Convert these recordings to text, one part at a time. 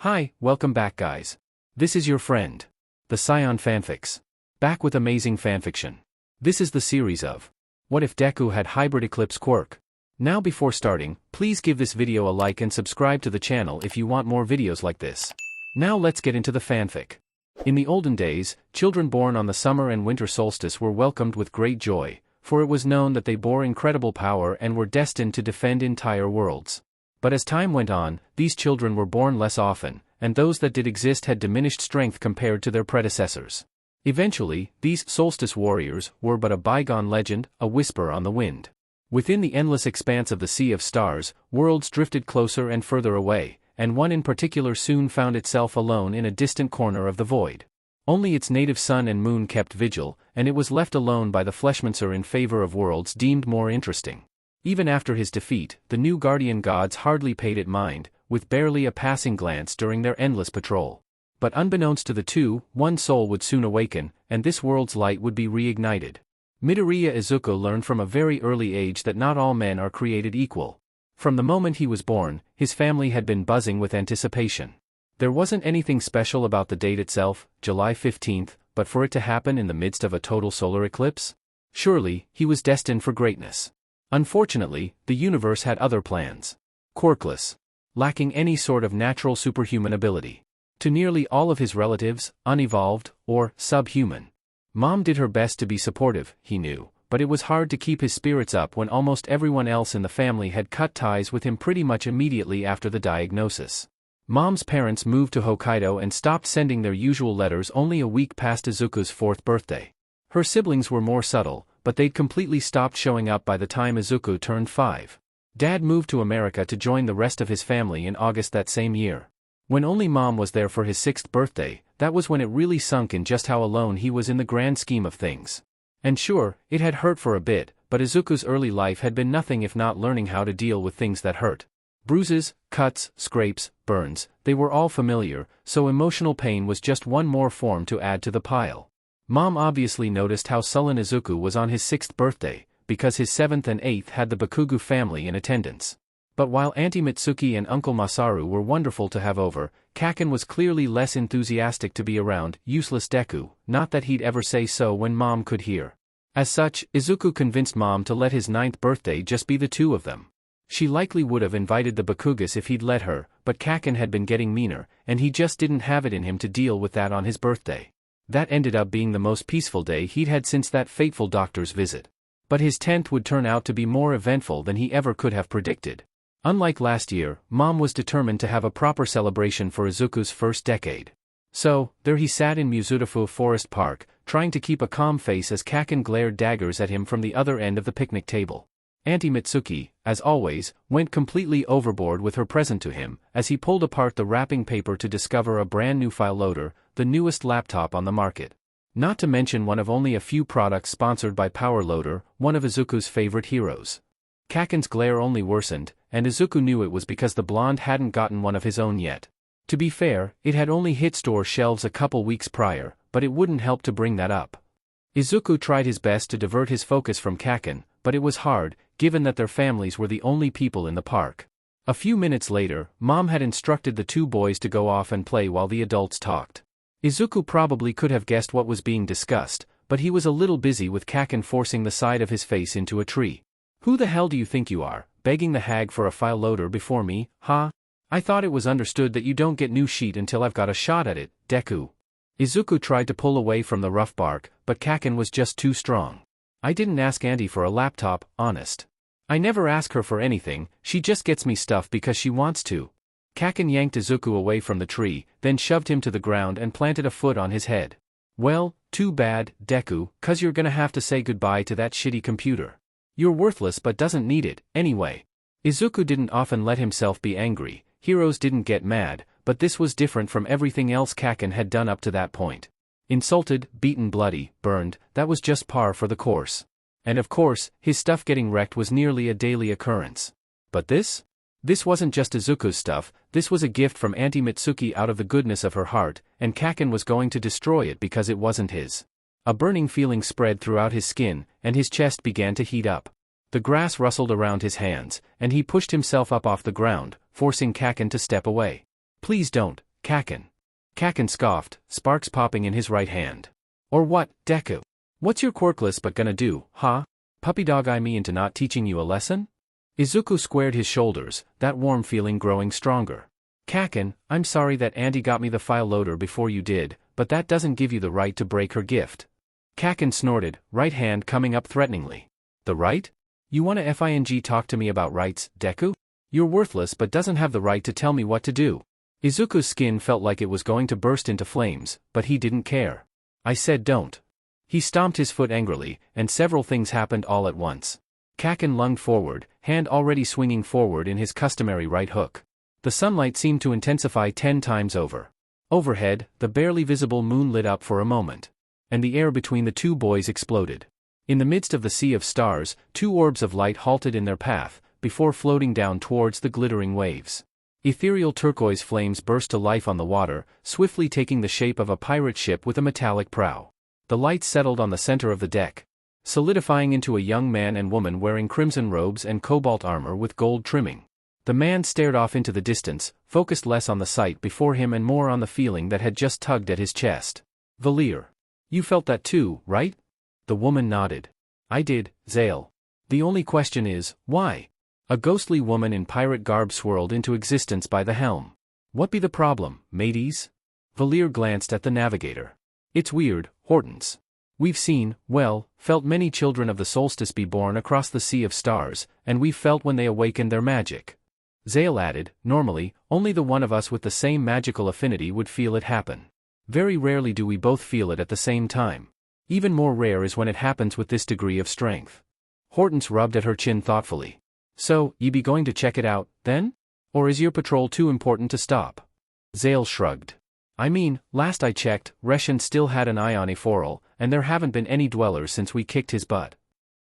Hi, welcome back guys. This is your friend, the Cyan Fanfics. Back with amazing fanfiction. This is the series of What if Deku had hybrid Eclipse Quirk? Now before starting, please give this video a like and subscribe to the channel if you want more videos like this. Now let's get into the fanfic. In the olden days, children born on the summer and winter solstice were welcomed with great joy, for it was known that they bore incredible power and were destined to defend entire worlds. But as time went on, these children were born less often, and those that did exist had diminished strength compared to their predecessors. Eventually, these solstice warriors were but a bygone legend, a whisper on the wind. Within the endless expanse of the sea of stars, worlds drifted closer and further away, and one in particular soon found itself alone in a distant corner of the void. Only its native sun and moon kept vigil, and it was left alone by the Fleshmancer in favor of worlds deemed more interesting. Even after his defeat, the new guardian gods hardly paid it mind, with barely a passing glance during their endless patrol. But unbeknownst to the two, one soul would soon awaken, and this world's light would be reignited. Midoriya Izuku learned from a very early age that not all men are created equal. From the moment he was born, his family had been buzzing with anticipation. There wasn't anything special about the date itself, July 15th, but for it to happen in the midst of a total solar eclipse? Surely, he was destined for greatness. Unfortunately, the universe had other plans. Quirkless. Lacking any sort of natural superhuman ability. To nearly all of his relatives, unevolved, or subhuman. Mom did her best to be supportive, he knew, but it was hard to keep his spirits up when almost everyone else in the family had cut ties with him pretty much immediately after the diagnosis. Mom's parents moved to Hokkaido and stopped sending their usual letters only a week past Izuku's 4th birthday. Her siblings were more subtle, but they'd completely stopped showing up by the time Izuku turned 5. Dad moved to America to join the rest of his family in August that same year. When only Mom was there for his 6th birthday, that was when it really sunk in just how alone he was in the grand scheme of things. And sure, it had hurt for a bit, but Izuku's early life had been nothing if not learning how to deal with things that hurt. Bruises, cuts, scrapes, burns, they were all familiar, so emotional pain was just one more form to add to the pile. Mom obviously noticed how sullen Izuku was on his 6th birthday, because his 7th and 8th had the Bakugo family in attendance. But while Auntie Mitsuki and Uncle Masaru were wonderful to have over, Kaken was clearly less enthusiastic to be around useless Deku, not that he'd ever say so when Mom could hear. As such, Izuku convinced Mom to let his 9th birthday just be the two of them. She likely would have invited the Bakugas if he'd let her, but Kaken had been getting meaner, and he just didn't have it in him to deal with that on his birthday. That ended up being the most peaceful day he'd had since that fateful doctor's visit. But his 10th would turn out to be more eventful than he ever could have predicted. Unlike last year, Mom was determined to have a proper celebration for Izuku's first decade. So, there he sat in Mizurufu Forest Park, trying to keep a calm face as Kaken glared daggers at him from the other end of the picnic table. Auntie Mitsuki, as always, went completely overboard with her present to him, as he pulled apart the wrapping paper to discover a brand new file loader, the newest laptop on the market. Not to mention one of only a few products sponsored by Power Loader, one of Izuku's favorite heroes. Kaken's glare only worsened, and Izuku knew it was because the blonde hadn't gotten one of his own yet. To be fair, it had only hit store shelves a couple weeks prior, but it wouldn't help to bring that up. Izuku tried his best to divert his focus from Kaken, but it was hard, given that their families were the only people in the park. A few minutes later, Mom had instructed the two boys to go off and play while the adults talked. Izuku probably could have guessed what was being discussed, but he was a little busy with Kaken forcing the side of his face into a tree. "Who the hell do you think you are, begging the hag for a file loader before me, huh? I thought it was understood that you don't get new sheet until I've got a shot at it, Deku." Izuku tried to pull away from the rough bark, but Kaken was just too strong. "I didn't ask Auntie for a laptop, honest. I never ask her for anything, she just gets me stuff because she wants to." Kaken yanked Izuku away from the tree, then shoved him to the ground and planted a foot on his head. "Well, too bad, Deku, 'cause you're gonna have to say goodbye to that shitty computer. You're worthless but doesn't need it, anyway." Izuku didn't often let himself be angry, heroes didn't get mad, but this was different from everything else Kaken had done up to that point. Insulted, beaten, bloody, burned, that was just par for the course. And of course, his stuff getting wrecked was nearly a daily occurrence. But this? This wasn't just Izuku's stuff, this was a gift from Auntie Mitsuki out of the goodness of her heart, and Kaken was going to destroy it because it wasn't his. A burning feeling spread throughout his skin, and his chest began to heat up. The grass rustled around his hands, and he pushed himself up off the ground, forcing Kaken to step away. "Please don't," Kaken. Kaken scoffed, sparks popping in his right hand. Or what, Deku? What's your quirkless but gonna do, huh? Puppy dog eye me into not teaching you a lesson? Izuku squared his shoulders, that warm feeling growing stronger. Kaken, I'm sorry that Auntie got me the file loader before you did, but that doesn't give you the right to break her gift. Kaken snorted, right hand coming up threateningly. The right? You wanna FING talk to me about rights, Deku? You're worthless but doesn't have the right to tell me what to do. Izuku's skin felt like it was going to burst into flames, but he didn't care. I said don't. He stomped his foot angrily, and several things happened all at once. Kaken lunged forward, hand already swinging forward in his customary right hook. The sunlight seemed to intensify 10 times over. Overhead, the barely visible moon lit up for a moment. And the air between the two boys exploded. In the midst of the sea of stars, 2 orbs of light halted in their path, before floating down towards the glittering waves. Ethereal turquoise flames burst to life on the water, swiftly taking the shape of a pirate ship with a metallic prow. The lights settled on the center of the deck, solidifying into a young man and woman wearing crimson robes and cobalt armor with gold trimming. The man stared off into the distance, focused less on the sight before him and more on the feeling that had just tugged at his chest. Valir. You felt that too, right? The woman nodded. I did, Zale. The only question is, why? A ghostly woman in pirate garb swirled into existence by the helm. What be the problem, mateys? Valir glanced at the navigator. It's weird, Hortense. We've seen, well, felt many children of the solstice be born across the sea of stars, and we've felt when they awakened their magic. Zale added, normally, only the one of us with the same magical affinity would feel it happen. Very rarely do we both feel it at the same time. Even more rare is when it happens with this degree of strength. Hortense rubbed at her chin thoughtfully. So, ye be going to check it out, then? Or is your patrol too important to stop? Zale shrugged. I mean, last I checked, Reshan still had an eye on Eforal, and there haven't been any dwellers since we kicked his butt.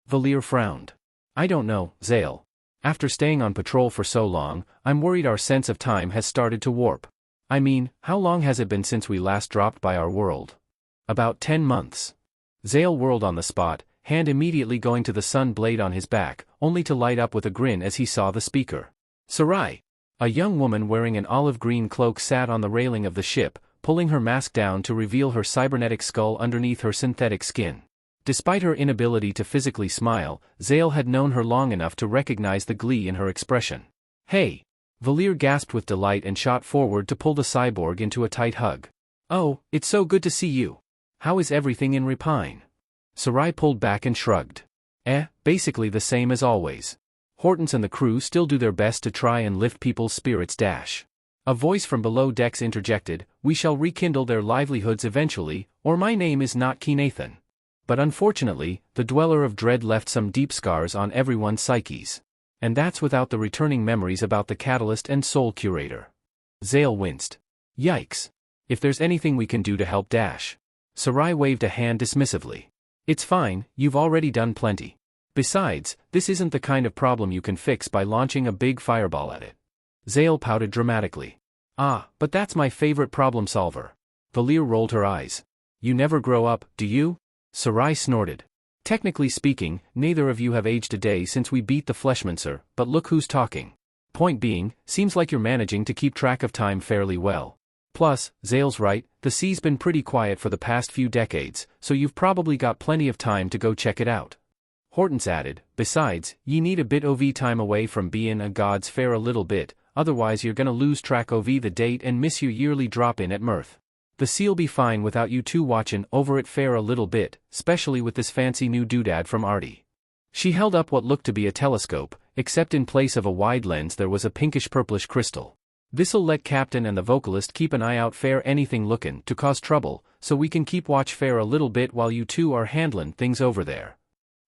Valir frowned. I don't know, Zale. After staying on patrol for so long, I'm worried our sense of time has started to warp. I mean, how long has it been since we last dropped by our world? About 10 months. Zale whirled on the spot, hand immediately going to the sun blade on his back, only to light up with a grin as he saw the speaker. Sarai. A young woman wearing an olive-green cloak sat on the railing of the ship, pulling her mask down to reveal her cybernetic skull underneath her synthetic skin. Despite her inability to physically smile, Zale had known her long enough to recognize the glee in her expression. Hey! Valir gasped with delight and shot forward to pull the cyborg into a tight hug. Oh, it's so good to see you. How is everything in Repine? Sarai pulled back and shrugged. Basically the same as always. Hortense and the crew still do their best to try and lift people's spirits. A voice from below decks interjected, we shall rekindle their livelihoods eventually, or my name is not Kenathan. But unfortunately, the Dweller of Dread left some deep scars on everyone's psyches. And that's without the returning memories about the Catalyst and Soul Curator. Zale winced. Yikes. If there's anything we can do to help Sarai waved a hand dismissively. It's fine, you've already done plenty. Besides, this isn't the kind of problem you can fix by launching a big fireball at it. Zale pouted dramatically. Ah, but that's my favorite problem solver. Valir rolled her eyes. You never grow up, do you? Sarai snorted. Technically speaking, neither of you have aged a day since we beat the Fleshmancer, but look who's talking. Point being, seems like you're managing to keep track of time fairly well. Plus, Zale's right, the sea's been pretty quiet for the past few decades, so you've probably got plenty of time to go check it out. Hortense added, besides, ye need a bit of time away from being a god's fair a little bit, otherwise you're gonna lose track of the date and miss your yearly drop-in at Mirth. The sea'll be fine without you two watching over it fair a little bit, especially with this fancy new doodad from Artie. She held up what looked to be a telescope, except in place of a wide lens there was a pinkish-purplish crystal. This'll let Captain and the vocalist keep an eye out fair anything looking to cause trouble, so we can keep watch fair a little bit while you two are handling things over there.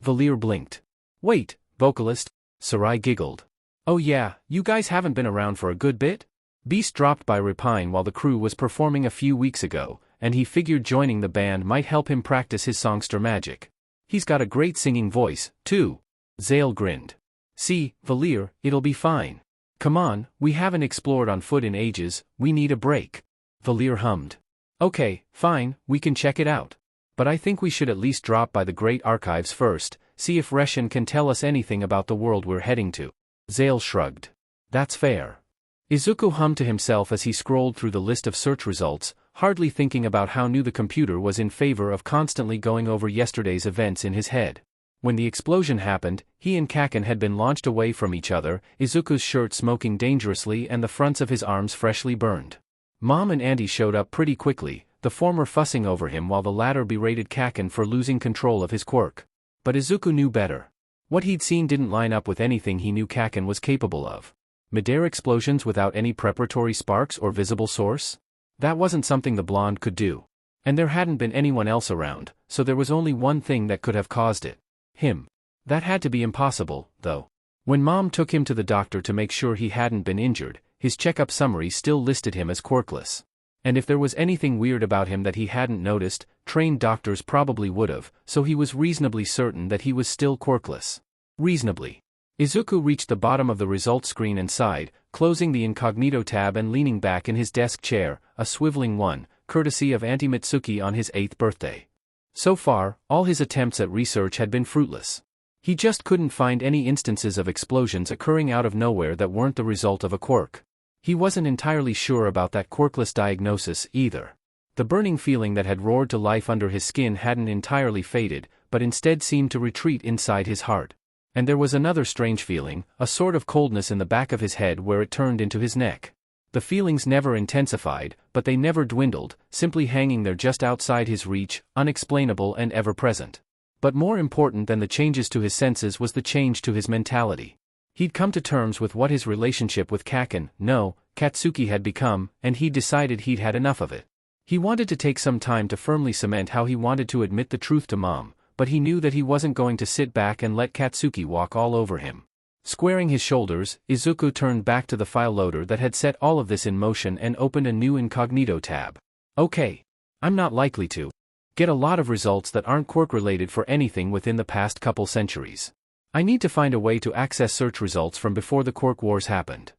Valir blinked. Wait, vocalist? Sarai giggled. Oh yeah, you guys haven't been around for a good bit? Beast dropped by Repine while the crew was performing a few weeks ago, and he figured joining the band might help him practice his songster magic. He's got a great singing voice, too. Zale grinned. See, Valir, it'll be fine. Come on, we haven't explored on foot in ages, we need a break. Valir hummed. Okay, fine, we can check it out. But I think we should at least drop by the Great Archives first, see if Reshan can tell us anything about the world we're heading to. Zale shrugged. That's fair. Izuku hummed to himself as he scrolled through the list of search results, hardly thinking about how new the computer was in favor of constantly going over yesterday's events in his head. When the explosion happened, he and Kaken had been launched away from each other, Izuku's shirt smoking dangerously and the fronts of his arms freshly burned. Mom and Auntie showed up pretty quickly, the former fussing over him while the latter berated Kaken for losing control of his quirk. But Izuku knew better. What he'd seen didn't line up with anything he knew Kaken was capable of. Midair explosions without any preparatory sparks or visible source? That wasn't something the blonde could do. And there hadn't been anyone else around, so there was only one thing that could have caused it. Him. That had to be impossible, though. When Mom took him to the doctor to make sure he hadn't been injured, his checkup summary still listed him as quirkless. And if there was anything weird about him that he hadn't noticed, trained doctors probably would've, so he was reasonably certain that he was still quirkless. Reasonably. Izuku reached the bottom of the results screen and sighed, closing the incognito tab and leaning back in his desk chair, a swiveling one, courtesy of Auntie Mitsuki on his 8th birthday. So far, all his attempts at research had been fruitless. He just couldn't find any instances of explosions occurring out of nowhere that weren't the result of a quirk. He wasn't entirely sure about that quirkless diagnosis either. The burning feeling that had roared to life under his skin hadn't entirely faded, but instead seemed to retreat inside his heart. And there was another strange feeling, a sort of coldness in the back of his head where it turned into his neck. The feelings never intensified, but they never dwindled, simply hanging there just outside his reach, unexplainable and ever-present. But more important than the changes to his senses was the change to his mentality. He'd come to terms with what his relationship with Katsuki had become, and he'd decided he'd had enough of it. He wanted to take some time to firmly cement how he wanted to admit the truth to Mom, but he knew that he wasn't going to sit back and let Katsuki walk all over him. Squaring his shoulders, Izuku turned back to the file loader that had set all of this in motion and opened a new incognito tab. Okay. I'm not likely to get a lot of results that aren't quirk-related for anything within the past couple centuries. I need to find a way to access search results from before the quirk wars happened.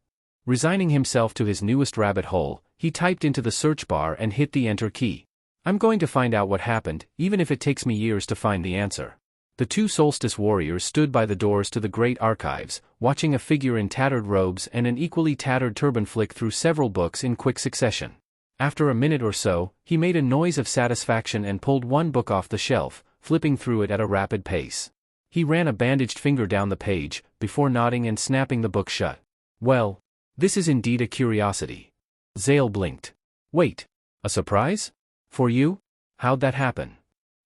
Resigning himself to his newest rabbit hole, he typed into the search bar and hit the enter key. I'm going to find out what happened, even if it takes me years to find the answer. The two solstice warriors stood by the doors to the great archives, watching a figure in tattered robes and an equally tattered turban flick through several books in quick succession. After a minute or so, he made a noise of satisfaction and pulled one book off the shelf, flipping through it at a rapid pace. He ran a bandaged finger down the page, before nodding and snapping the book shut. Well, this is indeed a curiosity. Zale blinked. Wait. A surprise? For you? How'd that happen?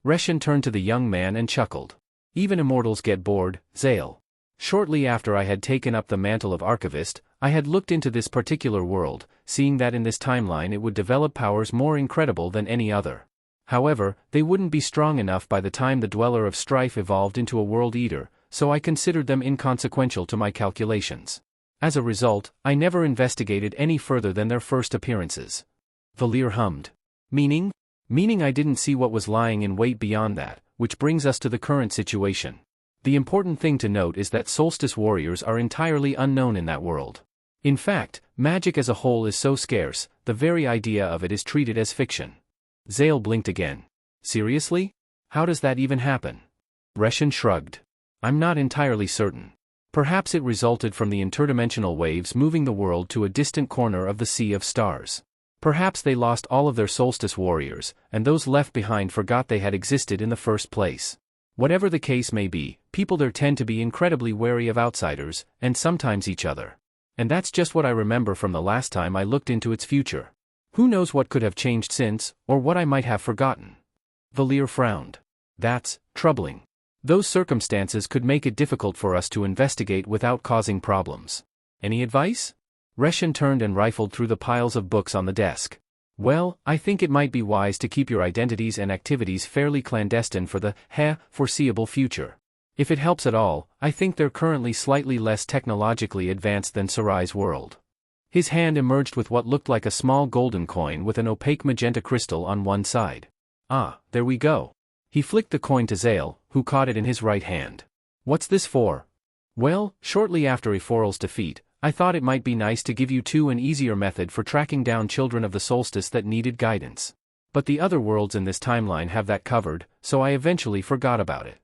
Reshin turned to the young man and chuckled. Even immortals get bored, Zale. Shortly after I had taken up the mantle of archivist, I had looked into this particular world, seeing that in this timeline it would develop powers more incredible than any other. However, they wouldn't be strong enough by the time the Dweller of Strife evolved into a World Eater, so I considered them inconsequential to my calculations. As a result, I never investigated any further than their first appearances. Valir hummed. Meaning? Meaning I didn't see what was lying in wait beyond that, which brings us to the current situation. The important thing to note is that solstice warriors are entirely unknown in that world. In fact, magic as a whole is so scarce, the very idea of it is treated as fiction. Zale blinked again. Seriously? How does that even happen? Reshin shrugged. I'm not entirely certain. Perhaps it resulted from the interdimensional waves moving the world to a distant corner of the Sea of Stars. Perhaps they lost all of their solstice warriors, and those left behind forgot they had existed in the first place. Whatever the case may be, people there tend to be incredibly wary of outsiders, and sometimes each other. And that's just what I remember from the last time I looked into its future. Who knows what could have changed since, or what I might have forgotten? Valir frowned. That's troubling. Those circumstances could make it difficult for us to investigate without causing problems. Any advice? Reshin turned and rifled through the piles of books on the desk. Well, I think it might be wise to keep your identities and activities fairly clandestine for the foreseeable future. If it helps at all, I think they're currently slightly less technologically advanced than Sarai's world. His hand emerged with what looked like a small golden coin with an opaque magenta crystal on one side. Ah, there we go. He flicked the coin to Zale, who caught it in his right hand. What's this for? Well, shortly after Eforal's defeat, I thought it might be nice to give you two an easier method for tracking down children of the solstice that needed guidance. But the other worlds in this timeline have that covered, so I eventually forgot about it.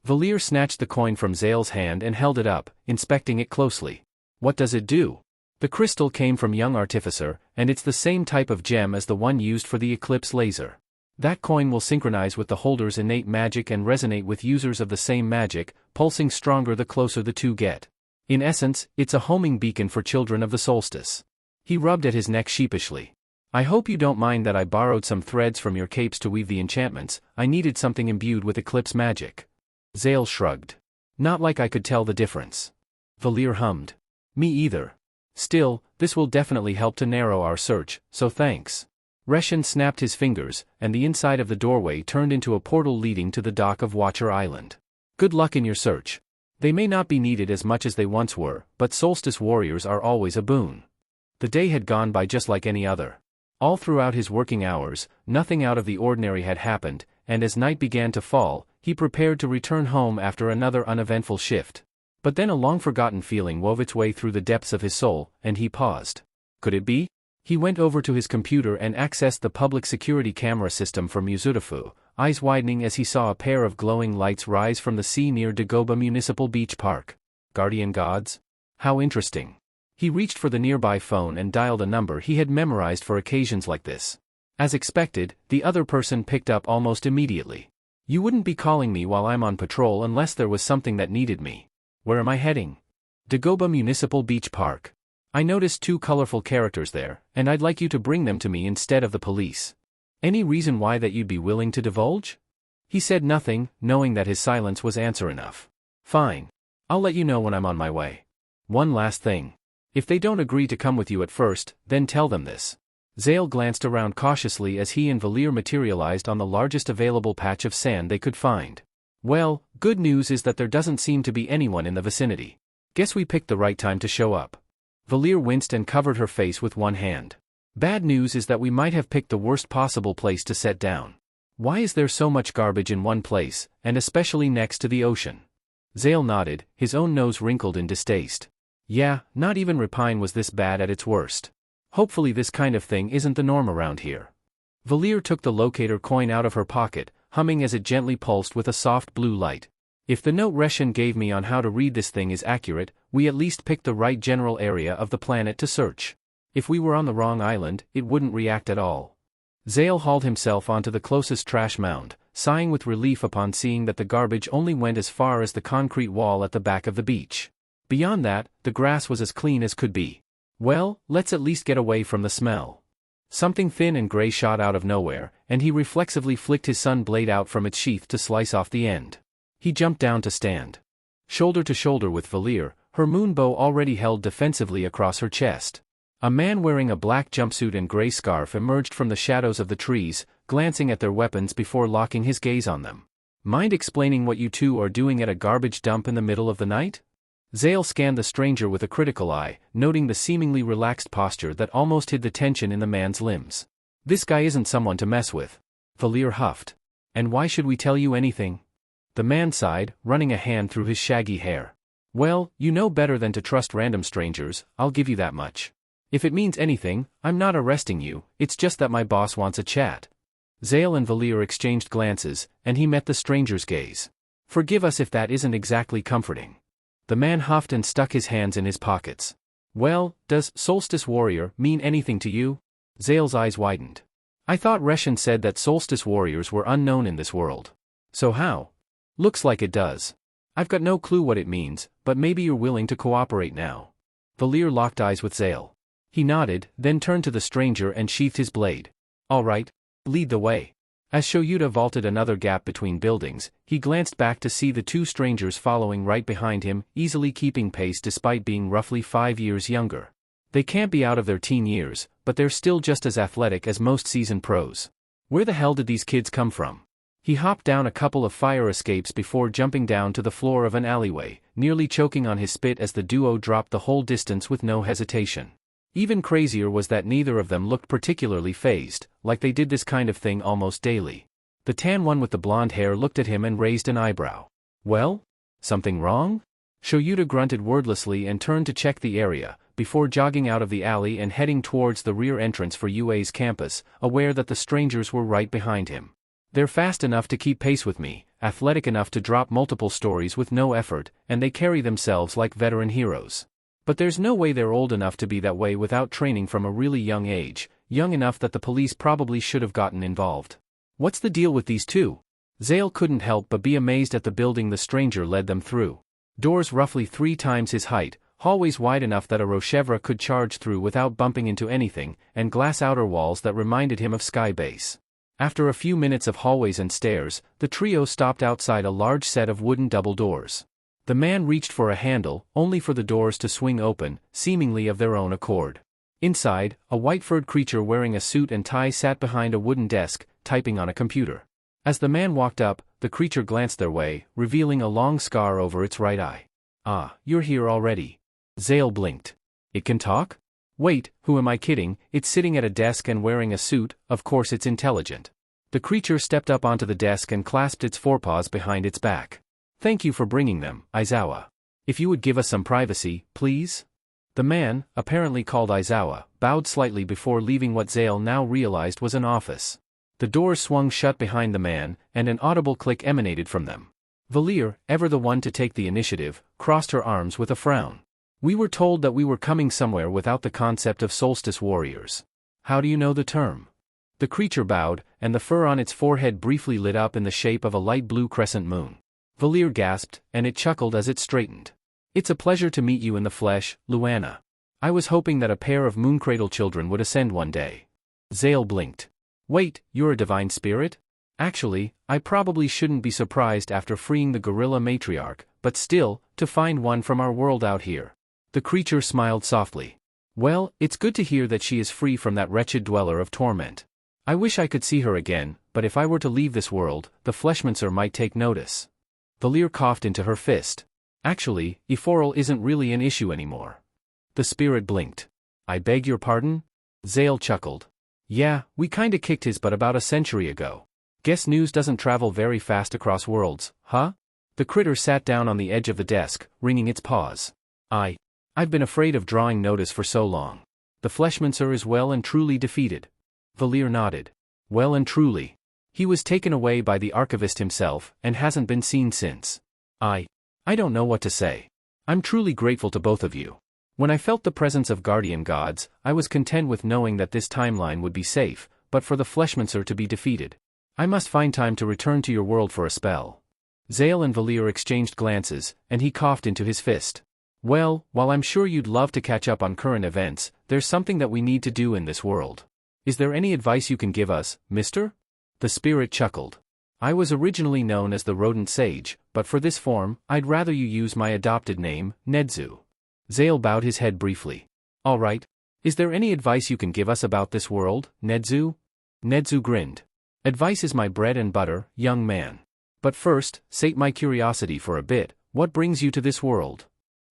Valir snatched the coin from Zale's hand and held it up, inspecting it closely. What does it do? The crystal came from young Artificer, and it's the same type of gem as the one used for the Eclipse laser. That coin will synchronize with the holder's innate magic and resonate with users of the same magic, pulsing stronger the closer the two get. In essence, it's a homing beacon for children of the solstice. He rubbed at his neck sheepishly. I hope you don't mind that I borrowed some threads from your capes to weave the enchantments. I needed something imbued with Eclipse magic. Zale shrugged. Not like I could tell the difference. Valir hummed. Me either. Still, this will definitely help to narrow our search, so thanks. Reshan snapped his fingers, and the inside of the doorway turned into a portal leading to the dock of Watcher Island. Good luck in your search. They may not be needed as much as they once were, but solstice warriors are always a boon. The day had gone by just like any other. All throughout his working hours, nothing out of the ordinary had happened, and as night began to fall, he prepared to return home after another uneventful shift. But then a long-forgotten feeling wove its way through the depths of his soul, and he paused. Could it be? He went over to his computer and accessed the public security camera system for Mizurufu, eyes widening as he saw a pair of glowing lights rise from the sea near Dagoba Municipal Beach Park. Guardian gods? How interesting. He reached for the nearby phone and dialed a number he had memorized for occasions like this. As expected, the other person picked up almost immediately. You wouldn't be calling me while I'm on patrol unless there was something that needed me. Where am I heading? Dagoba Municipal Beach Park. I noticed two colorful characters there, and I'd like you to bring them to me instead of the police. Any reason why that you'd be willing to divulge? He said nothing, knowing that his silence was answer enough. Fine. I'll let you know when I'm on my way. One last thing. If they don't agree to come with you at first, then tell them this. Zale glanced around cautiously as he and Valir materialized on the largest available patch of sand they could find. Well, good news is that there doesn't seem to be anyone in the vicinity. Guess we picked the right time to show up. Valir winced and covered her face with one hand. Bad news is that we might have picked the worst possible place to set down. Why is there so much garbage in one place, and especially next to the ocean? Zale nodded, his own nose wrinkled in distaste. Yeah, not even Rapine was this bad at its worst. Hopefully this kind of thing isn't the norm around here. Valir took the locator coin out of her pocket, humming as it gently pulsed with a soft blue light. If the note Reshan gave me on how to read this thing is accurate, we at least picked the right general area of the planet to search. If we were on the wrong island, it wouldn't react at all. Zale hauled himself onto the closest trash mound, sighing with relief upon seeing that the garbage only went as far as the concrete wall at the back of the beach. Beyond that, the grass was as clean as could be. Well, let's at least get away from the smell. Something thin and gray shot out of nowhere, and he reflexively flicked his sun blade out from its sheath to slice off the end. He jumped down to stand. Shoulder to shoulder with Valir, her moon bow already held defensively across her chest. A man wearing a black jumpsuit and gray scarf emerged from the shadows of the trees, glancing at their weapons before locking his gaze on them. Mind explaining what you two are doing at a garbage dump in the middle of the night? Zale scanned the stranger with a critical eye, noting the seemingly relaxed posture that almost hid the tension in the man's limbs. This guy isn't someone to mess with. Valir huffed. And why should we tell you anything? The man sighed, running a hand through his shaggy hair. Well, you know better than to trust random strangers, I'll give you that much. If it means anything, I'm not arresting you, it's just that my boss wants a chat. Zale and Valir exchanged glances, and he met the stranger's gaze. Forgive us if that isn't exactly comforting. The man huffed and stuck his hands in his pockets. Well, does Solstice Warrior mean anything to you? Zale's eyes widened. I thought Reshan said that Solstice Warriors were unknown in this world. So how? Looks like it does. I've got no clue what it means, but maybe you're willing to cooperate now. Valir locked eyes with Zale. He nodded, then turned to the stranger and sheathed his blade. All right, lead the way. As Shoyuta vaulted another gap between buildings, he glanced back to see the two strangers following right behind him, easily keeping pace despite being roughly 5 years younger. They can't be out of their teen years, but they're still just as athletic as most seasoned pros. Where the hell did these kids come from? He hopped down a couple of fire escapes before jumping down to the floor of an alleyway, nearly choking on his spit as the duo dropped the whole distance with no hesitation. Even crazier was that neither of them looked particularly fazed, like they did this kind of thing almost daily. The tan one with the blonde hair looked at him and raised an eyebrow. Well? Something wrong? Shoyuta grunted wordlessly and turned to check the area, before jogging out of the alley and heading towards the rear entrance for UA's campus, aware that the strangers were right behind him. They're fast enough to keep pace with me, athletic enough to drop multiple stories with no effort, and they carry themselves like veteran heroes. But there's no way they're old enough to be that way without training from a really young age, young enough that the police probably should have gotten involved. What's the deal with these two? Zale couldn't help but be amazed at the building the stranger led them through. Doors roughly 3 times his height, hallways wide enough that a Rochevre could charge through without bumping into anything, and glass outer walls that reminded him of Skybase. After a few minutes of hallways and stairs, the trio stopped outside a large set of wooden double doors. The man reached for a handle, only for the doors to swing open, seemingly of their own accord. Inside, a white-furred creature wearing a suit and tie sat behind a wooden desk, typing on a computer. As the man walked up, the creature glanced their way, revealing a long scar over its right eye. "Ah, you're here already." Zale blinked. "It can talk? Wait, who am I kidding? It's sitting at a desk and wearing a suit, of course it's intelligent." The creature stepped up onto the desk and clasped its forepaws behind its back. "Thank you for bringing them, Aizawa. If you would give us some privacy, please?" The man, apparently called Aizawa, bowed slightly before leaving what Zale now realized was an office. The doors swung shut behind the man, and an audible click emanated from them. Valir, ever the one to take the initiative, crossed her arms with a frown. "We were told that we were coming somewhere without the concept of solstice warriors. How do you know the term?" The creature bowed, and the fur on its forehead briefly lit up in the shape of a light blue crescent moon. Valir gasped, and it chuckled as it straightened. "It's a pleasure to meet you in the flesh, Luana. I was hoping that a pair of Mooncradle children would ascend one day." Zale blinked. "Wait, you're a divine spirit? Actually, I probably shouldn't be surprised after freeing the gorilla matriarch, but still, to find one from our world out here." The creature smiled softly. "Well, it's good to hear that she is free from that wretched dweller of torment. I wish I could see her again, but if I were to leave this world, the Fleshmancer might take notice." Valir coughed into her fist. "Actually, Eforal isn't really an issue anymore." The spirit blinked. "I beg your pardon?" Zale chuckled. "Yeah, we kinda kicked his butt about a century ago. Guess news doesn't travel very fast across worlds, huh?" The critter sat down on the edge of the desk, wringing its paws. I've been afraid of drawing notice for so long. The Fleshmancer is well and truly defeated." Valir nodded. "Well and truly. He was taken away by the archivist himself, and hasn't been seen since. I don't know what to say. I'm truly grateful to both of you. When I felt the presence of guardian gods, I was content with knowing that this timeline would be safe, but for the Fleshmancer to be defeated. I must find time to return to your world for a spell." Zale and Valir exchanged glances, and he coughed into his fist. "Well, while I'm sure you'd love to catch up on current events, there's something that we need to do in this world. Is there any advice you can give us, mister?" The spirit chuckled. "I was originally known as the Rodent Sage, but for this form, I'd rather you use my adopted name, Nedzu." Zale bowed his head briefly. "All right. Is there any advice you can give us about this world, Nedzu?" Nedzu grinned. "Advice is my bread and butter, young man. But first, sate my curiosity for a bit, what brings you to this world?"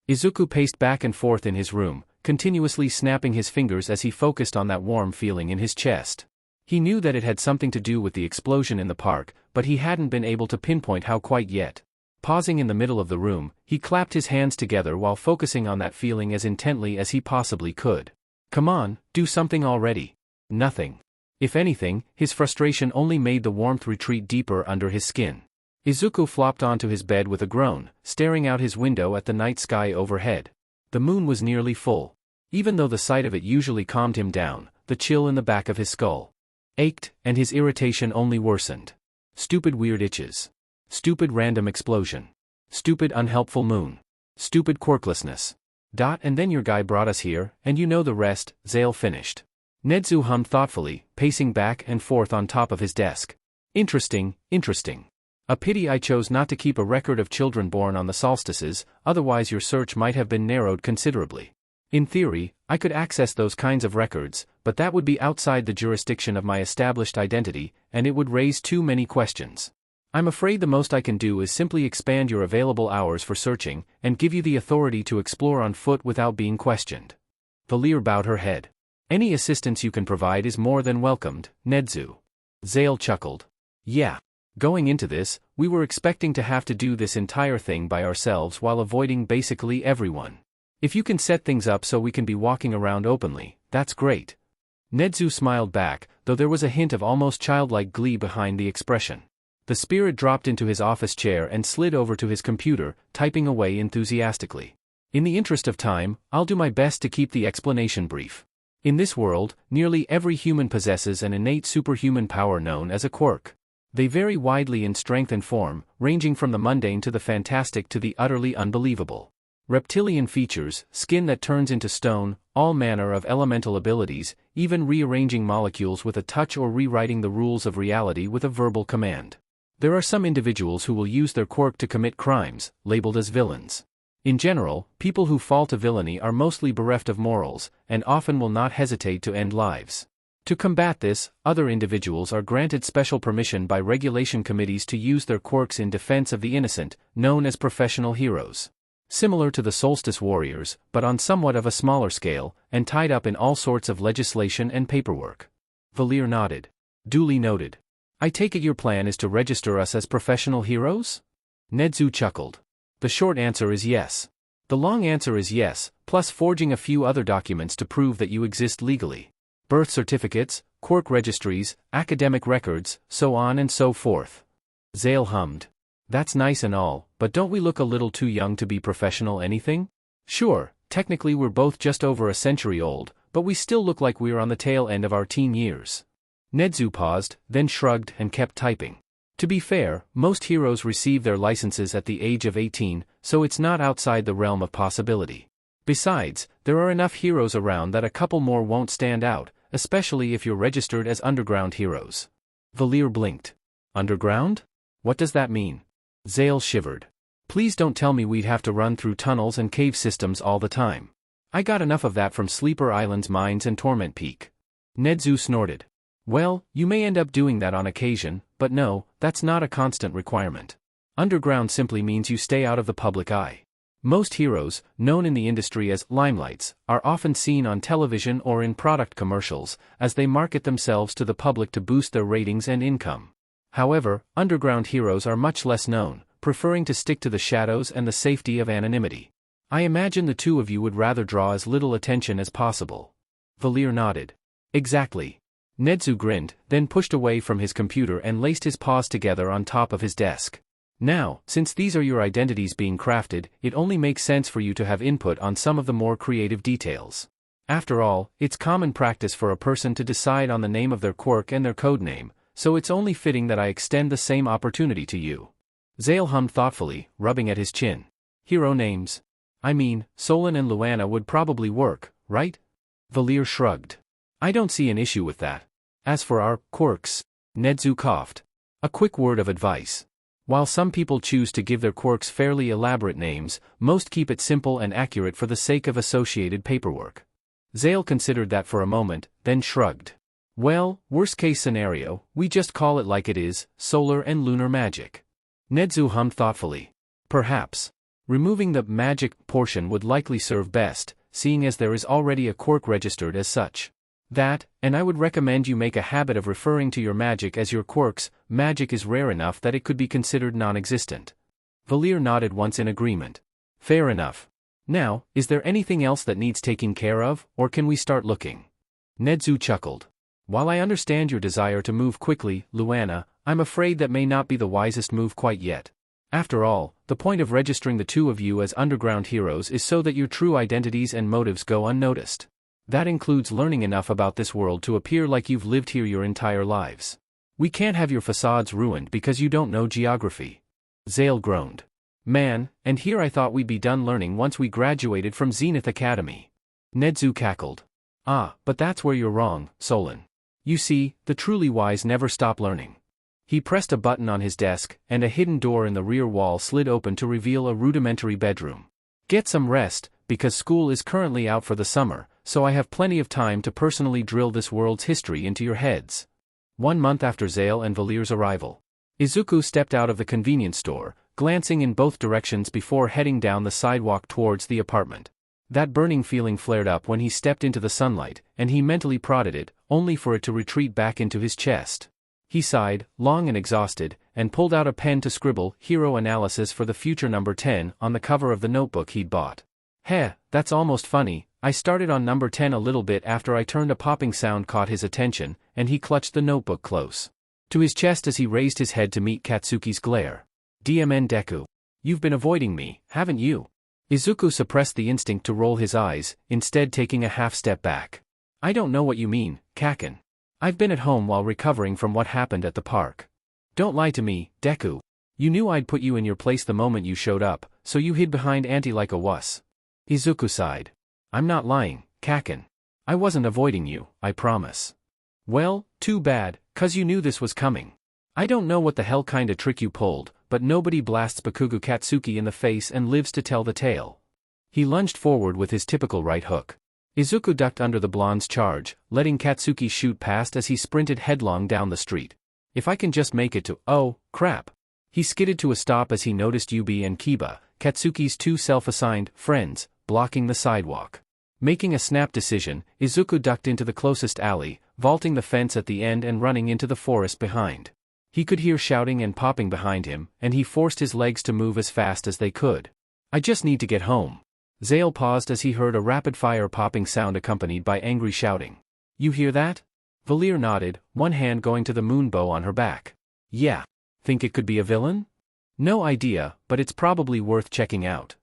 Izuku paced back and forth in his room, continuously snapping his fingers as he focused on that warm feeling in his chest. He knew that it had something to do with the explosion in the park, but he hadn't been able to pinpoint how quite yet. Pausing in the middle of the room, he clapped his hands together while focusing on that feeling as intently as he possibly could. "Come on, do something already." Nothing. If anything, his frustration only made the warmth retreat deeper under his skin. Izuku flopped onto his bed with a groan, staring out his window at the night sky overhead. The moon was nearly full. Even though the sight of it usually calmed him down, the chill in the back of his skull ached, and his irritation only worsened. Stupid weird itches. Stupid random explosion. Stupid unhelpful moon. Stupid quirklessness. And then your guy brought us here, and you know the rest," Zale finished. Nedzu hummed thoughtfully, pacing back and forth on top of his desk. Interesting. A pity I chose not to keep a record of children born on the solstices, otherwise your search might have been narrowed considerably. In theory, I could access those kinds of records, but that would be outside the jurisdiction of my established identity, and it would raise too many questions. I'm afraid the most I can do is simply expand your available hours for searching, and give you the authority to explore on foot without being questioned." Valir bowed her head. "Any assistance you can provide is more than welcomed, Nedzu." Zale chuckled. "Yeah. Going into this, we were expecting to have to do this entire thing by ourselves while avoiding basically everyone. If you can set things up so we can be walking around openly, that's great." Nedzu smiled back, though there was a hint of almost childlike glee behind the expression. The spirit dropped into his office chair and slid over to his computer, typing away enthusiastically. In the interest of time, I'll do my best to keep the explanation brief. In this world, nearly every human possesses an innate superhuman power known as a quirk. They vary widely in strength and form, ranging from the mundane to the fantastic to the utterly unbelievable. Reptilian features, skin that turns into stone, all manner of elemental abilities, even rearranging molecules with a touch or rewriting the rules of reality with a verbal command. There are some individuals who will use their quirk to commit crimes, labeled as villains. In general, people who fall to villainy are mostly bereft of morals, and often will not hesitate to end lives. To combat this, other individuals are granted special permission by regulation committees to use their quirks in defense of the innocent, known as professional heroes. Similar to the solstice warriors, but on somewhat of a smaller scale, and tied up in all sorts of legislation and paperwork. Valir nodded. Duly noted. I take it your plan is to register us as professional heroes? Nedzu chuckled. The short answer is yes. The long answer is yes, plus forging a few other documents to prove that you exist legally. Birth certificates, quirk registries, academic records, so on and so forth. Zale hummed. That's nice and all, but don't we look a little too young to be professional anything? Sure, technically we're both just over a century old, but we still look like we're on the tail end of our teen years. Nedzu paused, then shrugged and kept typing. To be fair, most heroes receive their licenses at the age of 18, so it's not outside the realm of possibility. Besides, there are enough heroes around that a couple more won't stand out, especially if you're registered as underground heroes. Valir blinked. Underground? What does that mean? Zale shivered. Please don't tell me we'd have to run through tunnels and cave systems all the time. I got enough of that from Sleeper Island's mines and Torment Peak. Nedzu snorted. Well, you may end up doing that on occasion, but no, that's not a constant requirement. Underground simply means you stay out of the public eye. Most heroes, known in the industry as limelights, are often seen on television or in product commercials, as they market themselves to the public to boost their ratings and income. However, underground heroes are much less known, preferring to stick to the shadows and the safety of anonymity. I imagine the two of you would rather draw as little attention as possible. Valir nodded. Exactly. Nedzu grinned, then pushed away from his computer and laced his paws together on top of his desk. Now, since these are your identities being crafted, it only makes sense for you to have input on some of the more creative details. After all, it's common practice for a person to decide on the name of their quirk and their codename, so it's only fitting that I extend the same opportunity to you. Zale hummed thoughtfully, rubbing at his chin. Hero names. I mean, Solon and Luana would probably work, right? Valir shrugged. I don't see an issue with that. As for our quirks, Nedzu coughed. A quick word of advice. While some people choose to give their quirks fairly elaborate names, most keep it simple and accurate for the sake of associated paperwork. Zale considered that for a moment, then shrugged. Well, worst case scenario, we just call it like it is, solar and lunar magic. Nedzu hummed thoughtfully. Perhaps. Removing the magic portion would likely serve best, seeing as there is already a quirk registered as such. That, and I would recommend you make a habit of referring to your magic as your quirks. Magic is rare enough that it could be considered non-existent. Valir nodded once in agreement. Fair enough. Now, is there anything else that needs taking care of, or can we start looking? Nedzu chuckled. While I understand your desire to move quickly, Luana, I'm afraid that may not be the wisest move quite yet. After all, the point of registering the two of you as underground heroes is so that your true identities and motives go unnoticed. That includes learning enough about this world to appear like you've lived here your entire lives. We can't have your facades ruined because you don't know geography. Zale groaned. Man, and here I thought we'd be done learning once we graduated from Zenith Academy. Nedzu cackled. Ah, but that's where you're wrong, Solon. You see, the truly wise never stop learning. He pressed a button on his desk, and a hidden door in the rear wall slid open to reveal a rudimentary bedroom. Get some rest, because school is currently out for the summer, so I have plenty of time to personally drill this world's history into your heads. 1 month after Zale and Valir's arrival, Izuku stepped out of the convenience store, glancing in both directions before heading down the sidewalk towards the apartment. That burning feeling flared up when he stepped into the sunlight, and he mentally prodded it, only for it to retreat back into his chest. He sighed, long and exhausted, and pulled out a pen to scribble "Hero Analysis for the Future number 10 on the cover of the notebook he'd bought. Heh, that's almost funny. I started on number 10 a little bit after I turned a popping sound caught his attention, and he clutched the notebook close to his chest as he raised his head to meet Katsuki's glare. DMN Deku. You've been avoiding me, haven't you? Izuku suppressed the instinct to roll his eyes, instead taking a half step back. I don't know what you mean, Kaken. I've been at home while recovering from what happened at the park. Don't lie to me, Deku. You knew I'd put you in your place the moment you showed up, so you hid behind Auntie like a wuss. Izuku sighed. I'm not lying, Kaken. I wasn't avoiding you, I promise. Well, too bad, 'cause you knew this was coming. I don't know what the hell kinda trick you pulled, but nobody blasts Bakugo Katsuki in the face and lives to tell the tale. He lunged forward with his typical right hook. Izuku ducked under the blonde's charge, letting Katsuki shoot past as he sprinted headlong down the street. If I can just make it to— oh, crap. He skidded to a stop as he noticed Yubi and Kiba, Katsuki's two self-assigned friends, blocking the sidewalk. Making a snap decision, Izuku ducked into the closest alley, vaulting the fence at the end and running into the forest behind. He could hear shouting and popping behind him, and he forced his legs to move as fast as they could. I just need to get home. Zale paused as he heard a rapid-fire popping sound accompanied by angry shouting. You hear that? Valir nodded, one hand going to the moon bow on her back. Yeah. Think it could be a villain? No idea, but it's probably worth checking out.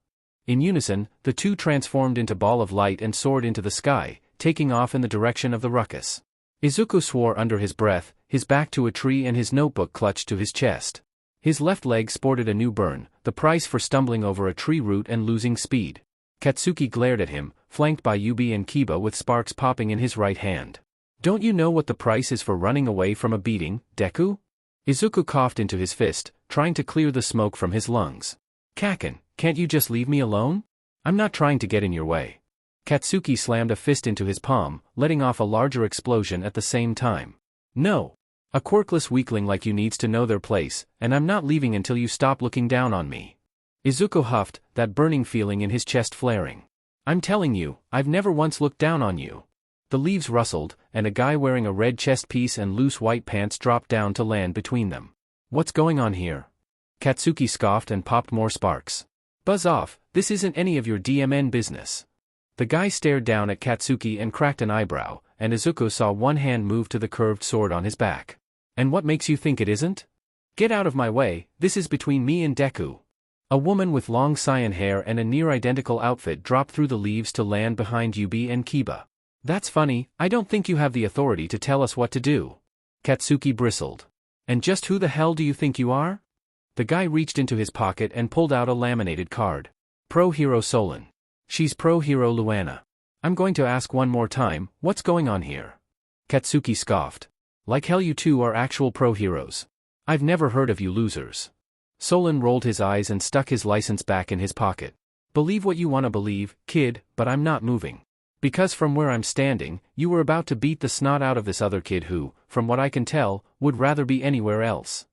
In unison, the two transformed into ball of light and soared into the sky, taking off in the direction of the ruckus. Izuku swore under his breath, his back to a tree and his notebook clutched to his chest. His left leg sported a new burn, the price for stumbling over a tree root and losing speed. Katsuki glared at him, flanked by Yubi and Kiba with sparks popping in his right hand. Don't you know what the price is for running away from a beating, Deku? Izuku coughed into his fist, trying to clear the smoke from his lungs. Kaken, can't you just leave me alone? I'm not trying to get in your way. Katsuki slammed a fist into his palm, letting off a larger explosion at the same time. No. A quirkless weakling like you needs to know their place, and I'm not leaving until you stop looking down on me. Izuku huffed, that burning feeling in his chest flaring. I'm telling you, I've never once looked down on you. The leaves rustled, and a guy wearing a red chest piece and loose white pants dropped down to land between them. What's going on here? Katsuki scoffed and popped more sparks. Buzz off, this isn't any of your DMN business. The guy stared down at Katsuki and cracked an eyebrow, and Izuku saw one hand move to the curved sword on his back. And what makes you think it isn't? Get out of my way, this is between me and Deku. A woman with long cyan hair and a near-identical outfit dropped through the leaves to land behind Yubi and Kiba. That's funny, I don't think you have the authority to tell us what to do. Katsuki bristled. And just who the hell do you think you are? The guy reached into his pocket and pulled out a laminated card. Pro Hero Solon. She's Pro Hero Luana. I'm going to ask one more time, what's going on here? Katsuki scoffed. Like hell you two are actual pro heroes. I've never heard of you losers. Solon rolled his eyes and stuck his license back in his pocket. Believe what you want to believe, kid, but I'm not moving. Because from where I'm standing, you were about to beat the snot out of this other kid who, from what I can tell, would rather be anywhere else.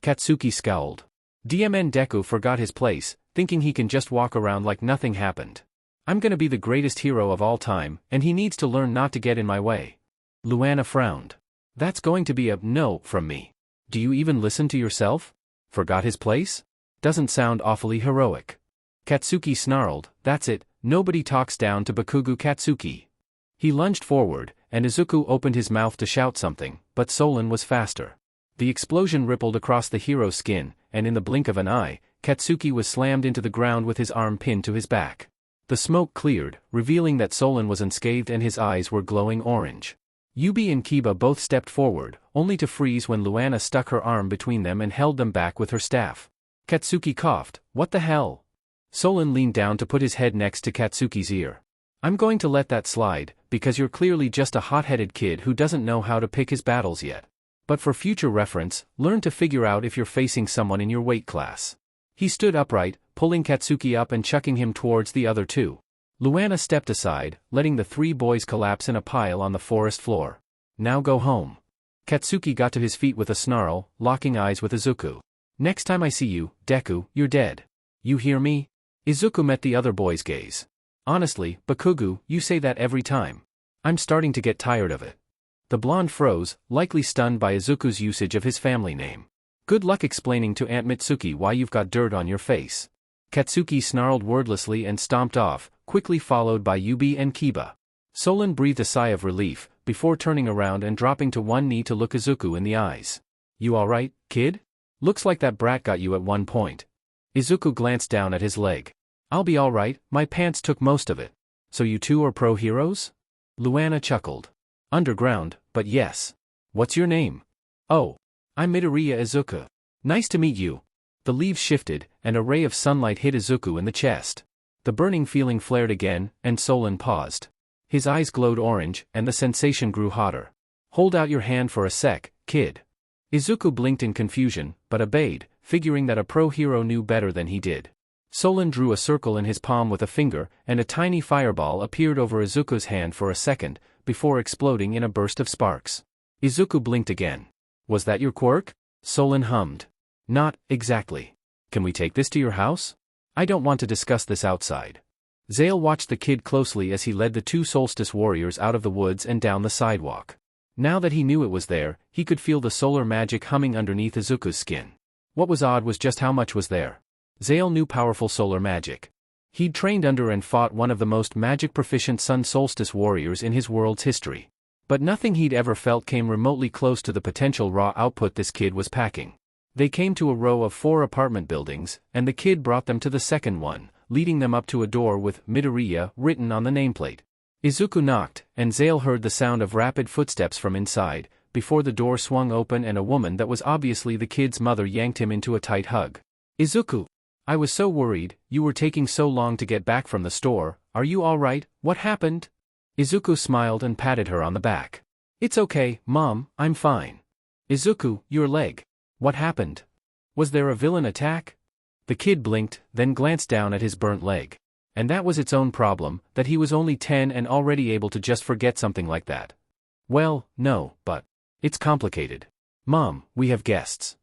Katsuki scowled. DMN Deku forgot his place, thinking he can just walk around like nothing happened. I'm gonna be the greatest hero of all time, and he needs to learn not to get in my way. Luana frowned. That's going to be a no from me. Do you even listen to yourself? Forgot his place? Doesn't sound awfully heroic. Katsuki snarled, that's it, nobody talks down to Bakugo Katsuki. He lunged forward, and Izuku opened his mouth to shout something, but Solon was faster. The explosion rippled across the hero's skin, and in the blink of an eye, Katsuki was slammed into the ground with his arm pinned to his back. The smoke cleared, revealing that Solon was unscathed and his eyes were glowing orange. Yubi and Kiba both stepped forward, only to freeze when Luana stuck her arm between them and held them back with her staff. Katsuki coughed, what the hell? Solon leaned down to put his head next to Katsuki's ear. I'm going to let that slide, because you're clearly just a hot-headed kid who doesn't know how to pick his battles yet. But for future reference, learn to figure out if you're facing someone in your weight class. He stood upright, pulling Katsuki up and chucking him towards the other two. Luana stepped aside, letting the three boys collapse in a pile on the forest floor. Now go home. Katsuki got to his feet with a snarl, locking eyes with Izuku. Next time I see you, Deku, you're dead. You hear me? Izuku met the other boy's gaze. Honestly, Bakugo, you say that every time. I'm starting to get tired of it. The blonde froze, likely stunned by Izuku's usage of his family name. Good luck explaining to Aunt Mitsuki why you've got dirt on your face. Katsuki snarled wordlessly and stomped off, quickly followed by Yubi and Kiba. Solon breathed a sigh of relief, before turning around and dropping to one knee to look Izuku in the eyes. You alright, kid? Looks like that brat got you at one point. Izuku glanced down at his leg. I'll be alright, my pants took most of it. So you two are pro-heroes? Luana chuckled. Underground, but yes. What's your name? Oh. I'm Midoriya Izuku. Nice to meet you. The leaves shifted, and a ray of sunlight hit Izuku in the chest. The burning feeling flared again, and Solon paused. His eyes glowed orange, and the sensation grew hotter. Hold out your hand for a sec, kid. Izuku blinked in confusion, but obeyed, figuring that a pro-hero knew better than he did. Solon drew a circle in his palm with a finger, and a tiny fireball appeared over Izuku's hand for a second, before exploding in a burst of sparks. Izuku blinked again. Was that your quirk? Solon hummed. Not exactly. Can we take this to your house? I don't want to discuss this outside. Zale watched the kid closely as he led the two solstice warriors out of the woods and down the sidewalk. Now that he knew it was there, he could feel the solar magic humming underneath Izuku's skin. What was odd was just how much was there. Zale knew powerful solar magic. He'd trained under and fought one of the most magic-proficient sun solstice warriors in his world's history. But nothing he'd ever felt came remotely close to the potential raw output this kid was packing. They came to a row of 4 apartment buildings, and the kid brought them to the second one, leading them up to a door with Midoriya written on the nameplate. Izuku knocked, and Zale heard the sound of rapid footsteps from inside, before the door swung open and a woman that was obviously the kid's mother yanked him into a tight hug. Izuku! I was so worried, you were taking so long to get back from the store, are you alright, what happened? Izuku smiled and patted her on the back. It's okay, Mom, I'm fine. Izuku, your leg. What happened? Was there a villain attack? The kid blinked, then glanced down at his burnt leg. And that was its own problem, that he was only 10 and already able to just forget something like that. Well, no, but it's complicated. Mom, we have guests.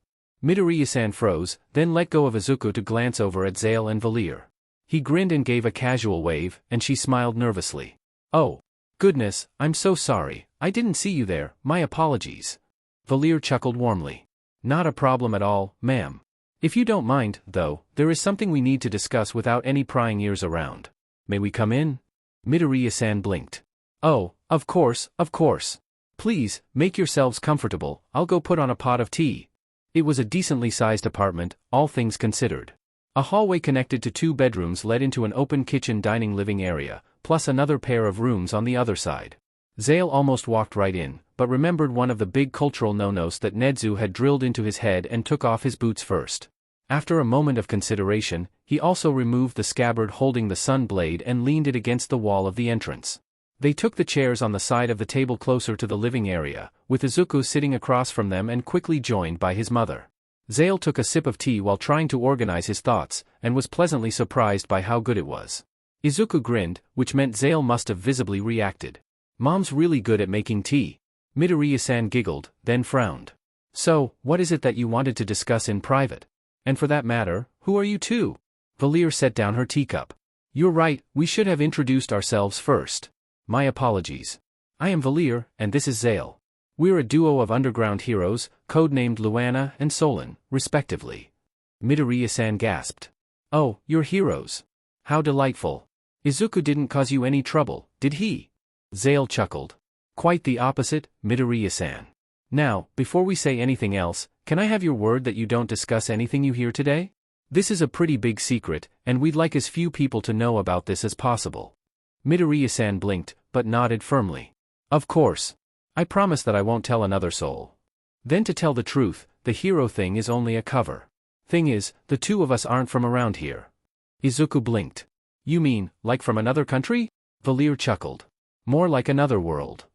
Midoriya-san froze, then let go of Izuku to glance over at Zale and Valir. He grinned and gave a casual wave, and she smiled nervously. Oh. Goodness, I'm so sorry, I didn't see you there, my apologies. Valir chuckled warmly. Not a problem at all, ma'am. If you don't mind, though, there is something we need to discuss without any prying ears around. May we come in? Midoriya-san blinked. Oh, of course, of course. Please, make yourselves comfortable, I'll go put on a pot of tea. It was a decently sized apartment, all things considered. A hallway connected to 2 bedrooms led into an open kitchen dining living area, plus another pair of rooms on the other side. Zale almost walked right in, but remembered one of the big cultural no-nos that Nezu had drilled into his head and took off his boots first. After a moment of consideration, he also removed the scabbard holding the sun blade and leaned it against the wall of the entrance. They took the chairs on the side of the table closer to the living area, with Izuku sitting across from them and quickly joined by his mother. Zale took a sip of tea while trying to organize his thoughts, and was pleasantly surprised by how good it was. Izuku grinned, which meant Zale must have visibly reacted. Mom's really good at making tea. Midoriya-san giggled, then frowned. So, what is it that you wanted to discuss in private? And for that matter, who are you two? Valir set down her teacup. You're right, we should have introduced ourselves first. My apologies. I am Valir, and this is Zale. We're a duo of underground heroes, codenamed Luana and Solon, respectively. Midoriya-san gasped. Oh, you're heroes. How delightful. Izuku didn't cause you any trouble, did he? Zale chuckled. Quite the opposite, Midoriya-san. Now, before we say anything else, can I have your word that you don't discuss anything you hear today? This is a pretty big secret, and we'd like as few people to know about this as possible. Midoriya-san blinked, but nodded firmly. Of course. I promise that I won't tell another soul. Then to tell the truth, the hero thing is only a cover. Thing is, the two of us aren't from around here. Izuku blinked. You mean, like from another country? Valir chuckled. More like another world.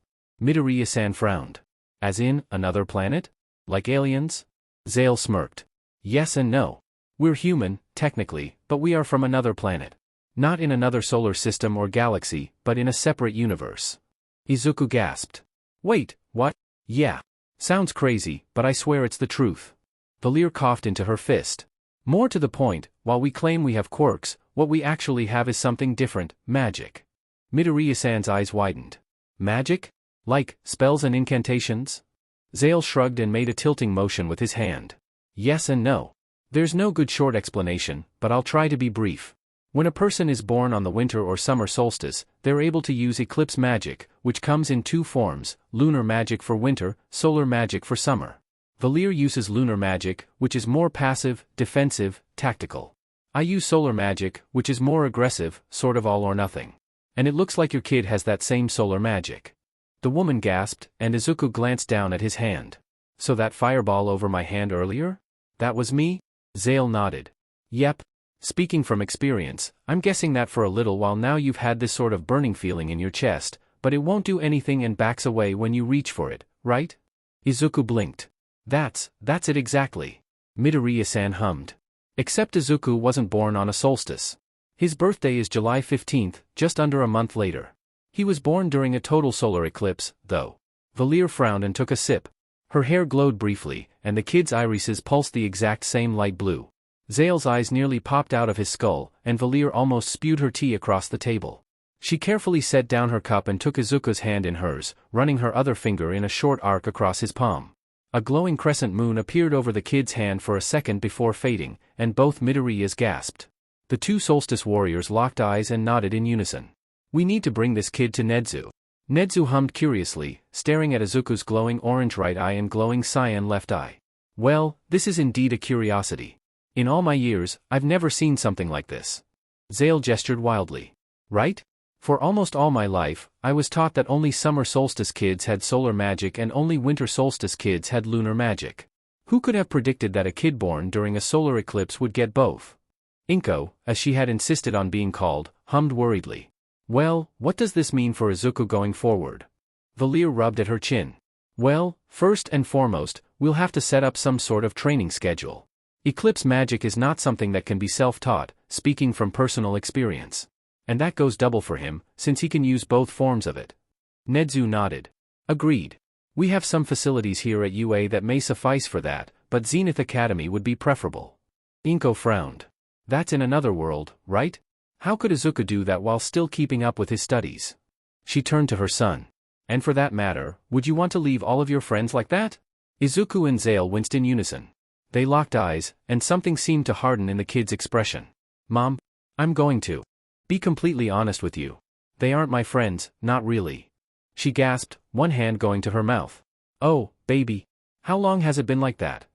Midoriya-san frowned. As in, another planet? Like aliens? Zale smirked. Yes and no. We're human, technically, but we are from another planet. Not in another solar system or galaxy, but in a separate universe. Izuku gasped. Wait, what? Yeah. Sounds crazy, but I swear it's the truth. Valir coughed into her fist. More to the point, while we claim we have quirks, what we actually have is something different, magic. Midoriya-san's eyes widened. Magic? Like, spells and incantations? Zale shrugged and made a tilting motion with his hand. Yes and no. There's no good short explanation, but I'll try to be brief. When a person is born on the winter or summer solstice, they're able to use eclipse magic, which comes in 2 forms, lunar magic for winter, solar magic for summer. Valir uses lunar magic, which is more passive, defensive, tactical. I use solar magic, which is more aggressive, sort of all or nothing. And it looks like your kid has that same solar magic. The woman gasped, and Izuku glanced down at his hand. So that fireball over my hand earlier? That was me? Zale nodded. Yep. Speaking from experience, I'm guessing that for a little while now you've had this sort of burning feeling in your chest, but it won't do anything and backs away when you reach for it, right? Izuku blinked. That's it exactly. Midoriya-san hummed. Except Izuku wasn't born on a solstice. His birthday is July 15th, just under a month later. He was born during a total solar eclipse, though. Valir frowned and took a sip. Her hair glowed briefly, and the kid's irises pulsed the exact same light blue. Zale's eyes nearly popped out of his skull, and Valir almost spewed her tea across the table. She carefully set down her cup and took Izuku's hand in hers, running her other finger in a short arc across his palm. A glowing crescent moon appeared over the kid's hand for a second before fading, and both Midoriyas gasped. The two solstice warriors locked eyes and nodded in unison. We need to bring this kid to Nedzu. Nedzu hummed curiously, staring at Izuku's glowing orange right eye and glowing cyan left eye. Well, this is indeed a curiosity. In all my years, I've never seen something like this. Zale gestured wildly. Right? For almost all my life, I was taught that only summer solstice kids had solar magic and only winter solstice kids had lunar magic. Who could have predicted that a kid born during a solar eclipse would get both? Inko, as she had insisted on being called, hummed worriedly. Well, what does this mean for Izuku going forward? Valir rubbed at her chin. Well, first and foremost, we'll have to set up some sort of training schedule. Eclipse magic is not something that can be self-taught, speaking from personal experience. And that goes double for him, since he can use both forms of it. Nedzu nodded. Agreed. We have some facilities here at UA that may suffice for that, but Zenith Academy would be preferable. Inko frowned. That's in another world, right? How could Izuku do that while still keeping up with his studies? She turned to her son. And for that matter, would you want to leave all of your friends like that? Izuku and Zale winced in unison. They locked eyes, and something seemed to harden in the kid's expression. Mom, I'm going to be completely honest with you. They aren't my friends, not really. She gasped, one hand going to her mouth. Oh, baby. How long has it been like that?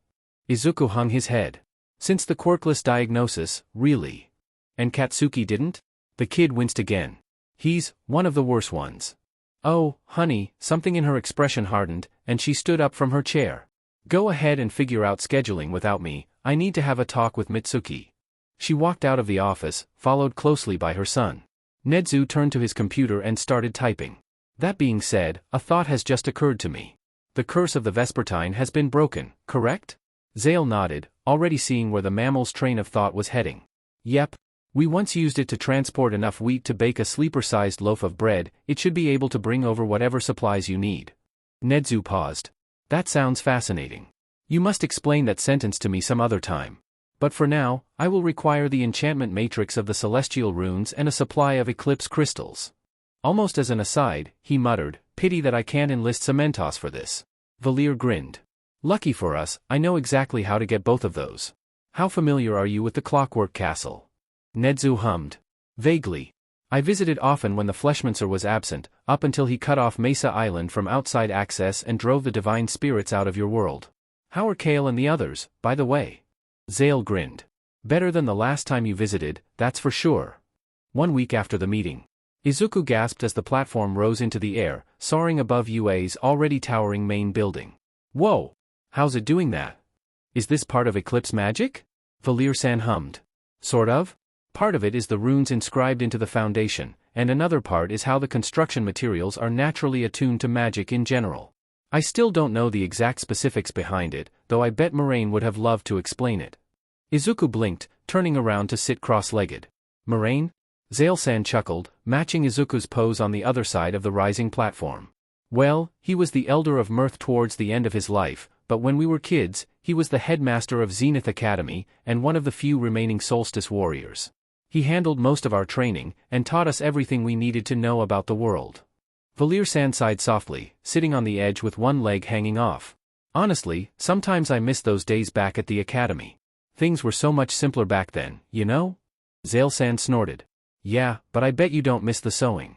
Izuku hung his head. Since the quirkless diagnosis, really. And Katsuki didn't? The kid winced again. He's one of the worst ones. Oh, honey, something in her expression hardened, and she stood up from her chair. Go ahead and figure out scheduling without me, I need to have a talk with Mitsuki. She walked out of the office, followed closely by her son. Nedzu turned to his computer and started typing. That being said, a thought has just occurred to me. The curse of the Vespertine has been broken, correct? Zale nodded, already seeing where the mammal's train of thought was heading. Yep. We once used it to transport enough wheat to bake a sleeper-sized loaf of bread. It should be able to bring over whatever supplies you need. Nedzu paused. That sounds fascinating. You must explain that sentence to me some other time. But for now, I will require the enchantment matrix of the celestial runes and a supply of eclipse crystals. Almost as an aside, he muttered, pity that I can't enlist Cementos for this. Valir grinned. Lucky for us, I know exactly how to get both of those. How familiar are you with the Clockwork Castle? Nedzu hummed. Vaguely. I visited often when the Fleshmancer was absent, up until he cut off Mesa Island from outside access and drove the divine spirits out of your world. How are Kale and the others, by the way? Zale grinned. Better than the last time you visited, that's for sure. 1 week after the meeting. Izuku gasped as the platform rose into the air, soaring above UA's already towering main building. Whoa! How's it doing that? Is this part of Eclipse magic? Valir-san hummed. Sort of? Part of it is the runes inscribed into the foundation, and another part is how the construction materials are naturally attuned to magic in general. I still don't know the exact specifics behind it, though I bet Moraine would have loved to explain it. Izuku blinked, turning around to sit cross-legged. Moraine? Zale-san chuckled, matching Izuku's pose on the other side of the rising platform. Well, he was the elder of Mirth towards the end of his life, but when we were kids, he was the headmaster of Zenith Academy, and one of the few remaining solstice warriors. He handled most of our training, and taught us everything we needed to know about the world. Valir-san sighed softly, sitting on the edge with one leg hanging off. Honestly, sometimes I miss those days back at the academy. Things were so much simpler back then, you know? Zale-san snorted. Yeah, but I bet you don't miss the sewing.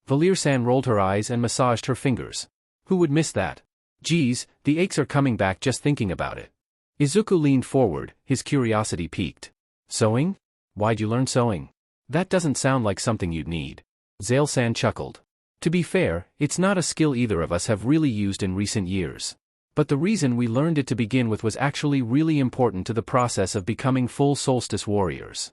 Valir-san rolled her eyes and massaged her fingers. Who would miss that? Geez, the aches are coming back just thinking about it. Izuku leaned forward, his curiosity piqued. Sewing? Why'd you learn sewing? That doesn't sound like something you'd need. Zale-san chuckled. To be fair, it's not a skill either of us have really used in recent years. But the reason we learned it to begin with was actually really important to the process of becoming full solstice warriors.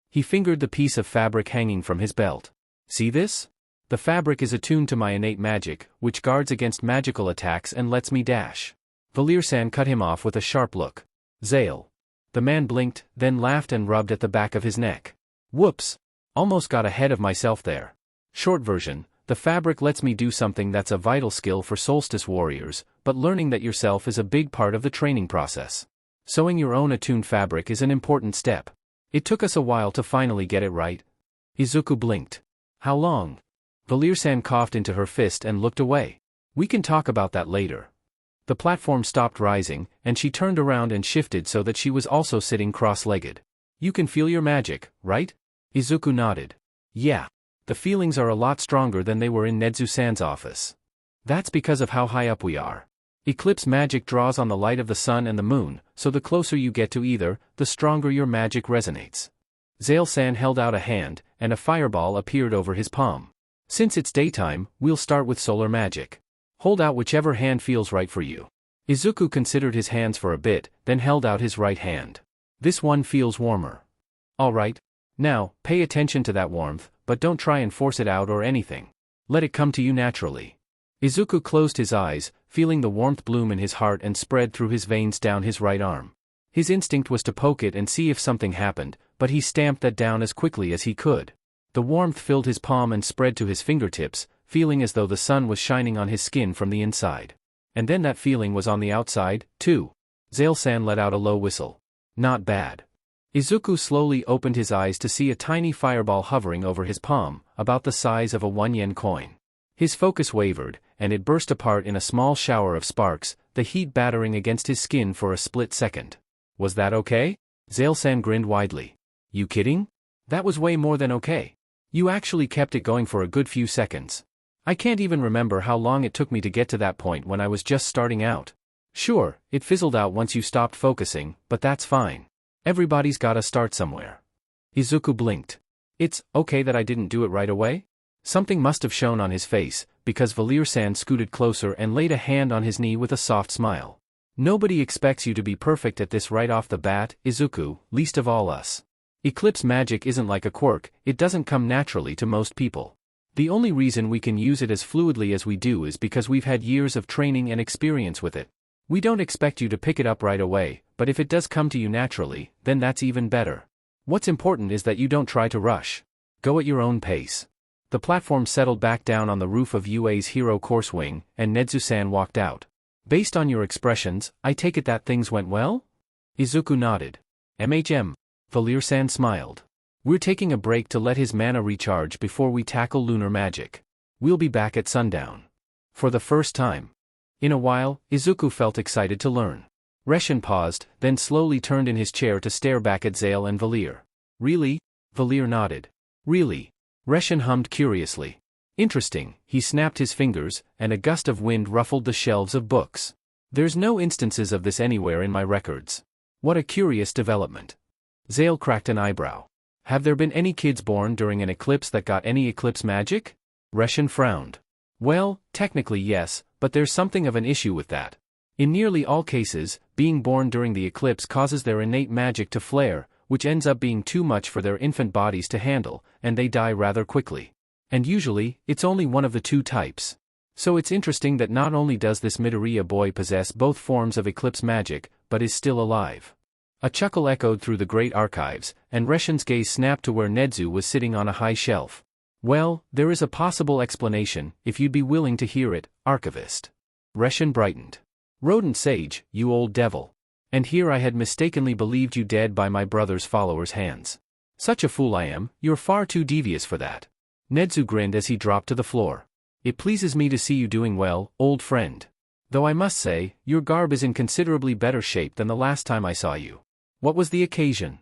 He fingered the piece of fabric hanging from his belt. See this? The fabric is attuned to my innate magic, which guards against magical attacks and lets me dash. Valir-san cut him off with a sharp look. Zale. The man blinked, then laughed and rubbed at the back of his neck. Whoops. Almost got ahead of myself there. Short version, the fabric lets me do something that's a vital skill for solstice warriors, but learning that yourself is a big part of the training process. Sewing your own attuned fabric is an important step. It took us a while to finally get it right. Izuku blinked. How long? Valir-san coughed into her fist and looked away. We can talk about that later. The platform stopped rising, and she turned around and shifted so that she was also sitting cross-legged. You can feel your magic, right? Izuku nodded. Yeah. The feelings are a lot stronger than they were in Nezu-san's office. That's because of how high up we are. Eclipse magic draws on the light of the sun and the moon, so the closer you get to either, the stronger your magic resonates. Zale-san held out a hand, and a fireball appeared over his palm. Since it's daytime, we'll start with solar magic. Hold out whichever hand feels right for you. Izuku considered his hands for a bit, then held out his right hand. This one feels warmer. All right. Now, pay attention to that warmth, but don't try and force it out or anything. Let it come to you naturally. Izuku closed his eyes, feeling the warmth bloom in his heart and spread through his veins down his right arm. His instinct was to poke it and see if something happened, but he stamped that down as quickly as he could. The warmth filled his palm and spread to his fingertips, feeling as though the sun was shining on his skin from the inside. And then that feeling was on the outside, too. Zale-san let out a low whistle. Not bad. Izuku slowly opened his eyes to see a tiny fireball hovering over his palm, about the size of a 1-yen coin. His focus wavered, and it burst apart in a small shower of sparks, the heat battering against his skin for a split second. Was that okay? Zale-san grinned widely. You kidding? That was way more than okay. You actually kept it going for a good few seconds. I can't even remember how long it took me to get to that point when I was just starting out. Sure, it fizzled out once you stopped focusing, but that's fine. Everybody's gotta start somewhere. Izuku blinked. It's okay that I didn't do it right away? Something must have shown on his face, because Valir-san scooted closer and laid a hand on his knee with a soft smile. Nobody expects you to be perfect at this right off the bat, Izuku, least of all us. Eclipse magic isn't like a quirk, it doesn't come naturally to most people. The only reason we can use it as fluidly as we do is because we've had years of training and experience with it. We don't expect you to pick it up right away, but if it does come to you naturally, then that's even better. What's important is that you don't try to rush. Go at your own pace. The platform settled back down on the roof of UA's Hero Course Wing, and Nezu-san walked out. Based on your expressions, I take it that things went well? Izuku nodded. Valir-san smiled. We're taking a break to let his mana recharge before we tackle lunar magic. We'll be back at sundown. For the first time in a while, Izuku felt excited to learn. Reshin paused, then slowly turned in his chair to stare back at Zale and Valir. Really? Valir nodded. Really? Reshin hummed curiously. Interesting, he snapped his fingers, and a gust of wind ruffled the shelves of books. There's no instances of this anywhere in my records. What a curious development. Zale cracked an eyebrow. Have there been any kids born during an eclipse that got any eclipse magic? Reshin frowned. Well, technically yes, but there's something of an issue with that. In nearly all cases, being born during the eclipse causes their innate magic to flare, which ends up being too much for their infant bodies to handle, and they die rather quickly. And usually, it's only one of the two types. So it's interesting that not only does this Midoriya boy possess both forms of eclipse magic, but is still alive. A chuckle echoed through the great archives, and Reshin's gaze snapped to where Nezu was sitting on a high shelf. Well, there is a possible explanation, if you'd be willing to hear it, archivist. Reshin brightened. Rodent sage, you old devil. And here I had mistakenly believed you dead by my brother's followers' hands. Such a fool I am, you're far too devious for that. Nezu grinned as he dropped to the floor. It pleases me to see you doing well, old friend. Though I must say, your garb is in considerably better shape than the last time I saw you. What was the occasion?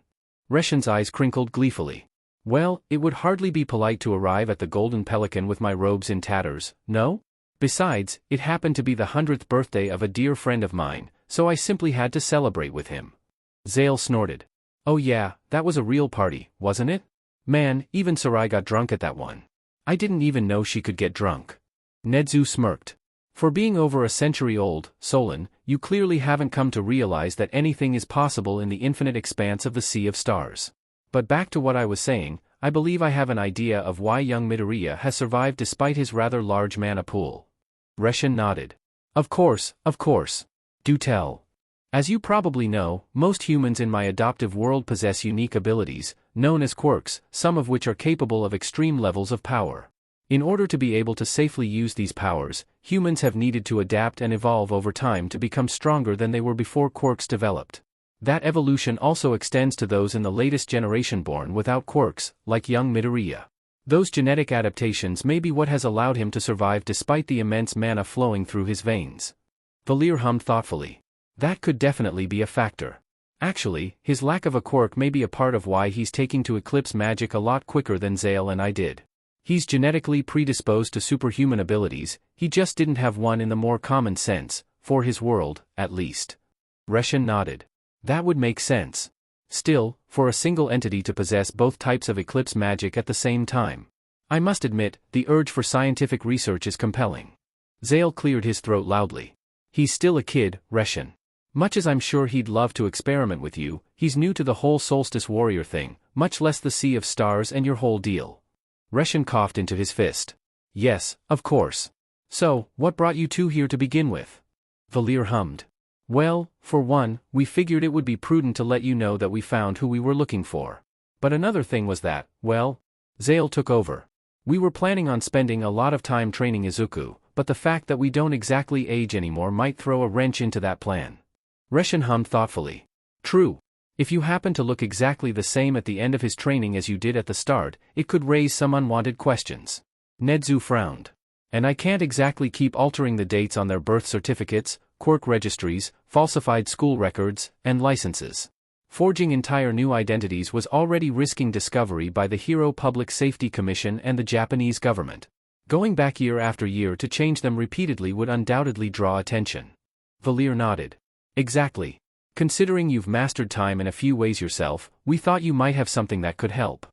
Reshin's eyes crinkled gleefully. Well, it would hardly be polite to arrive at the Golden Pelican with my robes in tatters, no? Besides, it happened to be the 100th birthday of a dear friend of mine, so I simply had to celebrate with him. Zale snorted. Oh yeah, that was a real party, wasn't it? Man, even Sarai got drunk at that one. I didn't even know she could get drunk. Nezu smirked. For being over a century old, Solon, you clearly haven't come to realize that anything is possible in the infinite expanse of the Sea of Stars. But back to what I was saying, I believe I have an idea of why young Midoriya has survived despite his rather large mana pool. Reshin nodded. Of course. Do tell. As you probably know, most humans in my adoptive world possess unique abilities, known as quirks, some of which are capable of extreme levels of power. In order to be able to safely use these powers, humans have needed to adapt and evolve over time to become stronger than they were before quirks developed. That evolution also extends to those in the latest generation born without quirks, like young Midoriya. Those genetic adaptations may be what has allowed him to survive despite the immense mana flowing through his veins. Valir hummed thoughtfully. That could definitely be a factor. Actually, his lack of a quirk may be a part of why he's taking to eclipse magic a lot quicker than Zale and I did. He's genetically predisposed to superhuman abilities, he just didn't have one in the more common sense, for his world, at least. Reshin nodded. That would make sense. Still, for a single entity to possess both types of eclipse magic at the same time. I must admit, the urge for scientific research is compelling. Zale cleared his throat loudly. He's still a kid, Reshin. Much as I'm sure he'd love to experiment with you, he's new to the whole solstice warrior thing, much less the Sea of Stars and your whole deal. Reshin coughed into his fist. Yes, of course. So, what brought you two here to begin with? Valir hummed. Well, for one, we figured it would be prudent to let you know that we found who we were looking for. But another thing was that, well, Zale took over. We were planning on spending a lot of time training Izuku, but the fact that we don't exactly age anymore might throw a wrench into that plan. Reshin hummed thoughtfully. True. If you happen to look exactly the same at the end of his training as you did at the start, it could raise some unwanted questions. Nezu frowned. And I can't exactly keep altering the dates on their birth certificates, quirk registries, falsified school records, and licenses. Forging entire new identities was already risking discovery by the Hero Public Safety Commission and the Japanese government. Going back year after year to change them repeatedly would undoubtedly draw attention. Valir nodded. Exactly. Considering you've mastered time in a few ways yourself, we thought you might have something that could help.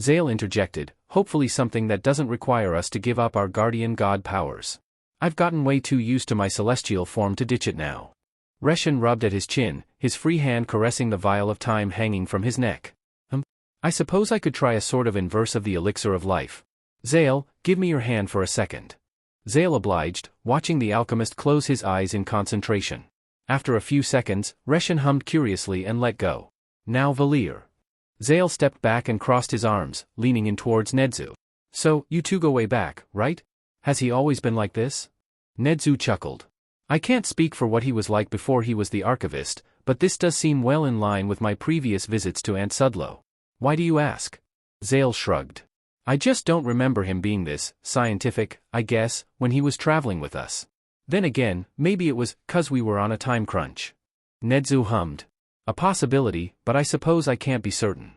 Zale interjected, hopefully something that doesn't require us to give up our guardian god powers. I've gotten way too used to my celestial form to ditch it now. Reshin rubbed at his chin, his free hand caressing the vial of time hanging from his neck. I suppose I could try a sort of inverse of the elixir of life. Zale, give me your hand for a second. Zale obliged, watching the alchemist close his eyes in concentration. After a few seconds, Reshin hummed curiously and let go. Now Valir. Zale stepped back and crossed his arms, leaning in towards Nezu. So, you two go way back, right? Has he always been like this? Nezu chuckled. I can't speak for what he was like before he was the archivist, but this does seem well in line with my previous visits to Aunt Sudlow. Why do you ask? Zale shrugged. I just don't remember him being this scientific, I guess, when he was traveling with us. Then again, maybe it was 'cause we were on a time crunch. Nezu hummed. A possibility, but I suppose I can't be certain.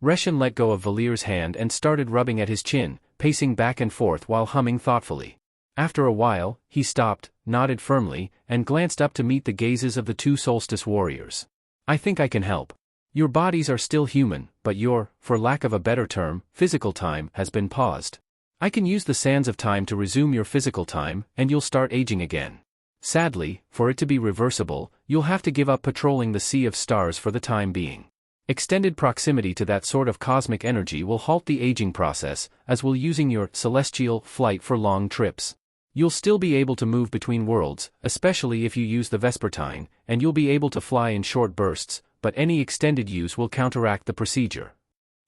Reshin let go of Valir's hand and started rubbing at his chin, pacing back and forth while humming thoughtfully. After a while, he stopped, nodded firmly, and glanced up to meet the gazes of the two solstice warriors. I think I can help. Your bodies are still human, but your, for lack of a better term, physical time has been paused. I can use the sands of time to resume your physical time, and you'll start aging again. Sadly, for it to be reversible, you'll have to give up patrolling the Sea of Stars for the time being. Extended proximity to that sort of cosmic energy will halt the aging process, as will using your celestial flight for long trips. You'll still be able to move between worlds, especially if you use the Vespertine, and you'll be able to fly in short bursts, but any extended use will counteract the procedure.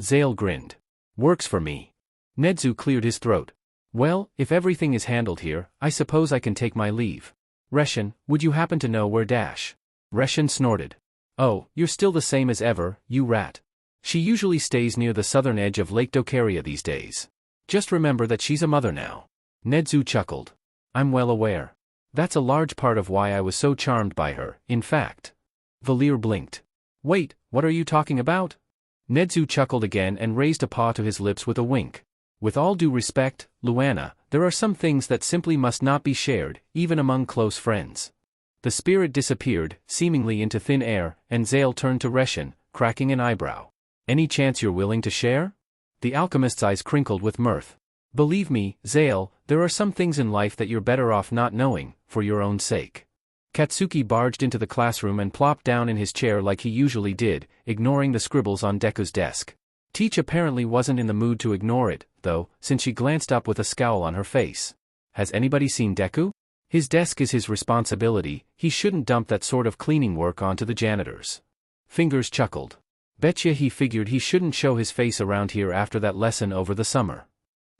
Zale grinned. Works for me. Nezu cleared his throat. Well, if everything is handled here, I suppose I can take my leave. Reshin, would you happen to know where Dash? Reshin snorted. Oh, you're still the same as ever, you rat. She usually stays near the southern edge of Lake Docaria these days. Just remember that she's a mother now. Nezu chuckled. I'm well aware. That's a large part of why I was so charmed by her, in fact. Valir blinked. Wait, what are you talking about? Nezu chuckled again and raised a paw to his lips with a wink. With all due respect, Luana, there are some things that simply must not be shared, even among close friends. The spirit disappeared, seemingly into thin air, and Zale turned to Reshin, cracking an eyebrow. Any chance you're willing to share? The alchemist's eyes crinkled with mirth. Believe me, Zale, there are some things in life that you're better off not knowing, for your own sake. Katsuki barged into the classroom and plopped down in his chair like he usually did, ignoring the scribbles on Deku's desk. Teach apparently wasn't in the mood to ignore it, though, since she glanced up with a scowl on her face. Has anybody seen Deku? His desk is his responsibility, he shouldn't dump that sort of cleaning work onto the janitors. Fingers chuckled. Betcha he figured he shouldn't show his face around here after that lesson over the summer.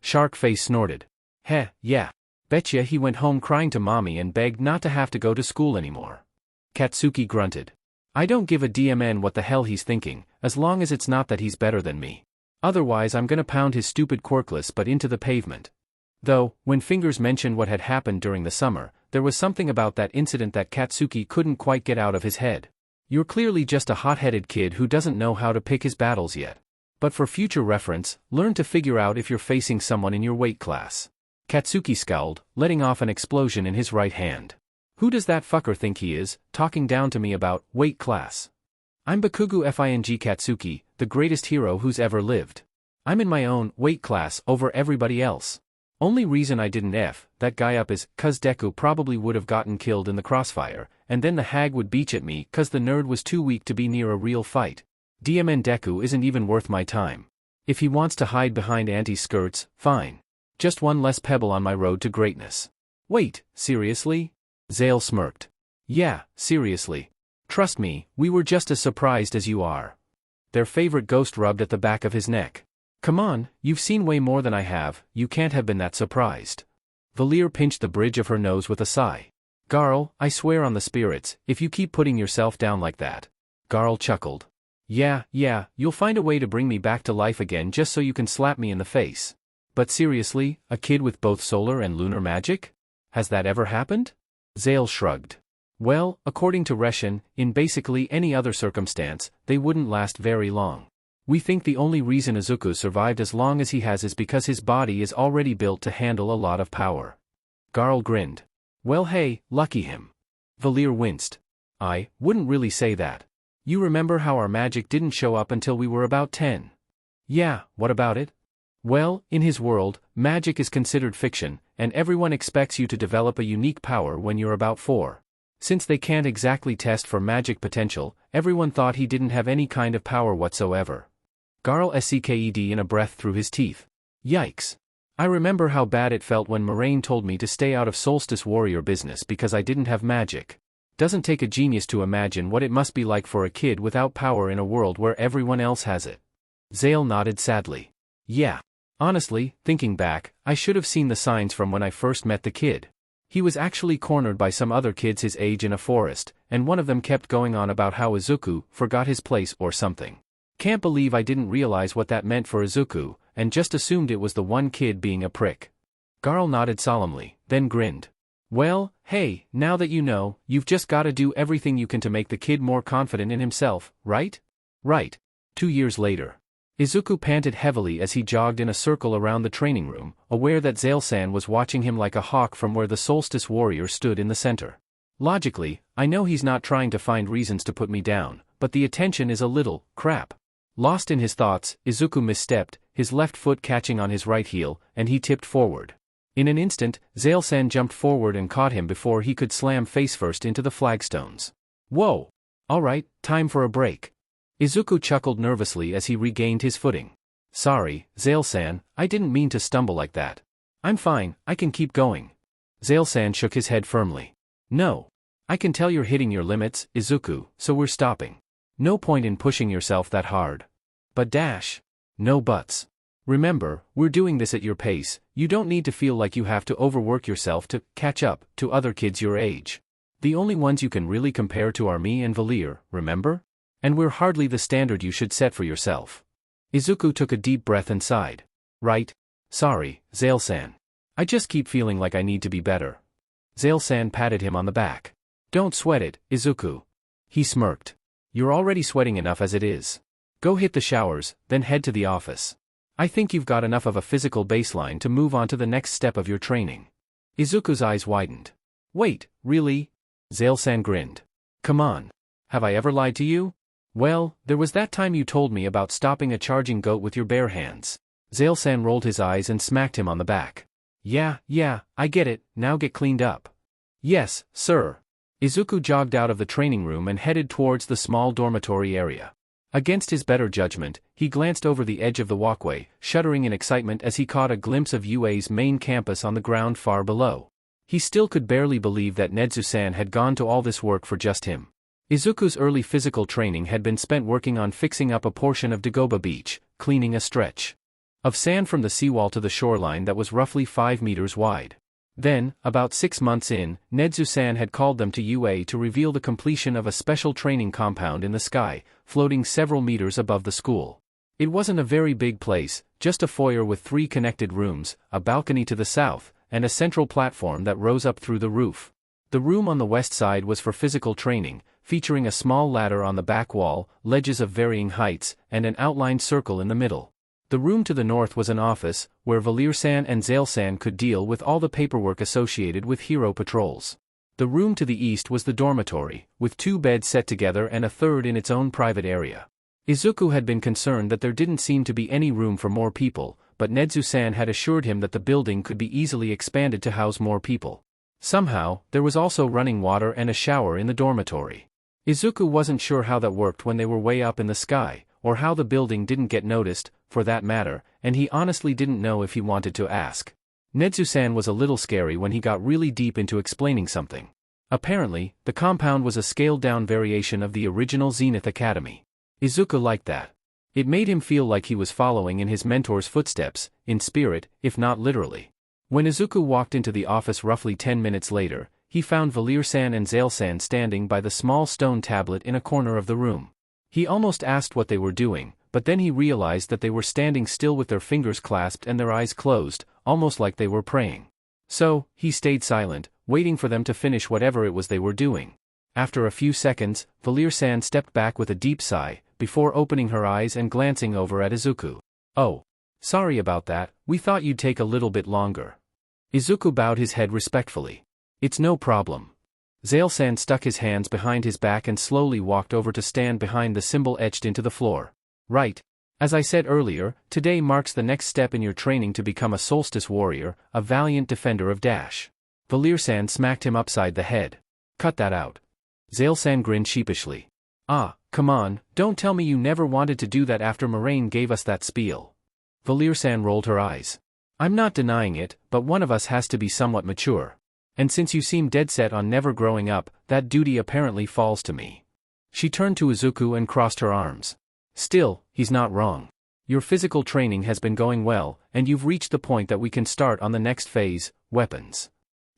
Shark Face snorted. Heh, yeah. Betcha he went home crying to mommy and begged not to have to go to school anymore. Katsuki grunted. I don't give a DMN what the hell he's thinking, as long as it's not that he's better than me. Otherwise I'm gonna pound his stupid quirkless butt into the pavement. Though, when Fingers mentioned what had happened during the summer, there was something about that incident that Katsuki couldn't quite get out of his head. You're clearly just a hot-headed kid who doesn't know how to pick his battles yet. But for future reference, learn to figure out if you're facing someone in your weight class. Katsuki scowled, letting off an explosion in his right hand. Who does that fucker think he is, talking down to me about weight class? I'm Bakugo Fing Katsuki, the greatest hero who's ever lived. I'm in my own weight class over everybody else. Only reason I didn't F that guy up is 'cause Deku probably would have gotten killed in the crossfire, and then the hag would beach at me 'cause the nerd was too weak to be near a real fight. DMN Deku isn't even worth my time. If he wants to hide behind Auntie's skirts, fine. Just one less pebble on my road to greatness. Wait, seriously? Zale smirked. Yeah, seriously. Trust me, we were just as surprised as you are. Their favorite ghost rubbed at the back of his neck. Come on, you've seen way more than I have, you can't have been that surprised. Valir pinched the bridge of her nose with a sigh. Garl, I swear on the spirits, if you keep putting yourself down like that. Garl chuckled. Yeah, you'll find a way to bring me back to life again just so you can slap me in the face. But seriously, a kid with both solar and lunar magic? Has that ever happened? Zale shrugged. Well, according to Reshin, in basically any other circumstance, they wouldn't last very long. We think the only reason Izuku survived as long as he has is because his body is already built to handle a lot of power. Garl grinned. Well hey, lucky him. Valir winced. I wouldn't really say that. You remember how our magic didn't show up until we were about 10? Yeah, what about it? Well, in his world, magic is considered fiction, and everyone expects you to develop a unique power when you're about 4. Since they can't exactly test for magic potential, everyone thought he didn't have any kind of power whatsoever. Garl sked in a breath through his teeth. Yikes. I remember how bad it felt when Moraine told me to stay out of Solstice warrior business because I didn't have magic. Doesn't take a genius to imagine what it must be like for a kid without power in a world where everyone else has it. Zale nodded sadly. Yeah. Honestly, thinking back, I should have seen the signs from when I first met the kid. He was actually cornered by some other kids his age in a forest, and one of them kept going on about how Izuku forgot his place or something. Can't believe I didn't realize what that meant for Izuku, and just assumed it was the one kid being a prick. Garl nodded solemnly, then grinned. Well, hey, now that you know, you've just gotta do everything you can to make the kid more confident in himself, right? Right. 2 years later. Izuku panted heavily as he jogged in a circle around the training room, aware that Zale-san was watching him like a hawk from where the Solstice warrior stood in the center. Logically, I know he's not trying to find reasons to put me down, but the attention is a little crap. Lost in his thoughts, Izuku misstepped, his left foot catching on his right heel, and he tipped forward. In an instant, Zale-san jumped forward and caught him before he could slam face-first into the flagstones. Whoa! Alright, time for a break. Izuku chuckled nervously as he regained his footing. Sorry, Zale-san, I didn't mean to stumble like that. I'm fine, I can keep going. Zale-san shook his head firmly. No. I can tell you're hitting your limits, Izuku, so we're stopping. No point in pushing yourself that hard. But dash. No buts. Remember, we're doing this at your pace, you don't need to feel like you have to overwork yourself to catch up to other kids your age. The only ones you can really compare to are me and Valir, remember? And we're hardly the standard you should set for yourself. Izuku took a deep breath and sighed. Right. Sorry, Zale-san. I just keep feeling like I need to be better. Zale-san patted him on the back. Don't sweat it, Izuku. He smirked. You're already sweating enough as it is. Go hit the showers, then head to the office. I think you've got enough of a physical baseline to move on to the next step of your training. Izuku's eyes widened. Wait, really? Zale-san grinned. Come on. Have I ever lied to you? Well, there was that time you told me about stopping a charging goat with your bare hands. Zale-san rolled his eyes and smacked him on the back. Yeah, I get it, now get cleaned up. Yes, sir. Izuku jogged out of the training room and headed towards the small dormitory area. Against his better judgment, he glanced over the edge of the walkway, shuddering in excitement as he caught a glimpse of UA's main campus on the ground far below. He still could barely believe that Nezu-san had gone to all this work for just him. Izuku's early physical training had been spent working on fixing up a portion of Dagoba Beach, cleaning a stretch of sand from the seawall to the shoreline that was roughly 5 meters wide. Then, about 6 months in, Nezu-san had called them to UA to reveal the completion of a special training compound in the sky, floating several meters above the school. It wasn't a very big place, just a foyer with 3 connected rooms, a balcony to the south, and a central platform that rose up through the roof. The room on the west side was for physical training, featuring a small ladder on the back wall, ledges of varying heights, and an outlined circle in the middle. The room to the north was an office, where Valir-san and Zale-san could deal with all the paperwork associated with hero patrols. The room to the east was the dormitory, with 2 beds set together and a third in its own private area. Izuku had been concerned that there didn't seem to be any room for more people, but Nezu-san had assured him that the building could be easily expanded to house more people. Somehow, there was also running water and a shower in the dormitory. Izuku wasn't sure how that worked when they were way up in the sky, or how the building didn't get noticed, for that matter, and he honestly didn't know if he wanted to ask. Nezu-san was a little scary when he got really deep into explaining something. Apparently, the compound was a scaled-down variation of the original Zenith Academy. Izuku liked that. It made him feel like he was following in his mentor's footsteps, in spirit, if not literally. When Izuku walked into the office roughly 10 minutes later, he found Valir-san and Zale-san standing by the small stone tablet in a corner of the room. He almost asked what they were doing, but then he realized that they were standing still with their fingers clasped and their eyes closed, almost like they were praying. So, he stayed silent, waiting for them to finish whatever it was they were doing. After a few seconds, Valir-san stepped back with a deep sigh, before opening her eyes and glancing over at Izuku. Oh. Sorry about that, we thought you'd take a little bit longer. Izuku bowed his head respectfully. It's no problem. Zale-san stuck his hands behind his back and slowly walked over to stand behind the symbol etched into the floor. Right. As I said earlier, today marks the next step in your training to become a solstice warrior, a valiant defender of Dash. Valir-san smacked him upside the head. Cut that out. Zale-san grinned sheepishly. Ah, come on, don't tell me you never wanted to do that after Moraine gave us that spiel. Valir-san rolled her eyes. I'm not denying it, but one of us has to be somewhat mature. And since you seem dead set on never growing up, that duty apparently falls to me. She turned to Izuku and crossed her arms. Still, he's not wrong. Your physical training has been going well, and you've reached the point that we can start on the next phase, weapons.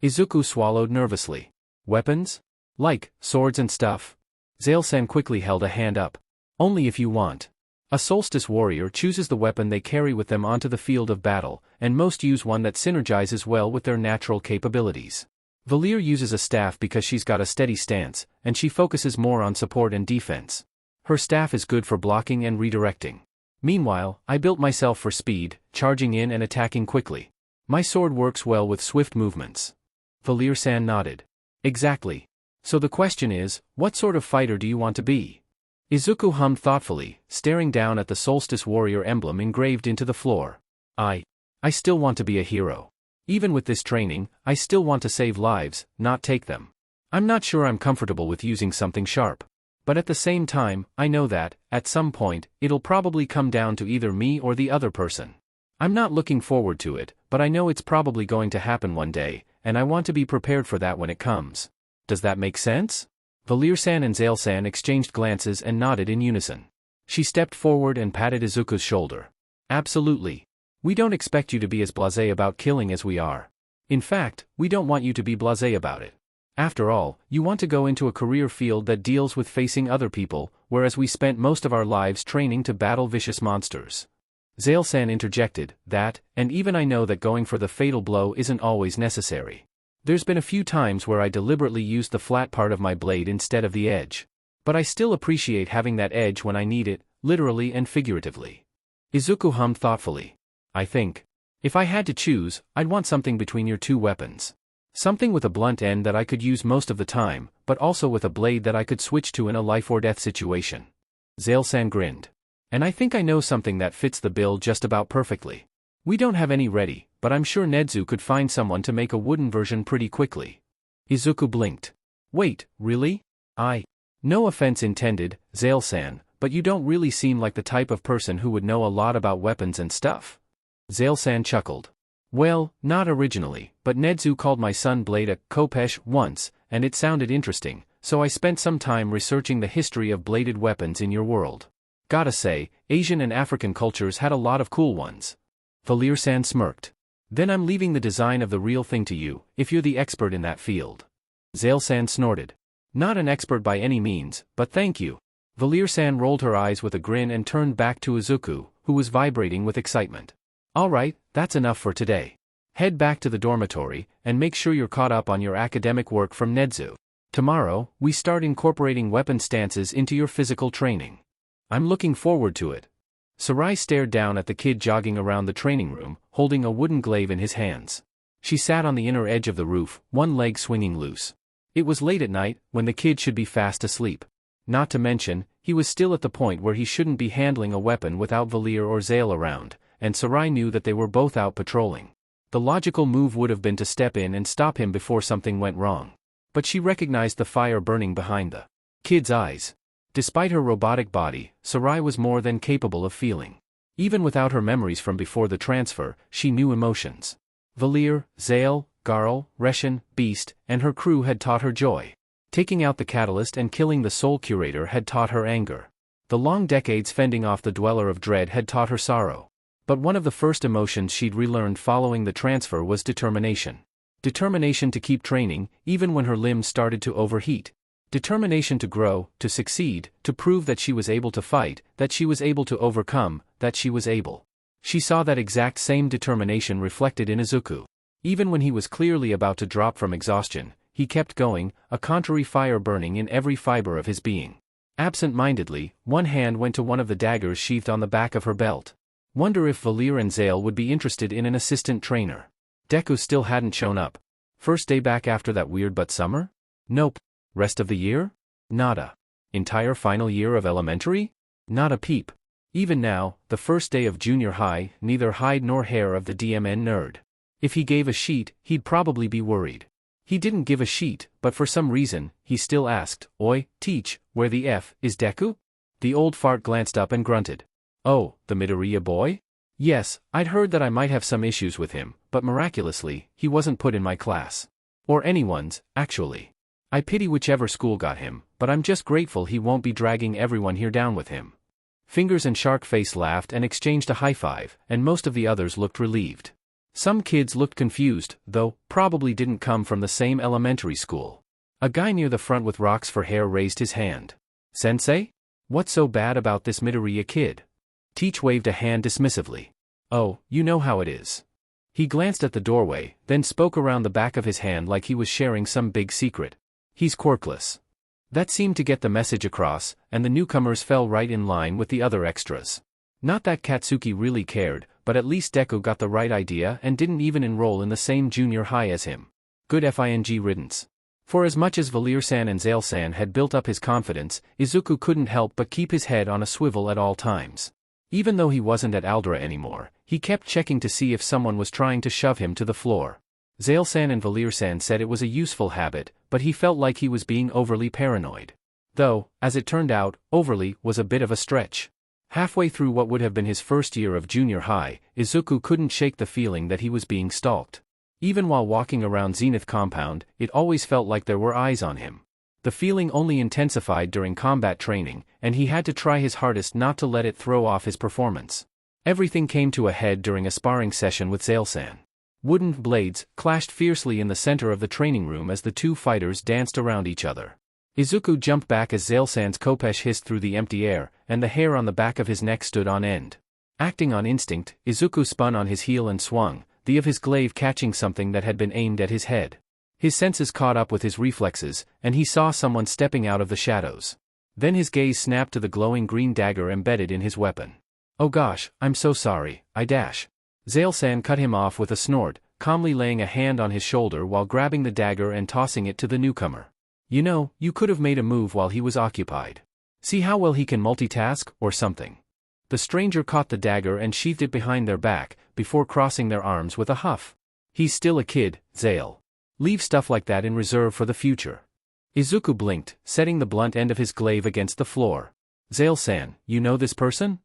Izuku swallowed nervously. Weapons? Like, swords and stuff? Zale-san quickly held a hand up. Only if you want. A solstice warrior chooses the weapon they carry with them onto the field of battle, and most use one that synergizes well with their natural capabilities. Valir uses a staff because she's got a steady stance, and she focuses more on support and defense. Her staff is good for blocking and redirecting. Meanwhile, I built myself for speed, charging in and attacking quickly. My sword works well with swift movements. Valir-san nodded. Exactly. So the question is, what sort of fighter do you want to be? Izuku hummed thoughtfully, staring down at the solstice warrior emblem engraved into the floor. I still want to be a hero. Even with this training, I still want to save lives, not take them. I'm not sure I'm comfortable with using something sharp. But at the same time, I know that, at some point, it'll probably come down to either me or the other person. I'm not looking forward to it, but I know it's probably going to happen one day, and I want to be prepared for that when it comes. Does that make sense? Valir-san and Zale-san exchanged glances and nodded in unison. She stepped forward and patted Izuku's shoulder. Absolutely. We don't expect you to be as blasé about killing as we are. In fact, we don't want you to be blasé about it. After all, you want to go into a career field that deals with facing other people, whereas we spent most of our lives training to battle vicious monsters. Zale-san interjected, that, and even I know that going for the fatal blow isn't always necessary. There's been a few times where I deliberately used the flat part of my blade instead of the edge. But I still appreciate having that edge when I need it, literally and figuratively. Izuku hummed thoughtfully. I think. If I had to choose, I'd want something between your 2 weapons. Something with a blunt end that I could use most of the time, but also with a blade that I could switch to in a life-or-death situation. Zale-san grinned. And I think I know something that fits the bill just about perfectly. We don't have any ready, but I'm sure Nedzu could find someone to make a wooden version pretty quickly. Izuku blinked. Wait, really? No offense intended, Zale-san, but you don't really seem like the type of person who would know a lot about weapons and stuff. Zale-san chuckled. Well, not originally, but Nedzu called my son Blade a kopesh once, and it sounded interesting, so I spent some time researching the history of bladed weapons in your world. Gotta say, Asian and African cultures had a lot of cool ones. Valir-san smirked. Then I'm leaving the design of the real thing to you, if you're the expert in that field. Zale-san snorted. Not an expert by any means, but thank you. Valir-san rolled her eyes with a grin and turned back to Izuku, who was vibrating with excitement. Alright, that's enough for today. Head back to the dormitory, and make sure you're caught up on your academic work from Nedzu. Tomorrow, we start incorporating weapon stances into your physical training. I'm looking forward to it. Sarai stared down at the kid jogging around the training room, holding a wooden glaive in his hands. She sat on the inner edge of the roof, one leg swinging loose. It was late at night, when the kid should be fast asleep. Not to mention, he was still at the point where he shouldn't be handling a weapon without Valir or Zale around, and Sarai knew that they were both out patrolling. The logical move would have been to step in and stop him before something went wrong. But she recognized the fire burning behind the kid's eyes. Despite her robotic body, Sarai was more than capable of feeling. Even without her memories from before the transfer, she knew emotions. Valir, Zale, Garl, Reshin, Beast, and her crew had taught her joy. Taking out the catalyst and killing the soul curator had taught her anger. The long decades fending off the Dweller of Dread had taught her sorrow. But one of the first emotions she'd relearned following the transfer was determination. Determination to keep training, even when her limbs started to overheat. Determination to grow, to succeed, to prove that she was able to fight, that she was able to overcome, that she was able. She saw that exact same determination reflected in Izuku. Even when he was clearly about to drop from exhaustion, he kept going, a contrary fire burning in every fiber of his being. Absent-mindedly, one hand went to one of the daggers sheathed on the back of her belt. Wonder if Valir and Zale would be interested in an assistant trainer. Deku still hadn't shown up. First day back after that weird but summer? Nope. Rest of the year? Nada. Entire final year of elementary? Not a peep. Even now, the first day of junior high, neither hide nor hair of the DMN nerd. If he gave a sheet, he'd probably be worried. He didn't give a sheet, but for some reason, he still asked, Oi, teach, where the F is Deku? The old fart glanced up and grunted. Oh, the Midoriya boy? Yes, I'd heard that I might have some issues with him, but miraculously, he wasn't put in my class. Or anyone's, actually. I pity whichever school got him, but I'm just grateful he won't be dragging everyone here down with him. Fingers and Shark Face laughed and exchanged a high five, and most of the others looked relieved. Some kids looked confused, though, probably didn't come from the same elementary school. A guy near the front with rocks for hair raised his hand. Sensei? What's so bad about this Midoriya kid? Teach waved a hand dismissively. Oh, you know how it is. He glanced at the doorway, then spoke around the back of his hand like he was sharing some big secret. He's quirkless. That seemed to get the message across, and the newcomers fell right in line with the other extras. Not that Katsuki really cared, but at least Deku got the right idea and didn't even enroll in the same junior high as him. Good FING riddance. For as much as Valir-san and Zale-san had built up his confidence, Izuku couldn't help but keep his head on a swivel at all times. Even though he wasn't at Aldera anymore, he kept checking to see if someone was trying to shove him to the floor. Zale-san and Valir-san said it was a useful habit, but he felt like he was being overly paranoid. Though, as it turned out, overly was a bit of a stretch. Halfway through what would have been his first year of junior high, Izuku couldn't shake the feeling that he was being stalked. Even while walking around Zenith Compound, it always felt like there were eyes on him. The feeling only intensified during combat training, and he had to try his hardest not to let it throw off his performance. Everything came to a head during a sparring session with Zale-san. Wooden blades clashed fiercely in the center of the training room as the two fighters danced around each other. Izuku jumped back as Zale-san's kopesh hissed through the empty air, and the hair on the back of his neck stood on end. Acting on instinct, Izuku spun on his heel and swung, the of his glaive catching something that had been aimed at his head. His senses caught up with his reflexes, and he saw someone stepping out of the shadows. Then his gaze snapped to the glowing green dagger embedded in his weapon. Oh gosh, I'm so sorry, I dash. Zale-san cut him off with a snort, calmly laying a hand on his shoulder while grabbing the dagger and tossing it to the newcomer. You know, you could have made a move while he was occupied. See how well he can multitask, or something. The stranger caught the dagger and sheathed it behind their back, before crossing their arms with a huff. He's still a kid, Zale. Leave stuff like that in reserve for the future. Izuku blinked, setting the blunt end of his glaive against the floor. Zale-san, you know this person?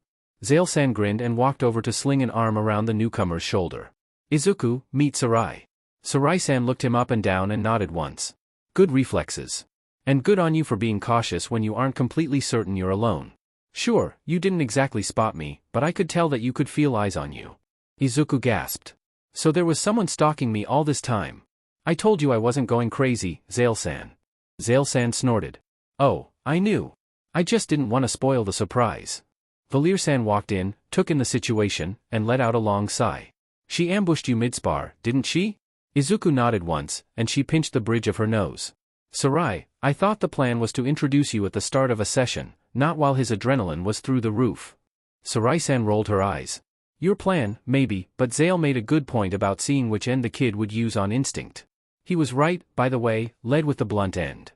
Zale-san grinned and walked over to sling an arm around the newcomer's shoulder. Izuku, meet Sarai. Sarai-san looked him up and down and nodded once. Good reflexes. And good on you for being cautious when you aren't completely certain you're alone. Sure, you didn't exactly spot me, but I could tell that you could feel eyes on you. Izuku gasped. So there was someone stalking me all this time. I told you I wasn't going crazy, Zale-san. Zale-san snorted. Oh, I knew. I just didn't want to spoil the surprise. Valir-san walked in, took in the situation, and let out a long sigh. She ambushed you mid-spar, didn't she? Izuku nodded once, and she pinched the bridge of her nose. Sarai, I thought the plan was to introduce you at the start of a session, not while his adrenaline was through the roof. Sarai-san rolled her eyes. Your plan, maybe, but Zale made a good point about seeing which end the kid would use on instinct. He was right, by the way, led with the blunt end.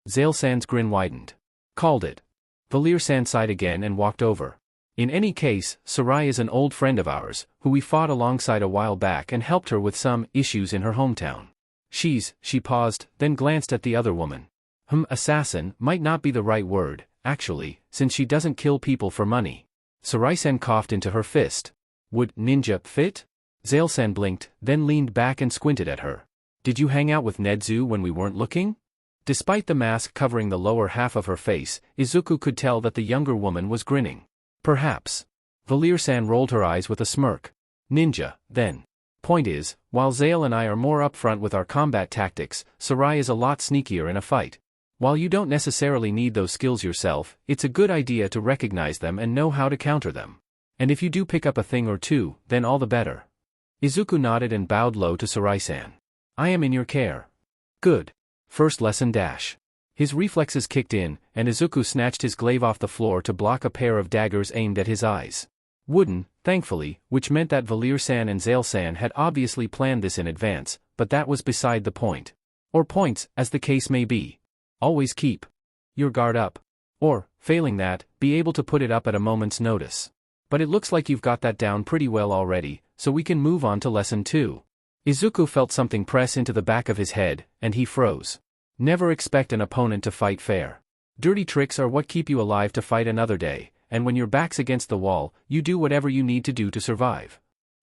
Zale-san's grin widened. Called it. Valir-san sighed again and walked over. In any case, Sarai is an old friend of ours, who we fought alongside a while back and helped her with some issues in her hometown. She paused, then glanced at the other woman. Assassin might not be the right word, actually, since she doesn't kill people for money. Sarai-san coughed into her fist. Would ninja fit? Zale-san blinked, then leaned back and squinted at her. Did you hang out with Nedzu when we weren't looking? Despite the mask covering the lower half of her face, Izuku could tell that the younger woman was grinning. Perhaps. Valir-san rolled her eyes with a smirk. Ninja, then. Point is, while Zale and I are more upfront with our combat tactics, Sarai is a lot sneakier in a fight. While you don't necessarily need those skills yourself, it's a good idea to recognize them and know how to counter them. And if you do pick up a thing or two, then all the better. Izuku nodded and bowed low to Sarai-san. I am in your care. Good. First lesson dash. His reflexes kicked in, and Izuku snatched his glaive off the floor to block a pair of daggers aimed at his eyes. Wooden, thankfully, which meant that Valir-san and Zale-san had obviously planned this in advance, but that was beside the point. Or points, as the case may be. Always keep your guard up. Or, failing that, be able to put it up at a moment's notice. But it looks like you've got that down pretty well already, so we can move on to lesson 2. Izuku felt something press into the back of his head, and he froze. Never expect an opponent to fight fair. Dirty tricks are what keep you alive to fight another day, and when your back's against the wall, you do whatever you need to do to survive.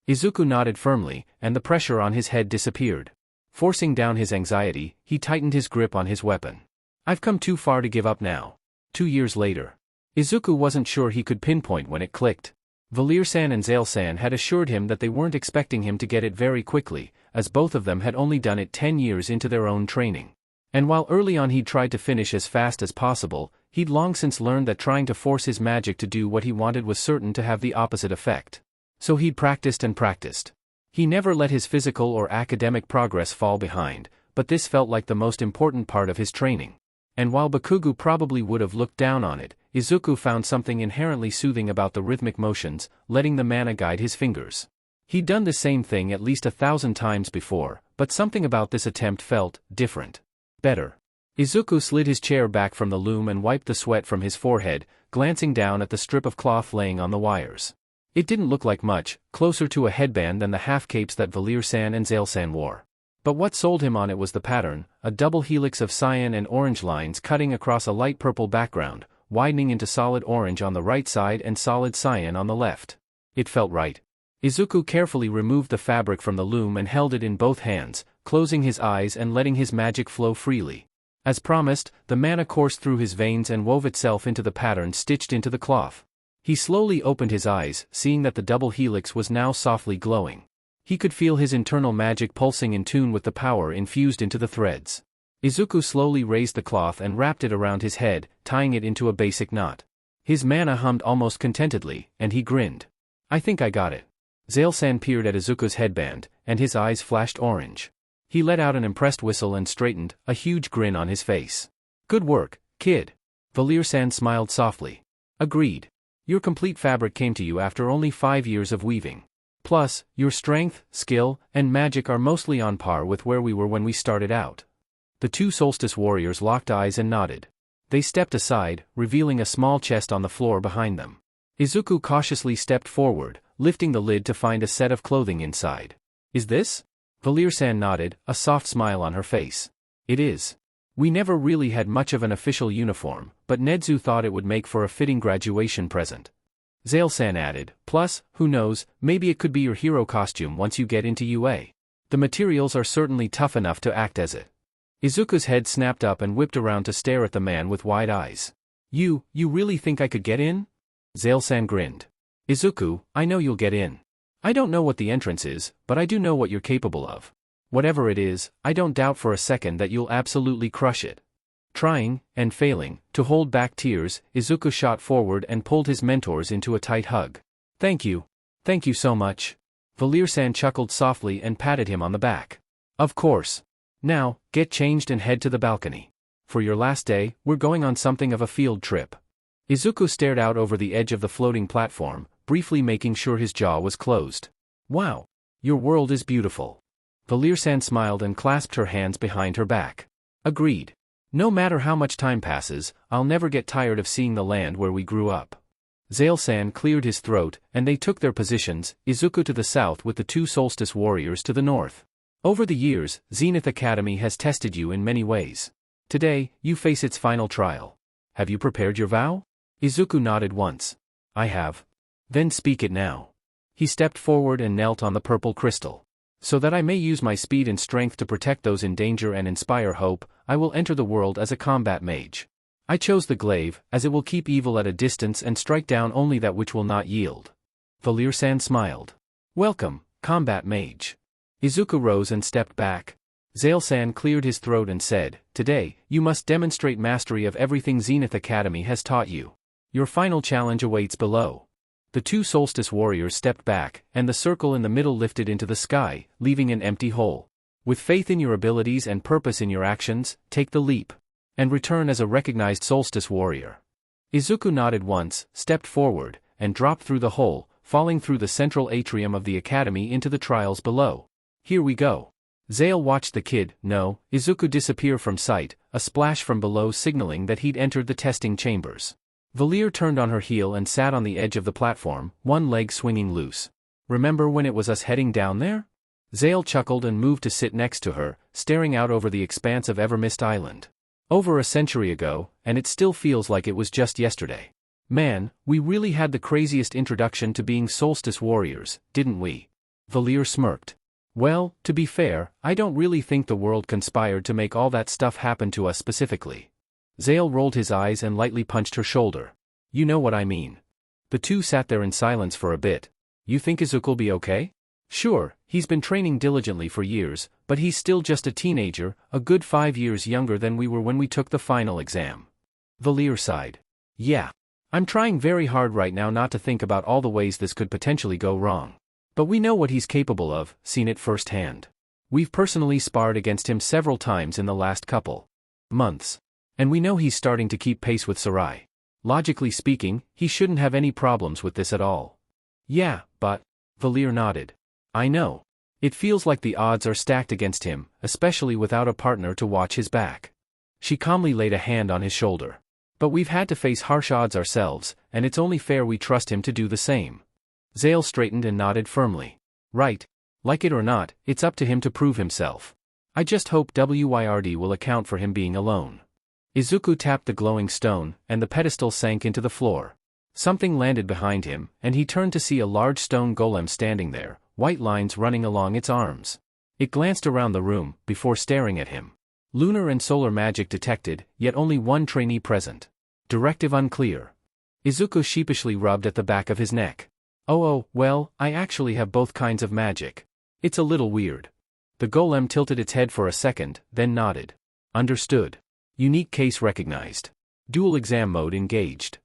Izuku nodded firmly, and the pressure on his head disappeared. Forcing down his anxiety, he tightened his grip on his weapon. I've come too far to give up now. 2 years later. Izuku wasn't sure he could pinpoint when it clicked. Valir-san and Zale-san had assured him that they weren't expecting him to get it very quickly, as both of them had only done it 10 years into their own training. And while early on he'd tried to finish as fast as possible, he'd long since learned that trying to force his magic to do what he wanted was certain to have the opposite effect. So he'd practiced and practiced. He never let his physical or academic progress fall behind, but this felt like the most important part of his training. And while Bakugo probably would have looked down on it, Izuku found something inherently soothing about the rhythmic motions, letting the mana guide his fingers. He'd done the same thing at least 1,000 times before, but something about this attempt felt different. Better. Izuku slid his chair back from the loom and wiped the sweat from his forehead, glancing down at the strip of cloth laying on the wires. It didn't look like much, closer to a headband than the half-capes that Valir-san and Zale-san wore. But what sold him on it was the pattern, a double helix of cyan and orange lines cutting across a light purple background, widening into solid orange on the right side and solid cyan on the left. It felt right. Izuku carefully removed the fabric from the loom and held it in both hands, closing his eyes and letting his magic flow freely. As promised, the mana coursed through his veins and wove itself into the pattern stitched into the cloth. He slowly opened his eyes, seeing that the double helix was now softly glowing. He could feel his internal magic pulsing in tune with the power infused into the threads. Izuku slowly raised the cloth and wrapped it around his head, tying it into a basic knot. His mana hummed almost contentedly, and he grinned. I think I got it. Zale-san peered at Izuku's headband, and his eyes flashed orange. He let out an impressed whistle and straightened, a huge grin on his face. Good work, kid. Valir-san smiled softly. Agreed. Your complete fabric came to you after only 5 years of weaving. Plus, your strength, skill, and magic are mostly on par with where we were when we started out. The two solstice warriors locked eyes and nodded. They stepped aside, revealing a small chest on the floor behind them. Izuku cautiously stepped forward, lifting the lid to find a set of clothing inside. Is this? Valir-san nodded, a soft smile on her face. It is. We never really had much of an official uniform, but Nedzu thought it would make for a fitting graduation present. Zale-san added, plus, who knows, maybe it could be your hero costume once you get into UA. The materials are certainly tough enough to act as it. Izuku's head snapped up and whipped around to stare at the man with wide eyes. You really think I could get in? Zale-san grinned. Izuku, I know you'll get in. I don't know what the entrance is, but I do know what you're capable of. Whatever it is, I don't doubt for a second that you'll absolutely crush it. Trying, and failing, to hold back tears, Izuku shot forward and pulled his mentors into a tight hug. Thank you. Thank you so much. Valir-san chuckled softly and patted him on the back. Of course. Now, get changed and head to the balcony. For your last day, we're going on something of a field trip. Izuku stared out over the edge of the floating platform, briefly making sure his jaw was closed. Wow. Your world is beautiful. Valir-san smiled and clasped her hands behind her back. Agreed. No matter how much time passes, I'll never get tired of seeing the land where we grew up. Zale-san cleared his throat, and they took their positions, Izuku to the south with the two solstice warriors to the north. Over the years, Zenith Academy has tested you in many ways. Today, you face its final trial. Have you prepared your vow? Izuku nodded once. I have. Then speak it now. He stepped forward and knelt on the purple crystal. So that I may use my speed and strength to protect those in danger and inspire hope, I will enter the world as a combat mage. I chose the glaive, as it will keep evil at a distance and strike down only that which will not yield. Valir-san smiled. Welcome, combat mage. Izuku rose and stepped back. Zale-san cleared his throat and said, Today, you must demonstrate mastery of everything Zenith Academy has taught you. Your final challenge awaits below. The two solstice warriors stepped back, and the circle in the middle lifted into the sky, leaving an empty hole. With faith in your abilities and purpose in your actions, take the leap. And return as a recognized solstice warrior. Izuku nodded once, stepped forward, and dropped through the hole, falling through the central atrium of the academy into the trials below. Here we go. Zale watched the kid, Izuku disappear from sight, a splash from below signaling that he'd entered the testing chambers. Valir turned on her heel and sat on the edge of the platform, one leg swinging loose. Remember when it was us heading down there? Zale chuckled and moved to sit next to her, staring out over the expanse of Evermist Island. Over a century ago, and it still feels like it was just yesterday. Man, we really had the craziest introduction to being solstice warriors, didn't we? Valir smirked. Well, to be fair, I don't really think the world conspired to make all that stuff happen to us specifically. Zale rolled his eyes and lightly punched her shoulder. You know what I mean. The two sat there in silence for a bit. You think Izuku'll be okay? Sure, he's been training diligently for years, but he's still just a teenager, a good 5 years younger than we were when we took the final exam. Valir sighed. Yeah. I'm trying very hard right now not to think about all the ways this could potentially go wrong. But we know what he's capable of, seen it firsthand. We've personally sparred against him several times in the last couple months. And we know he's starting to keep pace with Sarai. Logically speaking, he shouldn't have any problems with this at all. Yeah, but... Valir nodded. I know. It feels like the odds are stacked against him, especially without a partner to watch his back. She calmly laid a hand on his shoulder. But we've had to face harsh odds ourselves, and it's only fair we trust him to do the same. Zale straightened and nodded firmly. Right. Like it or not, it's up to him to prove himself. I just hope WYRD will account for him being alone. Izuku tapped the glowing stone, and the pedestal sank into the floor. Something landed behind him, and he turned to see a large stone golem standing there, white lines running along its arms. It glanced around the room, before staring at him. Lunar and solar magic detected, yet only one trainee present. Directive unclear. Izuku sheepishly rubbed at the back of his neck. Oh, well, I actually have both kinds of magic. It's a little weird. The golem tilted its head for a second, then nodded. Understood. Unique case recognized. Dual exam mode engaged.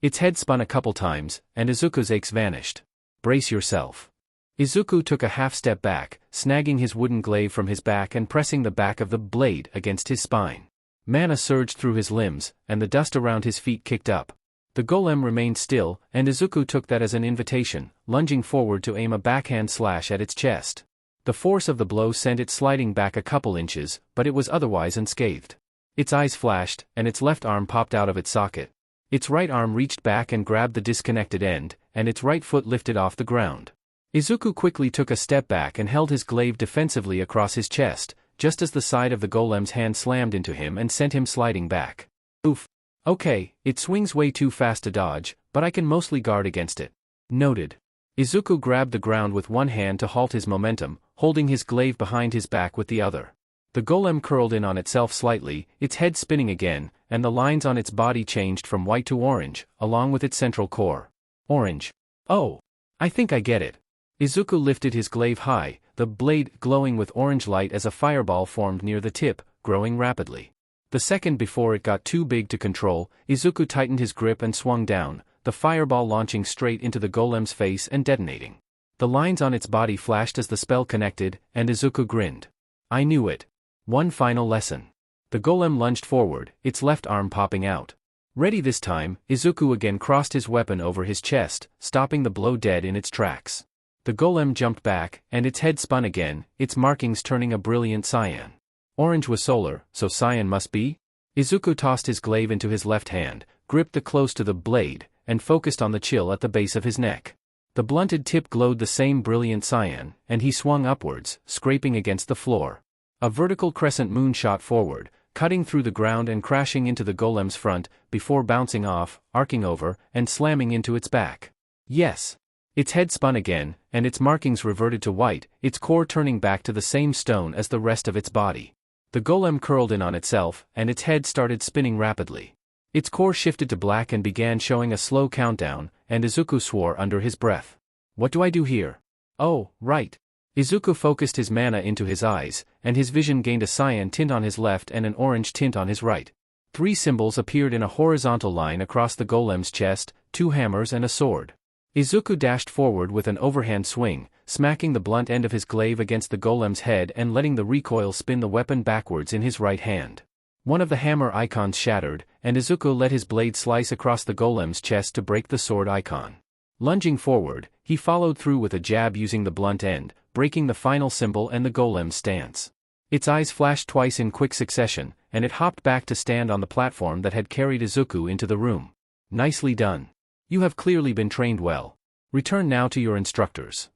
Its head spun a couple times, and Izuku's aches vanished. Brace yourself. Izuku took a half step back, snagging his wooden glaive from his back and pressing the back of the blade against his spine. Mana surged through his limbs, and the dust around his feet kicked up. The golem remained still, and Izuku took that as an invitation, lunging forward to aim a backhand slash at its chest. The force of the blow sent it sliding back a couple inches, but it was otherwise unscathed. Its eyes flashed, and its left arm popped out of its socket. Its right arm reached back and grabbed the disconnected end, and its right foot lifted off the ground. Izuku quickly took a step back and held his glaive defensively across his chest, just as the side of the golem's hand slammed into him and sent him sliding back. Oof. Okay, it swings way too fast to dodge, but I can mostly guard against it. Noted. Izuku grabbed the ground with one hand to halt his momentum, holding his glaive behind his back with the other. The golem curled in on itself slightly, its head spinning again, and the lines on its body changed from white to orange, along with its central core. Orange. Oh. I think I get it. Izuku lifted his glaive high, the blade glowing with orange light as a fireball formed near the tip, growing rapidly. The second before it got too big to control, Izuku tightened his grip and swung down, the fireball launching straight into the golem's face and detonating. The lines on its body flashed as the spell connected, and Izuku grinned. I knew it. One final lesson. The golem lunged forward, its left arm popping out. Ready this time, Izuku again crossed his weapon over his chest, stopping the blow dead in its tracks. The golem jumped back, and its head spun again, its markings turning a brilliant cyan. Orange was solar, so cyan must be? Izuku tossed his glaive into his left hand, gripped the close to the blade, and focused on the chill at the base of his neck. The blunted tip glowed the same brilliant cyan, and he swung upwards, scraping against the floor. A vertical crescent moon shot forward, cutting through the ground and crashing into the golem's front, before bouncing off, arcing over, and slamming into its back. Yes. Its head spun again, and its markings reverted to white, its core turning back to the same stone as the rest of its body. The golem curled in on itself, and its head started spinning rapidly. Its core shifted to black and began showing a slow countdown, and Izuku swore under his breath. What do I do here? Oh, right. Izuku focused his mana into his eyes, and his vision gained a cyan tint on his left and an orange tint on his right. 3 symbols appeared in a horizontal line across the golem's chest, 2 hammers and a sword. Izuku dashed forward with an overhand swing, smacking the blunt end of his glaive against the golem's head and letting the recoil spin the weapon backwards in his right hand. One of the hammer icons shattered, and Izuku let his blade slice across the golem's chest to break the sword icon. Lunging forward, he followed through with a jab using the blunt end, breaking the final symbol and the golem's stance. Its eyes flashed twice in quick succession, and it hopped back to stand on the platform that had carried Izuku into the room. Nicely done. You have clearly been trained well. Return now to your instructors.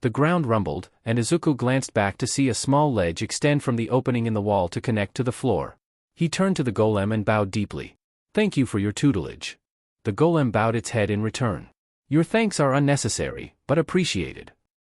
The ground rumbled, and Izuku glanced back to see a small ledge extend from the opening in the wall to connect to the floor. He turned to the golem and bowed deeply. Thank you for your tutelage. The golem bowed its head in return. Your thanks are unnecessary, but appreciated.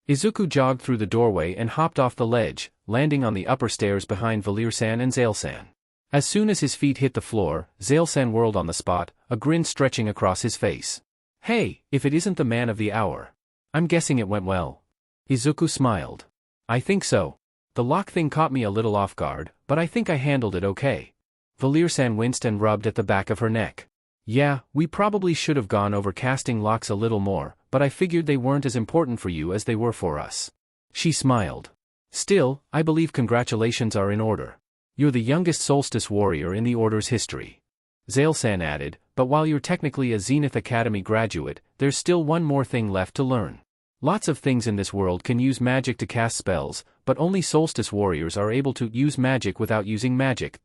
Izuku jogged through the doorway and hopped off the ledge, landing on the upper stairs behind Valir-san and Zail-san. As soon as his feet hit the floor, Zail-san whirled on the spot, a grin stretching across his face. Hey, if it isn't the man of the hour. I'm guessing it went well. Izuku smiled. I think so. The lock thing caught me a little off guard, but I think I handled it okay. Valir-san winced and rubbed at the back of her neck. Yeah, we probably should have gone over casting locks a little more, but I figured they weren't as important for you as they were for us. She smiled. Still, I believe congratulations are in order. You're the youngest solstice warrior in the Order's history. Zail-san added, but while you're technically a Zenith Academy graduate, there's still one more thing left to learn. Lots of things in this world can use magic to cast spells, but only solstice warriors are able to use magic without using magic.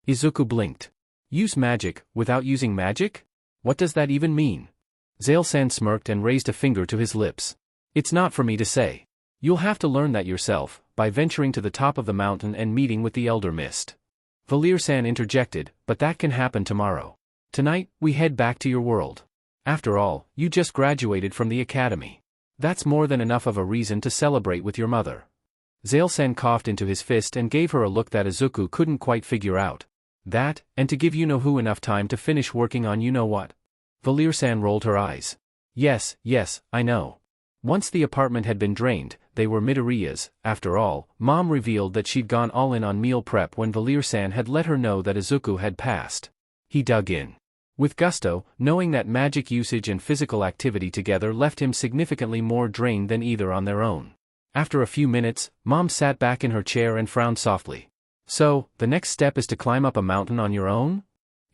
Izuku blinked. Use magic, without using magic? What does that even mean? Zail-san smirked and raised a finger to his lips. It's not for me to say. You'll have to learn that yourself, by venturing to the top of the mountain and meeting with the Elder Mist. Valir-san interjected, but that can happen tomorrow. Tonight, we head back to your world. After all, you just graduated from the academy. That's more than enough of a reason to celebrate with your mother. Zail-san coughed into his fist and gave her a look that Izuku couldn't quite figure out. That, and to give you-know-who enough time to finish working on you-know-what. Valir-san rolled her eyes. Yes, I know. Once the apartment had been drained, they were Midoriya's. After all, Mom revealed that she'd gone all in on meal prep when Valir-san had let her know that Izuku had passed. He dug in. With gusto, knowing that magic usage and physical activity together left him significantly more drained than either on their own. After a few minutes, Mom sat back in her chair and frowned softly. So, the next step is to climb up a mountain on your own?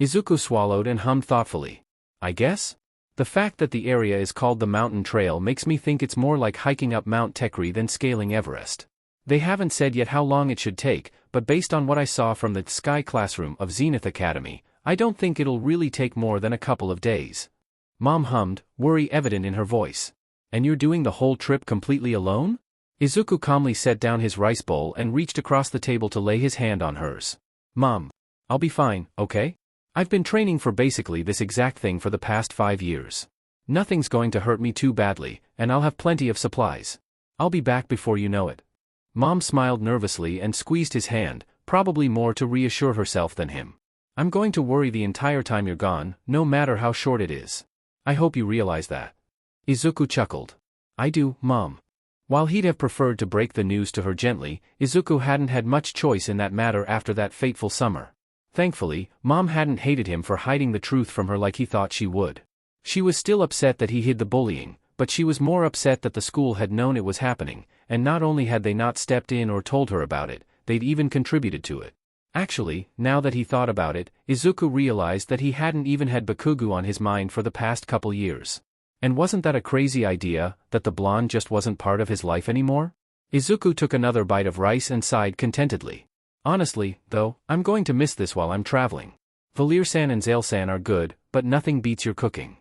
Izuku swallowed and hummed thoughtfully. I guess? The fact that the area is called the Mountain Trail makes me think it's more like hiking up Mount Tekri than scaling Everest. They haven't said yet how long it should take, but based on what I saw from the Sky Classroom of Zenith Academy, I don't think it'll really take more than a couple of days. Mom hummed, worry evident in her voice. And you're doing the whole trip completely alone? Izuku calmly set down his rice bowl and reached across the table to lay his hand on hers. Mom. I'll be fine, okay? I've been training for basically this exact thing for the past 5 years. Nothing's going to hurt me too badly, and I'll have plenty of supplies. I'll be back before you know it. Mom smiled nervously and squeezed his hand, probably more to reassure herself than him. I'm going to worry the entire time you're gone, no matter how short it is. I hope you realize that. Izuku chuckled. I do, Mom. While he'd have preferred to break the news to her gently, Izuku hadn't had much choice in that matter after that fateful summer. Thankfully, Mom hadn't hated him for hiding the truth from her like he thought she would. She was still upset that he hid the bullying, but she was more upset that the school had known it was happening, and not only had they not stepped in or told her about it, they'd even contributed to it. Actually, now that he thought about it, Izuku realized that he hadn't even had Bakugo on his mind for the past couple years. And wasn't that a crazy idea, that the blonde just wasn't part of his life anymore? Izuku took another bite of rice and sighed contentedly. Honestly, though, I'm going to miss this while I'm traveling. Valir-san and Zale-san are good, but nothing beats your cooking.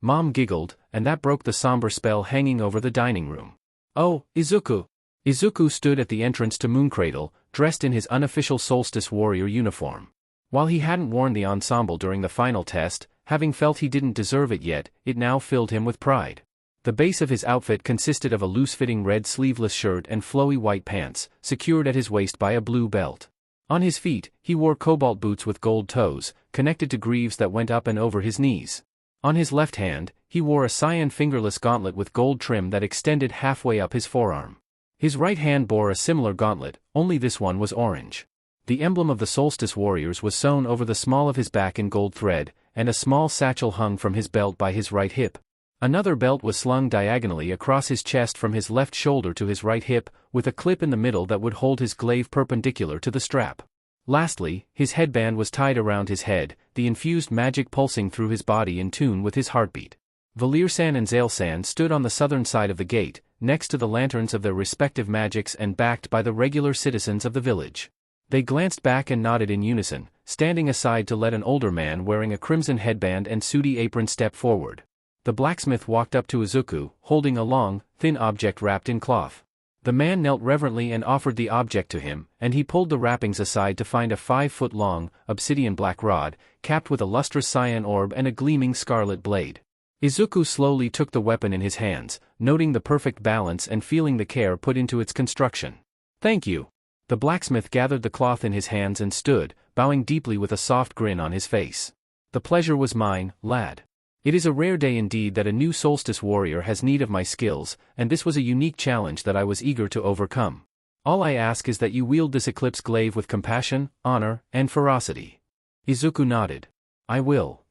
Mom giggled, and that broke the somber spell hanging over the dining room. Oh, Izuku! Izuku stood at the entrance to Mooncradle, dressed in his unofficial Solstice warrior uniform. While he hadn't worn the ensemble during the final test, having felt he didn't deserve it yet, it now filled him with pride. The base of his outfit consisted of a loose-fitting red sleeveless shirt and flowy white pants, secured at his waist by a blue belt. On his feet, he wore cobalt boots with gold toes, connected to greaves that went up and over his knees. On his left hand, he wore a cyan fingerless gauntlet with gold trim that extended halfway up his forearm. His right hand bore a similar gauntlet, only this one was orange. The emblem of the Solstice Warriors was sewn over the small of his back in gold thread, and a small satchel hung from his belt by his right hip. Another belt was slung diagonally across his chest from his left shoulder to his right hip, with a clip in the middle that would hold his glaive perpendicular to the strap. Lastly, his headband was tied around his head, the infused magic pulsing through his body in tune with his heartbeat. Valir-san and Zale-san stood on the southern side of the gate, next to the lanterns of their respective magics and backed by the regular citizens of the village. They glanced back and nodded in unison, standing aside to let an older man wearing a crimson headband and sooty apron step forward. The blacksmith walked up to Izuku, holding a long, thin object wrapped in cloth. The man knelt reverently and offered the object to him, and he pulled the wrappings aside to find a 5-foot-long, obsidian black rod, capped with a lustrous cyan orb and a gleaming scarlet blade. Izuku slowly took the weapon in his hands, noting the perfect balance and feeling the care put into its construction. Thank you. The blacksmith gathered the cloth in his hands and stood, bowing deeply with a soft grin on his face. The pleasure was mine, lad. It is a rare day indeed that a new Solstice warrior has need of my skills, and this was a unique challenge that I was eager to overcome. All I ask is that you wield this Eclipse glaive with compassion, honor, and ferocity. Izuku nodded. I will.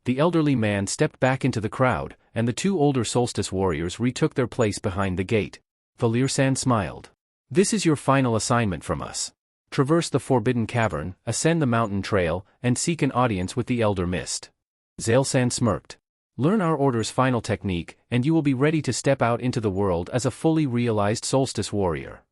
The elderly man stepped back into the crowd, and the two older Solstice warriors retook their place behind the gate. Valir-san smiled. This is your final assignment from us. Traverse the Forbidden Cavern, ascend the mountain trail, and seek an audience with the Elder Mist. Zale-san smirked. Learn our order's final technique, and you will be ready to step out into the world as a fully realized Solstice warrior.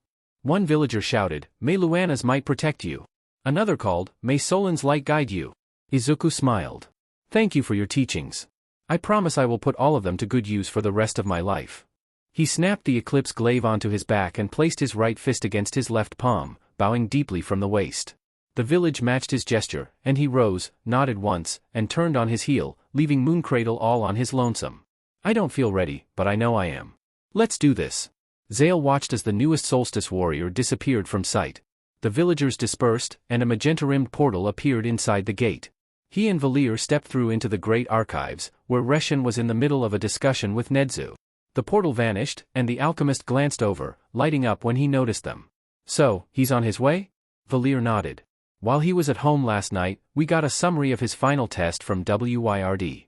One villager shouted, May Luana's might protect you. Another called, May Solan's light guide you. Izuku smiled. Thank you for your teachings. I promise I will put all of them to good use for the rest of my life. He snapped the Eclipse glaive onto his back and placed his right fist against his left palm, bowing deeply from the waist. The village matched his gesture, and he rose, nodded once, and turned on his heel, leaving Mooncradle all on his lonesome. I don't feel ready, but I know I am. Let's do this. Zale watched as the newest Solstice warrior disappeared from sight. The villagers dispersed, and a magenta-rimmed portal appeared inside the gate. He and Valir stepped through into the great archives, where Reshin was in the middle of a discussion with Nedzu. The portal vanished, and the alchemist glanced over, lighting up when he noticed them. So, he's on his way? Valir nodded. While he was at home last night, we got a summary of his final test from WYRD.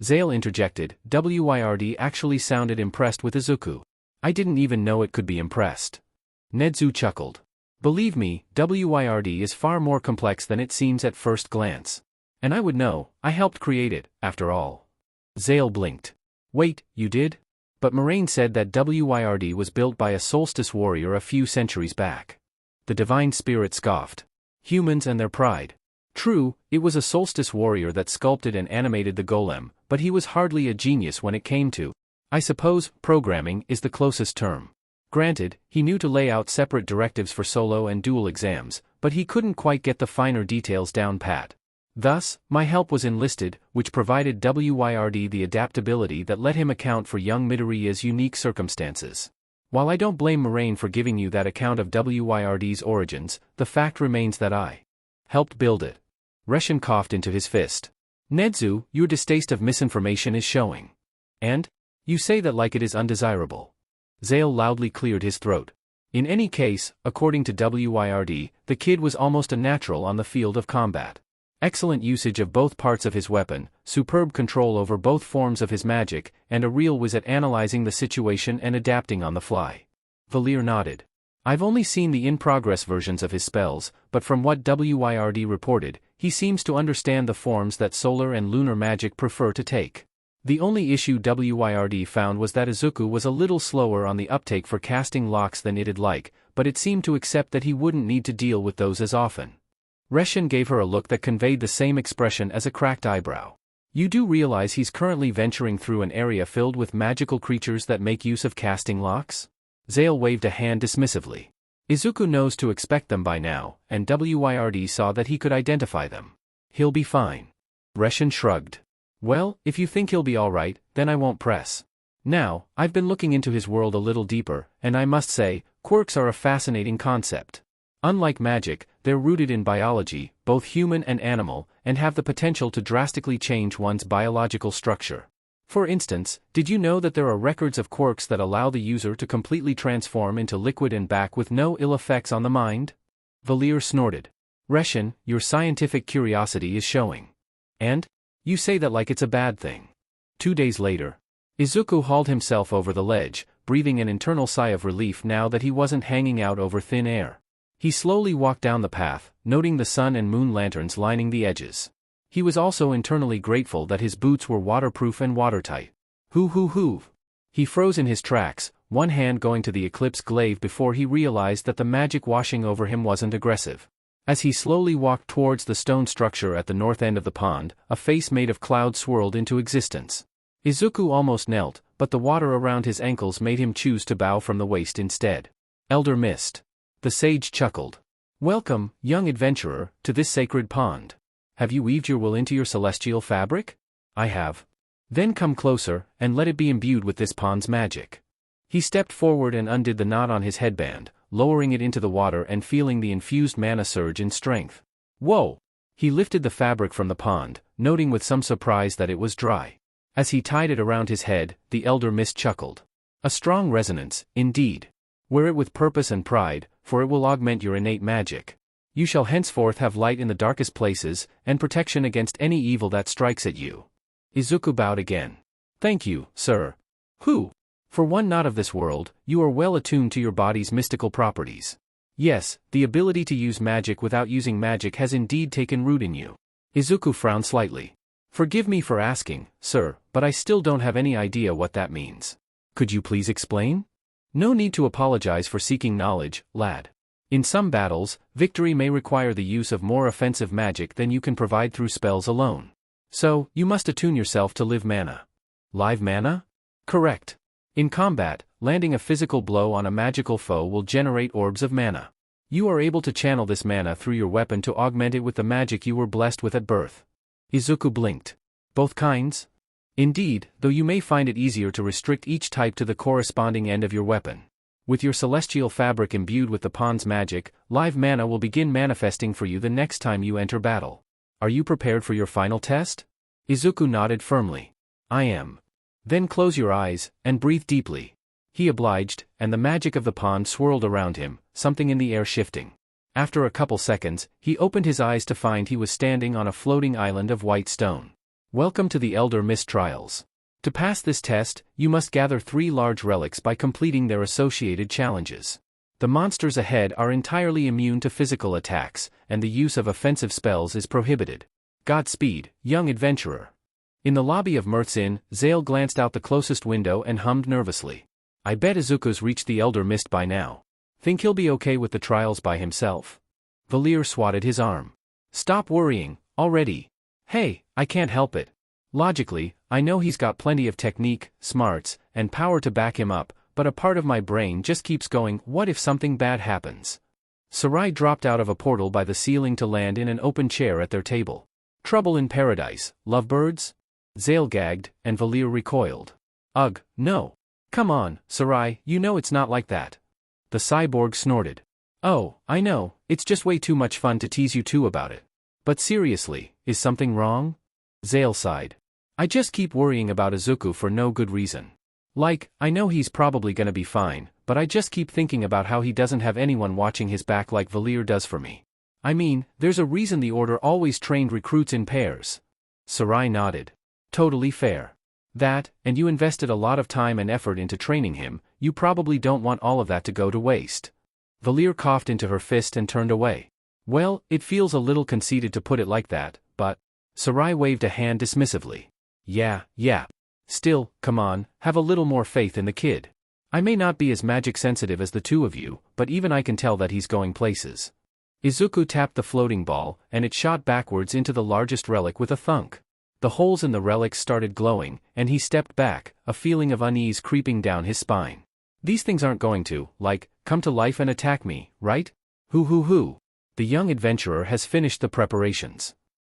Zale interjected, WYRD actually sounded impressed with Izuku. I didn't even know it could be impressed. Nedzu chuckled. Believe me, WYRD is far more complex than it seems at first glance. And I would know, I helped create it, after all. Zale blinked. Wait, you did? But Moraine said that WYRD was built by a Solstice warrior a few centuries back. The divine spirit scoffed. Humans and their pride. True, it was a solstice warrior that sculpted and animated the golem, but he was hardly a genius when it came to, I suppose, programming is the closest term. Granted, he knew to lay out separate directives for solo and duel exams, but he couldn't quite get the finer details down pat. Thus, my help was enlisted, which provided WYRD the adaptability that let him account for young Midoriya's unique circumstances. While I don't blame Moraine for giving you that account of WYRD's origins, the fact remains that I helped build it. Reshin coughed into his fist. Nedzu, your distaste of misinformation is showing. And? You say that like it is undesirable. Zale loudly cleared his throat. In any case, according to WYRD, the kid was almost a natural on the field of combat. Excellent usage of both parts of his weapon, superb control over both forms of his magic, and a real whiz at analyzing the situation and adapting on the fly. Valir nodded. I've only seen the in-progress versions of his spells, but from what WYRD reported, he seems to understand the forms that solar and lunar magic prefer to take. The only issue WYRD found was that Izuku was a little slower on the uptake for casting locks than it'd like, but it seemed to accept that he wouldn't need to deal with those as often. Reshin gave her a look that conveyed the same expression as a cracked eyebrow. You do realize he's currently venturing through an area filled with magical creatures that make use of casting locks? Zale waved a hand dismissively. Izuku knows to expect them by now, and WYRD saw that he could identify them. He'll be fine. Reshin shrugged. Well, if you think he'll be alright, then I won't press. Now, I've been looking into his world a little deeper, and I must say, quirks are a fascinating concept. Unlike magic, they're rooted in biology, both human and animal, and have the potential to drastically change one's biological structure. For instance, did you know that there are records of quirks that allow the user to completely transform into liquid and back with no ill effects on the mind? Valir snorted. Reshin, your scientific curiosity is showing. And? You say that like it's a bad thing. 2 days later, Izuku hauled himself over the ledge, breathing an internal sigh of relief now that he wasn't hanging out over thin air. He slowly walked down the path, noting the sun and moon lanterns lining the edges. He was also internally grateful that his boots were waterproof and watertight. Hoo. He froze in his tracks, one hand going to the Eclipse glaive before he realized that the magic washing over him wasn't aggressive. As he slowly walked towards the stone structure at the north end of the pond, a face made of cloud swirled into existence. Izuku almost knelt, but the water around his ankles made him choose to bow from the waist instead. Elder Mist. The sage chuckled. Welcome, young adventurer, to this sacred pond. Have you weaved your will into your celestial fabric? I have. Then come closer, and let it be imbued with this pond's magic. He stepped forward and undid the knot on his headband, lowering it into the water and feeling the infused mana surge in strength. Whoa! He lifted the fabric from the pond, noting with some surprise that it was dry. As he tied it around his head, the Elder Mist chuckled. A strong resonance, indeed. Wear it with purpose and pride, for it will augment your innate magic. You shall henceforth have light in the darkest places, and protection against any evil that strikes at you. Izuku bowed again. Thank you, sir. Who? For one not of this world, you are well attuned to your body's mystical properties. Yes, the ability to use magic without using magic has indeed taken root in you. Izuku frowned slightly. Forgive me for asking, sir, but I still don't have any idea what that means. Could you please explain? No need to apologize for seeking knowledge, lad. In some battles, victory may require the use of more offensive magic than you can provide through spells alone. So, you must attune yourself to live mana. Live mana? Correct. In combat, landing a physical blow on a magical foe will generate orbs of mana. You are able to channel this mana through your weapon to augment it with the magic you were blessed with at birth. Izuku blinked. Both kinds? Indeed, though you may find it easier to restrict each type to the corresponding end of your weapon. With your celestial fabric imbued with the pond's magic, live mana will begin manifesting for you the next time you enter battle. Are you prepared for your final test? Izuku nodded firmly. I am. Then close your eyes, and breathe deeply. He obliged, and the magic of the pond swirled around him, something in the air shifting. After a couple seconds, he opened his eyes to find he was standing on a floating island of white stone. Welcome to the Elder Mist Trials. To pass this test, you must gather 3 large relics by completing their associated challenges. The monsters ahead are entirely immune to physical attacks, and the use of offensive spells is prohibited. Godspeed, young adventurer. In the lobby of Mirth's Inn, Zale glanced out the closest window and hummed nervously. I bet Izuku's reached the Elder Mist by now. Think he'll be okay with the trials by himself? Valir swatted his arm. Stop worrying, already. Hey, I can't help it. Logically, I know he's got plenty of technique, smarts, and power to back him up, but a part of my brain just keeps going, what if something bad happens? Sarai dropped out of a portal by the ceiling to land in an open chair at their table. Trouble in paradise, lovebirds? Zale gagged, and Valir recoiled. Ugh, no. Come on, Sarai, you know it's not like that. The cyborg snorted. Oh, I know, it's just way too much fun to tease you two about it. But seriously, is something wrong? Zale sighed. I just keep worrying about Izuku for no good reason. Like, I know he's probably gonna be fine, but I just keep thinking about how he doesn't have anyone watching his back like Valir does for me. I mean, there's a reason the Order always trained recruits in pairs. Sarai nodded. Totally fair. That, and you invested a lot of time and effort into training him, you probably don't want all of that to go to waste. Valir coughed into her fist and turned away. Well, it feels a little conceited to put it like that, but... Sarai waved a hand dismissively. Yeah. Still, come on, have a little more faith in the kid. I may not be as magic sensitive as the two of you, but even I can tell that he's going places. Izuku tapped the floating ball, and it shot backwards into the largest relic with a thunk. The holes in the relics started glowing, and he stepped back, a feeling of unease creeping down his spine. These things aren't going to, come to life and attack me, right? Hoo. The young adventurer has finished the preparations.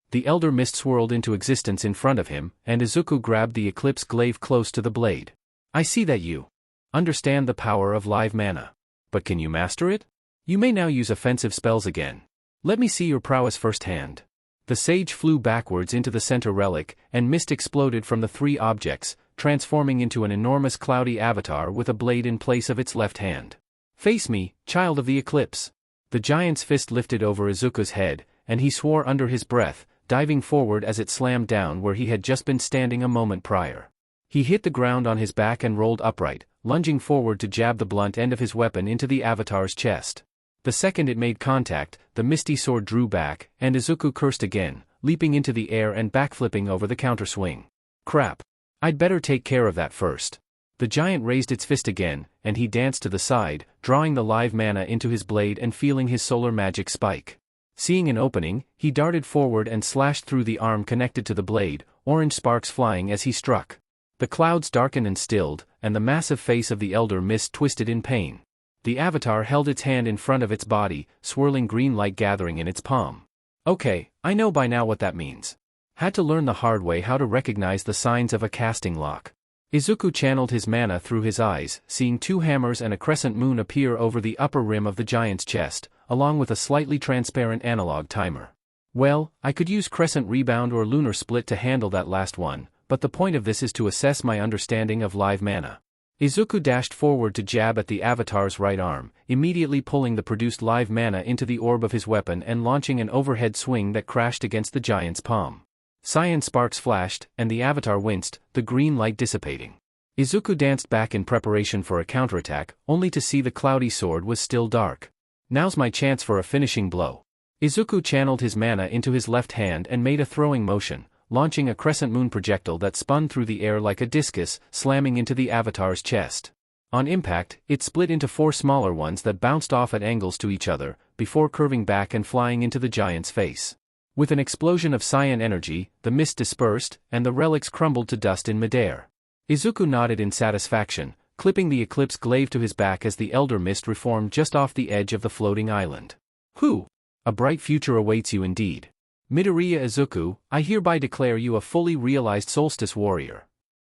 The elder mist swirled into existence in front of him, and Izuku grabbed the eclipse glaive close to the blade. I see that you understand the power of live mana. But can you master it? You may now use offensive spells again. Let me see your prowess firsthand. The sage flew backwards into the center relic, and mist exploded from the three objects, transforming into an enormous cloudy avatar with a blade in place of its left hand. Face me, child of the eclipse. The giant's fist lifted over Izuku's head, and he swore under his breath, diving forward as it slammed down where he had just been standing a moment prior. He hit the ground on his back and rolled upright, lunging forward to jab the blunt end of his weapon into the avatar's chest. The second it made contact, the misty sword drew back, and Izuku cursed again, leaping into the air and backflipping over the counterswing. Crap. I'd better take care of that first. The giant raised its fist again, and he danced to the side, drawing the live mana into his blade and feeling his solar magic spike. Seeing an opening, he darted forward and slashed through the arm connected to the blade, orange sparks flying as he struck. The clouds darkened and stilled, and the massive face of the elder mist twisted in pain. The avatar held its hand in front of its body, swirling green light gathering in its palm. Okay, I know by now what that means. Had to learn the hard way how to recognize the signs of a casting lock. Izuku channeled his mana through his eyes, seeing two hammers and a crescent moon appear over the upper rim of the giant's chest, along with a slightly transparent analog timer. Well, I could use crescent rebound or lunar split to handle that last one, but the point of this is to assess my understanding of live mana. Izuku dashed forward to jab at the avatar's right arm, immediately pulling the produced live mana into the orb of his weapon and launching an overhead swing that crashed against the giant's palm. Cyan sparks flashed, and the avatar winced, the green light dissipating. Izuku danced back in preparation for a counterattack, only to see the cloudy sword was still dark. Now's my chance for a finishing blow. Izuku channeled his mana into his left hand and made a throwing motion, launching a crescent moon projectile that spun through the air like a discus, slamming into the avatar's chest. On impact, it split into four smaller ones that bounced off at angles to each other, before curving back and flying into the giant's face. With an explosion of cyan energy, the mist dispersed, and the relics crumbled to dust in midair. Izuku nodded in satisfaction, clipping the eclipse glaive to his back as the elder mist reformed just off the edge of the floating island. Whew! A bright future awaits you indeed. Midoriya Izuku, I hereby declare you a fully realized solstice warrior.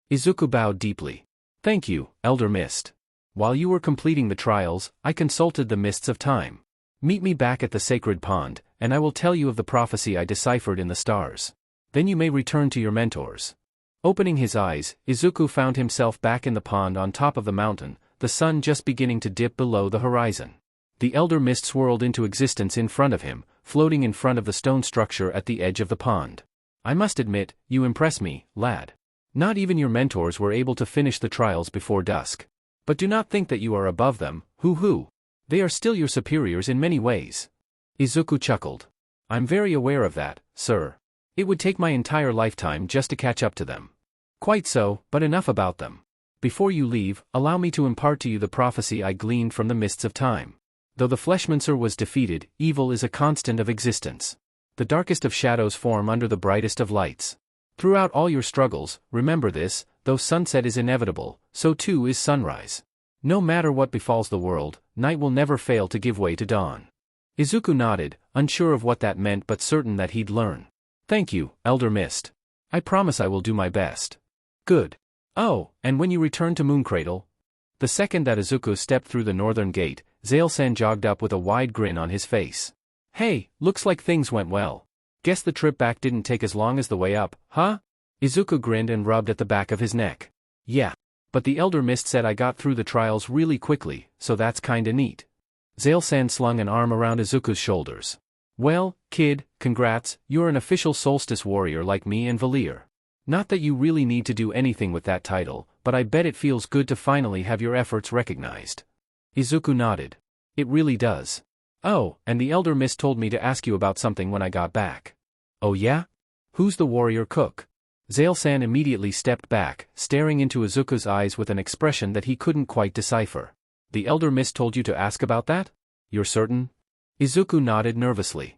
Izuku bowed deeply. Thank you, Elder Mist. While you were completing the trials, I consulted the mists of time. Meet me back at the sacred pond, and I will tell you of the prophecy I deciphered in the stars. Then you may return to your mentors. Opening his eyes, Izuku found himself back in the pond on top of the mountain, the sun just beginning to dip below the horizon. The elder mist swirled into existence in front of him, floating in front of the stone structure at the edge of the pond. I must admit, you impress me, lad. Not even your mentors were able to finish the trials before dusk. But do not think that you are above them, hoo-hoo. They are still your superiors in many ways. Izuku chuckled. I'm very aware of that, sir. It would take my entire lifetime just to catch up to them. Quite so, but enough about them. Before you leave, allow me to impart to you the prophecy I gleaned from the mists of time. Though the Fleshmancer was defeated, evil is a constant of existence. The darkest of shadows form under the brightest of lights. Throughout all your struggles, remember this, though sunset is inevitable, so too is sunrise. No matter what befalls the world, night will never fail to give way to dawn. Izuku nodded, unsure of what that meant but certain that he'd learn. Thank you, Elder Mist. I promise I will do my best. Good. Oh, and when you return to Mooncradle? The second that Izuku stepped through the northern gate, Zail-san jogged up with a wide grin on his face. Hey, looks like things went well. Guess the trip back didn't take as long as the way up, huh? Izuku grinned and rubbed at the back of his neck. Yeah. But the Elder Mist said I got through the trials really quickly, so that's kinda neat. Zail-san slung an arm around Izuku's shoulders. Well, kid, congrats, you're an official solstice warrior like me and Valir. Not that you really need to do anything with that title, but I bet it feels good to finally have your efforts recognized. Izuku nodded. It really does. Oh, and the Elder Mist told me to ask you about something when I got back. Oh yeah? Who's the warrior cook? Zail-san immediately stepped back, staring into Izuku's eyes with an expression that he couldn't quite decipher. The Elder Mist told you to ask about that? You're certain? Izuku nodded nervously.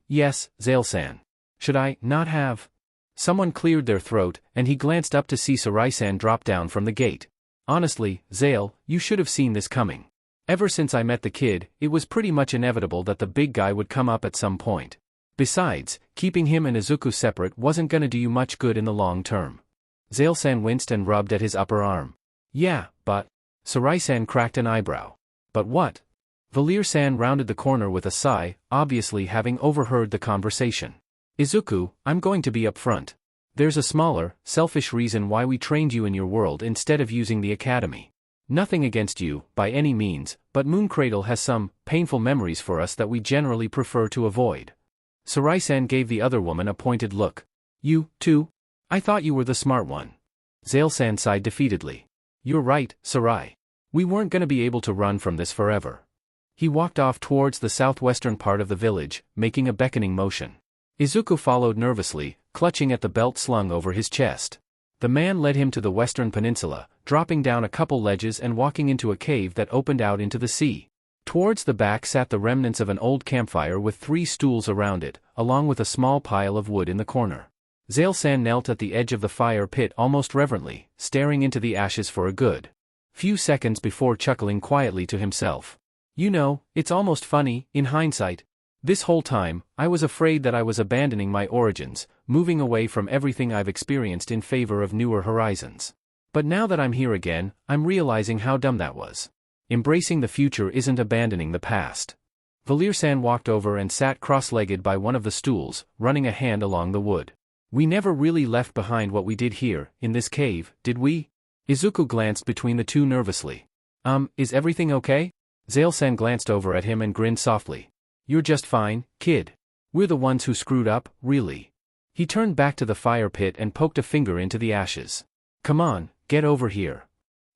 Yes, Zail-san. Should I not have? Someone cleared their throat, and he glanced up to see Sarai-san drop down from the gate. Honestly, Zail, you should have seen this coming. Ever since I met the kid, it was pretty much inevitable that the big guy would come up at some point. Besides, keeping him and Izuku separate wasn't gonna do you much good in the long term. Zail-san winced and rubbed at his upper arm. Yeah, but... Sarai-san cracked an eyebrow. But what? Valir-san rounded the corner with a sigh, obviously having overheard the conversation. Izuku, I'm going to be upfront. There's a smaller, selfish reason why we trained you in your world instead of using the academy. Nothing against you, by any means, but Mooncradle has some painful memories for us that we generally prefer to avoid. Sarai-san gave the other woman a pointed look. You, too? I thought you were the smart one. Zail-san sighed defeatedly. You're right, Sarai. We weren't gonna be able to run from this forever. He walked off towards the southwestern part of the village, making a beckoning motion. Izuku followed nervously, clutching at the belt slung over his chest. The man led him to the western peninsula, dropping down a couple ledges and walking into a cave that opened out into the sea. Towards the back sat the remnants of an old campfire with 3 stools around it, along with a small pile of wood in the corner. Zail-san knelt at the edge of the fire pit almost reverently, staring into the ashes for a good few seconds before chuckling quietly to himself. You know, it's almost funny, in hindsight. This whole time, I was afraid that I was abandoning my origins, moving away from everything I've experienced in favor of newer horizons. But now that I'm here again, I'm realizing how dumb that was. Embracing the future isn't abandoning the past. Valir-san walked over and sat cross-legged by one of the stools, running a hand along the wood. We never really left behind what we did here, in this cave, did we? Izuku glanced between the two nervously. Is everything okay? Zail-san glanced over at him and grinned softly. You're just fine, kid. We're the ones who screwed up, really. He turned back to the fire pit and poked a finger into the ashes. Come on, get over here.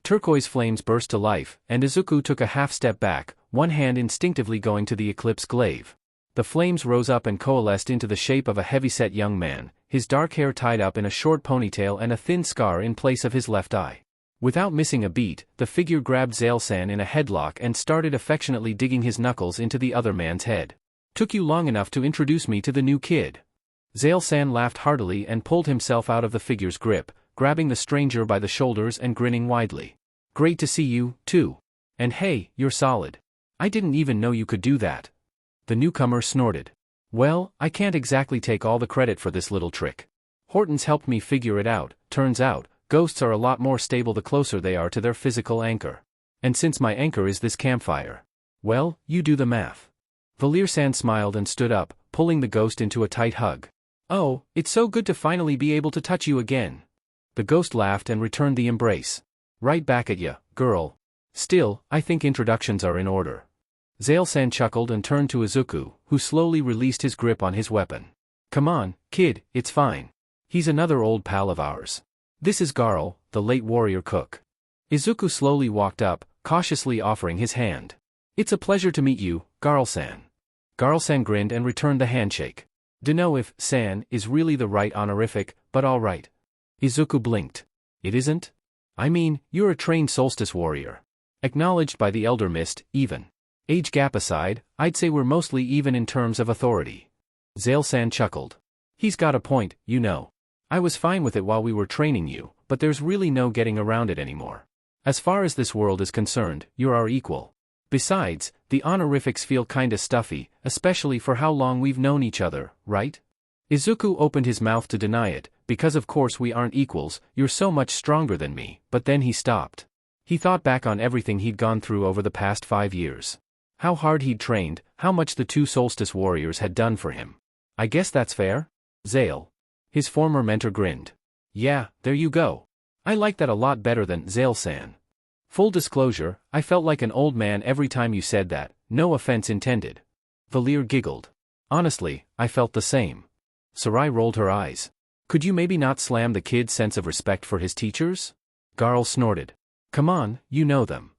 Turquoise flames burst to life, and Izuku took a half-step back, one hand instinctively going to the Eclipse glaive. The flames rose up and coalesced into the shape of a heavy-set young man, his dark hair tied up in a short ponytail and a thin scar in place of his left eye. Without missing a beat, the figure grabbed Zail-san in a headlock and started affectionately digging his knuckles into the other man's head. Took you long enough to introduce me to the new kid. Zail-san laughed heartily and pulled himself out of the figure's grip, grabbing the stranger by the shoulders and grinning widely. Great to see you, too. And hey, you're solid. I didn't even know you could do that. The newcomer snorted. Well, I can't exactly take all the credit for this little trick. Horton's helped me figure it out. Turns out, ghosts are a lot more stable the closer they are to their physical anchor. And since my anchor is this campfire, well, you do the math. Valir-san smiled and stood up, pulling the ghost into a tight hug. Oh, it's so good to finally be able to touch you again. The ghost laughed and returned the embrace. Right back at ya, girl. Still, I think introductions are in order. Zail-san chuckled and turned to Izuku, who slowly released his grip on his weapon. Come on, kid, it's fine. He's another old pal of ours. This is Garl, the late warrior cook. Izuku slowly walked up, cautiously offering his hand. It's a pleasure to meet you, Garl-san. Garl-san grinned and returned the handshake. Dunno if "san" is really the right honorific, but alright. Izuku blinked. It isn't? I mean, you're a trained solstice warrior. Acknowledged by the Elder Mist, even. Age gap aside, I'd say we're mostly even in terms of authority. Zale-san chuckled. He's got a point, you know. I was fine with it while we were training you, but there's really no getting around it anymore. As far as this world is concerned, you're our equal. Besides, the honorifics feel kinda stuffy, especially for how long we've known each other, right? Izuku opened his mouth to deny it, because of course we aren't equals, you're so much stronger than me, but then he stopped. He thought back on everything he'd gone through over the past 5 years. How hard he'd trained, how much the two solstice warriors had done for him. I guess that's fair? Zale. His former mentor grinned. Yeah, there you go. I like that a lot better than Zale-san. Full disclosure, I felt like an old man every time you said that, no offense intended. Valir giggled. Honestly, I felt the same. Sarai rolled her eyes. Could you maybe not slam the kid's sense of respect for his teachers? Garl snorted. Come on, you know them.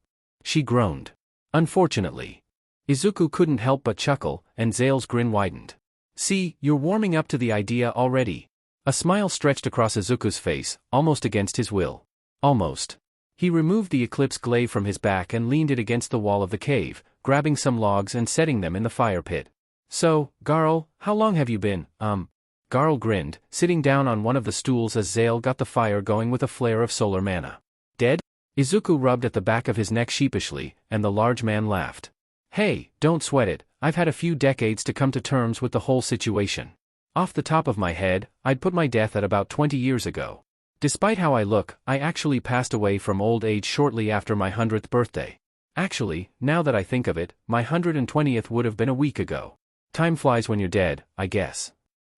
She groaned. Unfortunately. Izuku couldn't help but chuckle, and Zale's grin widened. See, you're warming up to the idea already. A smile stretched across Izuku's face, almost against his will. Almost. He removed the eclipse glaive from his back and leaned it against the wall of the cave, grabbing some logs and setting them in the fire pit. So, Garl, how long have you been, Garl grinned, sitting down on one of the stools as Zale got the fire going with a flare of solar mana. Dead? Izuku rubbed at the back of his neck sheepishly, and the large man laughed. Hey, don't sweat it, I've had a few decades to come to terms with the whole situation. Off the top of my head, I'd put my death at about 20 years ago. Despite how I look, I actually passed away from old age shortly after my 100th birthday. Actually, now that I think of it, my 120th would have been a week ago. Time flies when you're dead, I guess.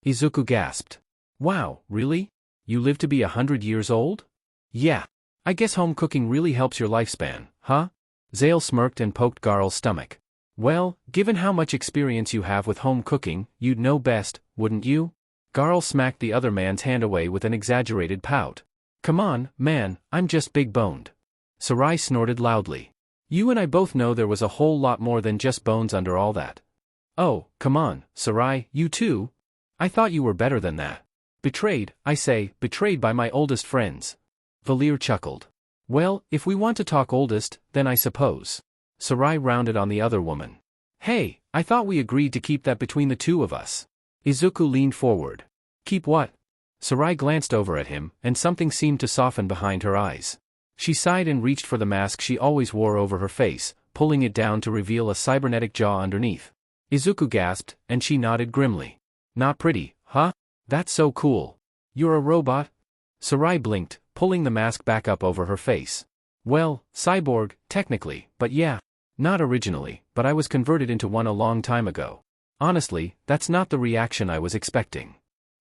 Izuku gasped. Wow, really? You live to be 100 years old? Yeah. I guess home cooking really helps your lifespan, huh? Zale smirked and poked Garl's stomach. Well, given how much experience you have with home cooking, you'd know best, wouldn't you? Garl smacked the other man's hand away with an exaggerated pout. Come on, man, I'm just big-boned. Sarai snorted loudly. You and I both know there was a whole lot more than just bones under all that. Oh, come on, Sarai, you too? I thought you were better than that. Betrayed, I say, betrayed by my oldest friends. Valir chuckled. Well, if we want to talk oldest, then I suppose. Sarai rounded on the other woman. Hey, I thought we agreed to keep that between the two of us. Izuku leaned forward. Keep what? Sarai glanced over at him, and something seemed to soften behind her eyes. She sighed and reached for the mask she always wore over her face, pulling it down to reveal a cybernetic jaw underneath. Izuku gasped, and she nodded grimly. Not pretty, huh? That's so cool. You're a robot? Sarai blinked, pulling the mask back up over her face. Well, cyborg, technically, but yeah. Not originally, but I was converted into one a long time ago. Honestly, that's not the reaction I was expecting.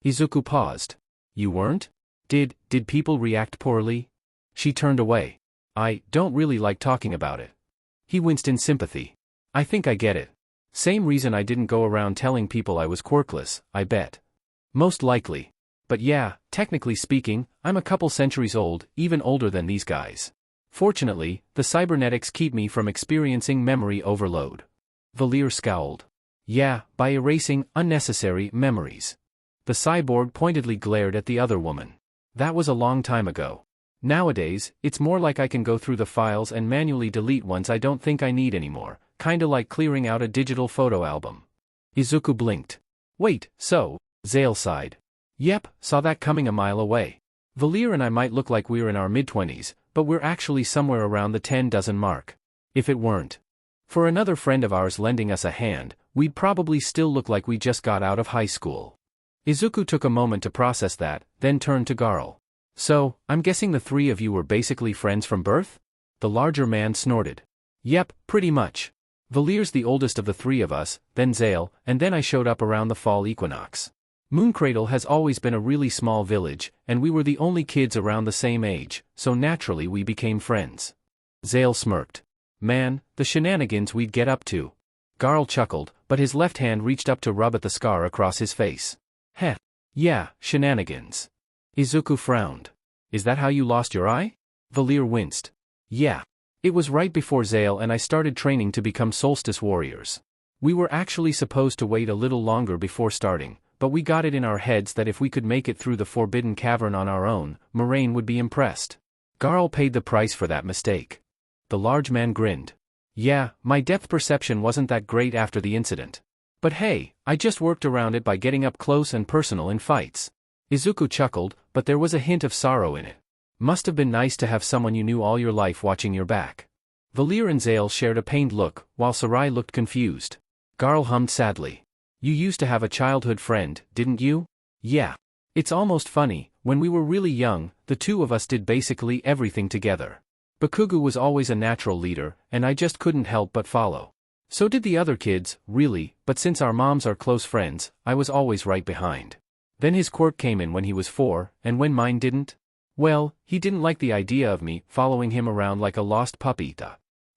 Izuku paused. You weren't? Did people react poorly? She turned away. I don't really like talking about it. He winced in sympathy. I think I get it. Same reason I didn't go around telling people I was quirkless, I bet. Most likely. But yeah, technically speaking, I'm a couple centuries old, even older than these guys. Fortunately, the cybernetics keep me from experiencing memory overload. Valir scowled. Yeah, by erasing unnecessary memories. The cyborg pointedly glared at the other woman. That was a long time ago. Nowadays, it's more like I can go through the files and manually delete ones I don't think I need anymore, kinda like clearing out a digital photo album. Izuku blinked. Wait, so? Zale sighed. Yep, saw that coming a mile away. Valir and I might look like we're in our mid-20s, but we're actually somewhere around the 10 dozen mark. If it weren't for another friend of ours lending us a hand, we'd probably still look like we just got out of high school. Izuku took a moment to process that, then turned to Garl. So, I'm guessing the three of you were basically friends from birth? The larger man snorted. Yep, pretty much. Valir's the oldest of the three of us, then Zale, and then I showed up around the fall equinox. Mooncradle has always been a really small village, and we were the only kids around the same age, so naturally we became friends. Zale smirked. Man, the shenanigans we'd get up to. Garl chuckled, but his left hand reached up to rub at the scar across his face. Heh. Yeah, shenanigans. Izuku frowned. Is that how you lost your eye? Valir winced. Yeah. It was right before Zale and I started training to become solstice warriors. We were actually supposed to wait a little longer before starting, but we got it in our heads that if we could make it through the forbidden cavern on our own, Moraine would be impressed. Garl paid the price for that mistake. The large man grinned. Yeah, my depth perception wasn't that great after the incident. But hey, I just worked around it by getting up close and personal in fights. Izuku chuckled, but there was a hint of sorrow in it. Must have been nice to have someone you knew all your life watching your back. Valir and Zale shared a pained look, while Sarai looked confused. Garl hummed sadly. You used to have a childhood friend, didn't you? Yeah. It's almost funny, when we were really young, the two of us did basically everything together. Bakugo was always a natural leader, and I just couldn't help but follow. So did the other kids, really, but since our moms are close friends, I was always right behind. Then his quirk came in when he was 4, and when mine didn't? Well, he didn't like the idea of me following him around like a lost puppy.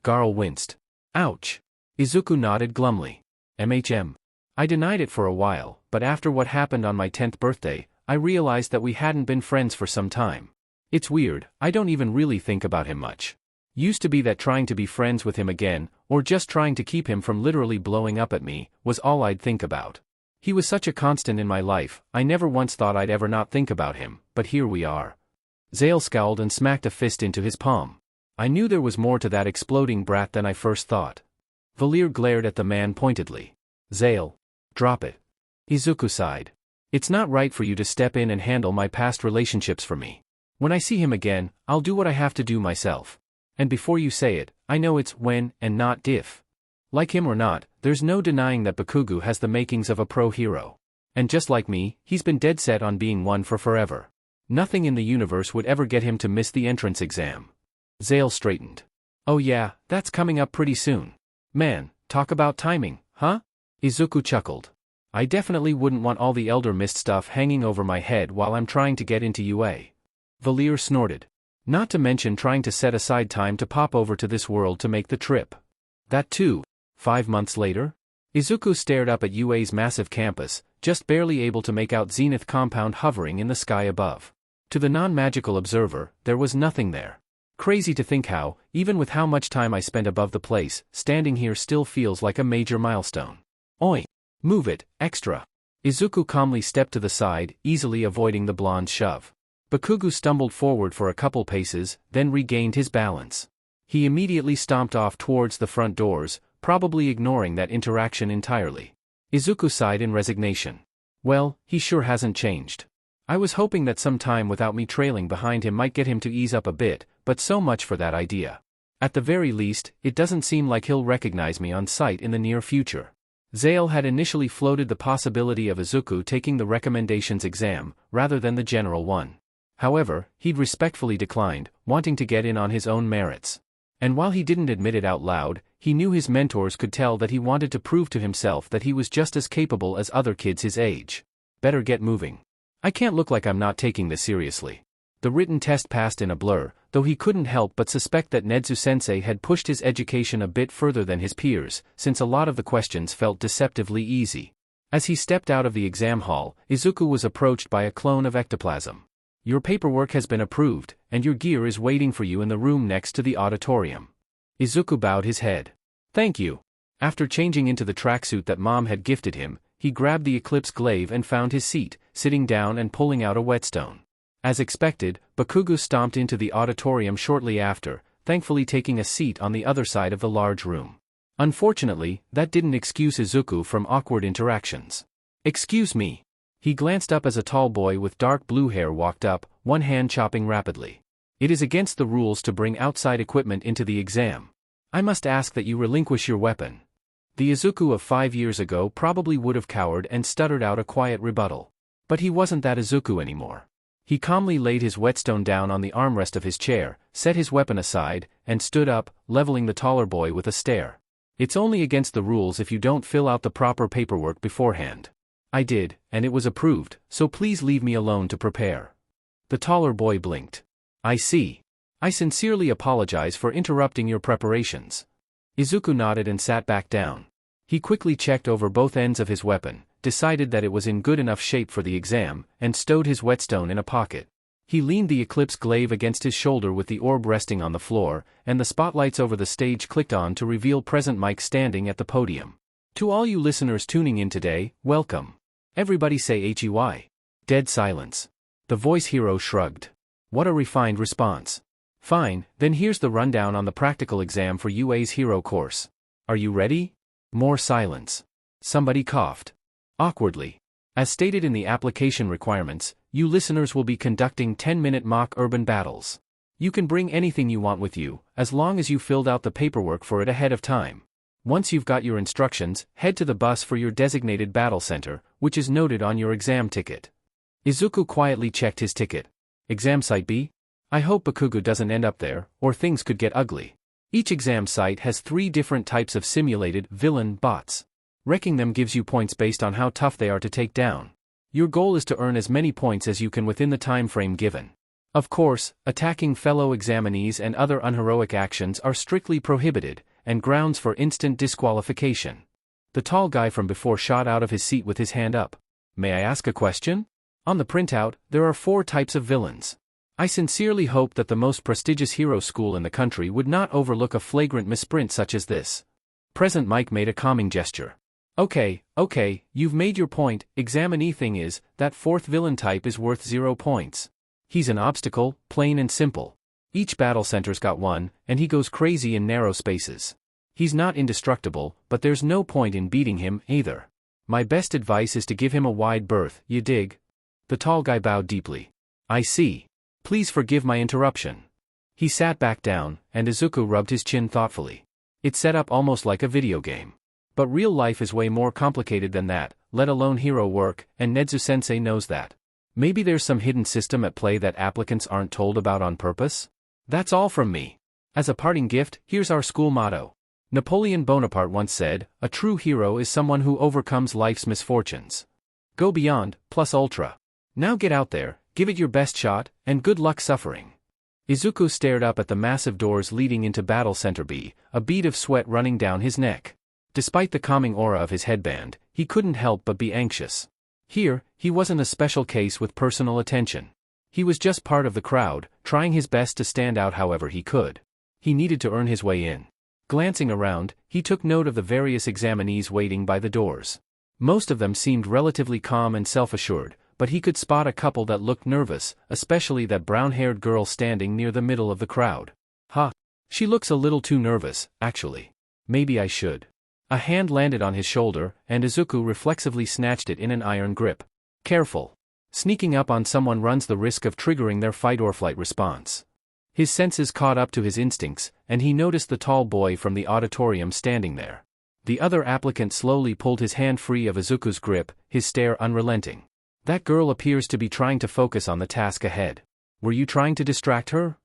Garl winced. Ouch. Izuku nodded glumly. I denied it for a while, but after what happened on my 10th birthday, I realized that we hadn't been friends for some time. It's weird, I don't even really think about him much. Used to be that trying to be friends with him again, or just trying to keep him from literally blowing up at me, was all I'd think about. He was such a constant in my life, I never once thought I'd ever not think about him, but here we are. Zale scowled and smacked a fist into his palm. I knew there was more to that exploding brat than I first thought. Valir glared at the man pointedly. Zale. Drop it. Izuku sighed. It's not right for you to step in and handle my past relationships for me. When I see him again, I'll do what I have to do myself. And before you say it, I know it's when and not if. Like him or not, there's no denying that Bakugo has the makings of a pro hero. And just like me, he's been dead set on being one for forever. Nothing in the universe would ever get him to miss the entrance exam. Zale straightened. Oh yeah, that's coming up pretty soon. Man, talk about timing, huh? Izuku chuckled. I definitely wouldn't want all the Elder Mist stuff hanging over my head while I'm trying to get into UA. Valir snorted. Not to mention trying to set aside time to pop over to this world to make the trip. That too. 5 months later? Izuku stared up at UA's massive campus, just barely able to make out Zenith Compound hovering in the sky above. To the non-magical observer, there was nothing there. Crazy to think how, even with how much time I spent above the place, standing here still feels like a major milestone. Oi! Move it, extra. Izuku calmly stepped to the side, easily avoiding the blonde's shove. Bakugo stumbled forward for a couple paces, then regained his balance. He immediately stomped off towards the front doors, probably ignoring that interaction entirely. Izuku sighed in resignation. Well, he sure hasn't changed. I was hoping that some time without me trailing behind him might get him to ease up a bit, but so much for that idea. At the very least, it doesn't seem like he'll recognize me on sight in the near future. Zale had initially floated the possibility of Izuku taking the recommendations exam, rather than the general one. However, he'd respectfully declined, wanting to get in on his own merits. And while he didn't admit it out loud, he knew his mentors could tell that he wanted to prove to himself that he was just as capable as other kids his age. Better get moving. I can't look like I'm not taking this seriously. The written test passed in a blur, though he couldn't help but suspect that Nezu-sensei had pushed his education a bit further than his peers, since a lot of the questions felt deceptively easy. As he stepped out of the exam hall, Izuku was approached by a clone of ectoplasm. Your paperwork has been approved, and your gear is waiting for you in the room next to the auditorium. Izuku bowed his head. Thank you. After changing into the tracksuit that Mom had gifted him, he grabbed the Eclipse glaive and found his seat, sitting down and pulling out a whetstone. As expected, Bakugo stomped into the auditorium shortly after, thankfully taking a seat on the other side of the large room. Unfortunately, that didn't excuse Izuku from awkward interactions. Excuse me. He glanced up as a tall boy with dark blue hair walked up, one hand chopping rapidly. It is against the rules to bring outside equipment into the exam. I must ask that you relinquish your weapon. The Izuku of 5 years ago probably would have cowered and stuttered out a quiet rebuttal. But he wasn't that Izuku anymore. He calmly laid his whetstone down on the armrest of his chair, set his weapon aside, and stood up, leveling the taller boy with a stare. It's only against the rules if you don't fill out the proper paperwork beforehand. I did, and it was approved, so please leave me alone to prepare. The taller boy blinked. I see. I sincerely apologize for interrupting your preparations. Izuku nodded and sat back down. He quickly checked over both ends of his weapon, decided that it was in good enough shape for the exam, and stowed his whetstone in a pocket. He leaned the Eclipse glaive against his shoulder with the orb resting on the floor, and the spotlights over the stage clicked on to reveal present Mike standing at the podium. To all you listeners tuning in today, welcome. Everybody say HEY. Dead silence. The voice hero shrugged. What a refined response. Fine, then here's the rundown on the practical exam for UA's hero course. Are you ready? More silence. Somebody coughed. Awkwardly. As stated in the application requirements, you listeners will be conducting 10-minute mock urban battles. You can bring anything you want with you, as long as you filled out the paperwork for it ahead of time. Once you've got your instructions, head to the bus for your designated battle center, which is noted on your exam ticket. Izuku quietly checked his ticket. Exam site B? I hope Bakugo doesn't end up there, or things could get ugly. Each exam site has 3 different types of simulated villain bots. Wrecking them gives you points based on how tough they are to take down. Your goal is to earn as many points as you can within the time frame given. Of course, attacking fellow examinees and other unheroic actions are strictly prohibited, and grounds for instant disqualification. The tall guy from before shot out of his seat with his hand up. May I ask a question? On the printout, there are 4 types of villains. I sincerely hope that the most prestigious hero school in the country would not overlook a flagrant misprint such as this. Present Mike made a calming gesture. Okay, you've made your point. Examinee thing is, that 4th villain type is worth 0 points. He's an obstacle, plain and simple. Each battle center's got one, and he goes crazy in narrow spaces. He's not indestructible, but there's no point in beating him, either. My best advice is to give him a wide berth, you dig? The tall guy bowed deeply. I see. Please forgive my interruption. He sat back down, and Izuku rubbed his chin thoughtfully. It's set up almost like a video game. But real life is way more complicated than that, let alone hero work, and Nezu-sensei knows that. Maybe there's some hidden system at play that applicants aren't told about on purpose? That's all from me. As a parting gift, here's our school motto. Napoleon Bonaparte once said, a true hero is someone who overcomes life's misfortunes. Go beyond, plus ultra. Now get out there, give it your best shot, and good luck suffering. Izuku stared up at the massive doors leading into Battle Center B, a bead of sweat running down his neck. Despite the calming aura of his headband, he couldn't help but be anxious. Here, he wasn't a special case with personal attention. He was just part of the crowd, trying his best to stand out however he could. He needed to earn his way in. Glancing around, he took note of the various examinees waiting by the doors. Most of them seemed relatively calm and self-assured, but he could spot a couple that looked nervous, especially that brown-haired girl standing near the middle of the crowd. She looks a little too nervous, actually. Maybe I should. A hand landed on his shoulder, and Izuku reflexively snatched it in an iron grip. Careful. Sneaking up on someone runs the risk of triggering their fight-or-flight response. His senses caught up to his instincts, and he noticed the tall boy from the auditorium standing there. The other applicant slowly pulled his hand free of Izuku's grip, his stare unrelenting. That girl appears to be trying to focus on the task ahead. Were you trying to distract her?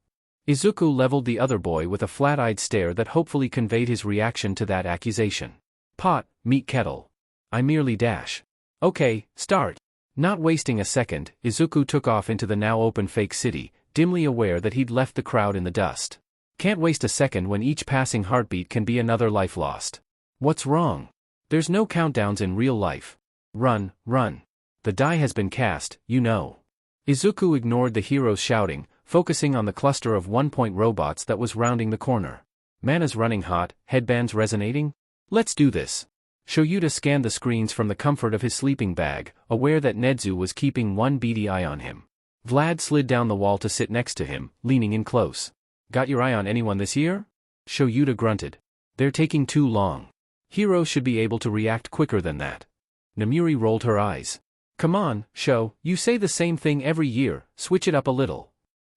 Izuku leveled the other boy with a flat-eyed stare that hopefully conveyed his reaction to that accusation. Pot, meet kettle. I merely dash. Okay, start. Not wasting a second, Izuku took off into the now open fake city, dimly aware that he'd left the crowd in the dust. Can't waste a second when each passing heartbeat can be another life lost. What's wrong? There's no countdowns in real life. Run. The die has been cast, you know. Izuku ignored the hero's shouting, focusing on the cluster of one-point robots that was rounding the corner. Mana's running hot, headbands resonating? Let's do this. Shoyuta scanned the screens from the comfort of his sleeping bag, aware that Nezu was keeping one beady eye on him. Vlad slid down the wall to sit next to him, leaning in close. Got your eye on anyone this year? Shoyuta grunted. They're taking too long. Heroes should be able to react quicker than that. Namuri rolled her eyes. Come on, Sho, you say the same thing every year, switch it up a little.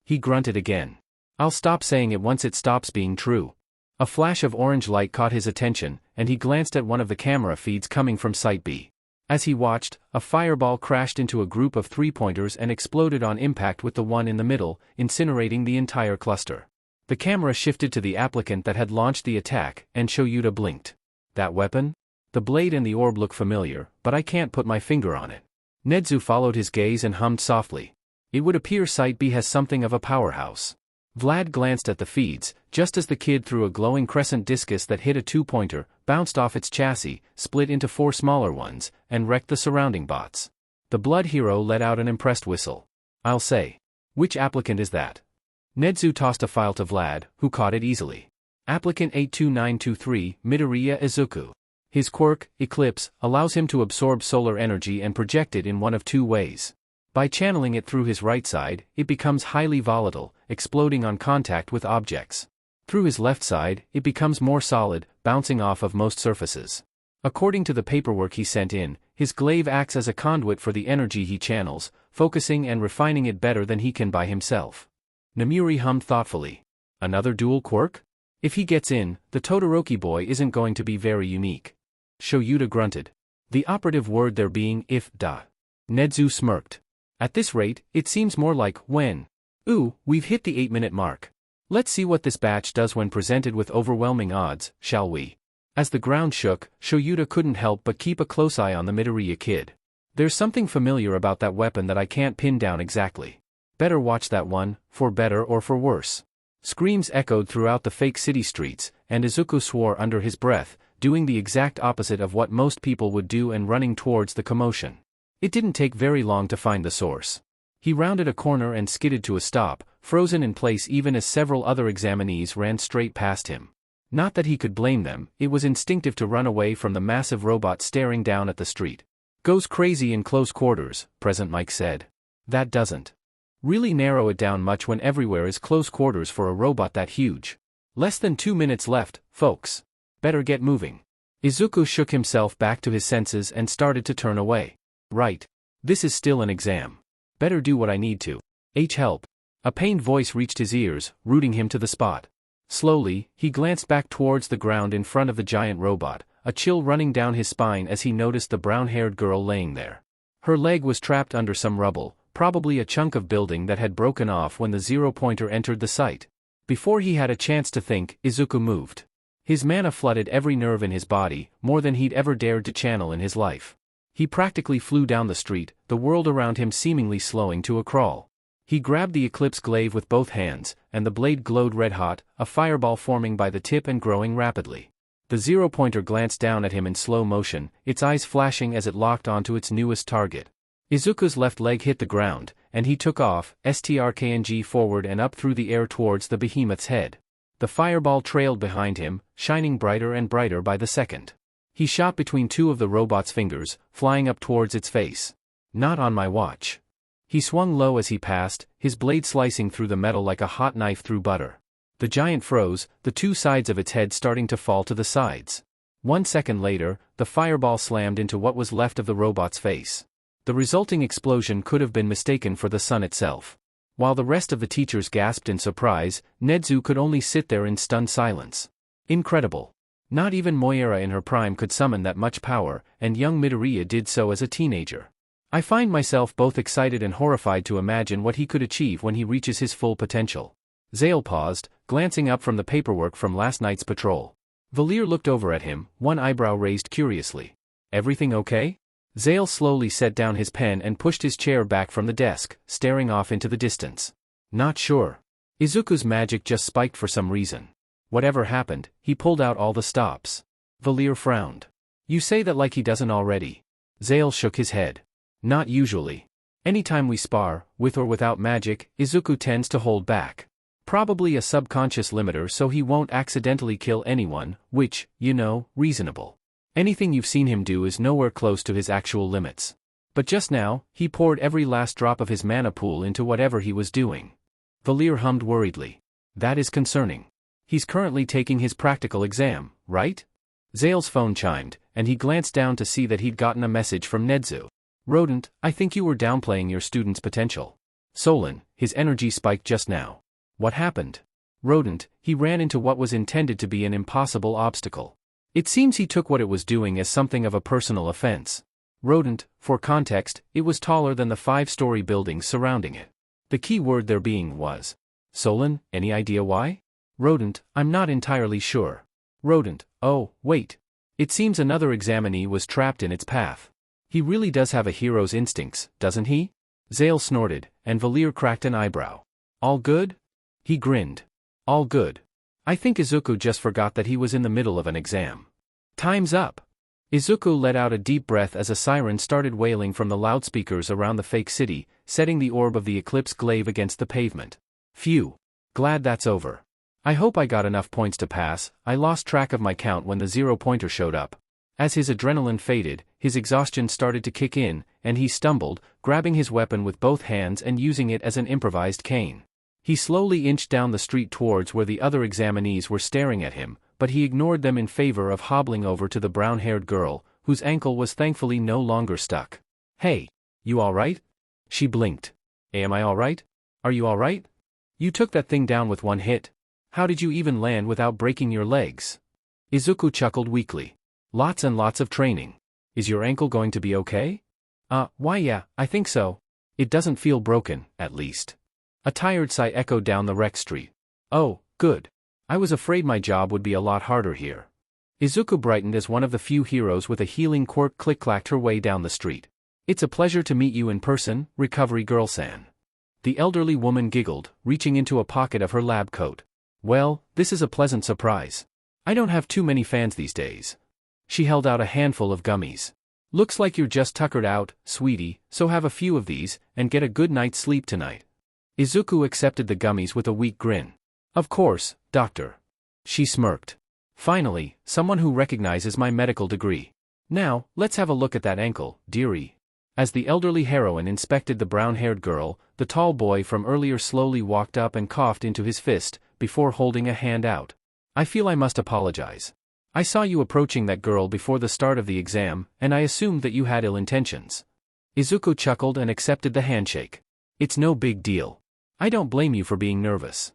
He grunted again. I'll stop saying it once it stops being true. A flash of orange light caught his attention, and he glanced at one of the camera feeds coming from Site B. As he watched, a fireball crashed into a group of three-pointers and exploded on impact with the one in the middle, incinerating the entire cluster. The camera shifted to the applicant that had launched the attack, and Shoyuta blinked. That weapon? The blade and the orb look familiar, but I can't put my finger on it. Nezu followed his gaze and hummed softly. It would appear Site B has something of a powerhouse. Vlad glanced at the feeds, just as the kid threw a glowing crescent discus that hit a two-pointer, bounced off its chassis, split into 4 smaller ones, and wrecked the surrounding bots. The blood hero let out an impressed whistle. I'll say. Which applicant is that? Nezu tossed a file to Vlad, who caught it easily. Applicant 82923, Midoriya Izuku. His quirk, Eclipse, allows him to absorb solar energy and project it in one of 2 ways. By channeling it through his right side, it becomes highly volatile, exploding on contact with objects. Through his left side, it becomes more solid, bouncing off of most surfaces. According to the paperwork he sent in, his glaive acts as a conduit for the energy he channels, focusing and refining it better than he can by himself. Namuri hummed thoughtfully. Another dual quirk? If he gets in, the Todoroki boy isn't going to be very unique. Shoyuta grunted. The operative word there being if da. Nedzu smirked. At this rate, it seems more like when. Ooh, we've hit the 8-minute mark. Let's see what this batch does when presented with overwhelming odds, shall we? As the ground shook, Shoyuta couldn't help but keep a close eye on the Midoriya kid. There's something familiar about that weapon that I can't pin down exactly. Better watch that one, for better or for worse. Screams echoed throughout the fake city streets, and Izuku swore under his breath, doing the exact opposite of what most people would do and running towards the commotion. It didn't take very long to find the source. He rounded a corner and skidded to a stop, frozen in place even as several other examinees ran straight past him. Not that he could blame them, it was instinctive to run away from the massive robot staring down at the street. Goes crazy in close quarters, Present Mike said. That doesn't really narrow it down much when everywhere is close quarters for a robot that huge. Less than 2 minutes left, folks. Better get moving. Izuku shook himself back to his senses and started to turn away. Right. This is still an exam. Better do what I need to. Help. A pained voice reached his ears, rooting him to the spot. Slowly, he glanced back towards the ground in front of the giant robot, a chill running down his spine as he noticed the brown-haired girl laying there. Her leg was trapped under some rubble, probably a chunk of building that had broken off when the zero-pointer entered the site. Before he had a chance to think, Izuku moved. His mana flooded every nerve in his body, more than he'd ever dared to channel in his life. He practically flew down the street, the world around him seemingly slowing to a crawl. He grabbed the Eclipse glaive with both hands, and the blade glowed red-hot, a fireball forming by the tip and growing rapidly. The zero-pointer glanced down at him in slow motion, its eyes flashing as it locked onto its newest target. Izuku's left leg hit the ground, and he took off, strkng forward and up through the air towards the behemoth's head. The fireball trailed behind him, shining brighter and brighter by the second. He shot between two of the robot's fingers, flying up towards its face. Not on my watch. He swung low as he passed, his blade slicing through the metal like a hot knife through butter. The giant froze, the two sides of its head starting to fall to the sides. 1 second later, the fireball slammed into what was left of the robot's face. The resulting explosion could have been mistaken for the sun itself. While the rest of the teachers gasped in surprise, Nedzu could only sit there in stunned silence. Incredible. Not even Moira in her prime could summon that much power, and young Midoriya did so as a teenager. I find myself both excited and horrified to imagine what he could achieve when he reaches his full potential. Zale paused, glancing up from the paperwork from last night's patrol. Valir looked over at him, one eyebrow raised curiously. Everything okay? Zale slowly set down his pen and pushed his chair back from the desk, staring off into the distance. Not sure. Izuku's magic just spiked for some reason. Whatever happened, he pulled out all the stops. Valir frowned. You say that like he doesn't already. Zale shook his head. Not usually. Anytime we spar, with or without magic, Izuku tends to hold back. Probably a subconscious limiter so he won't accidentally kill anyone, which, reasonable. Anything you've seen him do is nowhere close to his actual limits. But just now, he poured every last drop of his mana pool into whatever he was doing. Valir hummed worriedly. That is concerning. He's currently taking his practical exam, right? Zale's phone chimed, and he glanced down to see that he'd gotten a message from Nedzu. Rodent, I think you were downplaying your student's potential. Solon, his energy spiked just now. What happened? Rodent, he ran into what was intended to be an impossible obstacle. It seems he took what it was doing as something of a personal offense. Rodent, for context, it was taller than the 5-story buildings surrounding it. The key word there being was. Solon, any idea why? Rodent, I'm not entirely sure. Rodent, oh, wait. It seems another examinee was trapped in its path. He really does have a hero's instincts, doesn't he? Zale snorted, and Valir cracked an eyebrow. All good? He grinned. All good. I think Izuku just forgot that he was in the middle of an exam. Time's up. Izuku let out a deep breath as a siren started wailing from the loudspeakers around the fake city, setting the orb of the Eclipse glaive against the pavement. Phew. Glad that's over. I hope I got enough points to pass. I lost track of my count when the zero-pointer showed up. As his adrenaline faded, his exhaustion started to kick in, and he stumbled, grabbing his weapon with both hands and using it as an improvised cane. He slowly inched down the street towards where the other examinees were staring at him, but he ignored them in favor of hobbling over to the brown-haired girl, whose ankle was thankfully no longer stuck. "Hey, you alright?" She blinked. "Am I alright? Are you alright? You took that thing down with one hit. How did you even land without breaking your legs?" Izuku chuckled weakly. "Lots and lots of training. Is your ankle going to be okay?" Why yeah, I think so. It doesn't feel broken, at least." A tired sigh echoed down the wreck street. "Oh, good. I was afraid my job would be a lot harder here." Izuku brightened as one of the few heroes with a healing quirk click-clacked her way down the street. "It's a pleasure to meet you in person, Recovery Girl-san." The elderly woman giggled, reaching into a pocket of her lab coat. "Well, this is a pleasant surprise. I don't have too many fans these days." She held out a handful of gummies. "Looks like you're just tuckered out, sweetie, so have a few of these, and get a good night's sleep tonight." Izuku accepted the gummies with a weak grin. "Of course, doctor." She smirked. "Finally, someone who recognizes my medical degree. Now, let's have a look at that ankle, dearie." As the elderly heroine inspected the brown-haired girl, the tall boy from earlier slowly walked up and coughed into his fist, before holding a hand out. "I feel I must apologize. I saw you approaching that girl before the start of the exam, and I assumed that you had ill intentions." Izuku chuckled and accepted the handshake. "It's no big deal. I don't blame you for being nervous.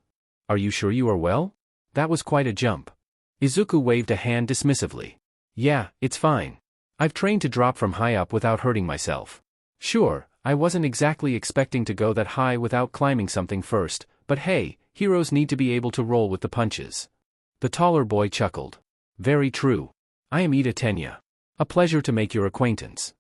Are you sure you are well? That was quite a jump." Izuku waved a hand dismissively. "Yeah, it's fine. I've trained to drop from high up without hurting myself." "Sure, I wasn't exactly expecting to go that high without climbing something first, but hey, heroes need to be able to roll with the punches." The taller boy chuckled. "Very true. I am Ida Tenya. A pleasure to make your acquaintance."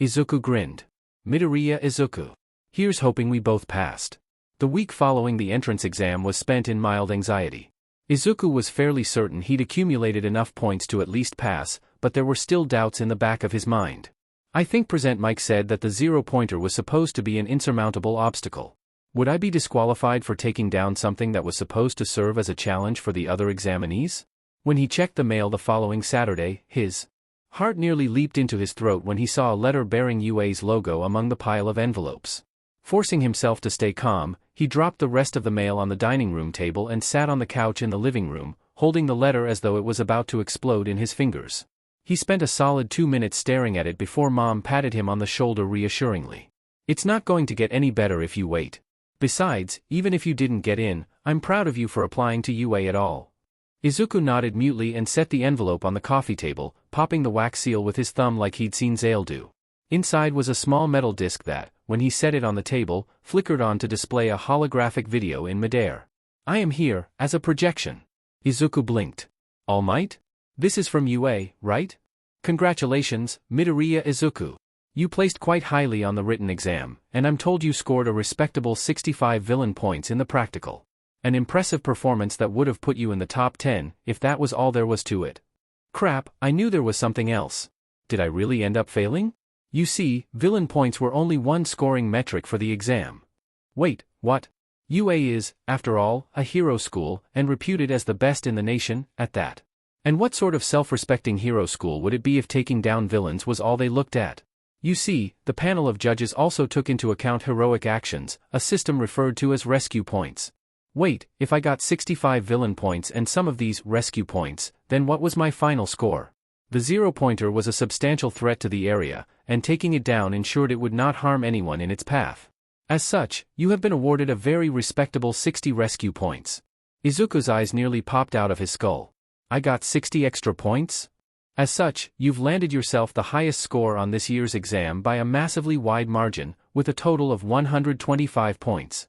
Izuku grinned. "Midoriya Izuku. Here's hoping we both passed." The week following the entrance exam was spent in mild anxiety. Izuku was fairly certain he'd accumulated enough points to at least pass, but there were still doubts in the back of his mind. "I think Present Mike said that the zero-pointer was supposed to be an insurmountable obstacle. Would I be disqualified for taking down something that was supposed to serve as a challenge for the other examinees?" When he checked the mail the following Saturday, his heart nearly leaped into his throat when he saw a letter bearing UA's logo among the pile of envelopes. Forcing himself to stay calm, he dropped the rest of the mail on the dining room table and sat on the couch in the living room, holding the letter as though it was about to explode in his fingers. He spent a solid 2 minutes staring at it before Mom patted him on the shoulder reassuringly. "It's not going to get any better if you wait. Besides, even if you didn't get in, I'm proud of you for applying to UA at all." Izuku nodded mutely and set the envelope on the coffee table, popping the wax seal with his thumb like he'd seen Zale do. Inside was a small metal disc that, when he set it on the table, flickered on to display a holographic video in midair. "I am here, as a projection." Izuku blinked. "All Might? This is from UA, right? Congratulations, Midoriya Izuku. You placed quite highly on the written exam, and I'm told you scored a respectable 65 villain points in the practical. An impressive performance that would have put you in the top 10, if that was all there was to it." "Crap, I knew there was something else. Did I really end up failing?" "You see, villain points were only one scoring metric for the exam." "Wait, what? UA is, after all, a hero school, and reputed as the best in the nation, at that. And what sort of self-respecting hero school would it be if taking down villains was all they looked at?" You see, the panel of judges also took into account heroic actions, a system referred to as rescue points. Wait, if I got 65 villain points and some of these rescue points, then what was my final score? The zero-pointer was a substantial threat to the area, and taking it down ensured it would not harm anyone in its path. As such, you have been awarded a very respectable 60 rescue points. Izuku's eyes nearly popped out of his skull. I got 60 extra points? As such, you've landed yourself the highest score on this year's exam by a massively wide margin, with a total of 125 points.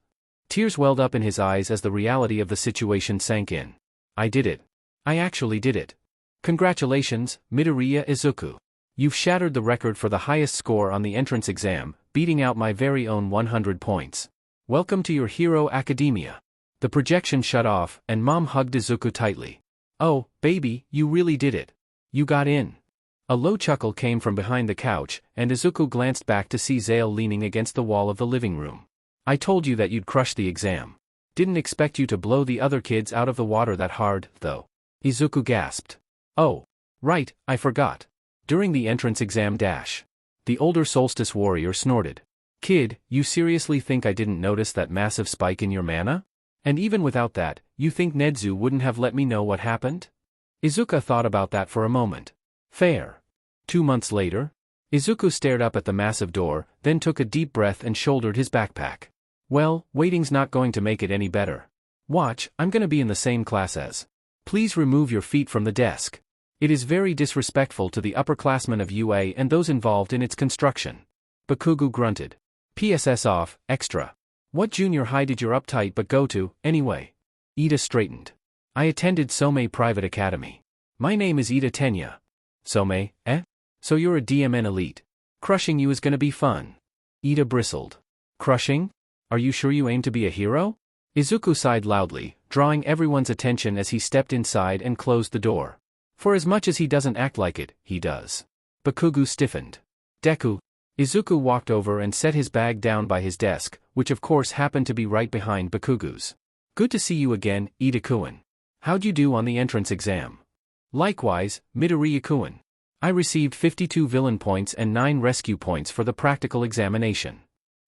Tears welled up in his eyes as the reality of the situation sank in. I did it. I actually did it. Congratulations, Midoriya Izuku. You've shattered the record for the highest score on the entrance exam, beating out my very own 100 points. Welcome to your hero academia. The projection shut off, and Mom hugged Izuku tightly. Oh, baby, you really did it. You got in. A low chuckle came from behind the couch, and Izuku glanced back to see Zale leaning against the wall of the living room. I told you that you'd crush the exam. Didn't expect you to blow the other kids out of the water that hard, though. Izuku gasped. Oh. Right, I forgot. During the entrance exam dash. The older solstice warrior snorted. Kid, you seriously think I didn't notice that massive spike in your mana? And even without that, you think Nezu wouldn't have let me know what happened? Izuku thought about that for a moment. Fair. 2 months later? Izuku stared up at the massive door, then took a deep breath and shouldered his backpack. Well, waiting's not going to make it any better. Watch, I'm gonna be in the same class as. Please remove your feet from the desk. It is very disrespectful to the upperclassmen of UA and those involved in its construction. Bakugo grunted. PSS off, extra. What junior high did your uptight but go to, anyway? Ida straightened. I attended Somei Private Academy. My name is Ida Tenya. Somei, eh? So you're a DMN elite. Crushing you is gonna be fun. Ida bristled. Crushing? Are you sure you aim to be a hero? Izuku sighed loudly, drawing everyone's attention as he stepped inside and closed the door. For as much as he doesn't act like it, he does. Bakugo stiffened. Deku. Izuku walked over and set his bag down by his desk, which of course happened to be right behind Bakugo's. Good to see you again, Ida-kun. How'd you do on the entrance exam? Likewise, Midoriya-kun. I received 52 villain points and 9 rescue points for the practical examination.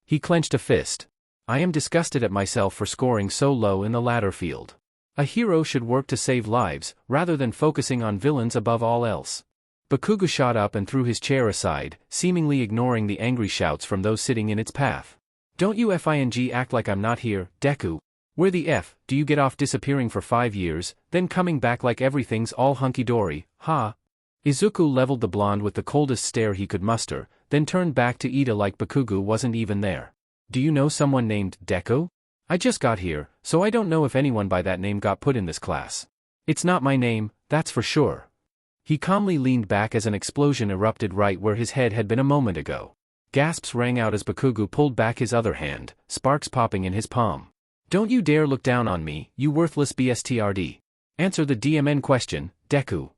He clenched a fist. I am disgusted at myself for scoring so low in the latter field. A hero should work to save lives, rather than focusing on villains above all else. Bakugo shot up and threw his chair aside, seemingly ignoring the angry shouts from those sitting in its path. Don't you FING act like I'm not here, Deku. Where the F do you get off disappearing for 5 years, then coming back like everything's all hunky-dory, ha? Izuku leveled the blonde with the coldest stare he could muster, then turned back to Ida like Bakugo wasn't even there. Do you know someone named Deku? I just got here, so I don't know if anyone by that name got put in this class. It's not my name, that's for sure. He calmly leaned back as an explosion erupted right where his head had been a moment ago. Gasps rang out as Bakugo pulled back his other hand, sparks popping in his palm. Don't you dare look down on me, you worthless BSTRD. Answer the DMN question, Deku.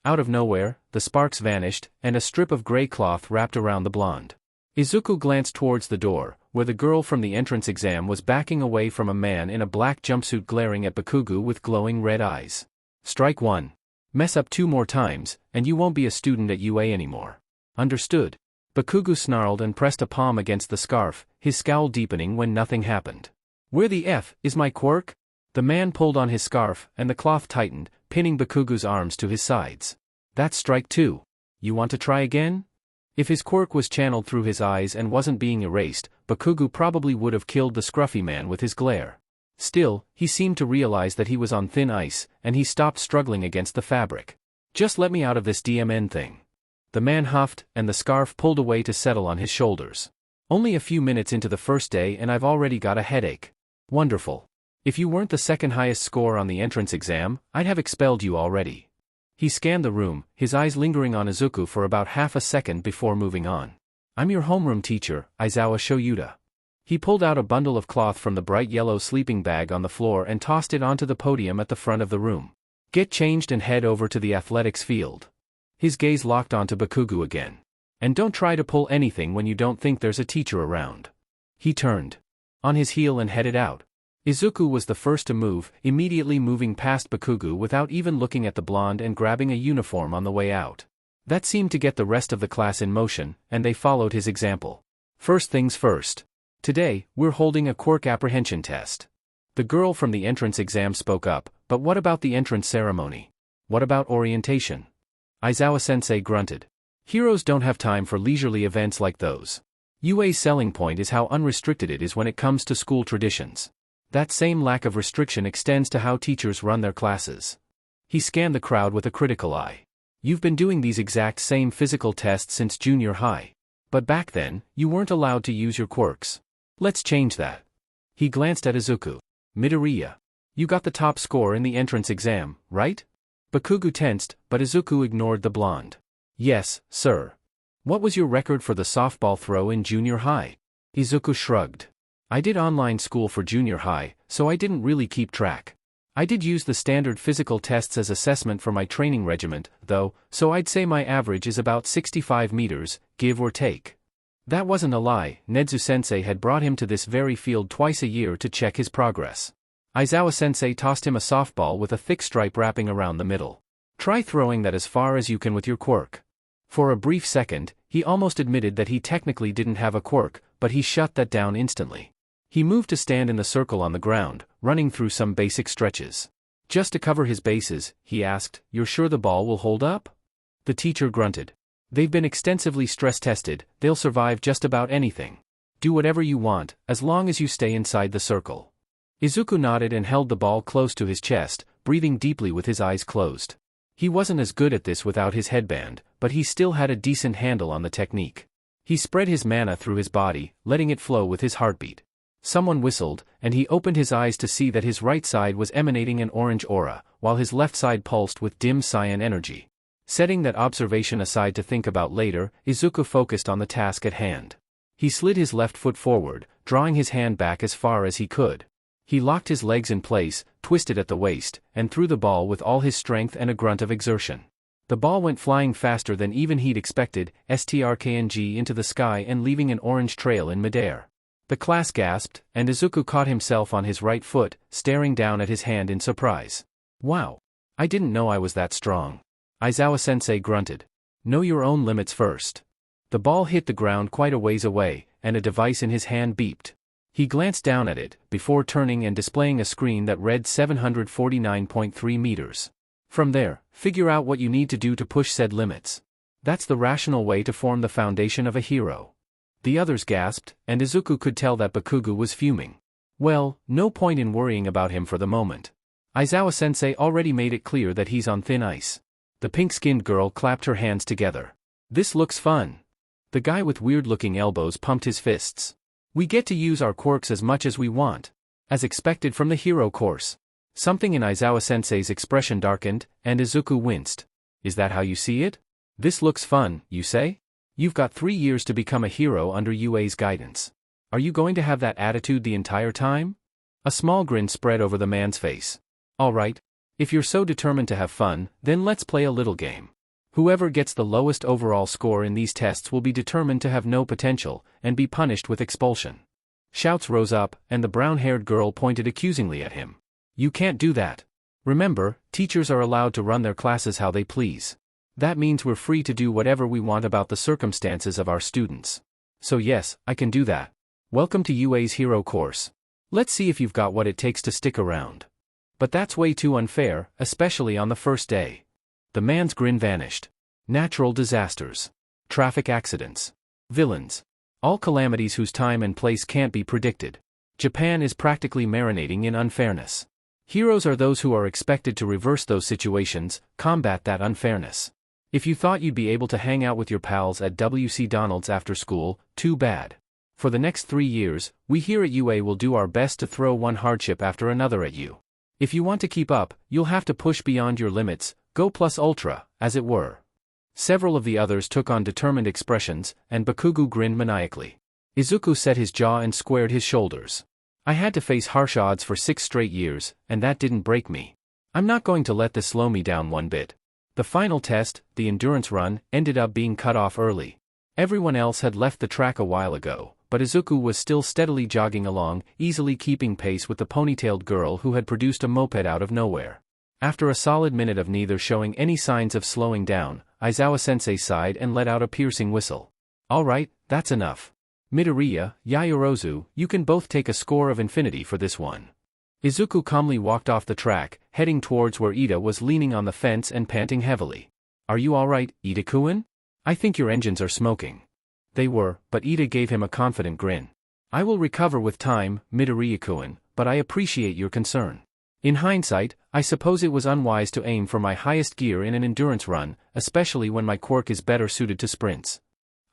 Out of nowhere, the sparks vanished, and a strip of gray cloth wrapped around the blonde. Izuku glanced towards the door, where the girl from the entrance exam was backing away from a man in a black jumpsuit glaring at Bakugo with glowing red eyes. Strike 1. Mess up 2 more times, and you won't be a student at UA anymore. Understood? Bakugo snarled and pressed a palm against the scarf, his scowl deepening when nothing happened. Where the F is my quirk? The man pulled on his scarf, and the cloth tightened, pinning Bakugo's arms to his sides. That's strike 2. You want to try again? If his quirk was channeled through his eyes and wasn't being erased, Bakugo probably would have killed the scruffy man with his glare. Still, he seemed to realize that he was on thin ice, and he stopped struggling against the fabric. Just let me out of this DMN thing. The man huffed, and the scarf pulled away to settle on his shoulders. Only a few minutes into the first day and I've already got a headache. Wonderful. If you weren't the second highest score on the entrance exam, I'd have expelled you already. He scanned the room, his eyes lingering on Izuku for about half a second before moving on. I'm your homeroom teacher, Aizawa Shoyuda. He pulled out a bundle of cloth from the bright yellow sleeping bag on the floor and tossed it onto the podium at the front of the room. Get changed and head over to the athletics field. His gaze locked onto Bakugo again. And don't try to pull anything when you don't think there's a teacher around. He turned on his heel and headed out. Izuku was the first to move, immediately moving past Bakugo without even looking at the blonde and grabbing a uniform on the way out. That seemed to get the rest of the class in motion, and they followed his example. First things first. Today, we're holding a quirk apprehension test. The girl from the entrance exam spoke up, but what about the entrance ceremony? What about orientation? Aizawa-sensei grunted. Heroes don't have time for leisurely events like those. UA's selling point is how unrestricted it is when it comes to school traditions. That same lack of restriction extends to how teachers run their classes. He scanned the crowd with a critical eye. You've been doing these exact same physical tests since junior high. But back then, you weren't allowed to use your quirks. Let's change that. He glanced at Izuku. Midoriya. You got the top score in the entrance exam, right? Bakugo tensed, but Izuku ignored the blonde. Yes, sir. What was your record for the softball throw in junior high? Izuku shrugged. I did online school for junior high, so I didn't really keep track. I did use the standard physical tests as assessment for my training regiment, though, so I'd say my average is about 65 meters, give or take. That wasn't a lie, Nezu-sensei had brought him to this very field twice a year to check his progress. Aizawa-sensei tossed him a softball with a thick stripe wrapping around the middle. Try throwing that as far as you can with your quirk. For a brief second, he almost admitted that he technically didn't have a quirk, but he shut that down instantly. He moved to stand in the circle on the ground, running through some basic stretches. Just to cover his bases, he asked, "You're sure the ball will hold up?" The teacher grunted. "They've been extensively stress-tested, they'll survive just about anything. Do whatever you want, as long as you stay inside the circle." Izuku nodded and held the ball close to his chest, breathing deeply with his eyes closed. He wasn't as good at this without his headband, but he still had a decent handle on the technique. He spread his mana through his body, letting it flow with his heartbeat. Someone whistled, and he opened his eyes to see that his right side was emanating an orange aura, while his left side pulsed with dim cyan energy. Setting that observation aside to think about later, Izuku focused on the task at hand. He slid his left foot forward, drawing his hand back as far as he could. He locked his legs in place, twisted at the waist, and threw the ball with all his strength and a grunt of exertion. The ball went flying faster than even he'd expected, strkng into the sky and leaving an orange trail in midair. The class gasped, and Izuku caught himself on his right foot, staring down at his hand in surprise. "Wow! I didn't know I was that strong." Aizawa-sensei grunted. "Know your own limits first." The ball hit the ground quite a ways away, and a device in his hand beeped. He glanced down at it, before turning and displaying a screen that read 749.3 meters. From there, figure out what you need to do to push said limits. That's the rational way to form the foundation of a hero. The others gasped, and Izuku could tell that Bakugo was fuming. Well, no point in worrying about him for the moment. Aizawa-sensei already made it clear that he's on thin ice. The pink-skinned girl clapped her hands together. "This looks fun." The guy with weird-looking elbows pumped his fists. "We get to use our quirks as much as we want. As expected from the hero course." Something in Aizawa-sensei's expression darkened, and Izuku winced. "Is that how you see it? This looks fun, you say? You've got 3 years to become a hero under UA's guidance. Are you going to have that attitude the entire time?" A small grin spread over the man's face. "All right. If you're so determined to have fun, then let's play a little game. Whoever gets the lowest overall score in these tests will be determined to have no potential, and be punished with expulsion." Shouts rose up, and the brown-haired girl pointed accusingly at him. "You can't do that. Remember, teachers are allowed to run their classes how they please. That means we're free to do whatever we want about the circumstances of our students. So yes, I can do that. Welcome to UA's hero course. Let's see if you've got what it takes to stick around." "But that's way too unfair, especially on the first day." The man's grin vanished. Natural disasters. Traffic accidents. Villains. All calamities whose time and place can't be predicted. Japan is practically marinating in unfairness. Heroes are those who are expected to reverse those situations, combat that unfairness. If you thought you'd be able to hang out with your pals at WC Donald's after school, too bad. For the next 3 years, we here at UA will do our best to throw one hardship after another at you. If you want to keep up, you'll have to push beyond your limits, go plus ultra, as it were. Several of the others took on determined expressions, and Bakugo grinned maniacally. Izuku set his jaw and squared his shoulders. "I had to face harsh odds for 6 straight years, and that didn't break me. I'm not going to let this slow me down one bit." The final test, the endurance run, ended up being cut off early. Everyone else had left the track a while ago, but Izuku was still steadily jogging along, easily keeping pace with the ponytailed girl who had produced a moped out of nowhere. After a solid minute of neither showing any signs of slowing down, Aizawa-sensei sighed and let out a piercing whistle. "All right, that's enough. Midoriya, Yaoyorozu, you can both take a score of infinity for this one." Izuku calmly walked off the track, heading towards where Ida was leaning on the fence and panting heavily. "Are you all right, Ida-kun? I think your engines are smoking." They were, but Ida gave him a confident grin. "I will recover with time, Midoriya-kun, but I appreciate your concern. In hindsight, I suppose it was unwise to aim for my highest gear in an endurance run, especially when my quirk is better suited to sprints."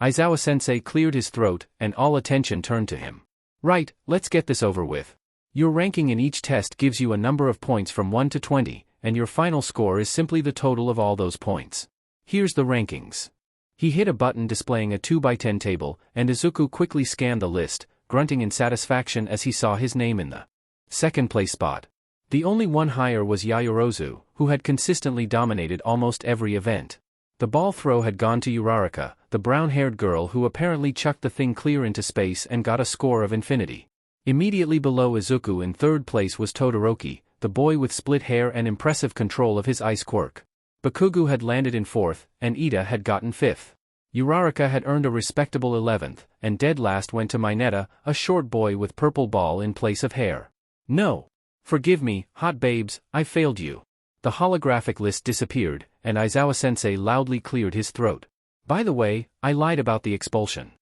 Aizawa-sensei cleared his throat, and all attention turned to him. "Right, let's get this over with. Your ranking in each test gives you a number of points from 1 to 20, and your final score is simply the total of all those points. Here's the rankings." He hit a button displaying a 2x10 table, and Izuku quickly scanned the list, grunting in satisfaction as he saw his name in the second place spot. The only one higher was Yaoyorozu, who had consistently dominated almost every event. The ball throw had gone to Uraraka, the brown-haired girl who apparently chucked the thing clear into space and got a score of infinity. Immediately below Izuku in third place was Todoroki, the boy with split hair and impressive control of his ice quirk. Bakugo had landed in 4th, and Ida had gotten 5th. Uraraka had earned a respectable 11th, and dead last went to Mineta, a short boy with purple ball in place of hair. No. Forgive me, hot babes, I failed you. The holographic list disappeared, and Aizawa-sensei loudly cleared his throat. By the way, I lied about the expulsion.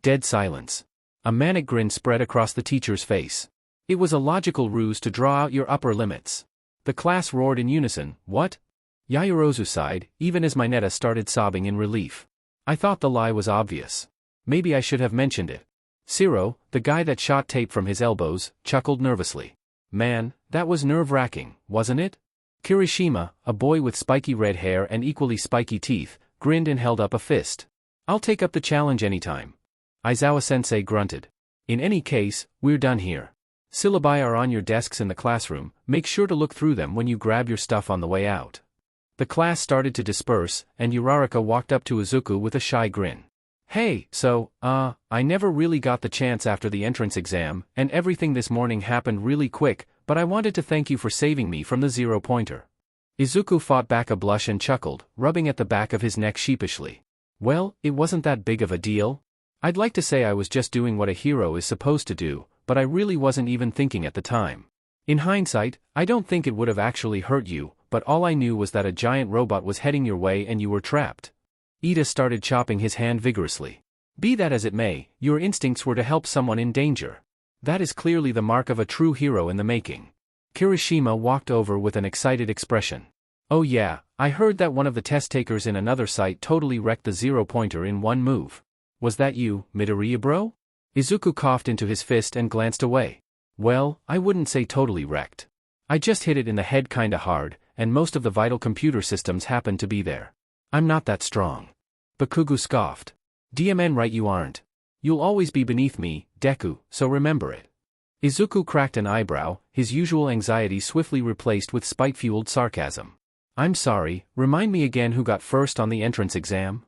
Dead silence. A manic grin spread across the teacher's face. It was a logical ruse to draw out your upper limits. The class roared in unison, what? Yaoyorozu sighed, even as Mineta started sobbing in relief. I thought the lie was obvious. Maybe I should have mentioned it. Siro, the guy that shot tape from his elbows, chuckled nervously. Man, that was nerve-wracking, wasn't it? Kirishima, a boy with spiky red hair and equally spiky teeth, grinned and held up a fist. I'll take up the challenge anytime. Aizawa-sensei grunted. In any case, we're done here. Syllabi are on your desks in the classroom, make sure to look through them when you grab your stuff on the way out. The class started to disperse, and Uraraka walked up to Izuku with a shy grin. Hey, so, I never really got the chance after the entrance exam, and everything this morning happened really quick, but I wanted to thank you for saving me from the 0-pointer. Izuku fought back a blush and chuckled, rubbing at the back of his neck sheepishly. Well, it wasn't that big of a deal. I'd like to say I was just doing what a hero is supposed to do, but I really wasn't even thinking at the time. In hindsight, I don't think it would have actually hurt you, but all I knew was that a giant robot was heading your way and you were trapped. Ida started chopping his hand vigorously. Be that as it may, your instincts were to help someone in danger. That is clearly the mark of a true hero in the making. Kirishima walked over with an excited expression. Oh yeah, I heard that one of the test takers in another site totally wrecked the 0-pointer in one move. Was that you, Midoriya bro? Izuku coughed into his fist and glanced away. Well, I wouldn't say totally wrecked. I just hit it in the head kinda hard, and most of the vital computer systems happened to be there. I'm not that strong. Bakugo scoffed. DMN right you aren't. You'll always be beneath me, Deku, so remember it. Izuku cracked an eyebrow, his usual anxiety swiftly replaced with spite-fueled sarcasm. I'm sorry, remind me again who got first on the entrance exam?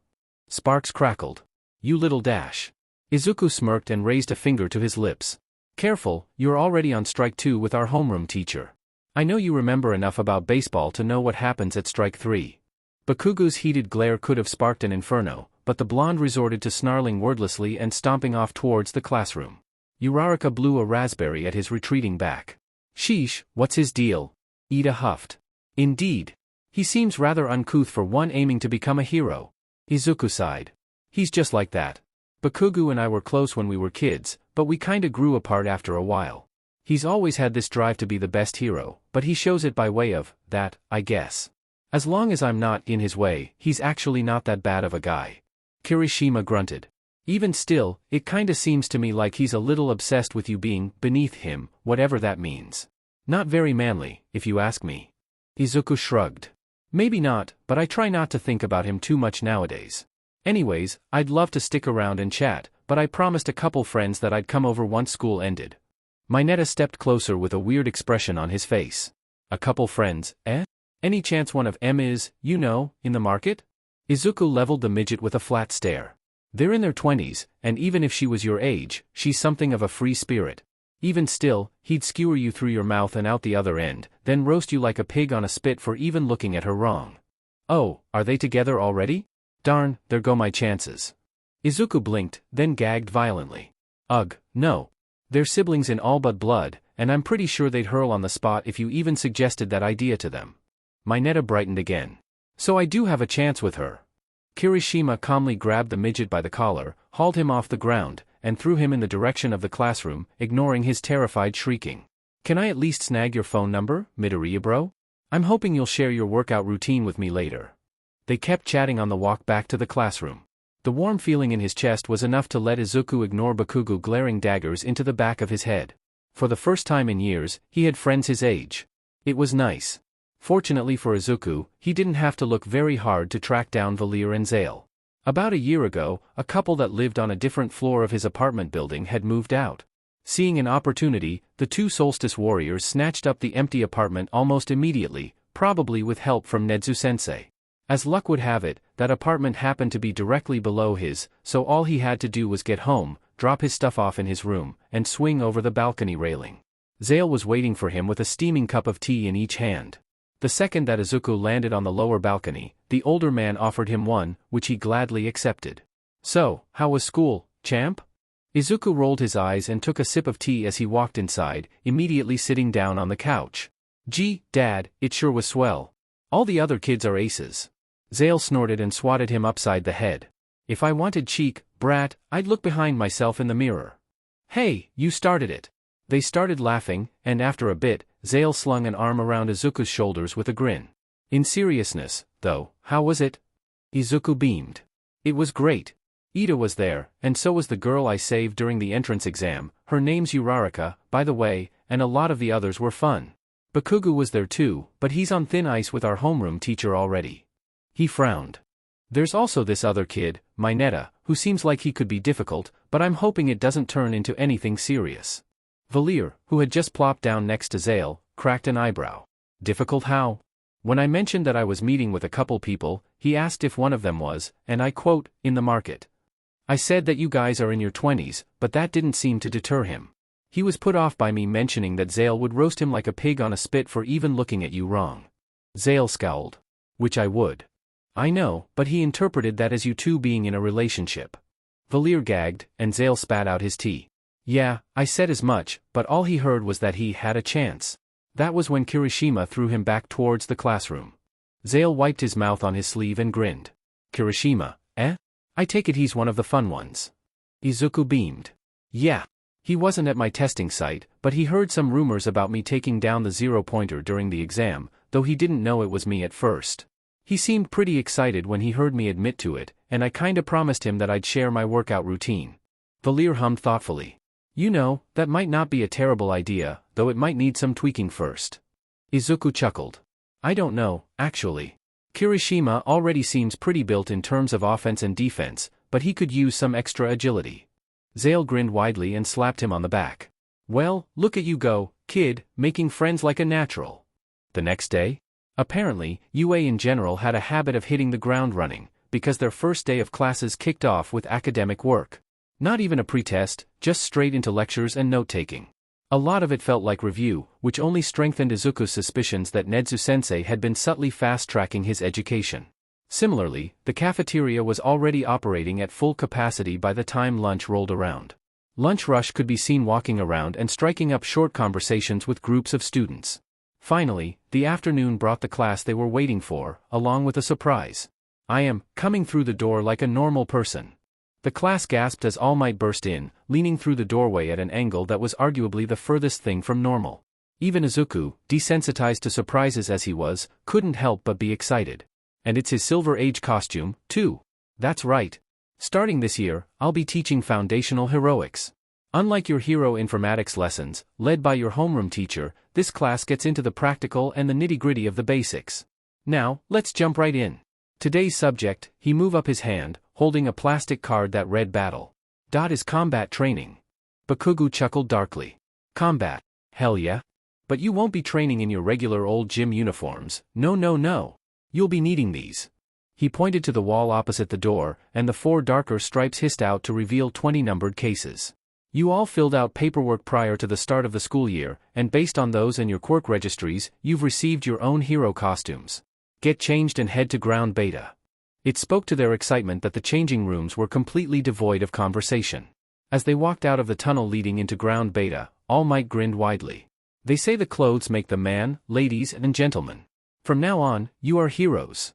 Sparks crackled. You little dash. Izuku smirked and raised a finger to his lips. Careful, you're already on strike 2 with our homeroom teacher. I know you remember enough about baseball to know what happens at strike 3. Bakugo's heated glare could have sparked an inferno, but the blonde resorted to snarling wordlessly and stomping off towards the classroom. Uraraka blew a raspberry at his retreating back. Sheesh, what's his deal? Ida huffed. Indeed. He seems rather uncouth for one aiming to become a hero. Izuku sighed. He's just like that. Bakugo and I were close when we were kids, but we kinda grew apart after a while. He's always had this drive to be the best hero, but he shows it by way of that, I guess. As long as I'm not in his way, he's actually not that bad of a guy. Kirishima grunted. Even still, it kinda seems to me like he's a little obsessed with you being beneath him, whatever that means. Not very manly, if you ask me. Izuku shrugged. Maybe not, but I try not to think about him too much nowadays. Anyways, I'd love to stick around and chat, but I promised a couple friends that I'd come over once school ended. Mineta stepped closer with a weird expression on his face. A couple friends, eh? Any chance one of them is, you know, in the market? Izuku leveled the midget with a flat stare. They're in their 20s, and even if she was your age, she's something of a free spirit. Even still, he'd skewer you through your mouth and out the other end, then roast you like a pig on a spit for even looking at her wrong. Oh, are they together already? Darn, there go my chances. Izuku blinked, then gagged violently. Ugh, no. They're siblings in all but blood, and I'm pretty sure they'd hurl on the spot if you even suggested that idea to them. Mineta brightened again. So I do have a chance with her. Kirishima calmly grabbed the midget by the collar, hauled him off the ground, and threw him in the direction of the classroom, ignoring his terrified shrieking. Can I at least snag your phone number, Midoriya bro? I'm hoping you'll share your workout routine with me later. They kept chatting on the walk back to the classroom. The warm feeling in his chest was enough to let Izuku ignore Bakugo glaring daggers into the back of his head. For the first time in years, he had friends his age. It was nice. Fortunately for Izuku, he didn't have to look very hard to track down Valir and Zale. About a year ago, a couple that lived on a different floor of his apartment building had moved out. Seeing an opportunity, the two Solstice warriors snatched up the empty apartment almost immediately, probably with help from Nezu-sensei. As luck would have it, that apartment happened to be directly below his, so all he had to do was get home, drop his stuff off in his room, and swing over the balcony railing. Zale was waiting for him with a steaming cup of tea in each hand. The second that Izuku landed on the lower balcony, the older man offered him one, which he gladly accepted. "So, how was school, champ?" Izuku rolled his eyes and took a sip of tea as he walked inside, immediately sitting down on the couch. "Gee, Dad, it sure was swell. All the other kids are aces." Zale snorted and swatted him upside the head. "If I wanted cheek, brat, I'd look behind myself in the mirror." "Hey, you started it." They started laughing, and after a bit, Zale slung an arm around Izuku's shoulders with a grin. "In seriousness, though, how was it?" Izuku beamed. "It was great. Ida was there, and so was the girl I saved during the entrance exam. Her name's Uraraka, by the way, and a lot of the others were fun. Bakugu was there too, but he's on thin ice with our homeroom teacher already." He frowned. "There's also this other kid, Mineta, who seems like he could be difficult, but I'm hoping it doesn't turn into anything serious." Valir, who had just plopped down next to Zale, cracked an eyebrow. "Difficult how?" "When I mentioned that I was meeting with a couple people, he asked if one of them was, and I quote, in the market. I said that you guys are in your 20s, but that didn't seem to deter him. He was put off by me mentioning that Zale would roast him like a pig on a spit for even looking at you wrong." Zale scowled. "Which I would. I know, but he interpreted that as you two being in a relationship." Valir gagged, and Zale spat out his tea. "Yeah, I said as much, but all he heard was that he had a chance." That was when Kirishima threw him back towards the classroom. Zale wiped his mouth on his sleeve and grinned. "Kirishima, eh? I take it he's one of the fun ones." Izuku beamed. "Yeah. He wasn't at my testing site, but he heard some rumors about me taking down the zero-pointer during the exam, though he didn't know it was me at first. He seemed pretty excited when he heard me admit to it, and I kinda promised him that I'd share my workout routine." Valir hummed thoughtfully. "You know, that might not be a terrible idea, though it might need some tweaking first." Izuku chuckled. "I don't know, actually. Kirishima already seems pretty built in terms of offense and defense, but he could use some extra agility." Zale grinned widely and slapped him on the back. "Well, look at you go, kid, making friends like a natural." The next day? Apparently, UA in general had a habit of hitting the ground running, because their first day of classes kicked off with academic work. Not even a pretest, just straight into lectures and note-taking. A lot of it felt like review, which only strengthened Izuku's suspicions that Nezu-sensei had been subtly fast-tracking his education. Similarly, the cafeteria was already operating at full capacity by the time lunch rolled around. Lunch Rush could be seen walking around and striking up short conversations with groups of students. Finally, the afternoon brought the class they were waiting for, along with a surprise. "I am coming through the door like a normal person." The class gasped as All Might burst in, leaning through the doorway at an angle that was arguably the furthest thing from normal. Even Izuku, desensitized to surprises as he was, couldn't help but be excited. And it's his Silver Age costume, too. That's right. Starting this year, I'll be teaching foundational heroics. Unlike your hero informatics lessons, led by your homeroom teacher, this class gets into the practical and the nitty-gritty of the basics. Now, let's jump right in. Today's subject, he moved up his hand, holding a plastic card that read battle. Is combat training. Bakugu chuckled darkly. Combat? Hell yeah. But you won't be training in your regular old gym uniforms, no. You'll be needing these. He pointed to the wall opposite the door, and the 4 darker stripes hissed out to reveal 20 numbered cases. You all filled out paperwork prior to the start of the school year, and based on those and your quirk registries, you've received your own hero costumes. Get changed and head to ground beta. It spoke to their excitement that the changing rooms were completely devoid of conversation. As they walked out of the tunnel leading into ground beta, All Might grinned widely. They say the clothes make the man, ladies and gentlemen. From now on, you are heroes.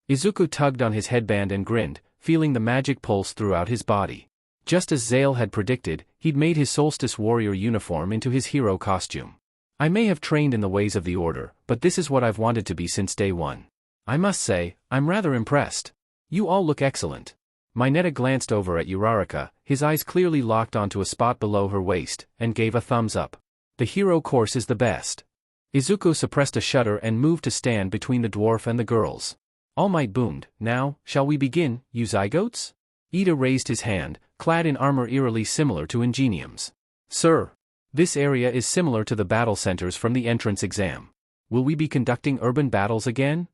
Izuku tugged on his headband and grinned, feeling the magic pulse throughout his body. Just as Zale had predicted, he'd made his Solstice warrior uniform into his hero costume. I may have trained in the ways of the Order, but this is what I've wanted to be since day one. I must say, I'm rather impressed. You all look excellent. Mineta glanced over at Uraraka, his eyes clearly locked onto a spot below her waist, and gave a thumbs up. The hero course is the best. Izuku suppressed a shudder and moved to stand between the dwarf and the girls. All Might boomed, "Now, shall we begin, you zygotes?" Ida raised his hand, clad in armor eerily similar to Ingenium's. "Sir, this area is similar to the battle centers from the entrance exam. Will we be conducting urban battles again?"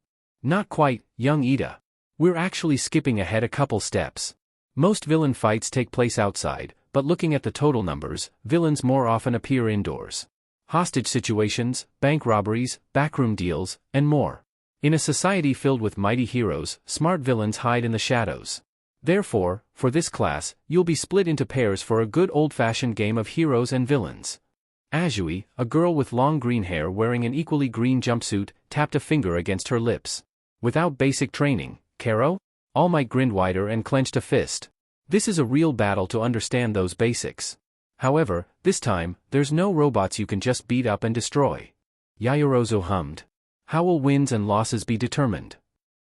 "Not quite, young Ida. We're actually skipping ahead a couple steps. Most villain fights take place outside, but looking at the total numbers, villains more often appear indoors. hostage situations, bank robberies, backroom deals, and more. In a society filled with mighty heroes, smart villains hide in the shadows. Therefore, for this class, you'll be split into pairs for a good old-fashioned game of heroes and villains. Azui, a girl with long green hair wearing an equally green jumpsuit, tapped a finger against her lips. Without basic training, Karo? All Might grinned wider and clenched a fist. This is a real battle to understand those basics. However, this time, there's no robots you can just beat up and destroy. Yaoyorozu hummed. How will wins and losses be determined?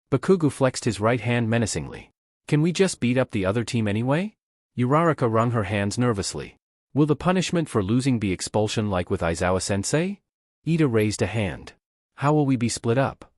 Bakugo flexed his right hand menacingly. Can we just beat up the other team anyway? Uraraka wrung her hands nervously. Will the punishment for losing be expulsion like with Aizawa-sensei? Ida raised a hand. How will we be split up?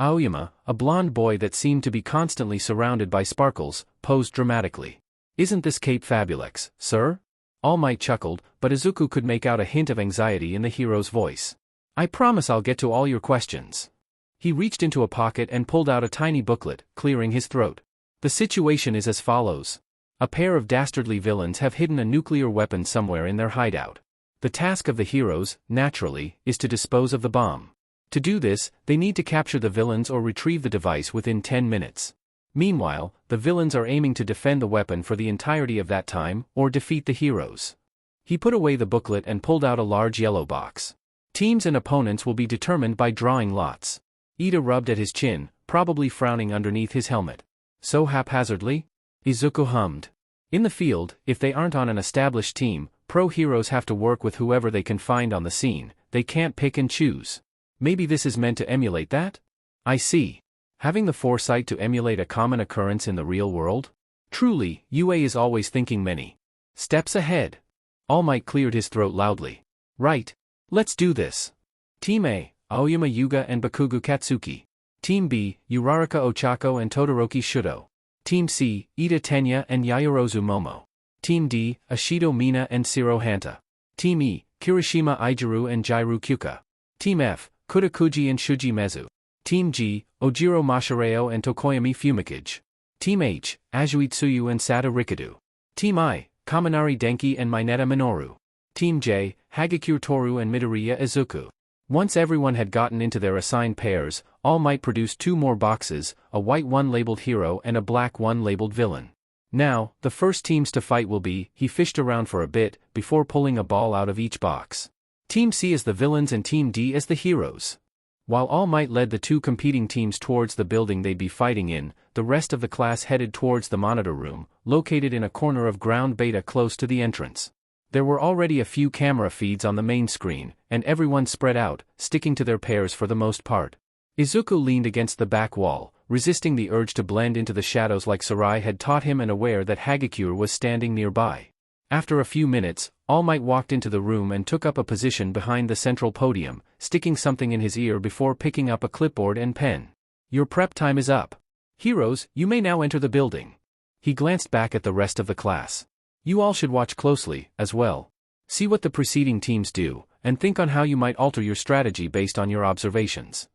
Aoyama, a blonde boy that seemed to be constantly surrounded by sparkles, posed dramatically. Isn't this Cape Fabulex, sir? All Might chuckled, but Izuku could make out a hint of anxiety in the hero's voice. I promise I'll get to all your questions. He reached into a pocket and pulled out a tiny booklet, clearing his throat. The situation is as follows. A pair of dastardly villains have hidden a nuclear weapon somewhere in their hideout. The task of the heroes, naturally, is to dispose of the bomb. To do this, they need to capture the villains or retrieve the device within 10 minutes. Meanwhile, the villains are aiming to defend the weapon for the entirety of that time, or defeat the heroes. He put away the booklet and pulled out a large yellow box. Teams and opponents will be determined by drawing lots. Ida rubbed at his chin, probably frowning underneath his helmet. So haphazardly? Izuku hummed. In the field, if they aren't on an established team, pro heroes have to work with whoever they can find on the scene, they can't pick and choose. Maybe this is meant to emulate that? I see. Having the foresight to emulate a common occurrence in the real world? Truly, UA is always thinking many steps ahead. All Might cleared his throat loudly. Right. Let's do this. Team A, Aoyama Yuga and Bakugo Katsuki. Team B, Uraraka Ochako and Todoroki Shudo. Team C, Ida Tenya and Yaoyorozu Momo. Team D, Ashido Mina and Shiro Hanta. Team E, Kirishima Ijiru and Jairu Kyuka. Team F, Kutakuji and Shuji Mezu. Team G, Ojiro Mashireo and Tokoyami Fumikage. Team H, Azui Tsuyu and Sata Rikadu. Team I, Kaminari Denki and Mineta Minoru. Team J, Hagakure Toru and Midoriya Izuku. Once everyone had gotten into their assigned pairs, All Might produced 2 more boxes, a white one labeled hero and a black one labeled villain. Now, the first teams to fight will be, he fished around for a bit, before pulling a ball out of each box. Team C as the villains and Team D as the heroes. While All Might led the 2 competing teams towards the building they'd be fighting in, the rest of the class headed towards the monitor room, located in a corner of ground beta close to the entrance. There were already a few camera feeds on the main screen, and everyone spread out, sticking to their pairs for the most part. Izuku leaned against the back wall, resisting the urge to blend into the shadows like Sarai had taught him and aware that Hagakure was standing nearby. After a few minutes, All Might walked into the room and took up a position behind the central podium, sticking something in his ear before picking up a clipboard and pen. Your prep time is up. Heroes, you may now enter the building. He glanced back at the rest of the class. You all should watch closely, as well. See what the preceding teams do, and think on how you might alter your strategy based on your observations.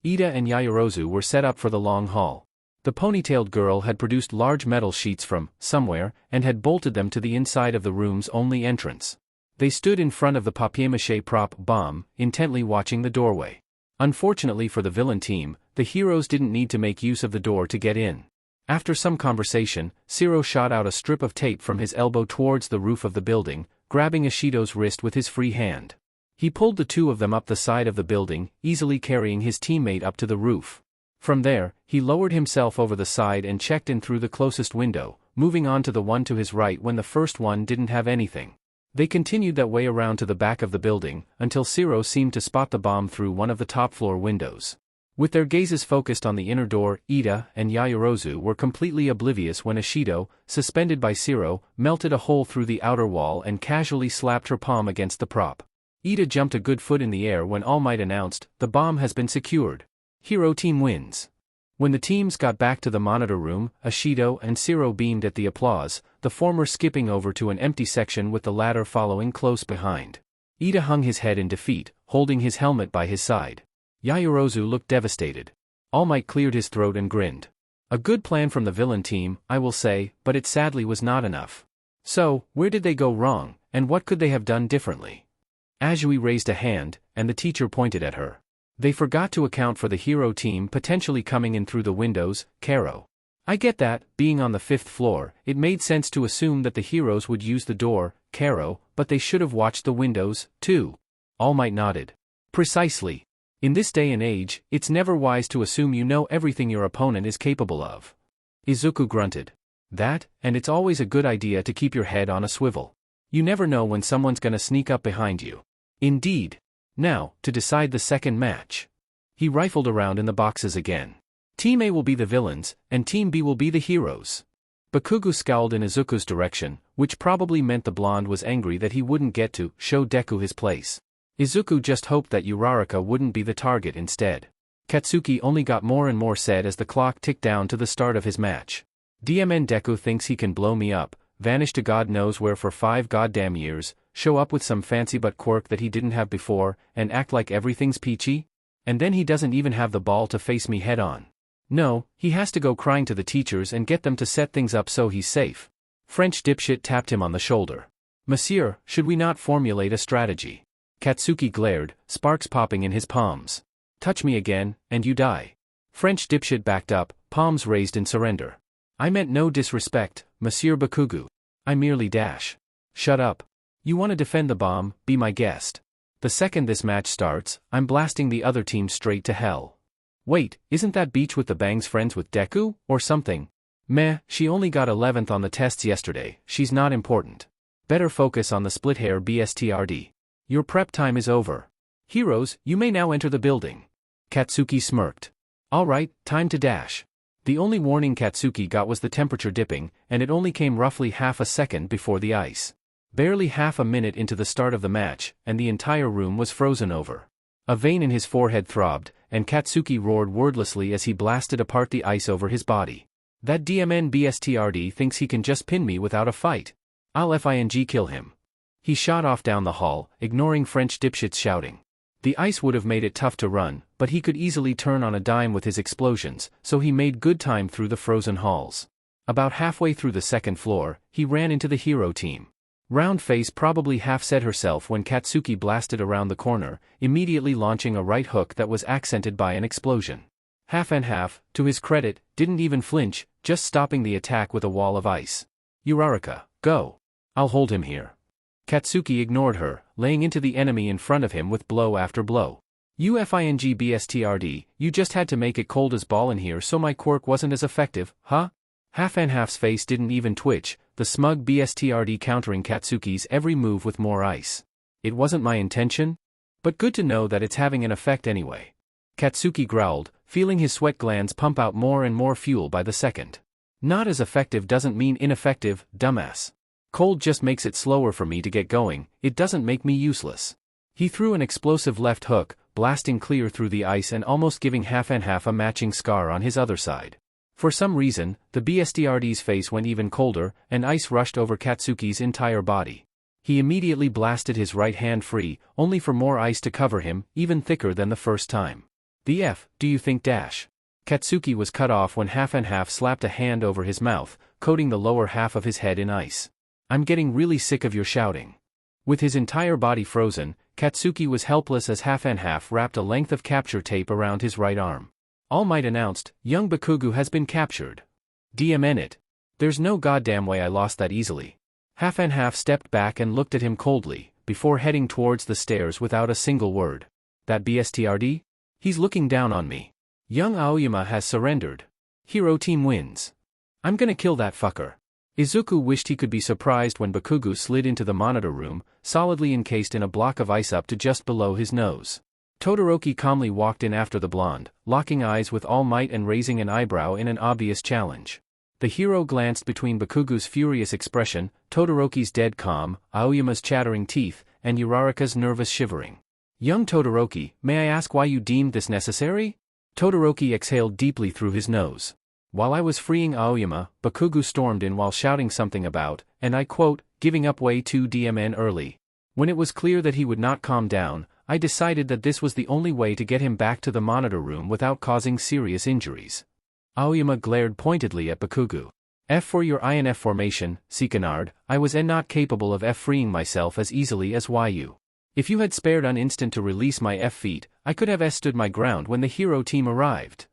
Ida and Yaoyorozu were set up for the long haul. The ponytailed girl had produced large metal sheets from somewhere, and had bolted them to the inside of the room's only entrance. They stood in front of the papier-mâché prop bomb, intently watching the doorway. Unfortunately for the villain team, the heroes didn't need to make use of the door to get in. After some conversation, Shiro shot out a strip of tape from his elbow towards the roof of the building, grabbing Ashido's wrist with his free hand. He pulled the 2 of them up the side of the building, easily carrying his teammate up to the roof. From there, he lowered himself over the side and checked in through the closest window, moving on to the one to his right when the first one didn't have anything. They continued that way around to the back of the building, until Shiro seemed to spot the bomb through one of the top-floor windows. With their gazes focused on the inner door, Ida and Yaoyorozu were completely oblivious when Ashido, suspended by Shiro, melted a hole through the outer wall and casually slapped her palm against the prop. Ida jumped a good foot in the air when All Might announced, "The bomb has been secured. Hero team wins." When the teams got back to the monitor room, Ashido and Shiro beamed at the applause, the former skipping over to an empty section with the latter following close behind. Ida hung his head in defeat, holding his helmet by his side. Yaoyorozu looked devastated. All Might cleared his throat and grinned. A good plan from the villain team, I will say, but it sadly was not enough. So, where did they go wrong, and what could they have done differently? Azui raised a hand, and the teacher pointed at her. They forgot to account for the hero team potentially coming in through the windows, Karo. I get that, being on the 5th floor, it made sense to assume that the heroes would use the door, Karo, but they should have watched the windows, too. All Might nodded. Precisely. In this day and age, it's never wise to assume you know everything your opponent is capable of. Izuku grunted. That, and it's always a good idea to keep your head on a swivel. You never know when someone's gonna sneak up behind you. Indeed. Now, to decide the second match. He rifled around in the boxes again. Team A will be the villains, and Team B will be the heroes. Bakugo scowled in Izuku's direction, which probably meant the blonde was angry that he wouldn't get to show Deku his place. Izuku just hoped that Uraraka wouldn't be the target instead. Katsuki only got more and more sad as the clock ticked down to the start of his match. DMN Deku thinks he can blow me up, vanish to God knows where for 5 goddamn years, show up with some fancy butt quirk that he didn't have before, and act like everything's peachy? And then he doesn't even have the ball to face me head on. No, he has to go crying to the teachers and get them to set things up so he's safe. French dipshit tapped him on the shoulder. Monsieur, should we not formulate a strategy? Katsuki glared, sparks popping in his palms. Touch me again, and you die. French dipshit backed up, palms raised in surrender. I meant no disrespect, Monsieur Bakugo. I merely dash. Shut up. You want to defend the bomb, be my guest. The second this match starts, I'm blasting the other team straight to hell. Wait, isn't that Beach with the Bangs friends with Deku, or something? Meh, she only got 11th on the tests yesterday, she's not important. Better focus on the split hair BSTRD. Your prep time is over. Heroes, you may now enter the building. Katsuki smirked. Alright, time to dash. The only warning Katsuki got was the temperature dipping, and it only came roughly half a second before the ice. Barely half a minute into the start of the match, and the entire room was frozen over. A vein in his forehead throbbed, and Katsuki roared wordlessly as he blasted apart the ice over his body. That DMN BSTRD thinks he can just pin me without a fight. I'll FING kill him. He shot off down the hall, ignoring French dipshits shouting. The ice would have made it tough to run, but he could easily turn on a dime with his explosions, so he made good time through the frozen halls. About halfway through the 2nd floor, he ran into the hero team. Round Face probably half said herself when Katsuki blasted around the corner, immediately launching a right hook that was accented by an explosion. Half and half, to his credit, didn't even flinch, just stopping the attack with a wall of ice. Uraraka, go. I'll hold him here. Katsuki ignored her, laying into the enemy in front of him with blow after blow. UFING BSTRD, you just had to make it cold as ball in here so my quirk wasn't as effective, huh? Half and Half's face didn't even twitch, the smug BSTRD countering Katsuki's every move with more ice. It wasn't my intention? But good to know that it's having an effect anyway. Katsuki growled, feeling his sweat glands pump out more and more fuel by the second. Not as effective doesn't mean ineffective, dumbass. Cold just makes it slower for me to get going, it doesn't make me useless. He threw an explosive left hook, blasting clear through the ice and almost giving Half and Half a matching scar on his other side. For some reason, the BSTRD's face went even colder, and ice rushed over Katsuki's entire body. He immediately blasted his right hand free, only for more ice to cover him, even thicker than the first time. The F, do you think dash? Katsuki was cut off when Half and Half slapped a hand over his mouth, coating the lower half of his head in ice. I'm getting really sick of your shouting. With his entire body frozen, Katsuki was helpless as Half and Half wrapped a length of capture tape around his right arm. All Might announced, young Bakugo has been captured. DMN it. There's no goddamn way I lost that easily. Half and Half stepped back and looked at him coldly, before heading towards the stairs without a single word. That BSTRD? He's looking down on me. Young Aoyama has surrendered. Hero team wins. I'm gonna kill that fucker. Izuku wished he could be surprised when Bakugo slid into the monitor room, solidly encased in a block of ice up to just below his nose. Todoroki calmly walked in after the blonde, locking eyes with All Might and raising an eyebrow in an obvious challenge. The hero glanced between Bakugo's furious expression, Todoroki's dead calm, Aoyama's chattering teeth, and Uraraka's nervous shivering. Young Todoroki, may I ask why you deemed this necessary? Todoroki exhaled deeply through his nose. While I was freeing Aoyama, Bakugo stormed in while shouting something about, and I quote, giving up way too DMN early. When it was clear that he would not calm down, I decided that this was the only way to get him back to the monitor room without causing serious injuries. Aoyama glared pointedly at Bakugo. F for your INF formation, Seekanard, I was not capable of F freeing myself as easily as YU. If you had spared an instant to release my feet, I could have stood my ground when the hero team arrived.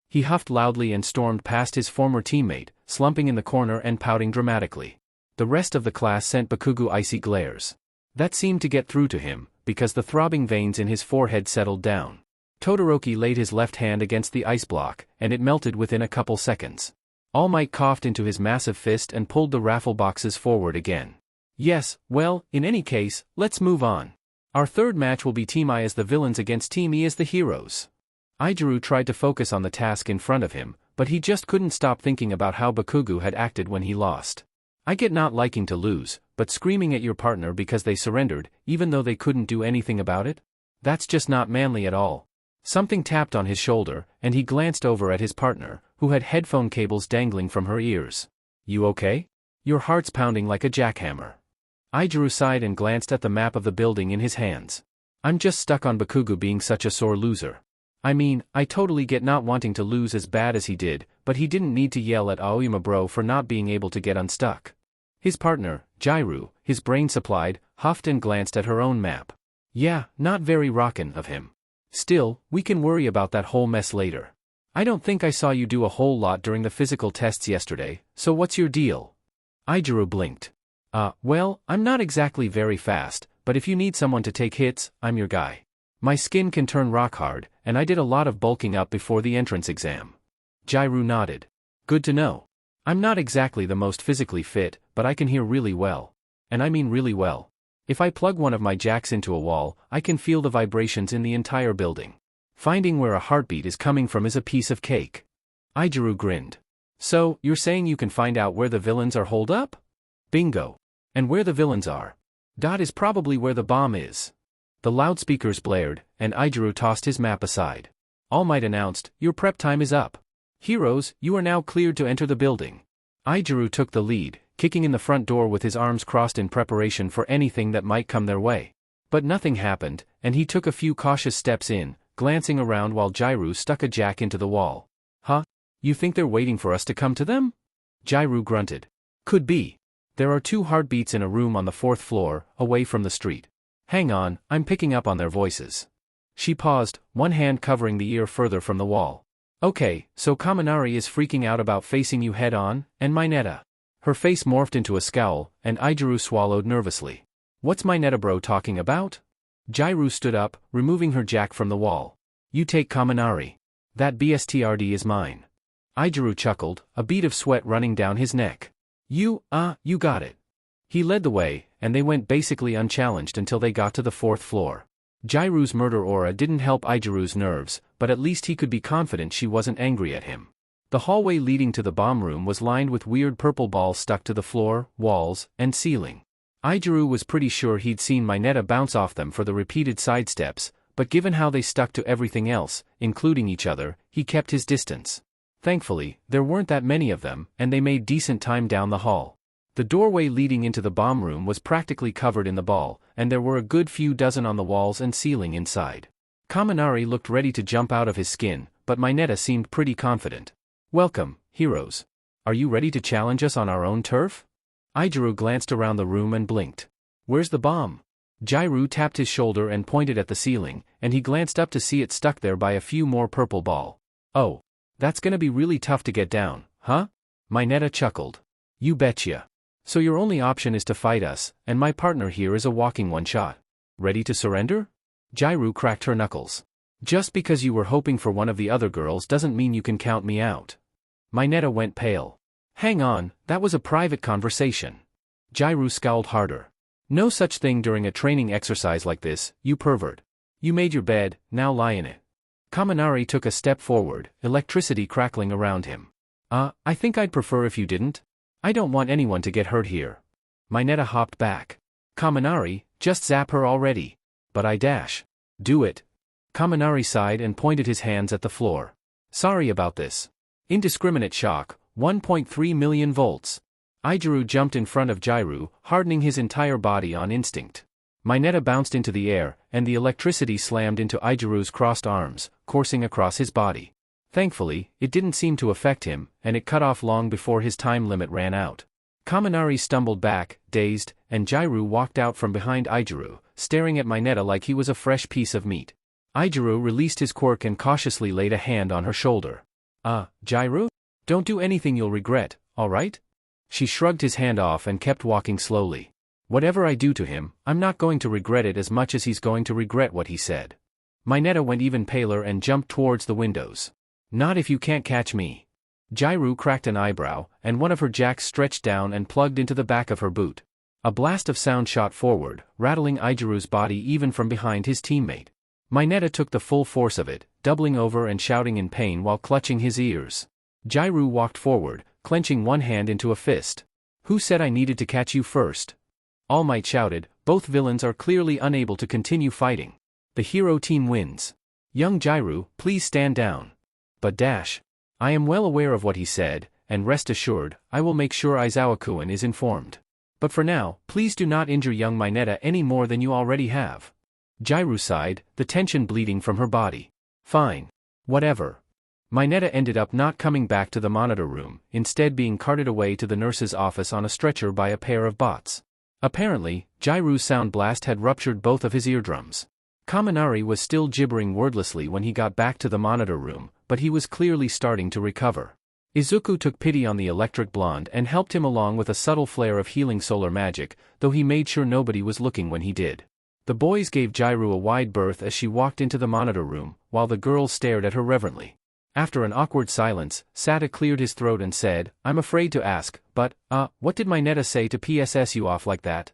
He huffed loudly and stormed past his former teammate, slumping in the corner and pouting dramatically. The rest of the class sent Bakugo icy glares. That seemed to get through to him, because the throbbing veins in his forehead settled down. Todoroki laid his left hand against the ice block, and it melted within a couple seconds. All Might coughed into his massive fist and pulled the raffle boxes forward again. Yes, well, in any case, let's move on. Our third match will be Team I as the villains against Team E as the heroes. Izuku tried to focus on the task in front of him, but he just couldn't stop thinking about how Bakugo had acted when he lost. I get not liking to lose, but screaming at your partner because they surrendered, even though they couldn't do anything about it? That's just not manly at all. Something tapped on his shoulder, and he glanced over at his partner, who had headphone cables dangling from her ears. You okay? Your heart's pounding like a jackhammer. Izuku sighed and glanced at the map of the building in his hands. I'm just stuck on Bakugo being such a sore loser. I mean, I totally get not wanting to lose as bad as he did, but he didn't need to yell at Aoyama bro for not being able to get unstuck. His partner, Jiru, his brain supplied, huffed and glanced at her own map. Yeah, not very rockin' of him. Still, we can worry about that whole mess later. I don't think I saw you do a whole lot during the physical tests yesterday, so what's your deal? Izuku blinked. Well, I'm not exactly very fast, but if you need someone to take hits, I'm your guy. My skin can turn rock hard, and I did a lot of bulking up before the entrance exam. Jiru nodded. Good to know. I'm not exactly the most physically fit, but I can hear really well. And I mean really well. If I plug one of my jacks into a wall, I can feel the vibrations in the entire building. Finding where a heartbeat is coming from is a piece of cake. Izuku grinned. So, you're saying you can find out where the villains are holed up? Bingo. And where the villains are. Dot is probably where the bomb is. The loudspeakers blared, and Izuku tossed his map aside. All Might announced, your prep time is up. Heroes, you are now cleared to enter the building. Izuku took the lead, kicking in the front door with his arms crossed in preparation for anything that might come their way. But nothing happened, and he took a few cautious steps in, glancing around while Jiru stuck a jack into the wall. Huh? You think they're waiting for us to come to them? Jiru grunted. Could be. There are 2 heartbeats in a room on the 4th floor, away from the street. Hang on, I'm picking up on their voices. She paused, one hand covering the ear further from the wall. Okay, so Kaminari is freaking out about facing you head-on, and Mineta. Her face morphed into a scowl, and Izuku swallowed nervously. What's Mineta bro talking about? Jiru stood up, removing her jack from the wall. You take Kaminari. That BSTRD is mine. Izuku chuckled, a bead of sweat running down his neck. You got it. He led the way, and they went basically unchallenged until they got to the 4th floor. Jiru's murder aura didn't help Izuku's nerves, but at least he could be confident she wasn't angry at him. The hallway leading to the bomb room was lined with weird purple balls stuck to the floor, walls, and ceiling. Izuku was pretty sure he'd seen Mineta bounce off them for the repeated sidesteps, but given how they stuck to everything else, including each other, he kept his distance. Thankfully, there weren't that many of them, and they made decent time down the hall. The doorway leading into the bomb room was practically covered in the ball, and there were a good few dozen on the walls and ceiling inside. Kaminari looked ready to jump out of his skin, but Mineta seemed pretty confident. Welcome, heroes. Are you ready to challenge us on our own turf? Izuku glanced around the room and blinked. Where's the bomb? Jiru tapped his shoulder and pointed at the ceiling, and he glanced up to see it stuck there by a few more purple ball. Oh. That's gonna be really tough to get down, huh? Mineta chuckled. You betcha. So your only option is to fight us, and my partner here is a walking one-shot. Ready to surrender? Jiru cracked her knuckles. Just because you were hoping for one of the other girls doesn't mean you can count me out. Mineta went pale. Hang on, that was a private conversation. Jiru scowled harder. No such thing during a training exercise like this, you pervert. You made your bed, now lie in it. Kaminari took a step forward, electricity crackling around him. I think I'd prefer if you didn't. I don't want anyone to get hurt here. Mineta hopped back. Kaminari, just zap her already. But I dash. Do it. Kaminari sighed and pointed his hands at the floor. Sorry about this. Indiscriminate shock, 1.3 million volts. Izuku jumped in front of Jiru, hardening his entire body on instinct. Mineta bounced into the air, and the electricity slammed into Izuku's crossed arms, coursing across his body. Thankfully, it didn't seem to affect him, and it cut off long before his time limit ran out. Kaminari stumbled back, dazed, and Jairu walked out from behind Izuku, staring at Mineta like he was a fresh piece of meat. Izuku released his quirk and cautiously laid a hand on her shoulder. Jairu? Don't do anything you'll regret, alright? She shrugged his hand off and kept walking slowly. Whatever I do to him, I'm not going to regret it as much as he's going to regret what he said. Mineta went even paler and jumped towards the windows. Not if you can't catch me. Jairu cracked an eyebrow, and one of her jacks stretched down and plugged into the back of her boot. A blast of sound shot forward, rattling Izuku's body even from behind his teammate. Mineta took the full force of it, doubling over and shouting in pain while clutching his ears. Jairu walked forward, clenching one hand into a fist. Who said I needed to catch you first? All Might shouted, both villains are clearly unable to continue fighting. The hero team wins. Young Jairu, please stand down. But I am well aware of what he said, and rest assured, I will make sure Aizawa-kun is informed. But for now, please do not injure young Mineta any more than you already have. Jairu sighed, the tension bleeding from her body. Fine. Whatever. Mineta ended up not coming back to the monitor room, instead being carted away to the nurse's office on a stretcher by a pair of bots. Apparently, Jairu's sound blast had ruptured both of his eardrums. Kaminari was still gibbering wordlessly when he got back to the monitor room, but he was clearly starting to recover. Izuku took pity on the electric blonde and helped him along with a subtle flare of healing solar magic, though he made sure nobody was looking when he did. The boys gave Jairu a wide berth as she walked into the monitor room, while the girls stared at her reverently. After an awkward silence, Sata cleared his throat and said, I'm afraid to ask, but, what did Mineta say to PSS you off like that?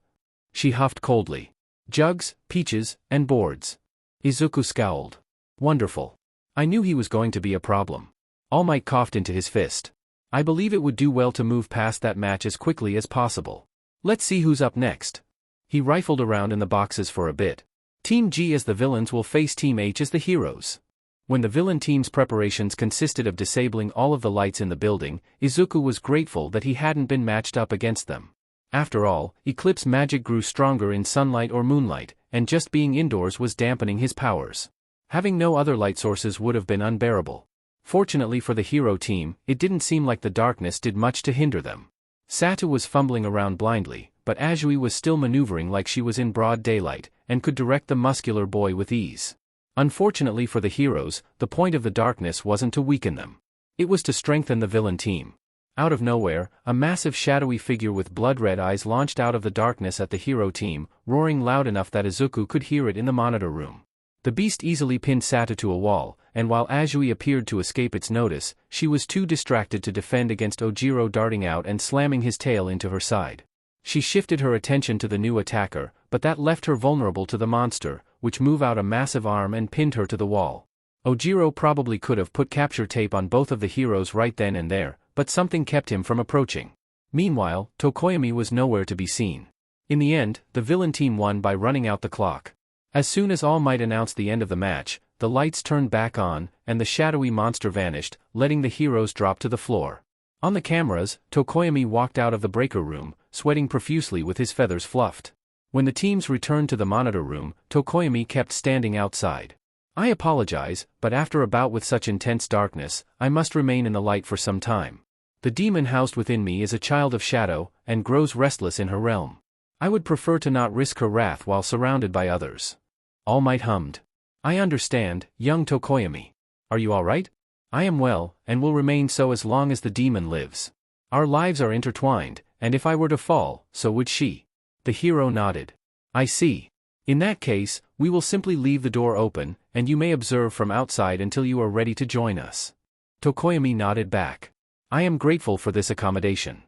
She huffed coldly. Jugs, peaches, and boards. Izuku scowled. Wonderful. I knew he was going to be a problem. All Might coughed into his fist. I believe it would do well to move past that match as quickly as possible. Let's see who's up next. He rifled around in the boxes for a bit. Team G as the villains will face Team H as the heroes. When the villain team's preparations consisted of disabling all of the lights in the building, Izuku was grateful that he hadn't been matched up against them. After all, Eclipse magic grew stronger in sunlight or moonlight, and just being indoors was dampening his powers. Having no other light sources would have been unbearable. Fortunately for the hero team, it didn't seem like the darkness did much to hinder them. Satu was fumbling around blindly, but Azui was still maneuvering like she was in broad daylight, and could direct the muscular boy with ease. Unfortunately for the heroes, the point of the darkness wasn't to weaken them. It was to strengthen the villain team. Out of nowhere, a massive shadowy figure with blood-red eyes launched out of the darkness at the hero team, roaring loud enough that Izuku could hear it in the monitor room. The beast easily pinned Sata to a wall, and while Azui appeared to escape its notice, she was too distracted to defend against Ojiro darting out and slamming his tail into her side. She shifted her attention to the new attacker, but that left her vulnerable to the monster, which moved out a massive arm and pinned her to the wall. Ojiro probably could have put capture tape on both of the heroes right then and there, but something kept him from approaching. Meanwhile, Tokoyami was nowhere to be seen. In the end, the villain team won by running out the clock. As soon as All Might announced the end of the match, the lights turned back on, and the shadowy monster vanished, letting the heroes drop to the floor. On the cameras, Tokoyami walked out of the breaker room, sweating profusely with his feathers fluffed. When the teams returned to the monitor room, Tokoyami kept standing outside. I apologize, but after a bout with such intense darkness, I must remain in the light for some time. The demon housed within me is a child of shadow, and grows restless in her realm. I would prefer to not risk her wrath while surrounded by others. All Might hummed. I understand, young Tokoyami. Are you alright? I am well, and will remain so as long as the demon lives. Our lives are intertwined, and if I were to fall, so would she. The hero nodded. I see. In that case, we will simply leave the door open, and you may observe from outside until you are ready to join us. Tokoyami nodded back. I am grateful for this accommodation.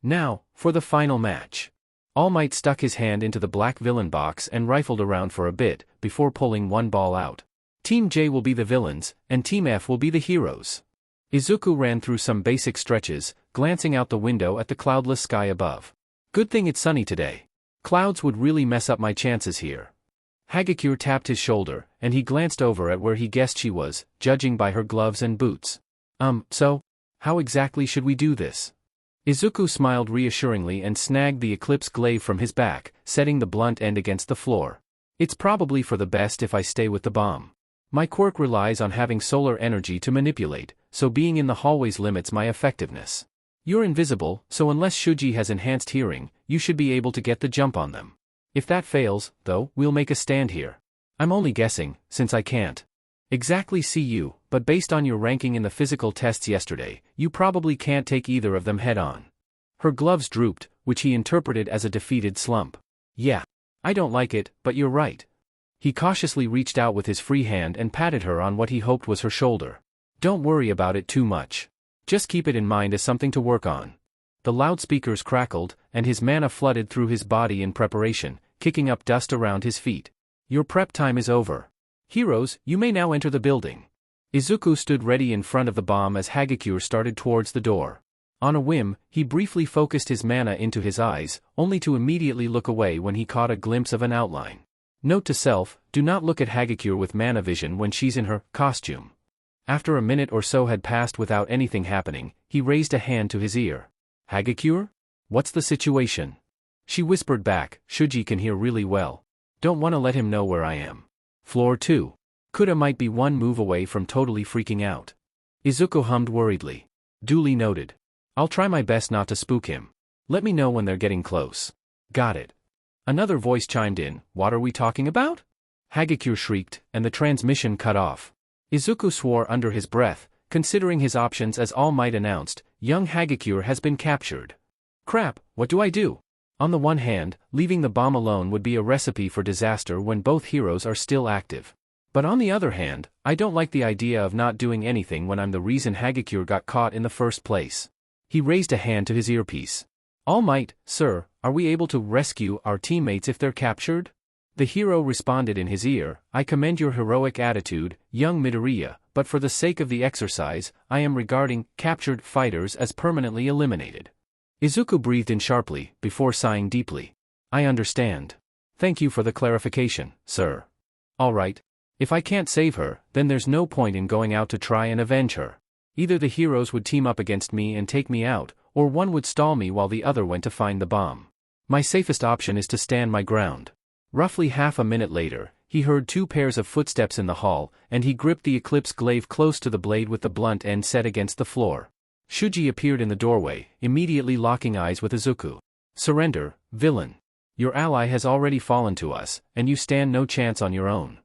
Now, for the final match. All Might stuck his hand into the black villain box and rifled around for a bit, before pulling one ball out. Team J will be the villains, and Team F will be the heroes. Izuku ran through some basic stretches, glancing out the window at the cloudless sky above. Good thing it's sunny today. Clouds would really mess up my chances here. Hagakure tapped his shoulder, and he glanced over at where he guessed she was, judging by her gloves and boots. So? How exactly should we do this? Izuku smiled reassuringly and snagged the Eclipse glaive from his back, setting the blunt end against the floor. It's probably for the best if I stay with the bomb. My quirk relies on having solar energy to manipulate, so being in the hallways limits my effectiveness. You're invisible, so unless Shuji has enhanced hearing, you should be able to get the jump on them. If that fails, though, we'll make a stand here. I'm only guessing, since I can't exactly see you, but based on your ranking in the physical tests yesterday, you probably can't take either of them head-on. Her gloves drooped, which he interpreted as a defeated slump. Yeah. I don't like it, but you're right. He cautiously reached out with his free hand and patted her on what he hoped was her shoulder. Don't worry about it too much. Just keep it in mind as something to work on. The loudspeakers crackled, and his mana flooded through his body in preparation, kicking up dust around his feet. Your prep time is over. Heroes, you may now enter the building. Izuku stood ready in front of the bomb as Hagakure started towards the door. On a whim, he briefly focused his mana into his eyes, only to immediately look away when he caught a glimpse of an outline. Note to self, do not look at Hagakure with mana vision when she's in her costume. After a minute or so had passed without anything happening, he raised a hand to his ear. Hagakure? What's the situation? She whispered back, Shuji can hear really well. Don't want to let him know where I am. Floor 2. Kuda might be one move away from totally freaking out. Izuku hummed worriedly. Duly noted. I'll try my best not to spook him. Let me know when they're getting close. Got it. Another voice chimed in, what are we talking about? Hagakure shrieked, and the transmission cut off. Izuku swore under his breath, considering his options as All Might announced, young Hagakure has been captured. Crap, what do I do? On the one hand, leaving the bomb alone would be a recipe for disaster when both heroes are still active. But on the other hand, I don't like the idea of not doing anything when I'm the reason Hagakure got caught in the first place. He raised a hand to his earpiece. All Might, sir, are we able to rescue our teammates if they're captured? The hero responded in his ear, I commend your heroic attitude, young Midoriya, but for the sake of the exercise, I am regarding captured fighters as permanently eliminated. Izuku breathed in sharply, before sighing deeply. I understand. Thank you for the clarification, sir. All right. If I can't save her, then there's no point in going out to try and avenge her. Either the heroes would team up against me and take me out, or one would stall me while the other went to find the bomb. My safest option is to stand my ground. Roughly half a minute later, he heard two pairs of footsteps in the hall, and he gripped the Eclipse glaive close to the blade with the blunt end set against the floor. Shuji appeared in the doorway, immediately locking eyes with Izuku. Surrender, villain. Your ally has already fallen to us, and you stand no chance on your own.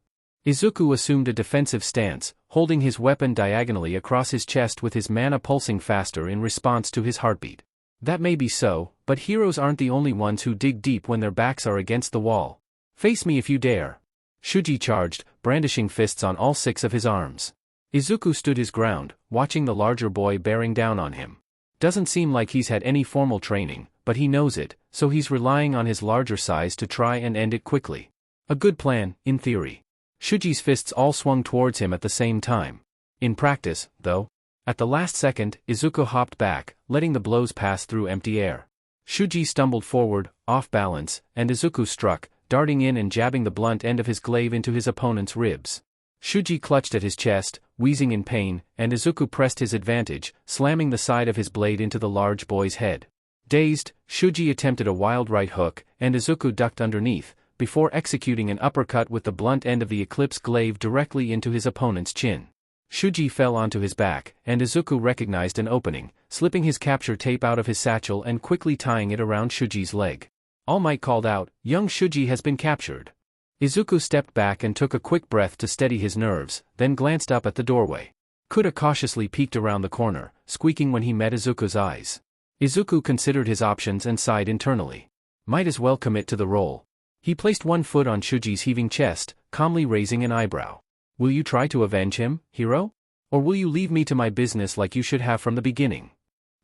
Izuku assumed a defensive stance, holding his weapon diagonally across his chest with his mana pulsing faster in response to his heartbeat. That may be so, but heroes aren't the only ones who dig deep when their backs are against the wall. Face me if you dare. Shuji charged, brandishing fists on all 6 of his arms. Izuku stood his ground, watching the larger boy bearing down on him. Doesn't seem like he's had any formal training, but he knows it, so he's relying on his larger size to try and end it quickly. A good plan, in theory. Shuji's fists all swung towards him at the same time. In practice, though, at the last second, Izuku hopped back, letting the blows pass through empty air. Shuji stumbled forward, off balance, and Izuku struck, darting in and jabbing the blunt end of his glaive into his opponent's ribs. Shuji clutched at his chest, wheezing in pain, and Izuku pressed his advantage, slamming the side of his blade into the large boy's head. Dazed, Shuji attempted a wild right hook, and Izuku ducked underneath, before executing an uppercut with the blunt end of the Eclipse glaive directly into his opponent's chin. Shuji fell onto his back, and Izuku recognized an opening, slipping his capture tape out of his satchel and quickly tying it around Shuji's leg. All Might called out, young Shuji has been captured. Izuku stepped back and took a quick breath to steady his nerves, then glanced up at the doorway. Kuda cautiously peeked around the corner, squeaking when he met Izuku's eyes. Izuku considered his options and sighed internally. Might as well commit to the role. He placed one foot on Shuji's heaving chest, calmly raising an eyebrow. Will you try to avenge him, hero? Or will you leave me to my business like you should have from the beginning?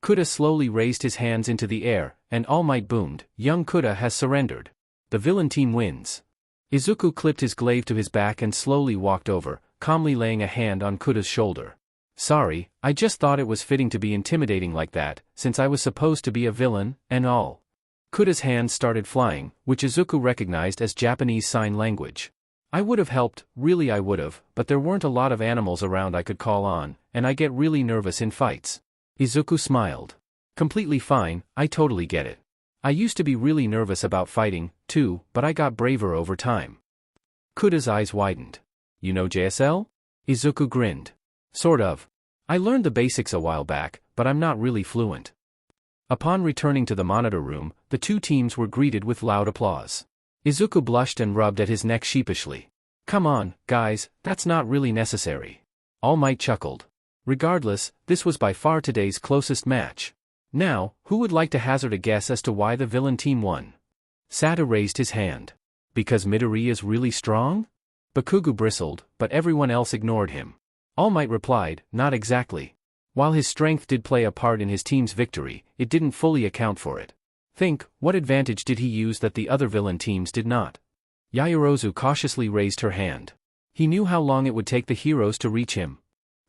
Kuda slowly raised his hands into the air, and All Might boomed, young Kuda has surrendered. The villain team wins. Izuku clipped his glaive to his back and slowly walked over, calmly laying a hand on Kuda's shoulder. Sorry, I just thought it was fitting to be intimidating like that, since I was supposed to be a villain, and all. Kuda's hands started flying, which Izuku recognized as Japanese sign language. I would have helped, really I would have, but there weren't a lot of animals around I could call on, and I get really nervous in fights. Izuku smiled. Completely fine, I totally get it. I used to be really nervous about fighting, too, but I got braver over time. Kuda's eyes widened. You know JSL? Izuku grinned. Sort of. I learned the basics a while back, but I'm not really fluent. Upon returning to the monitor room, the two teams were greeted with loud applause. Izuku blushed and rubbed at his neck sheepishly. Come on, guys, that's not really necessary. All Might chuckled. Regardless, this was by far today's closest match. Now, who would like to hazard a guess as to why the villain team won? Sata raised his hand. Because Midori is really strong? Bakugo bristled, but everyone else ignored him. All Might replied, not exactly. While his strength did play a part in his team's victory, it didn't fully account for it. Think, what advantage did he use that the other villain teams did not? Yaoyorozu cautiously raised her hand. He knew how long it would take the heroes to reach him.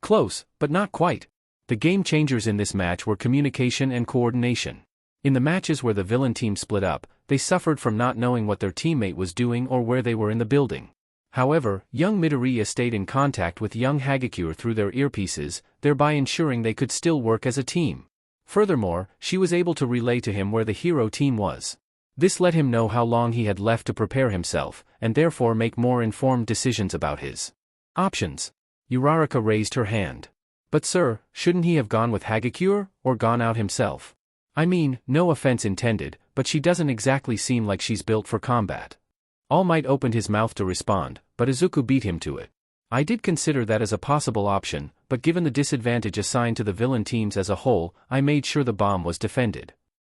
Close, but not quite. The game changers in this match were communication and coordination. In the matches where the villain team split up, they suffered from not knowing what their teammate was doing or where they were in the building. However, young Midoriya stayed in contact with young Hagakure through their earpieces, thereby ensuring they could still work as a team. Furthermore, she was able to relay to him where the hero team was. This let him know how long he had left to prepare himself, and therefore make more informed decisions about his options. Uraraka raised her hand. But sir, shouldn't he have gone with Hagakure, or gone out himself? I mean, no offense intended, but she doesn't exactly seem like she's built for combat. All Might opened his mouth to respond, but Izuku beat him to it. I did consider that as a possible option, but given the disadvantage assigned to the villain teams as a whole, I made sure the bomb was defended.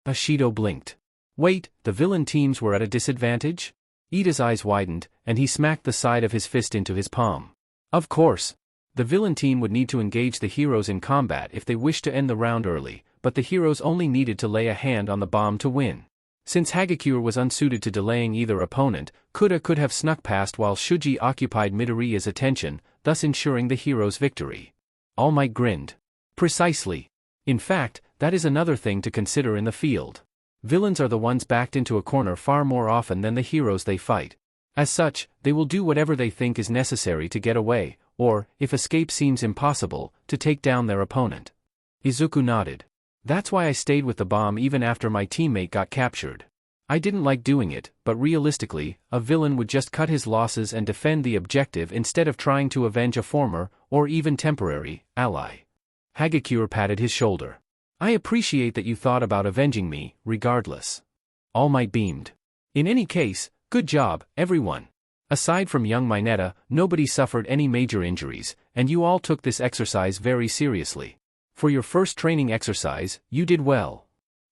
Ashido blinked. Wait, the villain teams were at a disadvantage? Ida's eyes widened, and he smacked the side of his fist into his palm. Of course. The villain team would need to engage the heroes in combat if they wished to end the round early, but the heroes only needed to lay a hand on the bomb to win. Since Hagakure was unsuited to delaying either opponent, Kuda could have snuck past while Shuji occupied Midoriya's attention, thus ensuring the hero's victory. All Might grinned. Precisely. In fact, that is another thing to consider in the field. Villains are the ones backed into a corner far more often than the heroes they fight. As such, they will do whatever they think is necessary to get away, or, if escape seems impossible, to take down their opponent. Izuku nodded. That's why I stayed with the bomb even after my teammate got captured. I didn't like doing it, but realistically, a villain would just cut his losses and defend the objective instead of trying to avenge a former, or even temporary, ally. Hagakure patted his shoulder. I appreciate that you thought about avenging me, regardless. All Might beamed. In any case, good job, everyone. Aside from young Mineta, nobody suffered any major injuries, and you all took this exercise very seriously. For your first training exercise, you did well.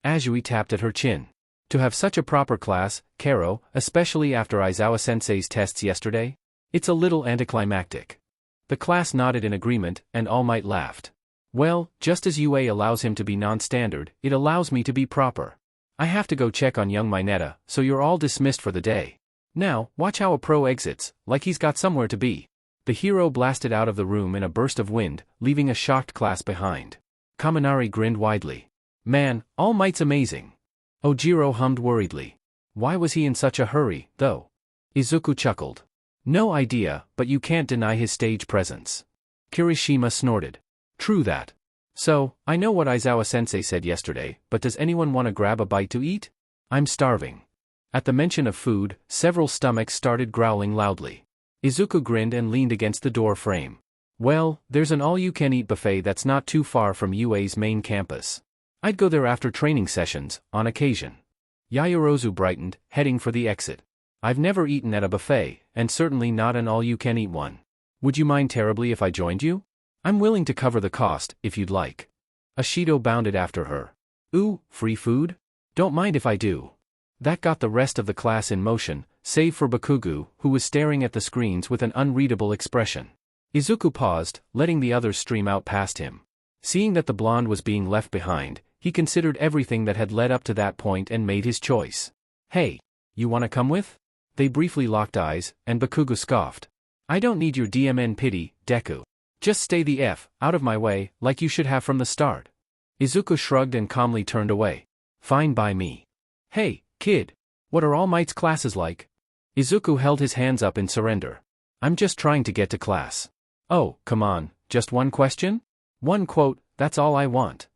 Azui tapped at her chin. To have such a proper class, Karo, especially after Aizawa-sensei's tests yesterday? It's a little anticlimactic. The class nodded in agreement, and All Might laughed. Well, just as UA allows him to be non-standard, it allows me to be proper. I have to go check on young Mineta, so you're all dismissed for the day. Now, watch how a pro exits, like he's got somewhere to be. The hero blasted out of the room in a burst of wind, leaving a shocked class behind. Kaminari grinned widely. Man, All Might's amazing. Ojiro hummed worriedly. Why was he in such a hurry, though? Izuku chuckled. No idea, but you can't deny his stage presence. Kirishima snorted. True that. So, I know what Aizawa-sensei said yesterday, but does anyone want to grab a bite to eat? I'm starving. At the mention of food, several stomachs started growling loudly. Izuku grinned and leaned against the door frame. Well, there's an all-you-can-eat buffet that's not too far from UA's main campus. I'd go there after training sessions, on occasion. Yaoyorozu brightened, heading for the exit. I've never eaten at a buffet, and certainly not an all-you-can-eat one. Would you mind terribly if I joined you? I'm willing to cover the cost, if you'd like. Ashido bounded after her. Ooh, free food? Don't mind if I do. That got the rest of the class in motion, save for Bakugo, who was staring at the screens with an unreadable expression. Izuku paused, letting the others stream out past him. Seeing that the blonde was being left behind, he considered everything that had led up to that point and made his choice. Hey, you wanna come with? They briefly locked eyes, and Bakugo scoffed. I don't need your DMN pity, Deku. Just stay the F out of my way, like you should have from the start. Izuku shrugged and calmly turned away. Fine by me. Hey, kid. What are All Might's classes like? Izuku held his hands up in surrender. I'm just trying to get to class. Oh, come on, just one question? One quote, that's all I want.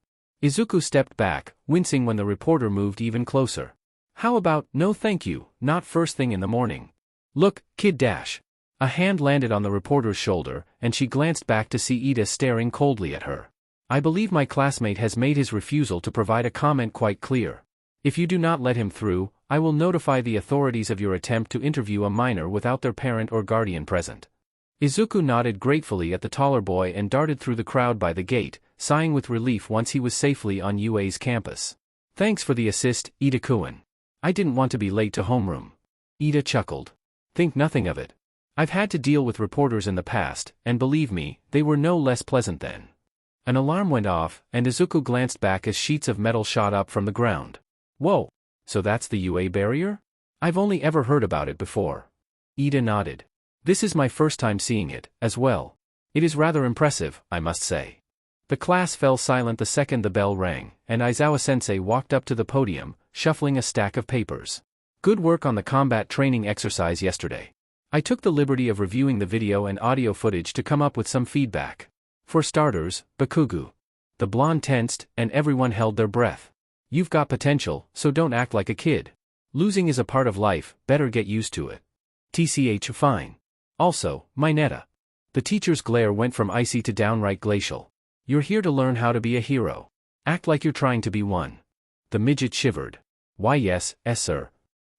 Izuku stepped back, wincing when the reporter moved even closer. How about, no thank you, not first thing in the morning. Look, kid dash. A hand landed on the reporter's shoulder, and she glanced back to see Ida staring coldly at her. I believe my classmate has made his refusal to provide a comment quite clear. If you do not let him through, I will notify the authorities of your attempt to interview a minor without their parent or guardian present. Izuku nodded gratefully at the taller boy and darted through the crowd by the gate, sighing with relief once he was safely on UA's campus. Thanks for the assist, Ida-kun. I didn't want to be late to homeroom. Ida chuckled. Think nothing of it. I've had to deal with reporters in the past, and believe me, they were no less pleasant then. An alarm went off, and Izuku glanced back as sheets of metal shot up from the ground. Whoa! So that's the UA barrier? I've only ever heard about it before. Ida nodded. This is my first time seeing it, as well. It is rather impressive, I must say. The class fell silent the second the bell rang, and Aizawa-sensei walked up to the podium, shuffling a stack of papers. Good work on the combat training exercise yesterday. I took the liberty of reviewing the video and audio footage to come up with some feedback. For starters, Bakugo. The blonde tensed, and everyone held their breath. You've got potential, so don't act like a kid. Losing is a part of life, better get used to it. TCH fine. Also, Mineta. The teacher's glare went from icy to downright glacial. You're here to learn how to be a hero. Act like you're trying to be one. The midget shivered. Why yes, sir.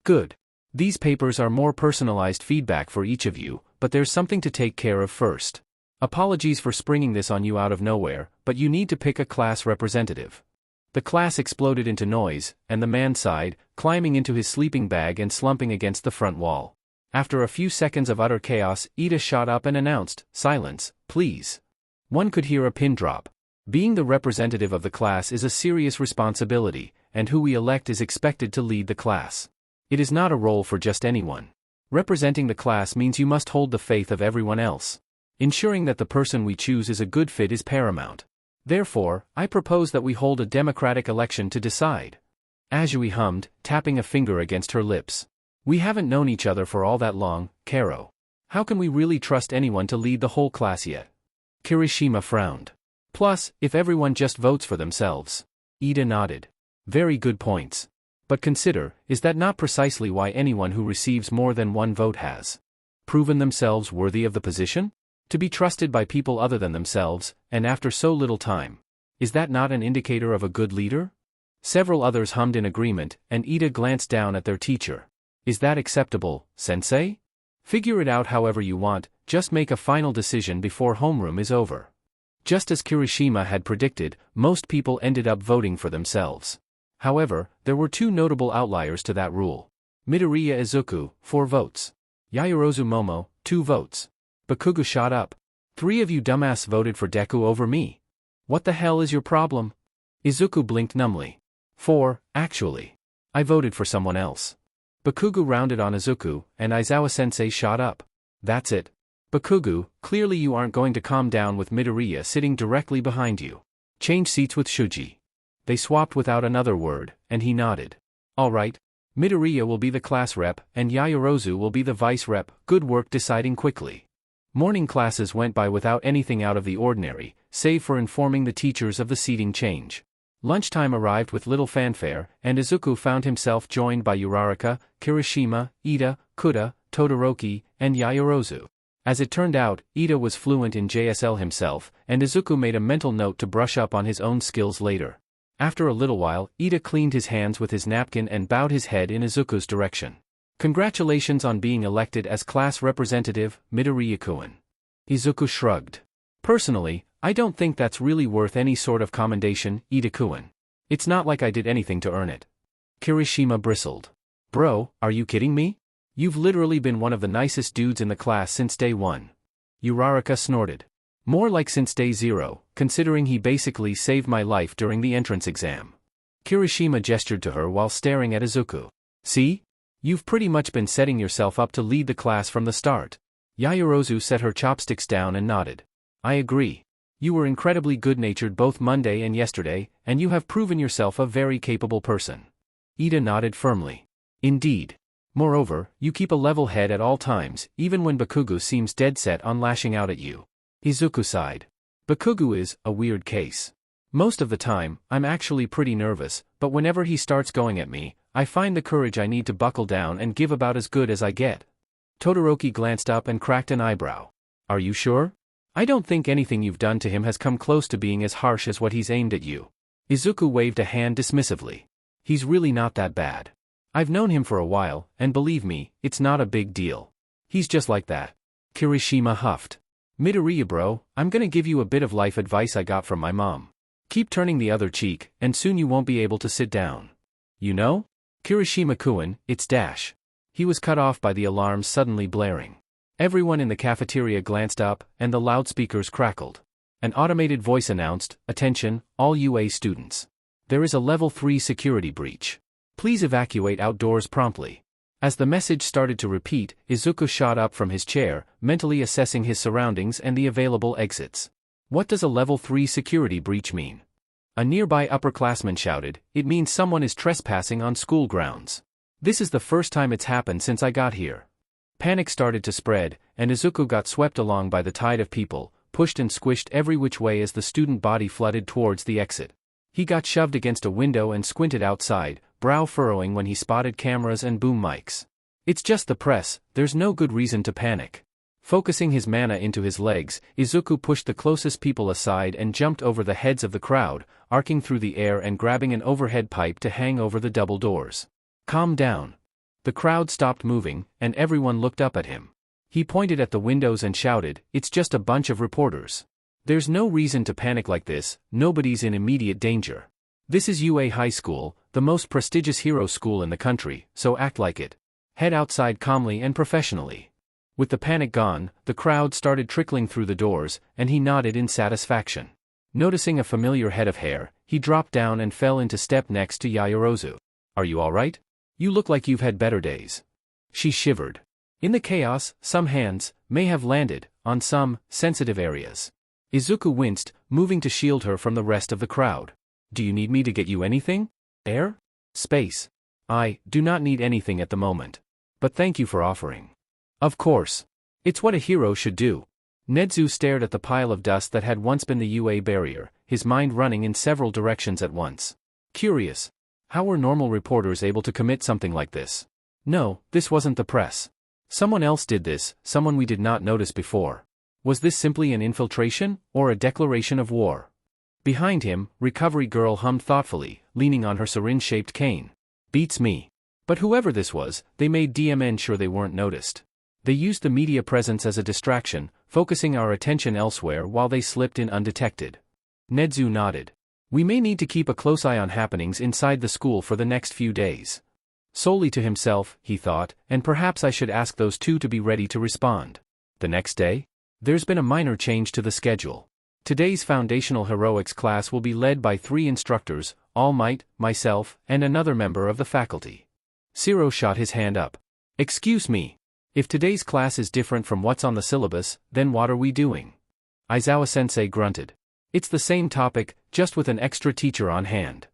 Good. These papers are more personalized feedback for each of you, but there's something to take care of first. Apologies for springing this on you out of nowhere, but you need to pick a class representative. The class exploded into noise, and the man sighed, climbing into his sleeping bag and slumping against the front wall. After a few seconds of utter chaos, Ida shot up and announced, "Silence, please." One could hear a pin drop. Being the representative of the class is a serious responsibility, and who we elect is expected to lead the class. It is not a role for just anyone. Representing the class means you must hold the faith of everyone else. Ensuring that the person we choose is a good fit is paramount. Therefore, I propose that we hold a democratic election to decide. Azui hummed, tapping a finger against her lips. We haven't known each other for all that long, Karo. How can we really trust anyone to lead the whole class yet? Kirishima frowned. Plus, if everyone just votes for themselves. Ida nodded. Very good points. But consider, is that not precisely why anyone who receives more than one vote has proven themselves worthy of the position? To be trusted by people other than themselves, and after so little time. Is that not an indicator of a good leader? Several others hummed in agreement, and Ida glanced down at their teacher. Is that acceptable, sensei? Figure it out however you want, just make a final decision before homeroom is over. Just as Kirishima had predicted, most people ended up voting for themselves. However, there were two notable outliers to that rule. Midoriya Izuku, 4 votes. Yaoyorozu Momo, 2 votes. Bakugo shot up. 3 of you dumbass voted for Deku over me. What the hell is your problem? Izuku blinked numbly. 4, actually. I voted for someone else. Bakugo rounded on Izuku, and Aizawa-sensei shot up. That's it. Bakugo, clearly you aren't going to calm down with Midoriya sitting directly behind you. Change seats with Shuji. They swapped without another word, and he nodded. All right. Midoriya will be the class rep, and Yaoyorozu will be the vice rep. Good work deciding quickly. Morning classes went by without anything out of the ordinary, save for informing the teachers of the seating change. Lunchtime arrived with little fanfare, and Izuku found himself joined by Uraraka, Kirishima, Ida, Kuda, Todoroki, and Yaoyorozu. As it turned out, Ida was fluent in JSL himself, and Izuku made a mental note to brush up on his own skills later. After a little while, Ida cleaned his hands with his napkin and bowed his head in Izuku's direction. Congratulations on being elected as class representative, Midoriya-kun. Izuku shrugged. Personally, I don't think that's really worth any sort of commendation, Ida-kun. It's not like I did anything to earn it. Kirishima bristled. Bro, are you kidding me? You've literally been one of the nicest dudes in the class since day 1. Uraraka snorted. More like since day 0, considering he basically saved my life during the entrance exam. Kirishima gestured to her while staring at Izuku. See? You've pretty much been setting yourself up to lead the class from the start. Yaoyorozu set her chopsticks down and nodded. I agree. You were incredibly good-natured both Monday and yesterday, and you have proven yourself a very capable person. Ida nodded firmly. Indeed. Moreover, you keep a level head at all times, even when Bakugo seems dead set on lashing out at you. Izuku sighed. Bakugo is a weird case. Most of the time, I'm actually pretty nervous, but whenever he starts going at me, I find the courage I need to buckle down and give about as good as I get. Todoroki glanced up and cracked an eyebrow. Are you sure? I don't think anything you've done to him has come close to being as harsh as what he's aimed at you. Izuku waved a hand dismissively. He's really not that bad. I've known him for a while, and believe me, it's not a big deal. He's just like that. Kirishima huffed. Midoriya bro, I'm gonna give you a bit of life advice I got from my mom. Keep turning the other cheek, and soon you won't be able to sit down. You know? Kirishima-kun, it's dash. He was cut off by the alarms suddenly blaring. Everyone in the cafeteria glanced up, and the loudspeakers crackled. An automated voice announced, "Attention, all UA students. There is a level 3 security breach. Please evacuate outdoors promptly." As the message started to repeat, Izuku shot up from his chair, mentally assessing his surroundings and the available exits. What does a level 3 security breach mean? A nearby upperclassman shouted, "It means someone is trespassing on school grounds. This is the first time it's happened since I got here." Panic started to spread, and Izuku got swept along by the tide of people, pushed and squished every which way as the student body flooded towards the exit. He got shoved against a window and squinted outside, brow furrowing when he spotted cameras and boom mics. It's just the press, there's no good reason to panic. Focusing his mana into his legs, Izuku pushed the closest people aside and jumped over the heads of the crowd, arcing through the air and grabbing an overhead pipe to hang over the double doors. Calm down. The crowd stopped moving, and everyone looked up at him. He pointed at the windows and shouted, "It's just a bunch of reporters. There's no reason to panic like this, nobody's in immediate danger. This is UA High School, the most prestigious hero school in the country, so act like it. Head outside calmly and professionally." With the panic gone, the crowd started trickling through the doors, and he nodded in satisfaction. Noticing a familiar head of hair, he dropped down and fell into step next to Yaoyorozu. "Are you alright? You look like you've had better days." She shivered. In the chaos, some hands may have landed on some sensitive areas. Izuku winced, moving to shield her from the rest of the crowd. "Do you need me to get you anything? Air? Space?" "I do not need anything at the moment. But thank you for offering." "Of course. It's what a hero should do." Nedzu stared at the pile of dust that had once been the UA barrier, his mind running in several directions at once. Curious. How were normal reporters able to commit something like this? No, this wasn't the press. Someone else did this, someone we did not notice before. Was this simply an infiltration, or a declaration of war? Behind him, Recovery Girl hummed thoughtfully, leaning on her syringe-shaped cane. "Beats me." But whoever this was, they made DMN sure they weren't noticed. They used the media presence as a distraction, focusing our attention elsewhere while they slipped in undetected. Nedzu nodded. "We may need to keep a close eye on happenings inside the school for the next few days." Solely to himself, he thought, and perhaps I should ask those two to be ready to respond. The next day? There's been a minor change to the schedule. Today's Foundational Heroics class will be led by 3 instructors, All Might, myself, and another member of the faculty. Zero shot his hand up. "Excuse me. If today's class is different from what's on the syllabus, then what are we doing?" Aizawa-sensei grunted. "It's the same topic, just with an extra teacher on hand."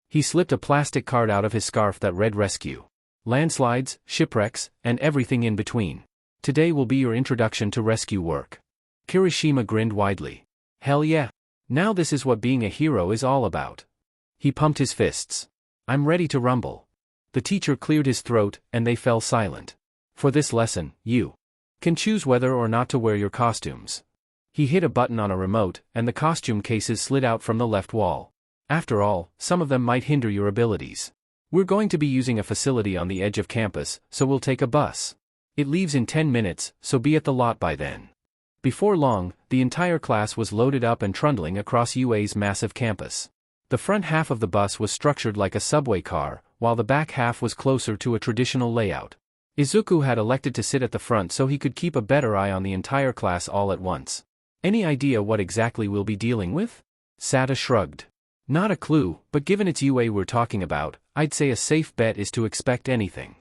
He slipped a plastic card out of his scarf that read rescue. "Landslides, shipwrecks, and everything in between. Today will be your introduction to rescue work." Kirishima grinned widely. "Hell yeah. Now this is what being a hero is all about." He pumped his fists. "I'm ready to rumble." The teacher cleared his throat, and they fell silent. "For this lesson, you can choose whether or not to wear your costumes." He hit a button on a remote, and the costume cases slid out from the left wall. "After all, some of them might hinder your abilities. We're going to be using a facility on the edge of campus, so we'll take a bus. It leaves in 10 minutes, so be at the lot by then." Before long, the entire class was loaded up and trundling across UA's massive campus. The front half of the bus was structured like a subway car, while the back half was closer to a traditional layout. Izuku had elected to sit at the front so he could keep a better eye on the entire class all at once. "Any idea what exactly we'll be dealing with?" Sada shrugged. "Not a clue, but given it's UA we're talking about, I'd say a safe bet is to expect anything."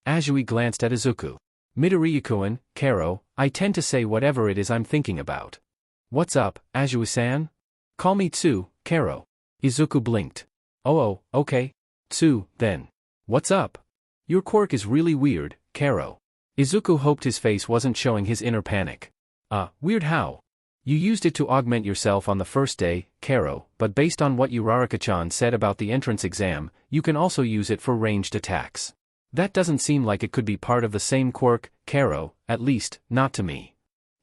Azui glanced at Izuku. "Midoriya-kun, Karo, I tend to say whatever it is I'm thinking about." "What's up, Azui-san?" "Call me Tsu, Karo." Izuku blinked. Oh, okay. Tsu, then. What's up? Your quirk is really weird, Karo." Izuku hoped his face wasn't showing his inner panic. Weird how? You used it to augment yourself on the first day, Karo, but based on what Uraraka-chan said about the entrance exam, you can also use it for ranged attacks. That doesn't seem like it could be part of the same quirk, Karo, at least, not to me."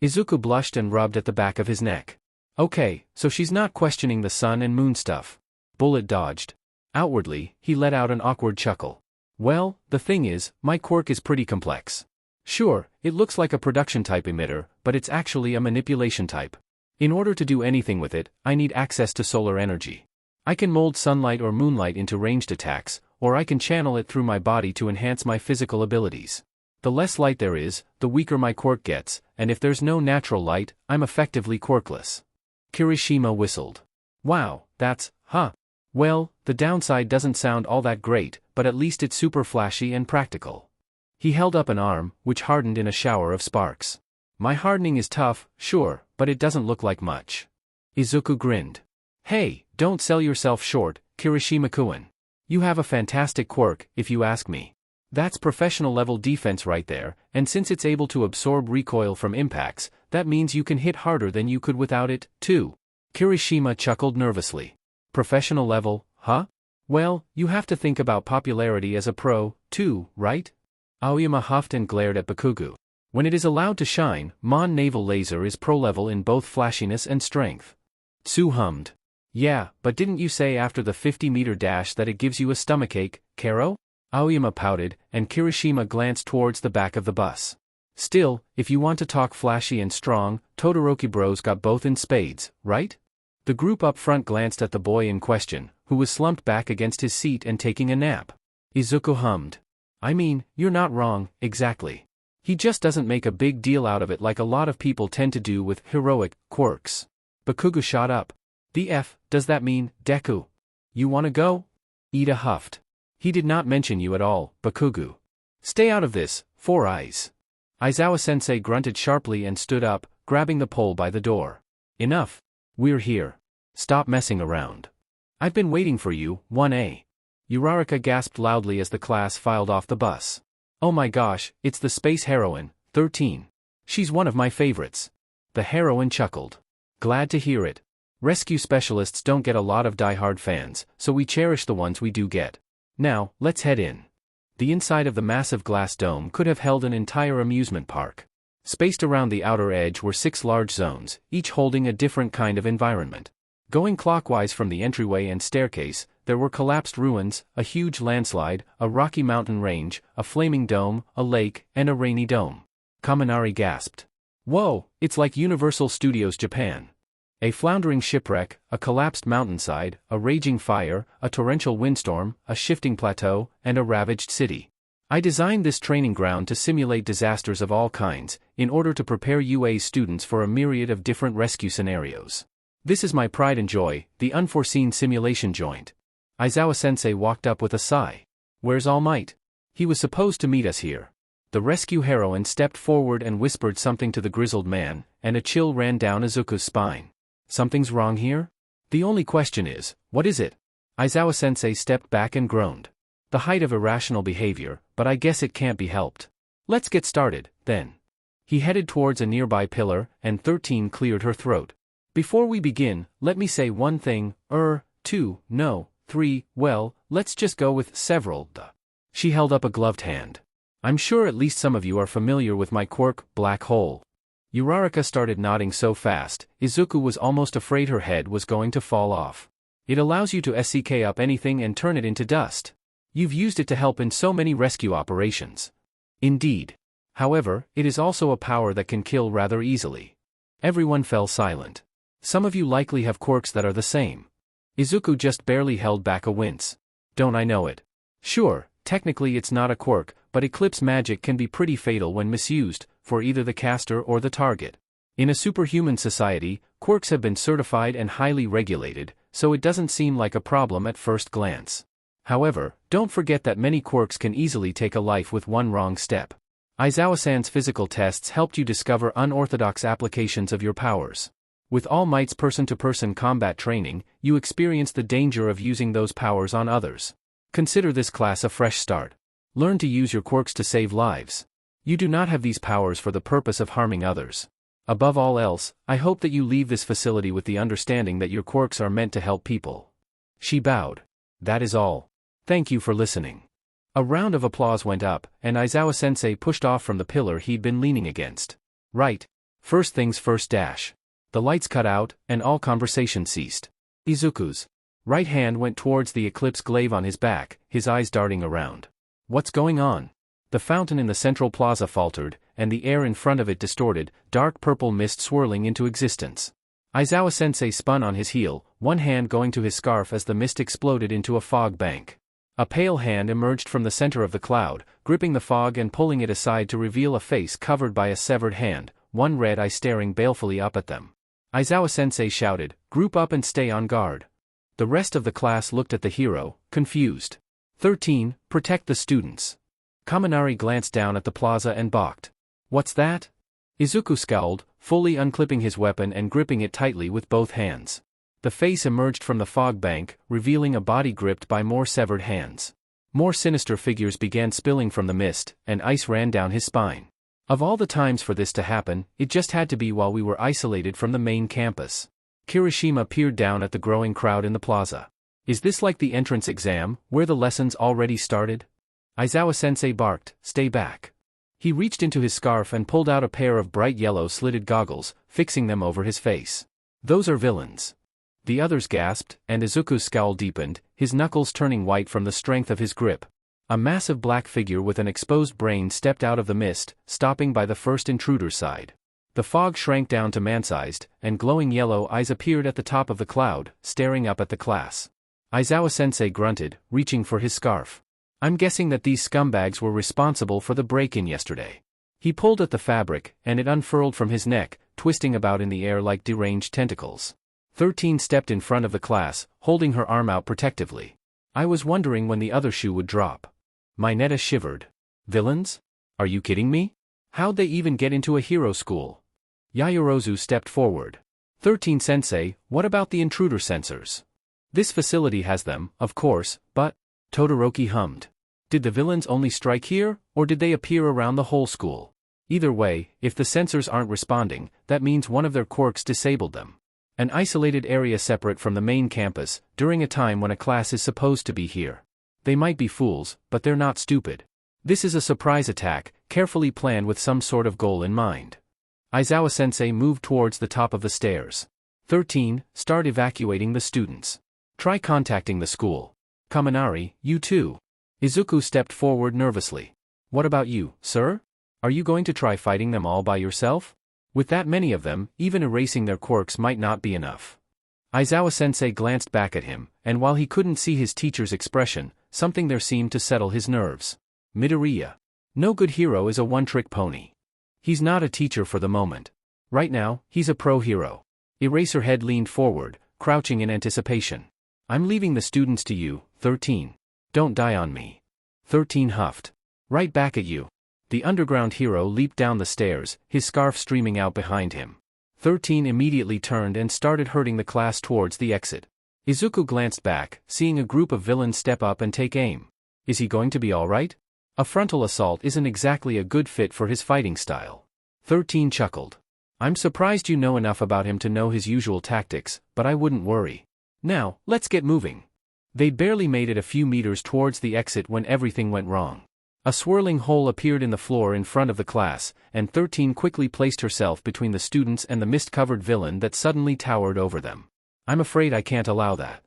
Izuku blushed and rubbed at the back of his neck. Okay, so she's not questioning the sun and moon stuff. Bullet dodged. Outwardly, he let out an awkward chuckle. Well, the thing is, my quirk is pretty complex. Sure, it looks like a production type emitter, but it's actually a manipulation type. In order to do anything with it, I need access to solar energy. I can mold sunlight or moonlight into ranged attacks, or I can channel it through my body to enhance my physical abilities. The less light there is, the weaker my quirk gets, and if there's no natural light, I'm effectively quirkless. Kirishima whistled. Wow, that's, Well, the downside doesn't sound all that great, but at least it's super flashy and practical. He held up an arm, which hardened in a shower of sparks. My hardening is tough, sure, but it doesn't look like much. Izuku grinned. Hey, don't sell yourself short, Kirishima-kun. You have a fantastic quirk, if you ask me. That's professional level defense right there, and since it's able to absorb recoil from impacts, that means you can hit harder than you could without it, too. Kirishima chuckled nervously. Professional level, huh? Well, you have to think about popularity as a pro, too, right? Aoyama huffed and glared at Bakugo. When it is allowed to shine, Mon Naval Laser is pro-level in both flashiness and strength. Tsu hummed. Yeah, but didn't you say after the 50-meter dash that it gives you a stomachache, Karo? Aoyama pouted, and Kirishima glanced towards the back of the bus. Still, if you want to talk flashy and strong, Todoroki bros got both in spades, right? The group up front glanced at the boy in question, who was slumped back against his seat and taking a nap. Izuku hummed. I mean, you're not wrong, exactly. He just doesn't make a big deal out of it like a lot of people tend to do with heroic quirks. Bakugo shot up. The F, does that mean, Deku? You wanna go? Ida huffed. He did not mention you at all, Bakugo. Stay out of this, Four Eyes. Aizawa-sensei grunted sharply and stood up, grabbing the pole by the door. Enough. We're here. Stop messing around. I've been waiting for you, 1A. Uraraka gasped loudly as the class filed off the bus. Oh my gosh, it's the space heroine, 13. She's one of my favorites. The heroine chuckled. Glad to hear it. Rescue specialists don't get a lot of die-hard fans, so we cherish the ones we do get. Now, let's head in. The inside of the massive glass dome could have held an entire amusement park. Spaced around the outer edge were 6 large zones, each holding a different kind of environment. Going clockwise from the entryway and staircase, there were collapsed ruins, a huge landslide, a rocky mountain range, a flaming dome, a lake, and a rainy dome. Kaminari gasped. Whoa, it's like Universal Studios Japan. A floundering shipwreck, a collapsed mountainside, a raging fire, a torrential windstorm, a shifting plateau, and a ravaged city. I designed this training ground to simulate disasters of all kinds, in order to prepare UA's students for a myriad of different rescue scenarios. This is my pride and joy, the unforeseen simulation joint. Aizawa-sensei walked up with a sigh. Where's All Might? He was supposed to meet us here. The rescue heroine stepped forward and whispered something to the grizzled man, and a chill ran down Izuku's spine. Something's wrong here? The only question is, what is it? Aizawa-sensei stepped back and groaned. The height of irrational behavior, but I guess it can't be helped. Let's get started, then. He headed towards a nearby pillar, and 13 cleared her throat. Before we begin, let me say one thing, 2, no, 3, well, let's just go with several, She held up a gloved hand. I'm sure at least some of you are familiar with my quirk, Black Hole. Uraraka started nodding so fast, Izuku was almost afraid her head was going to fall off. It allows you to SCK up anything and turn it into dust. You've used it to help in so many rescue operations. Indeed. However, it is also a power that can kill rather easily. Everyone fell silent. Some of you likely have quirks that are the same. Izuku just barely held back a wince. Don't I know it? Sure, technically it's not a quirk, but eclipse magic can be pretty fatal when misused, for either the caster or the target. In a superhuman society, quirks have been certified and highly regulated, so it doesn't seem like a problem at first glance. However, don't forget that many quirks can easily take a life with one wrong step. Aizawa-san's physical tests helped you discover unorthodox applications of your powers. With All Might's person-to-person combat training, you experience the danger of using those powers on others. Consider this class a fresh start. Learn to use your quirks to save lives. You do not have these powers for the purpose of harming others. Above all else, I hope that you leave this facility with the understanding that your quirks are meant to help people. She bowed. That is all. Thank you for listening. A round of applause went up, and Aizawa-sensei pushed off from the pillar he'd been leaning against. Right. First things first dash. The lights cut out, and all conversation ceased. Izuku's right hand went towards the eclipse glaive on his back, his eyes darting around. What's going on? The fountain in the central plaza faltered, and the air in front of it distorted, dark purple mist swirling into existence. Aizawa-sensei spun on his heel, one hand going to his scarf as the mist exploded into a fog bank. A pale hand emerged from the center of the cloud, gripping the fog and pulling it aside to reveal a face covered by a severed hand, one red eye staring balefully up at them. Aizawa-sensei shouted, "Group up and stay on guard." The rest of the class looked at the hero, confused. 13. Protect the students. Kaminari glanced down at the plaza and balked. What's that? Izuku scowled, fully unclipping his weapon and gripping it tightly with both hands. The face emerged from the fog bank, revealing a body gripped by more severed hands. More sinister figures began spilling from the mist, and ice ran down his spine. Of all the times for this to happen, it just had to be while we were isolated from the main campus. Kirishima peered down at the growing crowd in the plaza. Is this like the entrance exam, where the lessons already started? Aizawa-sensei barked, "Stay back." He reached into his scarf and pulled out a pair of bright yellow slitted goggles, fixing them over his face. Those are villains. The others gasped, and Izuku's scowl deepened, his knuckles turning white from the strength of his grip. A massive black figure with an exposed brain stepped out of the mist, stopping by the first intruder's side. The fog shrank down to man-sized, and glowing yellow eyes appeared at the top of the cloud, staring up at the class. Aizawa-sensei grunted, reaching for his scarf. I'm guessing that these scumbags were responsible for the break-in yesterday. He pulled at the fabric, and it unfurled from his neck, twisting about in the air like deranged tentacles. 13 stepped in front of the class, holding her arm out protectively. I was wondering when the other shoe would drop. Mineta shivered. Villains? Are you kidding me? How'd they even get into a hero school? Yayorozu stepped forward. 13 Sensei, what about the intruder sensors? This facility has them, of course, but... Todoroki hummed. Did the villains only strike here, or did they appear around the whole school? Either way, if the sensors aren't responding, that means one of their quirks disabled them. An isolated area separate from the main campus, during a time when a class is supposed to be here. They might be fools, but they're not stupid. This is a surprise attack, carefully planned with some sort of goal in mind. Aizawa-sensei moved towards the top of the stairs. 13. Start evacuating the students. Try contacting the school. Kaminari, you too. Izuku stepped forward nervously. What about you, sir? Are you going to try fighting them all by yourself? With that many of them, even erasing their quirks might not be enough. Aizawa-sensei glanced back at him, and while he couldn't see his teacher's expression, something there seemed to settle his nerves. Midoriya. No good hero is a one-trick pony. He's not a teacher for the moment. Right now, he's a pro-hero. Eraserhead leaned forward, crouching in anticipation. I'm leaving the students to you, 13. Don't die on me. 13 huffed. Right back at you. The underground hero leaped down the stairs, his scarf streaming out behind him. 13 immediately turned and started herding the class towards the exit. Izuku glanced back, seeing a group of villains step up and take aim. Is he going to be alright? A frontal assault isn't exactly a good fit for his fighting style. 13 chuckled. I'm surprised you know enough about him to know his usual tactics, but I wouldn't worry. Now, let's get moving. They'd barely made it a few meters towards the exit when everything went wrong. A swirling hole appeared in the floor in front of the class, and 13 quickly placed herself between the students and the mist-covered villain that suddenly towered over them. I'm afraid I can't allow that.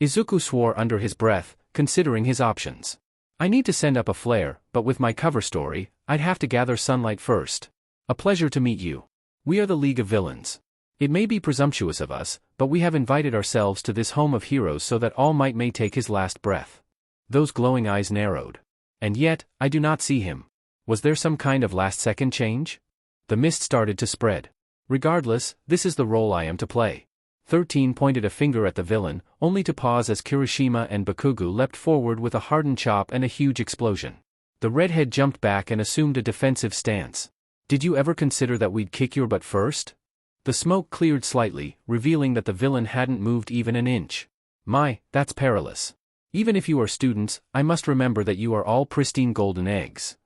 Izuku swore under his breath, considering his options. I need to send up a flare, but with my cover story, I'd have to gather sunlight first. A pleasure to meet you. We are the League of Villains. It may be presumptuous of us, but we have invited ourselves to this home of heroes so that All Might may take his last breath. Those glowing eyes narrowed. And yet, I do not see him. Was there some kind of last-second change? The mist started to spread. Regardless, this is the role I am to play. 13 pointed a finger at the villain, only to pause as Kirishima and Bakugo leapt forward with a hardened chop and a huge explosion. The redhead jumped back and assumed a defensive stance. Did you ever consider that we'd kick your butt first? The smoke cleared slightly, revealing that the villain hadn't moved even an inch. My, that's perilous. Even if you are students, I must remember that you are all pristine golden eggs.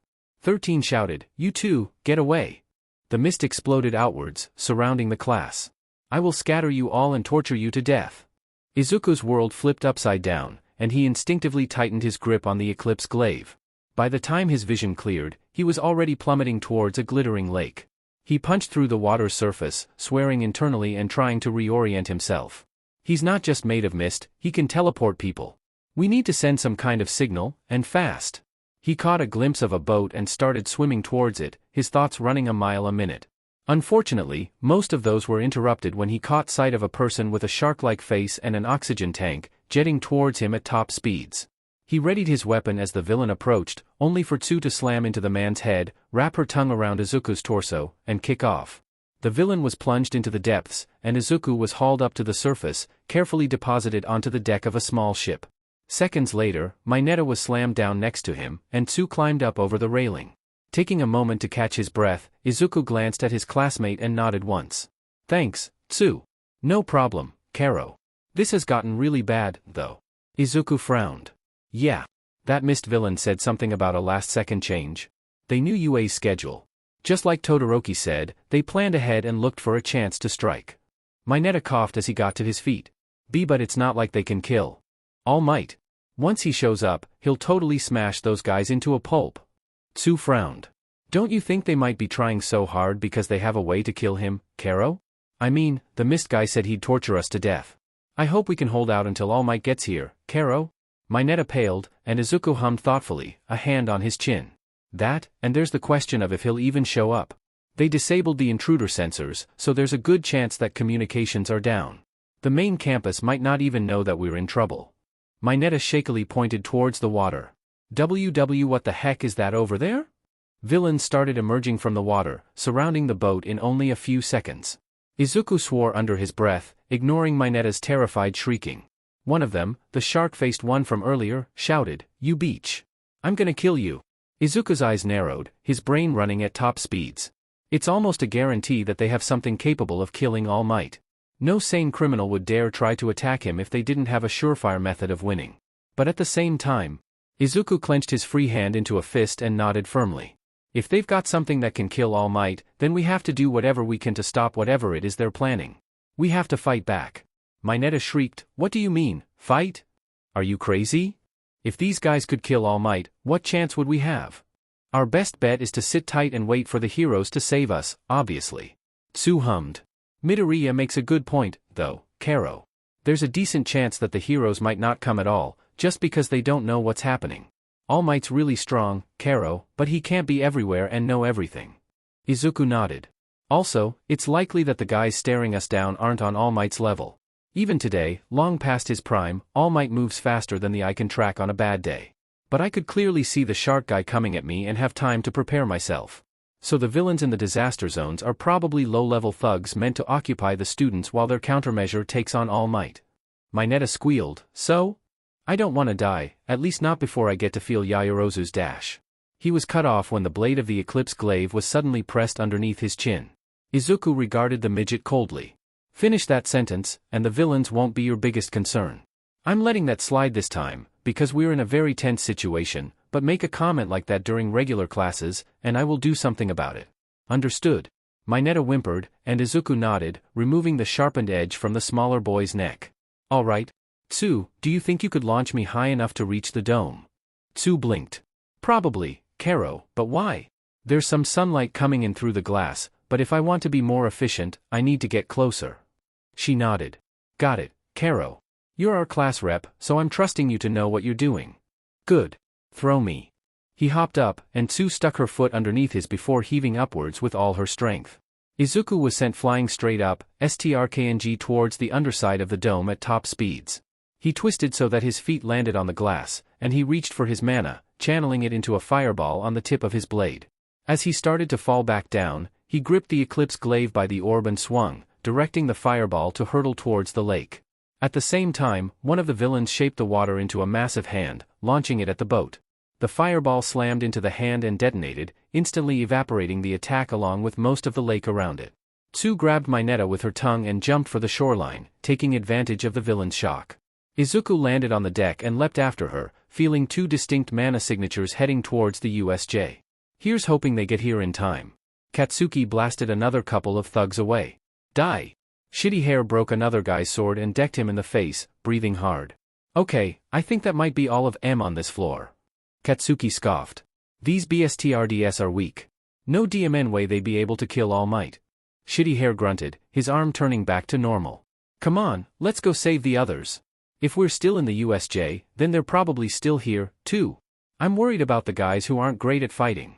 13 shouted, you too, get away. The mist exploded outwards, surrounding the class. I will scatter you all and torture you to death. Izuku's world flipped upside down, and he instinctively tightened his grip on the Eclipse glaive. By the time his vision cleared, he was already plummeting towards a glittering lake. He punched through the water's surface, swearing internally and trying to reorient himself. He's not just made of mist, he can teleport people. We need to send some kind of signal, and fast. He caught a glimpse of a boat and started swimming towards it, his thoughts running a mile a minute. Unfortunately, most of those were interrupted when he caught sight of a person with a shark-like face and an oxygen tank, jetting towards him at top speeds. He readied his weapon as the villain approached, only for Tsu to slam into the man's head, wrap her tongue around Izuku's torso, and kick off. The villain was plunged into the depths, and Izuku was hauled up to the surface, carefully deposited onto the deck of a small ship. Seconds later, Mineta was slammed down next to him, and Tsu climbed up over the railing. Taking a moment to catch his breath, Izuku glanced at his classmate and nodded once. Thanks, Tsu. No problem, Karo. This has gotten really bad, though. Izuku frowned. Yeah. That mist villain said something about a last-second change. They knew UA's schedule. Just like Todoroki said, they planned ahead and looked for a chance to strike. Mineta coughed as he got to his feet. But it's not like they can kill All Might. Once he shows up, he'll totally smash those guys into a pulp. Tsu frowned. Don't you think they might be trying so hard because they have a way to kill him, Karo? I mean, the mist guy said he'd torture us to death. I hope we can hold out until All Might gets here, Karo? Mineta paled, and Izuku hummed thoughtfully, a hand on his chin. That, and there's the question of if he'll even show up. They disabled the intruder sensors, so there's a good chance that communications are down. The main campus might not even know that we're in trouble. Mineta shakily pointed towards the water. What the heck is that over there? Villains started emerging from the water, surrounding the boat in only a few seconds. Izuku swore under his breath, ignoring Mineta's terrified shrieking. One of them, the shark-faced one from earlier, shouted, "You beach! I'm gonna kill you!" Izuku's eyes narrowed, his brain running at top speeds. It's almost a guarantee that they have something capable of killing All Might. No sane criminal would dare try to attack him if they didn't have a surefire method of winning. But at the same time, Izuku clenched his free hand into a fist and nodded firmly. If they've got something that can kill All Might, then we have to do whatever we can to stop whatever it is they're planning. We have to fight back. Mineta shrieked, "What do you mean, fight? Are you crazy? If these guys could kill All Might, what chance would we have? Our best bet is to sit tight and wait for the heroes to save us, obviously." Tsu hummed. Midoriya makes a good point, though, Karo. There's a decent chance that the heroes might not come at all, just because they don't know what's happening. All Might's really strong, Karo, but he can't be everywhere and know everything. Izuku nodded. Also, it's likely that the guys staring us down aren't on All Might's level. Even today, long past his prime, All Might moves faster than the eye can track on a bad day. But I could clearly see the shark guy coming at me and have time to prepare myself. So the villains in the disaster zones are probably low-level thugs meant to occupy the students while their countermeasure takes on All Might. Mineta squealed, "So? I don't want to die, at least not before I get to feel Yaoyorozu's dash." He was cut off when the blade of the Eclipse glaive was suddenly pressed underneath his chin. Izuku regarded the midget coldly. "Finish that sentence, and the villains won't be your biggest concern. I'm letting that slide this time, because we're in a very tense situation, but make a comment like that during regular classes, and I will do something about it." "Understood." Mineta whimpered, and Izuku nodded, removing the sharpened edge from the smaller boy's neck. "All right. Tsu, do you think you could launch me high enough to reach the dome?" Tsu blinked. "Probably, Karo, but why? There's some sunlight coming in through the glass, but if I want to be more efficient, I need to get closer." She nodded. "Got it, Karo. You're our class rep, so I'm trusting you to know what you're doing." "Good. Throw me." He hopped up, and Tsu stuck her foot underneath his before heaving upwards with all her strength. Izuku was sent flying straight up, strkng towards the underside of the dome at top speeds. He twisted so that his feet landed on the glass, and he reached for his mana, channeling it into a fireball on the tip of his blade. As he started to fall back down, he gripped the Eclipse glaive by the orb and swung, directing the fireball to hurtle towards the lake. At the same time, one of the villains shaped the water into a massive hand, launching it at the boat. The fireball slammed into the hand and detonated, instantly evaporating the attack along with most of the lake around it. Tsu grabbed Mineta with her tongue and jumped for the shoreline, taking advantage of the villain's shock. Izuku landed on the deck and leapt after her, feeling two distinct mana signatures heading towards the USJ. Here's hoping they get here in time. Katsuki blasted another couple of thugs away. "Die!" Shitty Hair broke another guy's sword and decked him in the face, breathing hard. "Okay, I think that might be all of M on this floor." Katsuki scoffed. "These BSTRDS are weak. No DMN way they be able to kill All Might. Shitty Hair grunted, his arm turning back to normal. Come on, let's go save the others. If we're still in the USJ, then they're probably still here, too. I'm worried about the guys who aren't great at fighting.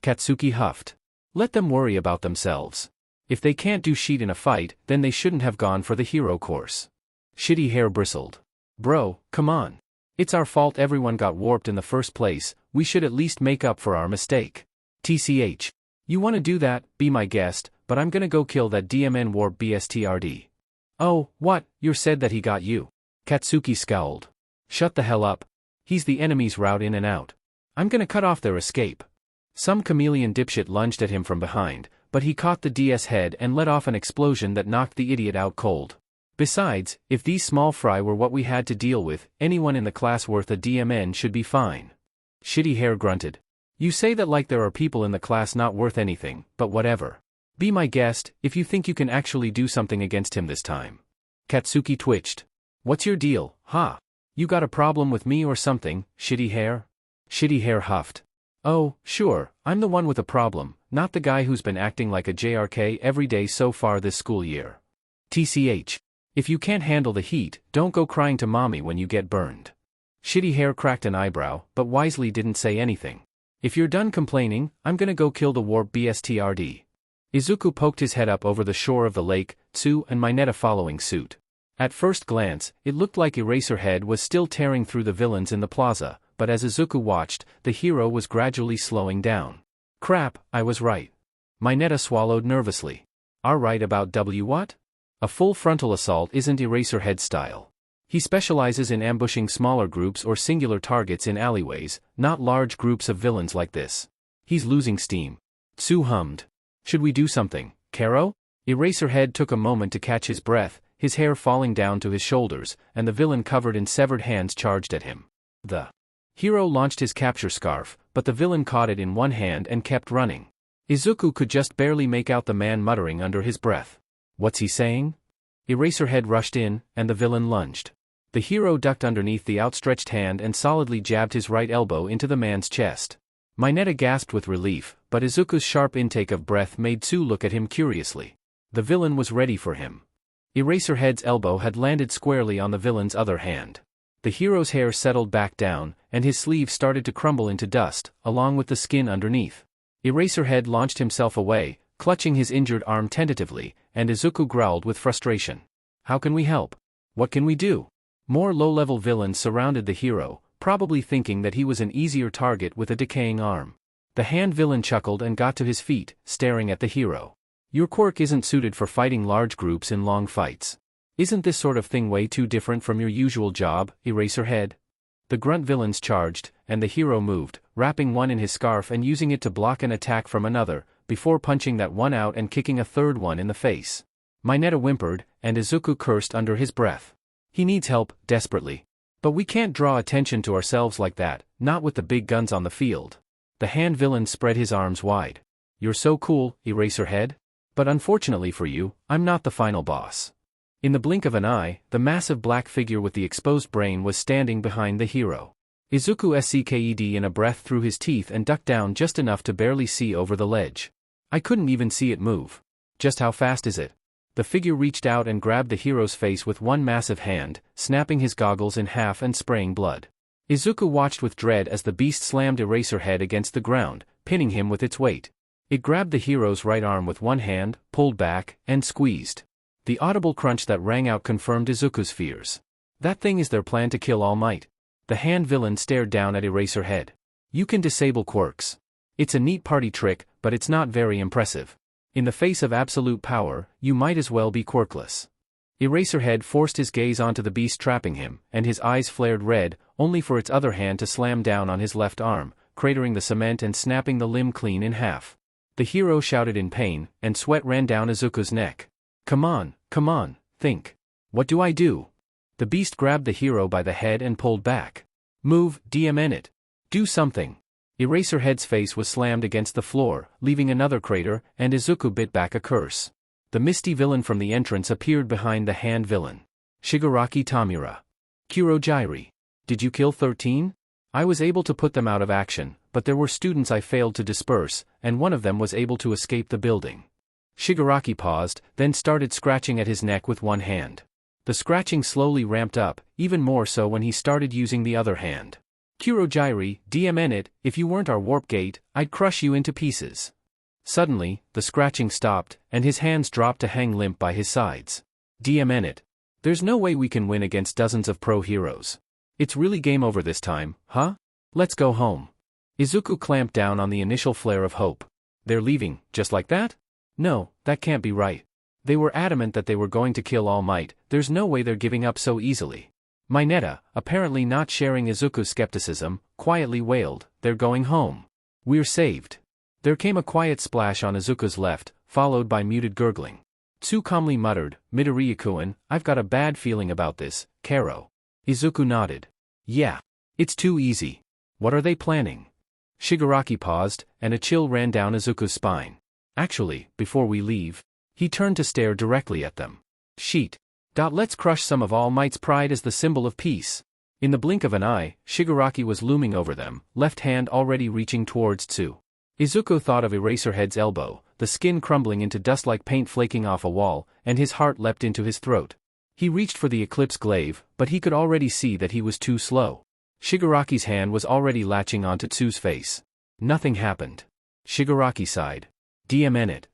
Katsuki huffed. Let them worry about themselves. If they can't do shit in a fight, then they shouldn't have gone for the hero course. Shitty Hair bristled. Bro, come on. It's our fault everyone got warped in the first place, we should at least make up for our mistake. TCH. You wanna do that, be my guest, but I'm gonna go kill that DMN warp BSTRD. Oh, what, you said that he got you. Katsuki scowled. Shut the hell up. He's the enemy's route in and out. I'm gonna cut off their escape. Some chameleon dipshit lunged at him from behind, but he caught the DS head and let off an explosion that knocked the idiot out cold. Besides, if these small fry were what we had to deal with, anyone in the class worth a DMN should be fine. Shitty Hair grunted. You say that like there are people in the class not worth anything, but whatever. Be my guest, if you think you can actually do something against him this time. Katsuki twitched. What's your deal, huh? You got a problem with me or something, Shitty Hair? Shitty Hair huffed. Oh, sure, I'm the one with a problem, not the guy who's been acting like a JRK every day so far this school year. TCH. If you can't handle the heat, don't go crying to mommy when you get burned. Shitty Hair cracked an eyebrow, but wisely didn't say anything. If you're done complaining, I'm gonna go kill the warp BSTRD. Izuku poked his head up over the shore of the lake, Tsu and Mineta following suit. At first glance, it looked like Eraserhead was still tearing through the villains in the plaza, but as Izuku watched, the hero was gradually slowing down. Crap, I was right. Mineta swallowed nervously. Right about what? A full frontal assault isn't Eraserhead's style. He specializes in ambushing smaller groups or singular targets in alleyways, not large groups of villains like this. He's losing steam. Tsu hummed. Should we do something, Karo? Eraserhead took a moment to catch his breath, his hair falling down to his shoulders, and the villain covered in severed hands charged at him. The hero launched his capture scarf, but the villain caught it in one hand and kept running. Izuku could just barely make out the man muttering under his breath. What's he saying? Eraserhead rushed in, and the villain lunged. The hero ducked underneath the outstretched hand and solidly jabbed his right elbow into the man's chest. Mineta gasped with relief, but Izuku's sharp intake of breath made Tsu look at him curiously. The villain was ready for him. Eraserhead's elbow had landed squarely on the villain's other hand. The hero's hair settled back down, and his sleeve started to crumble into dust, along with the skin underneath. Eraserhead launched himself away, clutching his injured arm tentatively, and Izuku growled with frustration. How can we help? What can we do? More low-level villains surrounded the hero, probably thinking that he was an easier target with a decaying arm. The hand villain chuckled and got to his feet, staring at the hero. Your quirk isn't suited for fighting large groups in long fights. Isn't this sort of thing way too different from your usual job, Eraserhead? The grunt villains charged, and the hero moved, wrapping one in his scarf and using it to block an attack from another, before punching that one out and kicking a third one in the face. Mineta whimpered, and Izuku cursed under his breath. He needs help, desperately. But we can't draw attention to ourselves like that, not with the big guns on the field. The hand villain spread his arms wide. You're so cool, Eraserhead. But unfortunately for you, I'm not the final boss. In the blink of an eye, the massive black figure with the exposed brain was standing behind the hero. Izuku scked in a breath through his teeth and ducked down just enough to barely see over the ledge. I couldn't even see it move. Just how fast is it? The figure reached out and grabbed the hero's face with one massive hand, snapping his goggles in half and spraying blood. Izuku watched with dread as the beast slammed Eraserhead against the ground, pinning him with its weight. It grabbed the hero's right arm with one hand, pulled back, and squeezed. The audible crunch that rang out confirmed Izuku's fears. That thing is their plan to kill All Might. The hand villain stared down at Eraserhead. You can disable quirks. It's a neat party trick, but it's not very impressive. In the face of absolute power, you might as well be quirkless. Eraserhead forced his gaze onto the beast trapping him, and his eyes flared red, only for its other hand to slam down on his left arm, cratering the cement and snapping the limb clean in half. The hero shouted in pain, and sweat ran down Izuku's neck. Come on, think. What do I do? The beast grabbed the hero by the head and pulled back. Move, DMN it. Do something. Eraserhead's face was slammed against the floor, leaving another crater, and Izuku bit back a curse. The misty villain from the entrance appeared behind the hand villain. Shigaraki Tamura. Kurojairi. Did you kill 13? I was able to put them out of action, but there were students I failed to disperse, and one of them was able to escape the building. Shigaraki paused, then started scratching at his neck with one hand. The scratching slowly ramped up, even more so when he started using the other hand. Kurogiri, emanate, if you weren't our warp gate, I'd crush you into pieces. Suddenly, the scratching stopped, and his hands dropped to hang limp by his sides. Emanate. There's no way we can win against dozens of pro heroes. It's really game over this time, huh? Let's go home. Izuku clamped down on the initial flare of hope. They're leaving, just like that? No, that can't be right. They were adamant that they were going to kill All Might, there's no way they're giving up so easily. Mineta, apparently not sharing Izuku's skepticism, quietly wailed, they're going home. We're saved. There came a quiet splash on Izuku's left, followed by muted gurgling. Tsu calmly muttered, Midoriya-kun, I've got a bad feeling about this, Karo. Izuku nodded. Yeah. It's too easy. What are they planning? Shigaraki paused, and a chill ran down Izuku's spine. Actually, before we leave. He turned to stare directly at them. Sheet. Let's crush some of All Might's pride as the symbol of peace. In the blink of an eye, Shigaraki was looming over them, left hand already reaching towards Tsu. Izuku thought of Eraserhead's elbow, the skin crumbling into dust like paint flaking off a wall, and his heart leapt into his throat. He reached for the Eclipse glaive, but he could already see that he was too slow. Shigaraki's hand was already latching onto Tsu's face. Nothing happened. Shigaraki sighed. Emanate.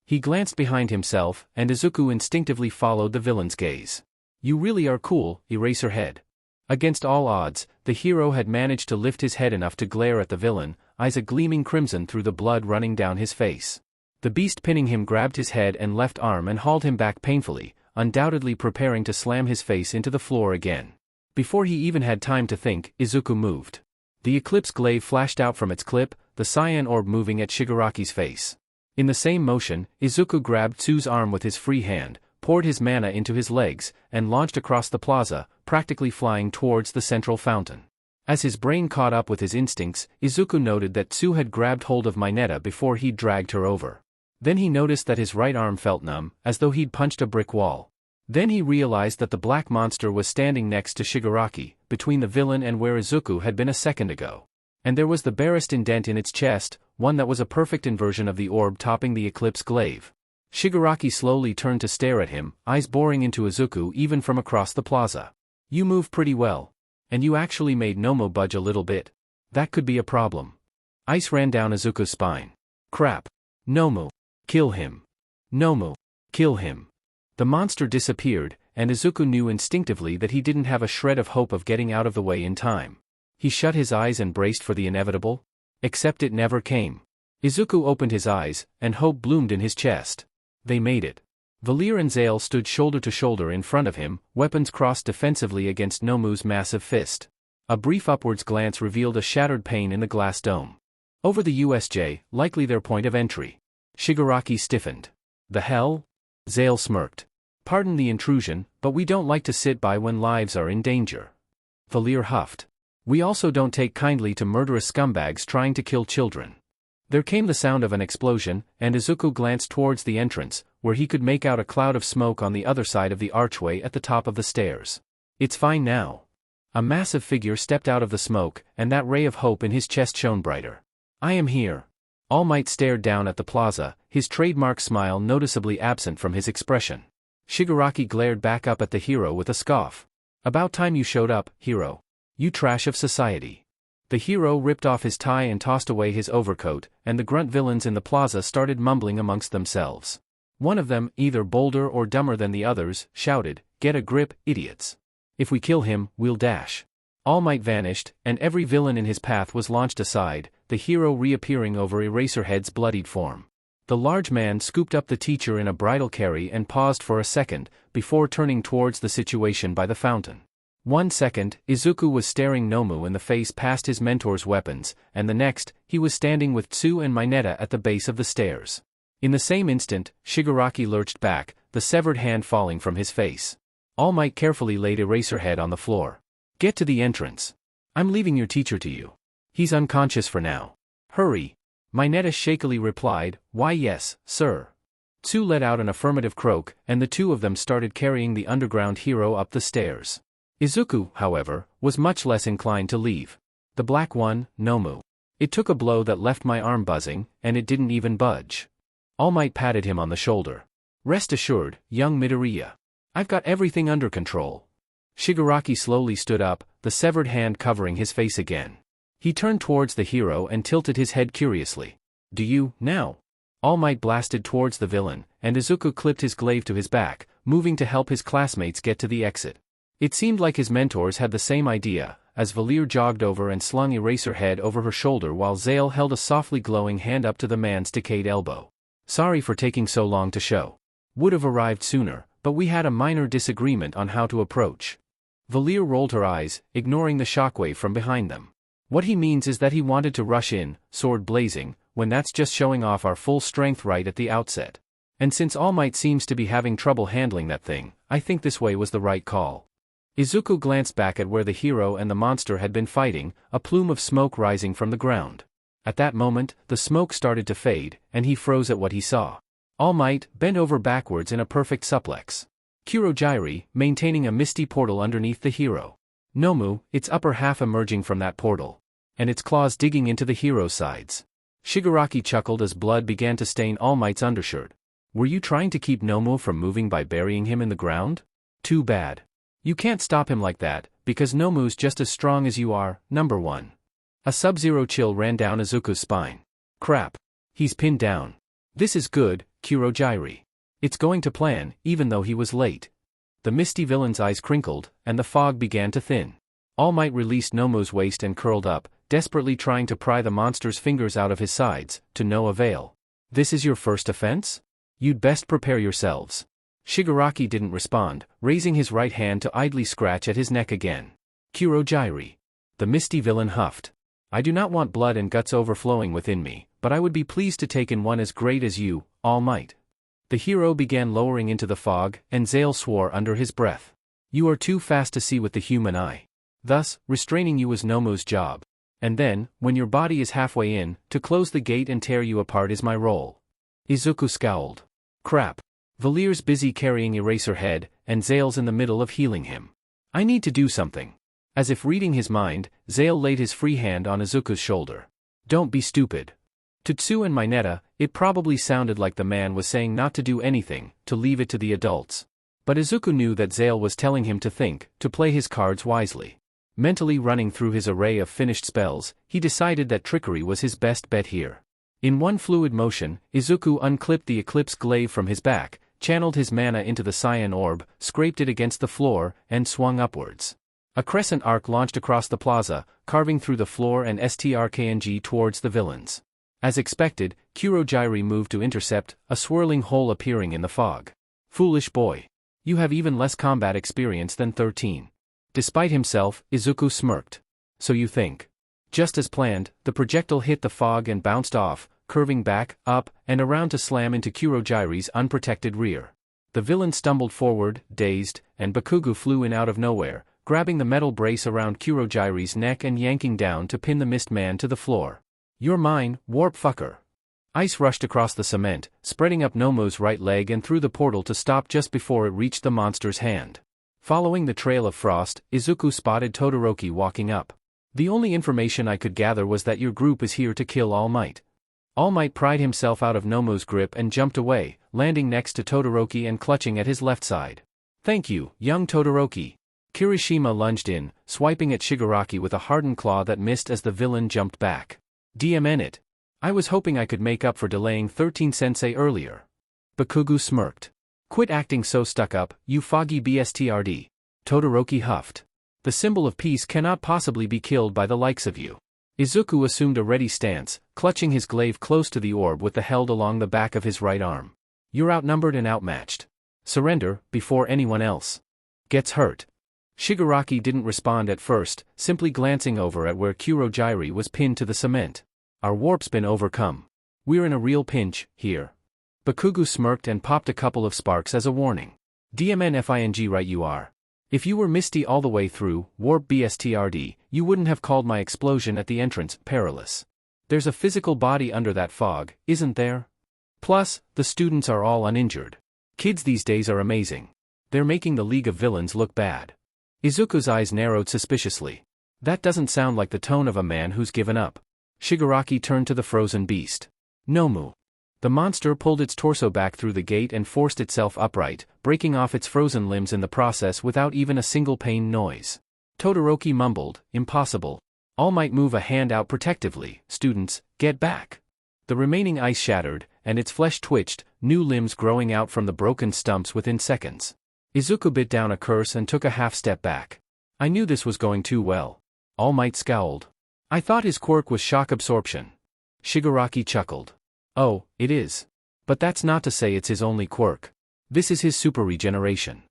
He glanced behind himself, and Izuku instinctively followed the villain's gaze. You really are cool, Eraserhead. Against all odds, the hero had managed to lift his head enough to glare at the villain, eyes a gleaming crimson through the blood running down his face. The beast pinning him grabbed his head and left arm and hauled him back painfully, undoubtedly preparing to slam his face into the floor again. Before he even had time to think, Izuku moved. The Eclipse glaive flashed out from its clip, the cyan orb moving at Shigaraki's face. In the same motion, Izuku grabbed Tsu's arm with his free hand, poured his mana into his legs, and launched across the plaza, practically flying towards the central fountain. As his brain caught up with his instincts, Izuku noted that Tsu had grabbed hold of Mineta before he'd dragged her over. Then he noticed that his right arm felt numb, as though he'd punched a brick wall. Then he realized that the black monster was standing next to Shigaraki, between the villain and where Izuku had been a second ago. And there was the barest indent in its chest, one that was a perfect inversion of the orb topping the Eclipse glaive. Shigaraki slowly turned to stare at him, eyes boring into Izuku even from across the plaza. You move pretty well. And you actually made Nomu budge a little bit. That could be a problem. Ice ran down Izuku's spine. Crap. Nomu. Kill him. Nomu. Kill him. The monster disappeared, and Izuku knew instinctively that he didn't have a shred of hope of getting out of the way in time. He shut his eyes and braced for the inevitable. Except it never came. Izuku opened his eyes, and hope bloomed in his chest. They made it. Valir and Zale stood shoulder to shoulder in front of him, weapons crossed defensively against Nomu's massive fist. A brief upwards glance revealed a shattered pane in the glass dome. Over the USJ, likely their point of entry. Shigaraki stiffened. The hell? Zale smirked. Pardon the intrusion, but we don't like to sit by when lives are in danger. Valir huffed. We also don't take kindly to murderous scumbags trying to kill children. There came the sound of an explosion, and Izuku glanced towards the entrance, where he could make out a cloud of smoke on the other side of the archway at the top of the stairs. It's fine now. A massive figure stepped out of the smoke, and that ray of hope in his chest shone brighter. I am here. All Might stared down at the plaza, his trademark smile noticeably absent from his expression. Shigaraki glared back up at the hero with a scoff. About time you showed up, hero. You trash of society. The hero ripped off his tie and tossed away his overcoat, and the grunt villains in the plaza started mumbling amongst themselves. One of them, either bolder or dumber than the others, shouted, "Get a grip, idiots. If we kill him, we'll dash." All Might vanished, and every villain in his path was launched aside, the hero reappearing over Eraserhead's bloodied form. The large man scooped up the teacher in a bridal carry and paused for a second, before turning towards the situation by the fountain. 1 second, Izuku was staring Nomu in the face past his mentor's weapons, and the next, he was standing with Tsu and Mineta at the base of the stairs. In the same instant, Shigaraki lurched back, the severed hand falling from his face. All Might carefully laid Eraserhead on the floor. Get to the entrance. I'm leaving your teacher to you. He's unconscious for now. Hurry. Mineta shakily replied, "Why yes, sir." Tsu let out an affirmative croak, and the two of them started carrying the underground hero up the stairs. Izuku, however, was much less inclined to leave. The black one, Nomu. It took a blow that left my arm buzzing, and it didn't even budge. All Might patted him on the shoulder. Rest assured, young Midoriya. I've got everything under control. Shigaraki slowly stood up, the severed hand covering his face again. He turned towards the hero and tilted his head curiously. Do you, now? All Might blasted towards the villain, and Izuku clipped his glaive to his back, moving to help his classmates get to the exit. It seemed like his mentors had the same idea, as Valir jogged over and slung Eraserhead over her shoulder while Zale held a softly glowing hand up to the man's decayed elbow. Sorry for taking so long to show. Would have arrived sooner, but we had a minor disagreement on how to approach. Valir rolled her eyes, ignoring the shockwave from behind them. What he means is that he wanted to rush in, sword blazing, when that's just showing off our full strength right at the outset. And since All Might seems to be having trouble handling that thing, I think this way was the right call. Izuku glanced back at where the hero and the monster had been fighting, a plume of smoke rising from the ground. At that moment, the smoke started to fade, and he froze at what he saw. All Might bent over backwards in a perfect suplex. Kurogyri, maintaining a misty portal underneath the hero. Nomu, its upper half emerging from that portal. And its claws digging into the hero's sides. Shigaraki chuckled as blood began to stain All Might's undershirt. Were you trying to keep Nomu from moving by burying him in the ground? Too bad. You can't stop him like that, because Nomu's just as strong as you are, number one. A sub-zero chill ran down Izuku's spine. Crap. He's pinned down. This is good, Kurogyri. It's going to plan, even though he was late. The misty villain's eyes crinkled, and the fog began to thin. All Might released Nomu's waist and curled up, desperately trying to pry the monster's fingers out of his sides, to no avail. This is your first offense? You'd best prepare yourselves. Shigaraki didn't respond, raising his right hand to idly scratch at his neck again. Kurogyri. The misty villain huffed. I do not want blood and guts overflowing within me, but I would be pleased to take in one as great as you, All Might. The hero began lowering into the fog, and Zale swore under his breath. You are too fast to see with the human eye. Thus, restraining you is Nomu's job. And then, when your body is halfway in, to close the gate and tear you apart is my role. Izuku scowled. Crap. Valir's busy carrying Eraserhead, and Zale's in the middle of healing him. I need to do something. As if reading his mind, Zale laid his free hand on Izuku's shoulder. Don't be stupid. To Tsu and Mineta, it probably sounded like the man was saying not to do anything, to leave it to the adults. But Izuku knew that Zale was telling him to think, to play his cards wisely. Mentally running through his array of finished spells, he decided that trickery was his best bet here. In one fluid motion, Izuku unclipped the Eclipse glaive from his back, channeled his mana into the cyan orb, scraped it against the floor, and swung upwards. A crescent arc launched across the plaza, carving through the floor and strkng towards the villains. As expected, Kurogyri moved to intercept, a swirling hole appearing in the fog. Foolish boy. You have even less combat experience than 13. Despite himself, Izuku smirked. So you think. Just as planned, the projectile hit the fog and bounced off, curving back, up, and around to slam into Kurogyri's unprotected rear. The villain stumbled forward, dazed, and Bakugo flew in out of nowhere, grabbing the metal brace around Kurogyri's neck and yanking down to pin the mist man to the floor. You're mine, warp fucker. Ice rushed across the cement, spreading up Nomu's right leg and through the portal to stop just before it reached the monster's hand. Following the trail of frost, Izuku spotted Todoroki walking up. The only information I could gather was that your group is here to kill All Might. All Might pried himself out of Nomu's grip and jumped away, landing next to Todoroki and clutching at his left side. Thank you, young Todoroki. Kirishima lunged in, swiping at Shigaraki with a hardened claw that missed as the villain jumped back. Emanate. I was hoping I could make up for delaying 13-sensei earlier. Bakugo smirked. Quit acting so stuck up, you foggy bstrd. Todoroki huffed. The symbol of peace cannot possibly be killed by the likes of you. Izuku assumed a ready stance, clutching his glaive close to the orb with the held along the back of his right arm. You're outnumbered and outmatched. Surrender, before anyone else gets hurt. Shigaraki didn't respond at first, simply glancing over at where Kurogyri was pinned to the cement. Our warp's been overcome. We're in a real pinch, here. Bakugo smirked and popped a couple of sparks as a warning. DMNFING right you are. If you were misty all the way through, warp BSTRD, you wouldn't have called my explosion at the entrance perilous. There's a physical body under that fog, isn't there? Plus, the students are all uninjured. Kids these days are amazing. They're making the League of Villains look bad. Izuku's eyes narrowed suspiciously. That doesn't sound like the tone of a man who's given up. Shigaraki turned to the frozen beast. Nomu. The monster pulled its torso back through the gate and forced itself upright, breaking off its frozen limbs in the process without even a single pain noise. Todoroki mumbled, "Impossible. All Might move a hand out protectively. Students, get back." The remaining ice shattered, and its flesh twitched, new limbs growing out from the broken stumps within seconds. Izuku bit down a curse and took a half step back. I knew this was going too well. All Might scowled. I thought his quirk was shock absorption. Shigaraki chuckled. Oh, it is. But that's not to say it's his only quirk. This is his super regeneration.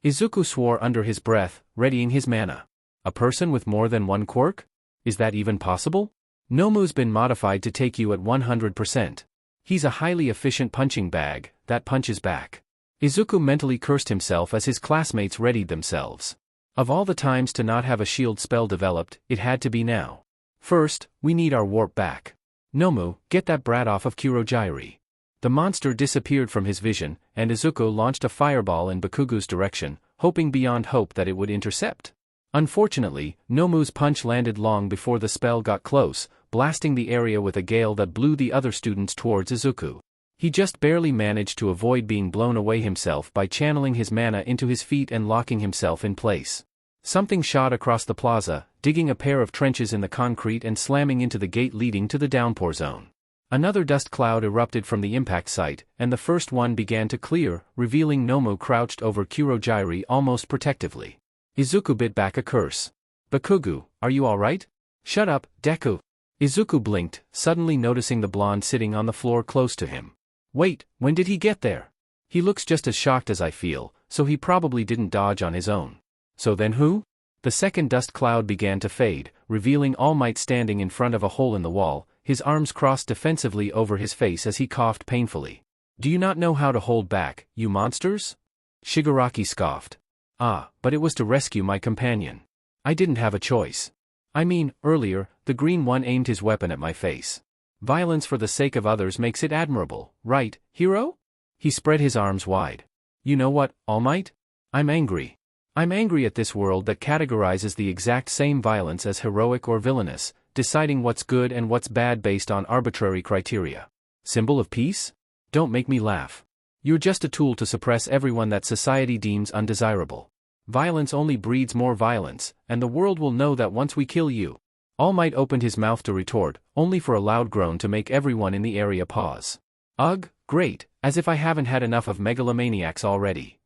Izuku swore under his breath, readying his mana. A person with more than one quirk? Is that even possible? Nomu's been modified to take you at 100%. He's a highly efficient punching bag that punches back. Izuku mentally cursed himself as his classmates readied themselves. Of all the times to not have a shield spell developed, it had to be now. First, we need our warp back. Nomu, get that brat off of Kurogyri. The monster disappeared from his vision, and Izuku launched a fireball in Bakugu's direction, hoping beyond hope that it would intercept. Unfortunately, Nomu's punch landed long before the spell got close, blasting the area with a gale that blew the other students towards Izuku. He just barely managed to avoid being blown away himself by channeling his mana into his feet and locking himself in place. Something shot across the plaza, digging a pair of trenches in the concrete and slamming into the gate leading to the downpour zone. Another dust cloud erupted from the impact site, and the first one began to clear, revealing Nomu crouched over Kurogyri almost protectively. Izuku bit back a curse. Bakugu, are you alright? Shut up, Deku. Izuku blinked, suddenly noticing the blonde sitting on the floor close to him. Wait, when did he get there? He looks just as shocked as I feel, so he probably didn't dodge on his own. So then who? The second dust cloud began to fade, revealing All Might standing in front of a hole in the wall, his arms crossed defensively over his face as he coughed painfully. Do you not know how to hold back, you monsters? Shigaraki scoffed. Ah, but it was to rescue my companion. I didn't have a choice. I mean, earlier, the green one aimed his weapon at my face. Violence for the sake of others makes it admirable, right, hero? He spread his arms wide. You know what, All Might? I'm angry. I'm angry at this world that categorizes the exact same violence as heroic or villainous, deciding what's good and what's bad based on arbitrary criteria. Symbol of peace? Don't make me laugh. You're just a tool to suppress everyone that society deems undesirable. Violence only breeds more violence, and the world will know that once we kill you. All Might opened his mouth to retort, only for a loud groan to make everyone in the area pause. Ugh, great, as if I haven't had enough of megalomaniacs already.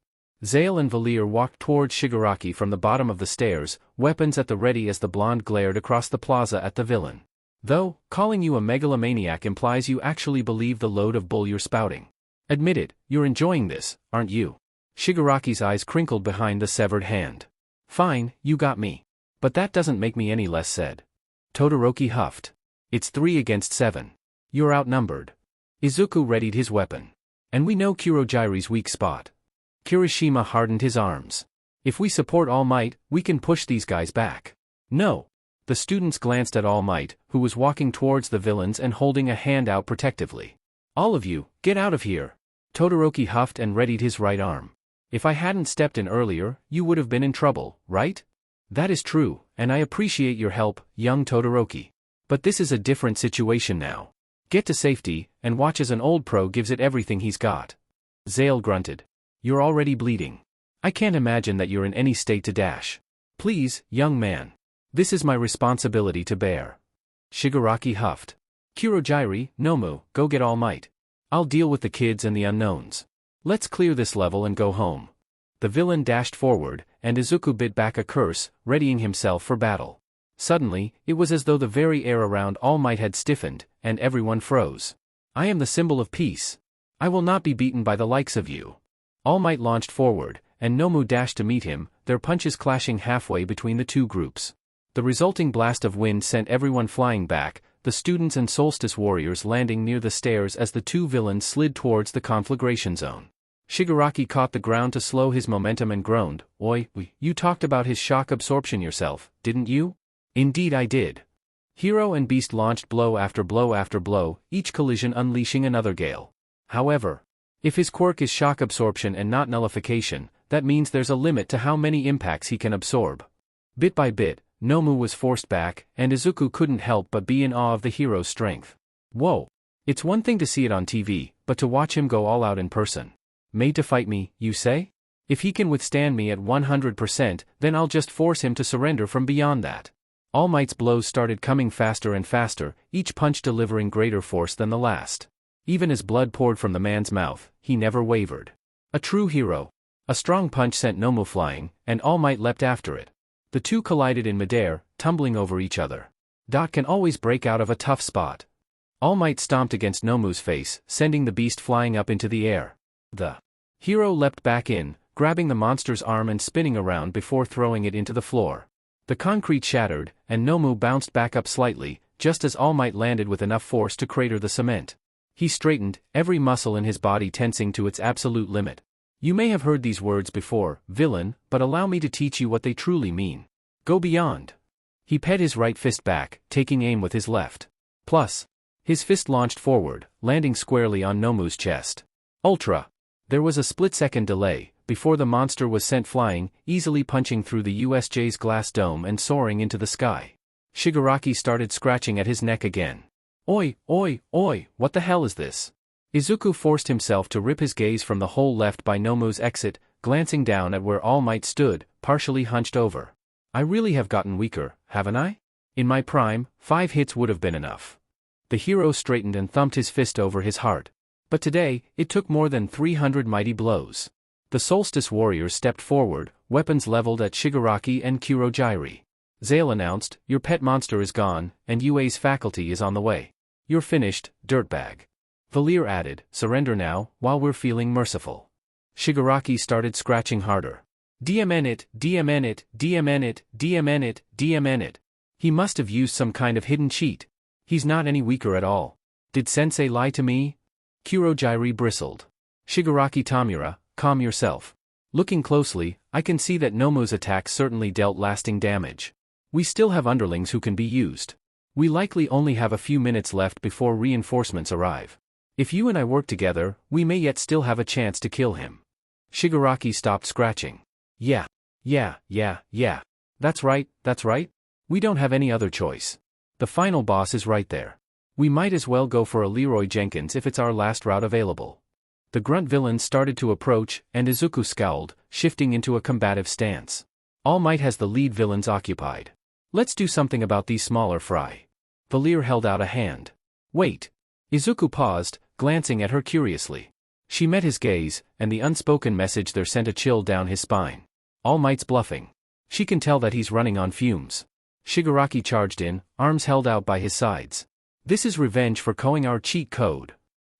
Zale and Valir walked towards Shigaraki from the bottom of the stairs, weapons at the ready as the blonde glared across the plaza at the villain. Though, calling you a megalomaniac implies you actually believe the load of bull you're spouting. Admit it, you're enjoying this, aren't you? Shigaraki's eyes crinkled behind the severed hand. Fine, you got me. But that doesn't make me any less said. Todoroki huffed. It's 3 against 7. You're outnumbered. Izuku readied his weapon. And we know Kurogyri's weak spot. Kirishima hardened his arms. If we support All Might, we can push these guys back. No. The students glanced at All Might, who was walking towards the villains and holding a hand out protectively. All of you, get out of here. Todoroki huffed and readied his right arm. If I hadn't stepped in earlier, you would have been in trouble, right? That is true, and I appreciate your help, young Todoroki. But this is a different situation now. Get to safety, and watch as an old pro gives it everything he's got. Zale grunted. You're already bleeding. I can't imagine that you're in any state to dash. Please, young man. This is my responsibility to bear. Shigaraki huffed. Kurogyri, Nomu, go get All Might. I'll deal with the kids and the unknowns. Let's clear this level and go home. The villain dashed forward, and Izuku bit back a curse, readying himself for battle. Suddenly, it was as though the very air around All Might had stiffened, and everyone froze. I am the symbol of peace. I will not be beaten by the likes of you. All Might launched forward, and Nomu dashed to meet him, their punches clashing halfway between the two groups. The resulting blast of wind sent everyone flying back, the students and solstice warriors landing near the stairs as the two villains slid towards the conflagration zone. Shigaraki caught the ground to slow his momentum and groaned, Oi, you talked about his shock absorption yourself, didn't you? Indeed I did. Hero and Beast launched blow after blow after blow, each collision unleashing another gale. However, if his quirk is shock absorption and not nullification, that means there's a limit to how many impacts he can absorb. Bit by bit, Nomu was forced back, and Izuku couldn't help but be in awe of the hero's strength. Whoa! It's one thing to see it on TV, but to watch him go all out in person. Made to fight me, you say? If he can withstand me at 100%, then I'll just force him to surrender from beyond that. All Might's blows started coming faster and faster, each punch delivering greater force than the last. Even as blood poured from the man's mouth, he never wavered. A true hero. A strong punch sent Nomu flying, and All Might leapt after it. The two collided in midair, tumbling over each other. Dot can always break out of a tough spot. All Might stomped against Nomu's face, sending the beast flying up into the air. The hero leapt back in, grabbing the monster's arm and spinning around before throwing it into the floor. The concrete shattered, and Nomu bounced back up slightly, just as All Might landed with enough force to crater the cement. He straightened, every muscle in his body tensing to its absolute limit. You may have heard these words before, villain, but allow me to teach you what they truly mean. Go beyond. He pet his right fist back, taking aim with his left. Plus. His fist launched forward, landing squarely on Nomu's chest. Ultra. There was a split-second delay, before the monster was sent flying, easily punching through the USJ's glass dome and soaring into the sky. Shigaraki started scratching at his neck again. Oi, oi, oi, what the hell is this? Izuku forced himself to rip his gaze from the hole left by Nomu's exit, glancing down at where All Might stood, partially hunched over. I really have gotten weaker, haven't I? In my prime, 5 hits would have been enough. The hero straightened and thumped his fist over his heart. But today, it took more than 300 mighty blows. The Solstice warriors stepped forward, weapons leveled at Shigaraki and Kurojairi. Zale announced, your pet monster is gone, and UA's faculty is on the way. You're finished, dirtbag. Valir added, surrender now, while we're feeling merciful. Shigaraki started scratching harder. Emanate, emanate, emanate, emanate, emanate. He must have used some kind of hidden cheat. He's not any weaker at all. Did Sensei lie to me? Kurojairi bristled. Shigaraki Tamura, calm yourself. Looking closely, I can see that Nomu's attack certainly dealt lasting damage. We still have underlings who can be used. We likely only have a few minutes left before reinforcements arrive. If you and I work together, we may yet still have a chance to kill him. Shigaraki stopped scratching. Yeah. That's right. We don't have any other choice. The final boss is right there. We might as well go for a Leroy Jenkins if it's our last route available. The grunt villains started to approach, and Izuku scowled, shifting into a combative stance. All Might has the lead villains occupied. Let's do something about these smaller fry. Valir held out a hand. Wait. Izuku paused, glancing at her curiously. She met his gaze, and the unspoken message there sent a chill down his spine. All Might's bluffing. She can tell that he's running on fumes. Shigaraki charged in, arms held out by his sides. This is revenge for coing our cheat code.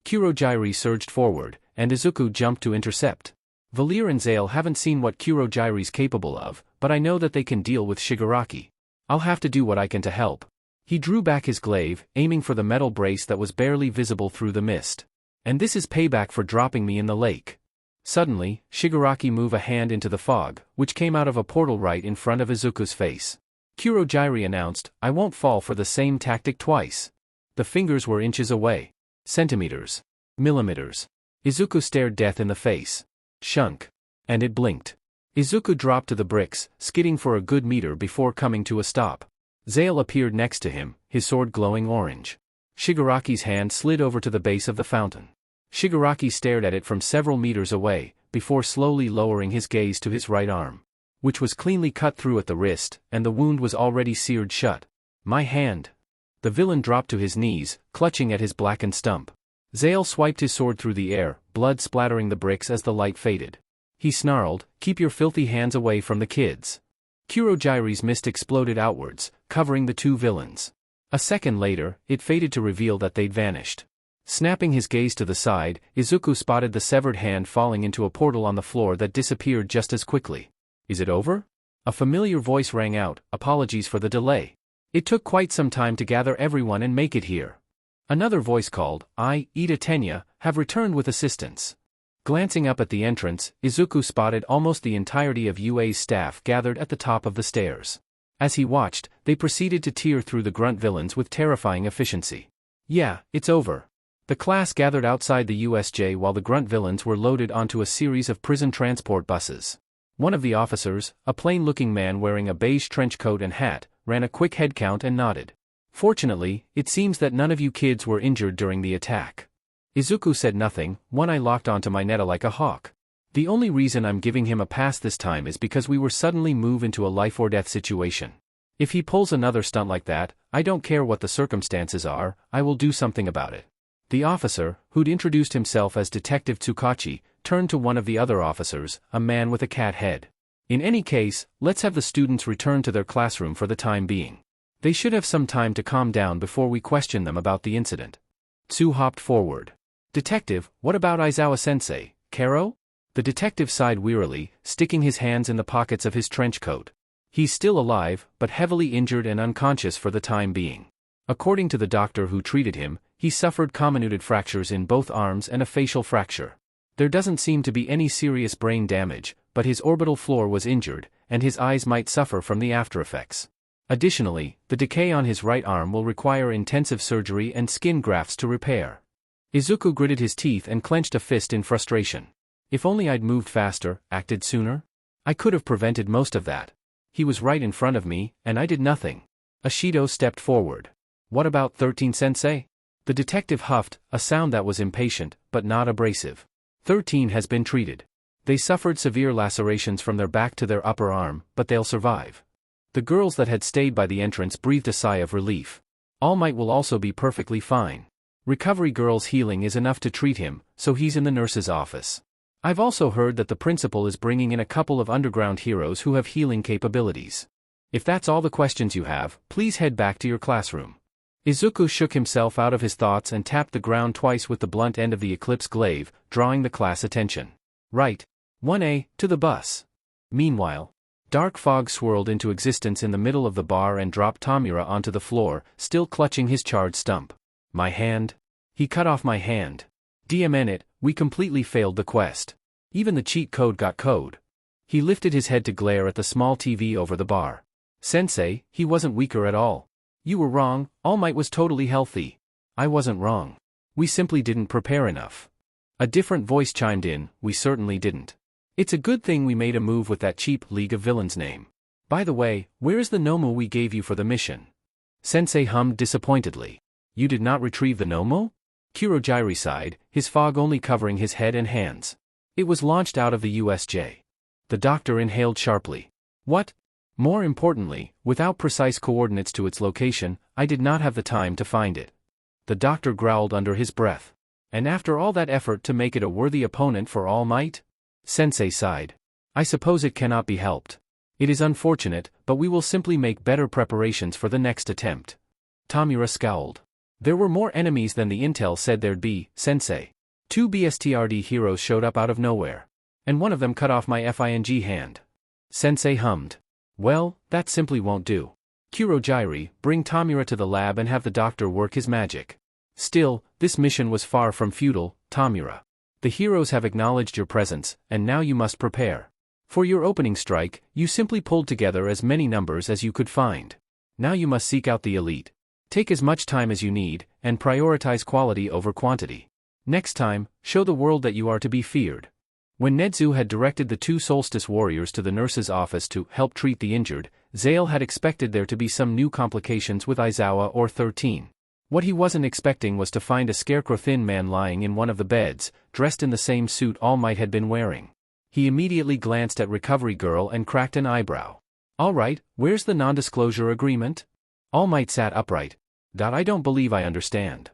Kurojairi surged forward, and Izuku jumped to intercept. Valir and Zale haven't seen what Kurojairi's capable of, but I know that they can deal with Shigaraki. I'll have to do what I can to help. He drew back his glaive, aiming for the metal brace that was barely visible through the mist. And this is payback for dropping me in the lake. Suddenly, Shigaraki moved a hand into the fog, which came out of a portal right in front of Izuku's face. Kurojairi announced, I won't fall for the same tactic twice. The fingers were inches away. Centimeters. Millimeters. Izuku stared death in the face. Shunk. And it blinked. Izuku dropped to the bricks, skidding for a good meter before coming to a stop. Zale appeared next to him, his sword glowing orange. Shigaraki's hand slid over to the base of the fountain. Shigaraki stared at it from several meters away, before slowly lowering his gaze to his right arm, which was cleanly cut through at the wrist, and the wound was already seared shut. My hand. The villain dropped to his knees, clutching at his blackened stump. Zale swiped his sword through the air, blood splattering the bricks as the light faded. He snarled, keep your filthy hands away from the kids. Kurojairi's mist exploded outwards, covering the two villains. A second later, it faded to reveal that they'd vanished. Snapping his gaze to the side, Izuku spotted the severed hand falling into a portal on the floor that disappeared just as quickly. Is it over? A familiar voice rang out, apologies for the delay. It took quite some time to gather everyone and make it here. Another voice called, I, Ida Tenya, have returned with assistance. Glancing up at the entrance, Izuku spotted almost the entirety of UA's staff gathered at the top of the stairs. As he watched, they proceeded to tear through the grunt villains with terrifying efficiency. Yeah, it's over. The class gathered outside the USJ while the grunt villains were loaded onto a series of prison transport buses. One of the officers, a plain-looking man wearing a beige trench coat and hat, ran a quick head count and nodded. Fortunately, it seems that none of you kids were injured during the attack. Izuku said nothing, one eye locked onto my neta like a hawk. The only reason I'm giving him a pass this time is because we were suddenly moved into a life-or-death situation. If he pulls another stunt like that, I don't care what the circumstances are, I will do something about it. The officer, who'd introduced himself as Detective Tsukachi, turned to one of the other officers, a man with a cat head. In any case, let's have the students return to their classroom for the time being. They should have some time to calm down before we question them about the incident. Tsu hopped forward. Detective, what about Aizawa-sensei, Karo? The detective sighed wearily, sticking his hands in the pockets of his trench coat. He's still alive, but heavily injured and unconscious for the time being. According to the doctor who treated him, he suffered comminuted fractures in both arms and a facial fracture. There doesn't seem to be any serious brain damage, but his orbital floor was injured, and his eyes might suffer from the aftereffects. Additionally, the decay on his right arm will require intensive surgery and skin grafts to repair. Izuku gritted his teeth and clenched a fist in frustration. If only I'd moved faster, acted sooner. I could have prevented most of that. He was right in front of me, and I did nothing. Ashido stepped forward. What about 13-sensei? The detective huffed, a sound that was impatient, but not abrasive. 13 has been treated. They suffered severe lacerations from their back to their upper arm, but they'll survive. The girls that had stayed by the entrance breathed a sigh of relief. All Might will also be perfectly fine. Recovery Girl's healing is enough to treat him, so he's in the nurse's office. I've also heard that the principal is bringing in a couple of underground heroes who have healing capabilities. If that's all the questions you have, please head back to your classroom. Izuku shook himself out of his thoughts and tapped the ground twice with the blunt end of the Eclipse glaive, drawing the class attention. Right. 1A, to the bus. Meanwhile, dark fog swirled into existence in the middle of the bar and dropped Tamura onto the floor, still clutching his charred stump. My hand? He cut off my hand. Emanate, we completely failed the quest. Even the cheat code got code. He lifted his head to glare at the small TV over the bar. Sensei, he wasn't weaker at all. You were wrong, All Might was totally healthy. I wasn't wrong. We simply didn't prepare enough. A different voice chimed in, we certainly didn't. It's a good thing we made a move with that cheap League of Villains name. By the way, where is the Nomu we gave you for the mission? Sensei hummed disappointedly. You did not retrieve the Nomu? Kurogyri sighed, his fog only covering his head and hands. It was launched out of the USJ. The doctor inhaled sharply. What? More importantly, without precise coordinates to its location, I did not have the time to find it. The doctor growled under his breath. And after all that effort to make it a worthy opponent for All Might? Sensei sighed. I suppose it cannot be helped. It is unfortunate, but we will simply make better preparations for the next attempt. Tamura scowled. There were more enemies than the intel said there'd be, Sensei. 2 BSTRD heroes showed up out of nowhere. And one of them cut off my FING hand. Sensei hummed. Well, that simply won't do. Kurogyri, bring Tamura to the lab and have the doctor work his magic. Still, this mission was far from futile, Tamura. The heroes have acknowledged your presence, and now you must prepare. For your opening strike, you simply pulled together as many numbers as you could find. Now you must seek out the elite. Take as much time as you need, and prioritize quality over quantity. Next time, show the world that you are to be feared. When Nedzu had directed the 2 solstice warriors to the nurse's office to help treat the injured, Zale had expected there to be some new complications with Aizawa or 13. What he wasn't expecting was to find a scarecrow-thin man lying in one of the beds, dressed in the same suit All Might had been wearing. He immediately glanced at Recovery Girl and cracked an eyebrow. All right, where's the non-disclosure agreement? All Might sat upright. I don't believe I understand.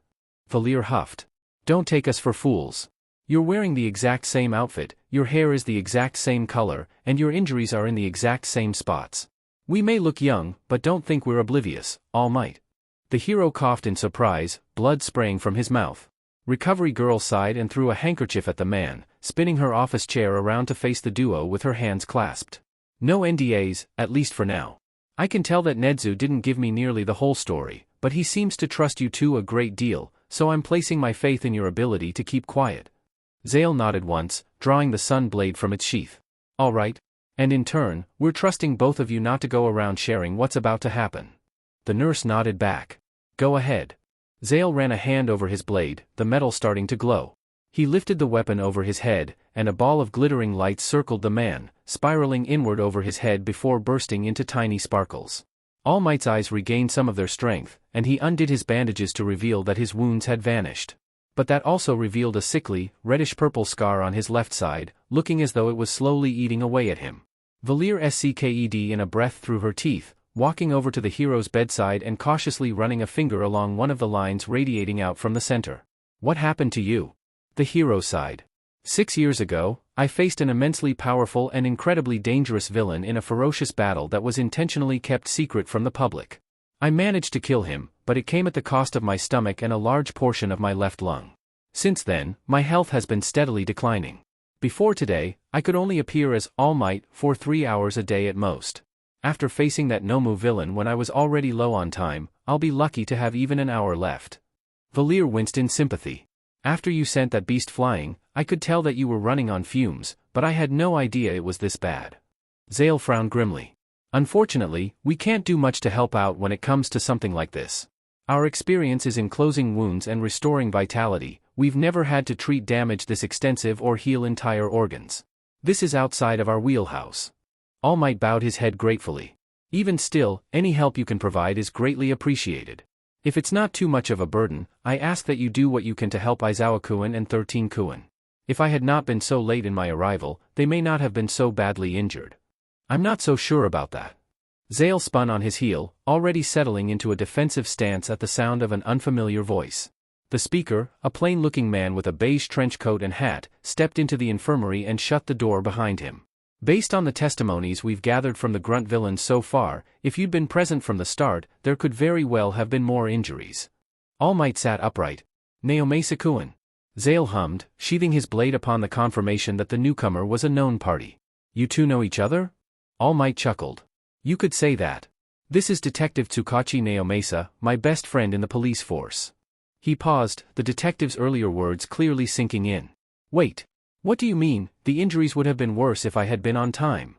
Valir huffed. Don't take us for fools. You're wearing the exact same outfit, your hair is the exact same color, and your injuries are in the exact same spots. We may look young, but don't think we're oblivious, All Might. The hero coughed in surprise, blood spraying from his mouth. Recovery Girl sighed and threw a handkerchief at the man, spinning her office chair around to face the duo with her hands clasped. No NDAs, at least for now. I can tell that Nedzu didn't give me nearly the whole story, but he seems to trust you two a great deal, so I'm placing my faith in your ability to keep quiet. Zale nodded once, drawing the sun blade from its sheath. All right. And in turn, we're trusting both of you not to go around sharing what's about to happen. The nurse nodded back. Go ahead. Zale ran a hand over his blade, the metal starting to glow. He lifted the weapon over his head, and a ball of glittering light circled the man, spiraling inward over his head before bursting into tiny sparkles. All Might's eyes regained some of their strength, and he undid his bandages to reveal that his wounds had vanished. But that also revealed a sickly, reddish-purple scar on his left side, looking as though it was slowly eating away at him. Valir sked in a breath through her teeth, walking over to the hero's bedside and cautiously running a finger along one of the lines radiating out from the center. What happened to you? The hero sighed. 6 years ago, I faced an immensely powerful and incredibly dangerous villain in a ferocious battle that was intentionally kept secret from the public. I managed to kill him, but it came at the cost of my stomach and a large portion of my left lung. Since then, my health has been steadily declining. Before today, I could only appear as All Might for 3 hours a day at most. After facing that Nomu villain when I was already low on time, I'll be lucky to have even an hour left. Valir winced in sympathy. After you sent that beast flying, I could tell that you were running on fumes, but I had no idea it was this bad. Zale frowned grimly. Unfortunately, we can't do much to help out when it comes to something like this. Our experience is in closing wounds and restoring vitality. We've never had to treat damage this extensive or heal entire organs. This is outside of our wheelhouse. All Might bowed his head gratefully. Even still, any help you can provide is greatly appreciated. If it's not too much of a burden, I ask that you do what you can to help Aizawa-kun and 13-kun. If I had not been so late in my arrival, they may not have been so badly injured. I'm not so sure about that. Zale spun on his heel, already settling into a defensive stance at the sound of an unfamiliar voice. The speaker, a plain-looking man with a beige trench coat and hat, stepped into the infirmary and shut the door behind him. Based on the testimonies we've gathered from the grunt villains so far, if you'd been present from the start, there could very well have been more injuries. All Might sat upright. Naomasa-kun. Zale hummed, sheathing his blade upon the confirmation that the newcomer was a known party. You two know each other? All Might chuckled. You could say that. This is Detective Tsukachi Naomasa, my best friend in the police force. He paused, the detective's earlier words clearly sinking in. Wait. What do you mean? The injuries would have been worse if I had been on time.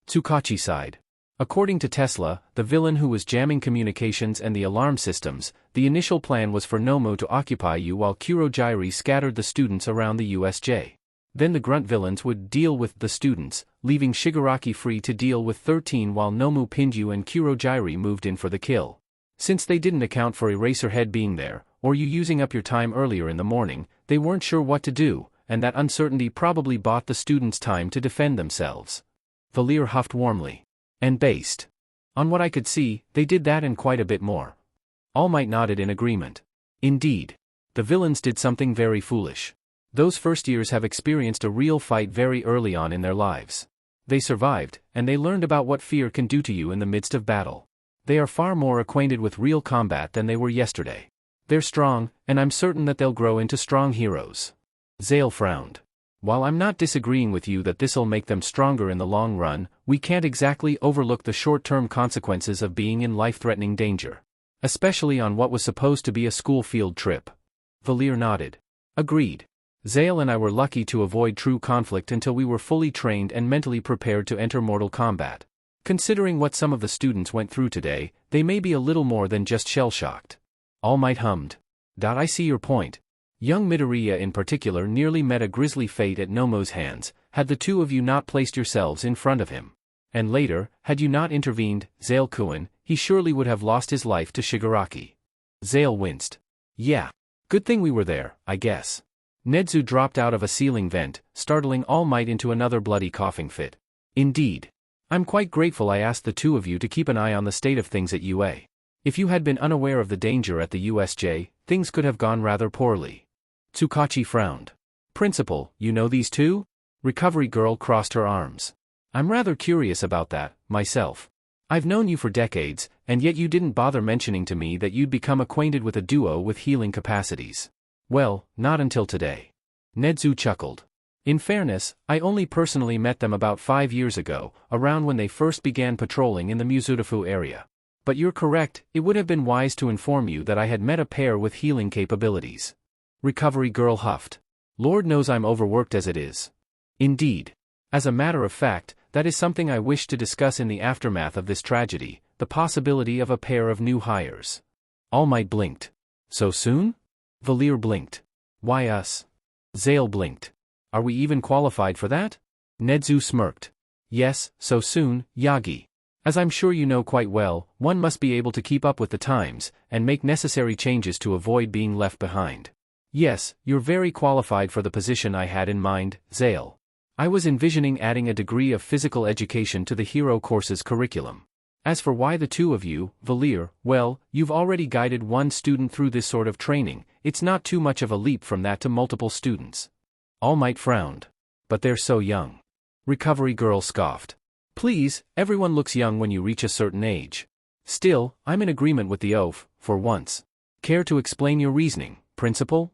Tsukachi sighed. According to Tesla, the villain who was jamming communications and the alarm systems, the initial plan was for Nomu to occupy you while Kurogyri scattered the students around the USJ. Then the grunt villains would deal with the students, leaving Shigaraki free to deal with 13 while Nomu pinned you and Kurogyri moved in for the kill. Since they didn't account for Eraserhead being there, or you using up your time earlier in the morning, they weren't sure what to do, and that uncertainty probably bought the students time to defend themselves. Valir huffed warmly. And based on what I could see, they did that and quite a bit more. All Might nodded in agreement. Indeed. The villains did something very foolish. Those first years have experienced a real fight very early on in their lives. They survived, and they learned about what fear can do to you in the midst of battle. They are far more acquainted with real combat than they were yesterday. They're strong, and I'm certain that they'll grow into strong heroes. Zale frowned. While I'm not disagreeing with you that this'll make them stronger in the long run, we can't exactly overlook the short-term consequences of being in life-threatening danger. Especially on what was supposed to be a school field trip. Valir nodded. Agreed. Zale and I were lucky to avoid true conflict until we were fully trained and mentally prepared to enter mortal combat. Considering what some of the students went through today, they may be a little more than just shell-shocked. All Might hummed. I see your point. Young Midoriya in particular nearly met a grisly fate at Nomu's hands, had the two of you not placed yourselves in front of him. And later, had you not intervened, Zale-kun, he surely would have lost his life to Shigaraki. Zale winced. Yeah. Good thing we were there, I guess. Nedzu dropped out of a ceiling vent, startling All Might into another bloody coughing fit. Indeed. I'm quite grateful I asked the two of you to keep an eye on the state of things at UA. If you had been unaware of the danger at the USJ, things could have gone rather poorly. Tsukachi frowned. Principal, you know these two? Recovery Girl crossed her arms. I'm rather curious about that, myself. I've known you for decades, and yet you didn't bother mentioning to me that you'd become acquainted with a duo with healing capacities. Well, not until today. Nedzu chuckled. In fairness, I only personally met them about 5 years ago, around when they first began patrolling in the Muzutafu area. But you're correct, it would have been wise to inform you that I had met a pair with healing capabilities. Recovery Girl huffed. Lord knows I'm overworked as it is. Indeed. As a matter of fact, that is something I wish to discuss in the aftermath of this tragedy, the possibility of a pair of new hires. All Might blinked. So soon? Valir blinked. Why us? Zale blinked. Are we even qualified for that? Nezu smirked. Yes, so soon, Yagi. As I'm sure you know quite well, one must be able to keep up with the times, and make necessary changes to avoid being left behind. Yes, you're very qualified for the position I had in mind, Zale. I was envisioning adding a degree of physical education to the hero course's curriculum. As for why the two of you, Valir, well, you've already guided one student through this sort of training, it's not too much of a leap from that to multiple students. All Might frowned. But they're so young. Recovery Girl scoffed. Please, everyone looks young when you reach a certain age. Still, I'm in agreement with the oaf, for once. Care to explain your reasoning, Principal?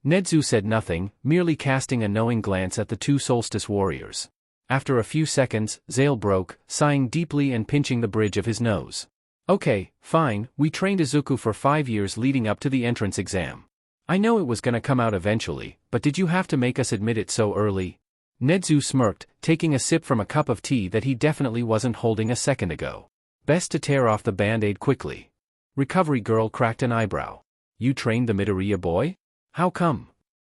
Nezu said nothing, merely casting a knowing glance at the two solstice warriors. After a few seconds, Zale broke, sighing deeply and pinching the bridge of his nose. Okay, fine, we trained Izuku for 5 years leading up to the entrance exam. I know it was gonna come out eventually, but did you have to make us admit it so early? Nezu smirked, taking a sip from a cup of tea that he definitely wasn't holding a second ago. Best to tear off the band-aid quickly. Recovery Girl cracked an eyebrow. You trained the Midoriya boy? How come?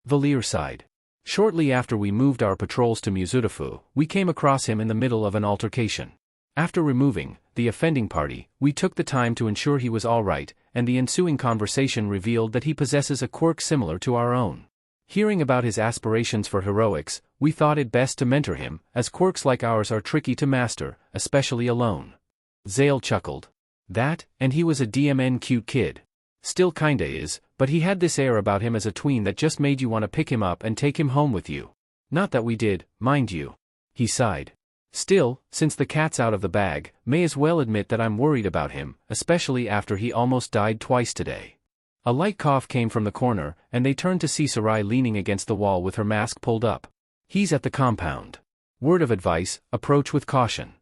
Valir sighed. Shortly after we moved our patrols to Mizudafu, we came across him in the middle of an altercation. After removing the offending party, we took the time to ensure he was alright, and the ensuing conversation revealed that he possesses a quirk similar to our own. Hearing about his aspirations for heroics, we thought it best to mentor him, as quirks like ours are tricky to master, especially alone. Zale chuckled. That, and he was a DMN cute kid. Still kinda is, but he had this air about him as a tween that just made you want to pick him up and take him home with you. Not that we did, mind you. He sighed. Still, since the cat's out of the bag, may as well admit that I'm worried about him, especially after he almost died twice today. A light cough came from the corner, and they turned to see Sarai leaning against the wall with her mask pulled up. He's at the compound. Word of advice, approach with caution.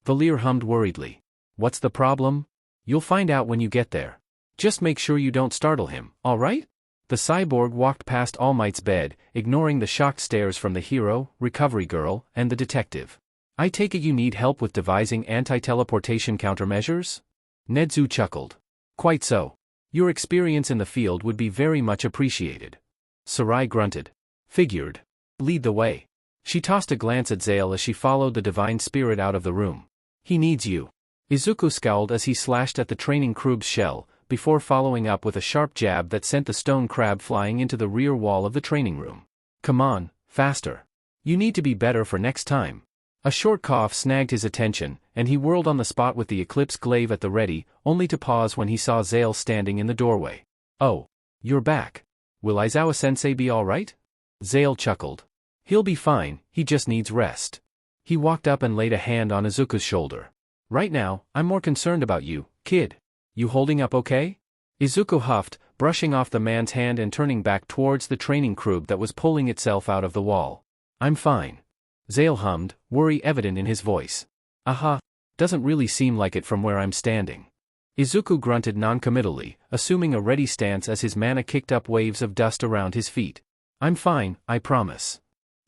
Valir hummed worriedly. What's the problem? You'll find out when you get there. Just make sure you don't startle him, alright? The cyborg walked past All Might's bed, ignoring the shocked stares from the hero, Recovery Girl, and the detective. I take it you need help with devising anti-teleportation countermeasures? Nezu chuckled. Quite so. Your experience in the field would be very much appreciated. Sarai grunted. Figured. Lead the way. She tossed a glance at Zale as she followed the divine spirit out of the room. He needs you. Izuku scowled as he slashed at the training crew's shell, before following up with a sharp jab that sent the stone crab flying into the rear wall of the training room. Come on, faster. You need to be better for next time. A short cough snagged his attention, and he whirled on the spot with the Eclipse glaive at the ready, only to pause when he saw Zale standing in the doorway. Oh. You're back. Will Aizawa-sensei be alright? Zale chuckled. He'll be fine, he just needs rest. He walked up and laid a hand on Izuku's shoulder. Right now, I'm more concerned about you, kid. You holding up okay? Izuku huffed, brushing off the man's hand and turning back towards the training crib that was pulling itself out of the wall. I'm fine. Zale hummed, worry evident in his voice. Aha. Doesn't really seem like it from where I'm standing. Izuku grunted non-committally, assuming a ready stance as his mana kicked up waves of dust around his feet. I'm fine, I promise.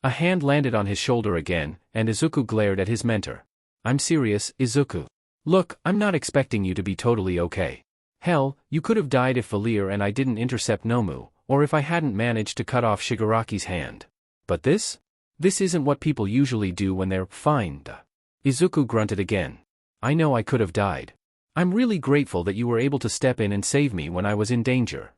A hand landed on his shoulder again, and Izuku glared at his mentor. I'm serious, Izuku. Look, I'm not expecting you to be totally okay. Hell, you could have died if Valir and I didn't intercept Nomu, or if I hadn't managed to cut off Shigaraki's hand. But this? This isn't what people usually do when they're fine. Izuku grunted again. I know I could have died. I'm really grateful that you were able to step in and save me when I was in danger.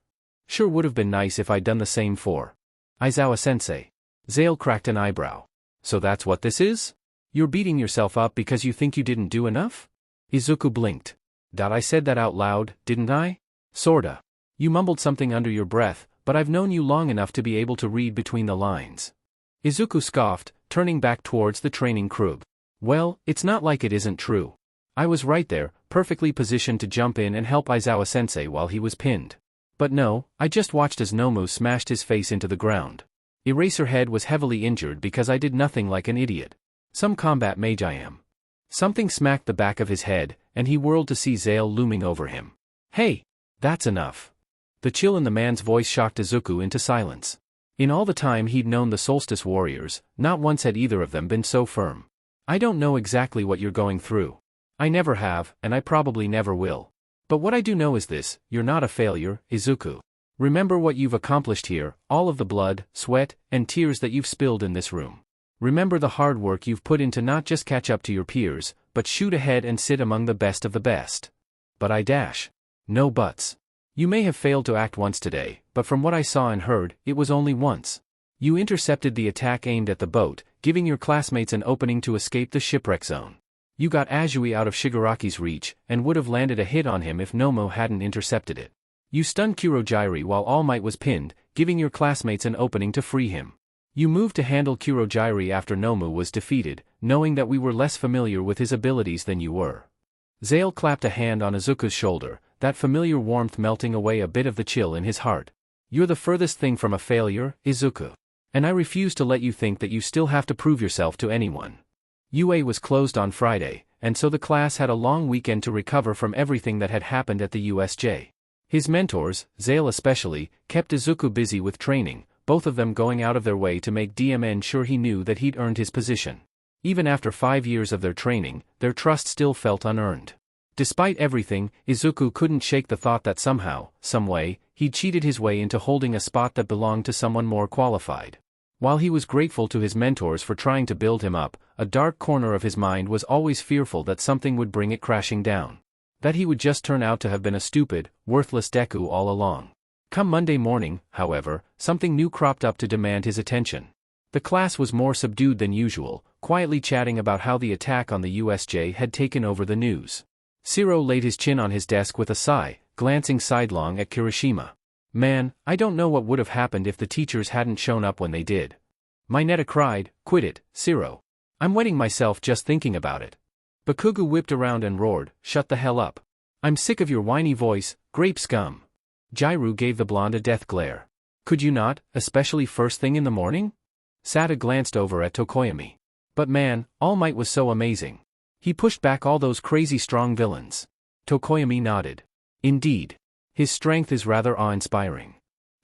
Sure would have been nice if I'd done the same for Aizawa-sensei. Zale cracked an eyebrow. So that's what this is? You're beating yourself up because you think you didn't do enough? Izuku blinked. I said that out loud, didn't I? Sorta. You mumbled something under your breath, but I've known you long enough to be able to read between the lines. Izuku scoffed, turning back towards the training crib. Well, it's not like it isn't true. I was right there, perfectly positioned to jump in and help Aizawa-sensei while he was pinned. But no, I just watched as Nomu smashed his face into the ground. Eraserhead was heavily injured because I did nothing like an idiot. Some combat mage I am. Something smacked the back of his head, and he whirled to see Zale looming over him. Hey! That's enough. The chill in the man's voice shocked Izuku into silence. In all the time he'd known the Solstice warriors, not once had either of them been so firm. I don't know exactly what you're going through. I never have, and I probably never will. But what I do know is this, you're not a failure, Izuku. Remember what you've accomplished here, all of the blood, sweat, and tears that you've spilled in this room. Remember the hard work you've put in to not just catch up to your peers, but shoot ahead and sit among the best of the best. But no buts. You may have failed to act once today, but from what I saw and heard, it was only once. You intercepted the attack aimed at the boat, giving your classmates an opening to escape the shipwreck zone. You got Azui out of Shigaraki's reach, and would have landed a hit on him if Nomo hadn't intercepted it. You stunned Kurojairi while All Might was pinned, giving your classmates an opening to free him. You moved to handle Kurojairi after Nomu was defeated, knowing that we were less familiar with his abilities than you were. Zale clapped a hand on Izuku's shoulder, that familiar warmth melting away a bit of the chill in his heart. You're the furthest thing from a failure, Izuku. And I refuse to let you think that you still have to prove yourself to anyone. UA was closed on Friday, and so the class had a long weekend to recover from everything that had happened at the USJ. His mentors, Zale especially, kept Izuku busy with training, both of them going out of their way to make DMN sure he knew that he'd earned his position. Even after 5 years of their training, their trust still felt unearned. Despite everything, Izuku couldn't shake the thought that somehow, someway, he'd cheated his way into holding a spot that belonged to someone more qualified. While he was grateful to his mentors for trying to build him up, a dark corner of his mind was always fearful that something would bring it crashing down. That he would just turn out to have been a stupid, worthless Deku all along. Come Monday morning, however, something new cropped up to demand his attention. The class was more subdued than usual, quietly chatting about how the attack on the USJ had taken over the news. Shiro laid his chin on his desk with a sigh, glancing sidelong at Kirishima. Man, I don't know what would have happened if the teachers hadn't shown up when they did. Mineta cried, quit it, Shiro. I'm wetting myself just thinking about it. Bakugu whipped around and roared, shut the hell up. I'm sick of your whiny voice, grape scum. Jairu gave the blonde a death glare. Could you not, especially first thing in the morning? Sata glanced over at Tokoyami. But man, All Might was so amazing. He pushed back all those crazy strong villains. Tokoyami nodded. Indeed. His strength is rather awe-inspiring.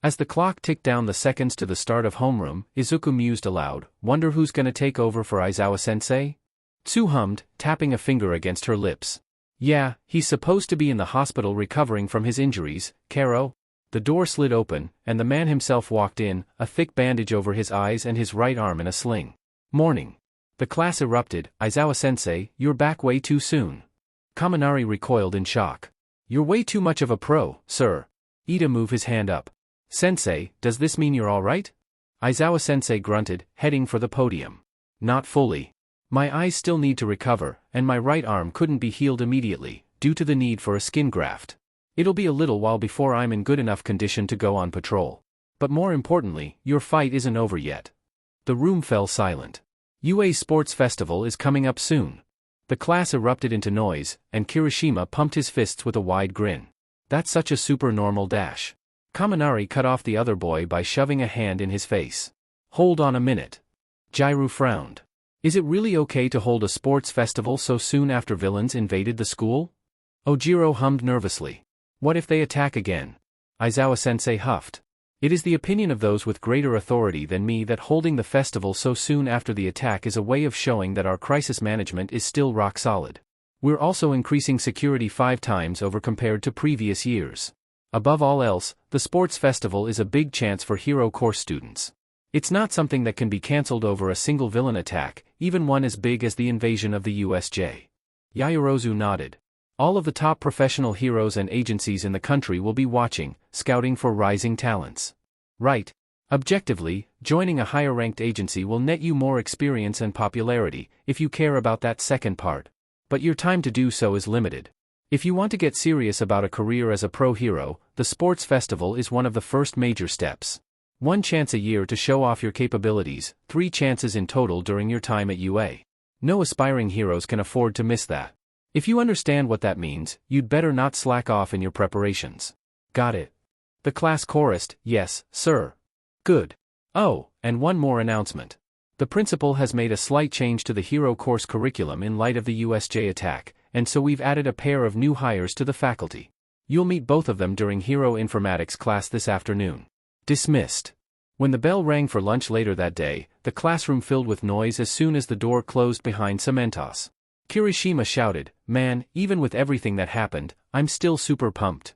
As the clock ticked down the seconds to the start of homeroom, Izuku mused aloud, wonder who's gonna take over for Aizawa-sensei? Tsu hummed, tapping a finger against her lips. Yeah, he's supposed to be in the hospital recovering from his injuries, Karo. The door slid open, and the man himself walked in, a thick bandage over his eyes and his right arm in a sling. Morning. The class erupted, Aizawa-sensei, you're back way too soon. Kaminari recoiled in shock. You're way too much of a pro, sir. Ida moved his hand up. Sensei, does this mean you're alright? Aizawa-sensei grunted, heading for the podium. Not fully. My eyes still need to recover, and my right arm couldn't be healed immediately, due to the need for a skin graft. It'll be a little while before I'm in good enough condition to go on patrol. But more importantly, your fight isn't over yet. The room fell silent. UA's sports festival is coming up soon. The class erupted into noise, and Kirishima pumped his fists with a wide grin. That's such a super normal dash. Kaminari cut off the other boy by shoving a hand in his face. Hold on a minute. Jairu frowned. Is it really okay to hold a sports festival so soon after villains invaded the school? Ojiro hummed nervously. What if they attack again? Aizawa-sensei huffed. It is the opinion of those with greater authority than me that holding the festival so soon after the attack is a way of showing that our crisis management is still rock solid. We're also increasing security 5 times over compared to previous years. Above all else, the sports festival is a big chance for hero course students. It's not something that can be cancelled over a single villain attack, even one as big as the invasion of the USJ. Yaoyorozu nodded. All of the top professional heroes and agencies in the country will be watching, scouting for rising talents. Right. Objectively, joining a higher-ranked agency will net you more experience and popularity, if you care about that second part. But your time to do so is limited. If you want to get serious about a career as a pro hero, the sports festival is one of the first major steps. 1 chance a year to show off your capabilities, 3 chances in total during your time at UA. No aspiring heroes can afford to miss that. If you understand what that means, you'd better not slack off in your preparations. Got it. The class chorused, yes, sir. Good. Oh, and one more announcement. The principal has made a slight change to the hero course curriculum in light of the USJ attack, and so we've added a pair of new hires to the faculty. You'll meet both of them during Hero Informatics class this afternoon. Dismissed. When the bell rang for lunch later that day, the classroom filled with noise as soon as the door closed behind Cementos. Kirishima shouted, man, even with everything that happened, I'm still super pumped.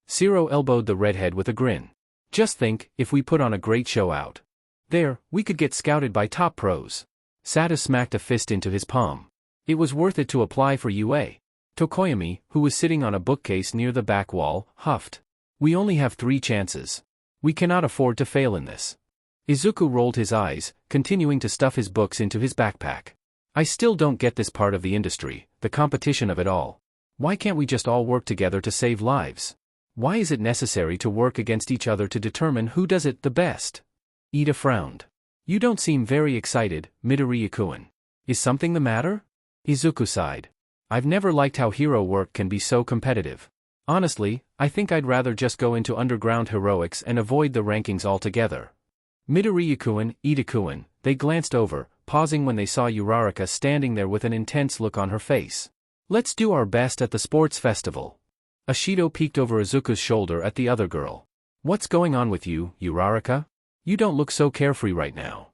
Shiro elbowed the redhead with a grin. Just think, if we put on a great show out there, we could get scouted by top pros. Sada smacked a fist into his palm. It was worth it to apply for UA. Tokoyami, who was sitting on a bookcase near the back wall, huffed. We only have 3 chances. We cannot afford to fail in this. Izuku rolled his eyes, continuing to stuff his books into his backpack. I still don't get this part of the industry, the competition of it all. Why can't we just all work together to save lives? Why is it necessary to work against each other to determine who does it the best? Ida frowned. You don't seem very excited, Midoriya-kun. Is something the matter? Izuku sighed. I've never liked how hero work can be so competitive. Honestly, I think I'd rather just go into underground heroics and avoid the rankings altogether. Midoriya-kun, Ida-kun, they glanced over, pausing when they saw Uraraka standing there with an intense look on her face. Let's do our best at the sports festival. Ashido peeked over Izuku's shoulder at the other girl. What's going on with you, Uraraka? You don't look so carefree right now.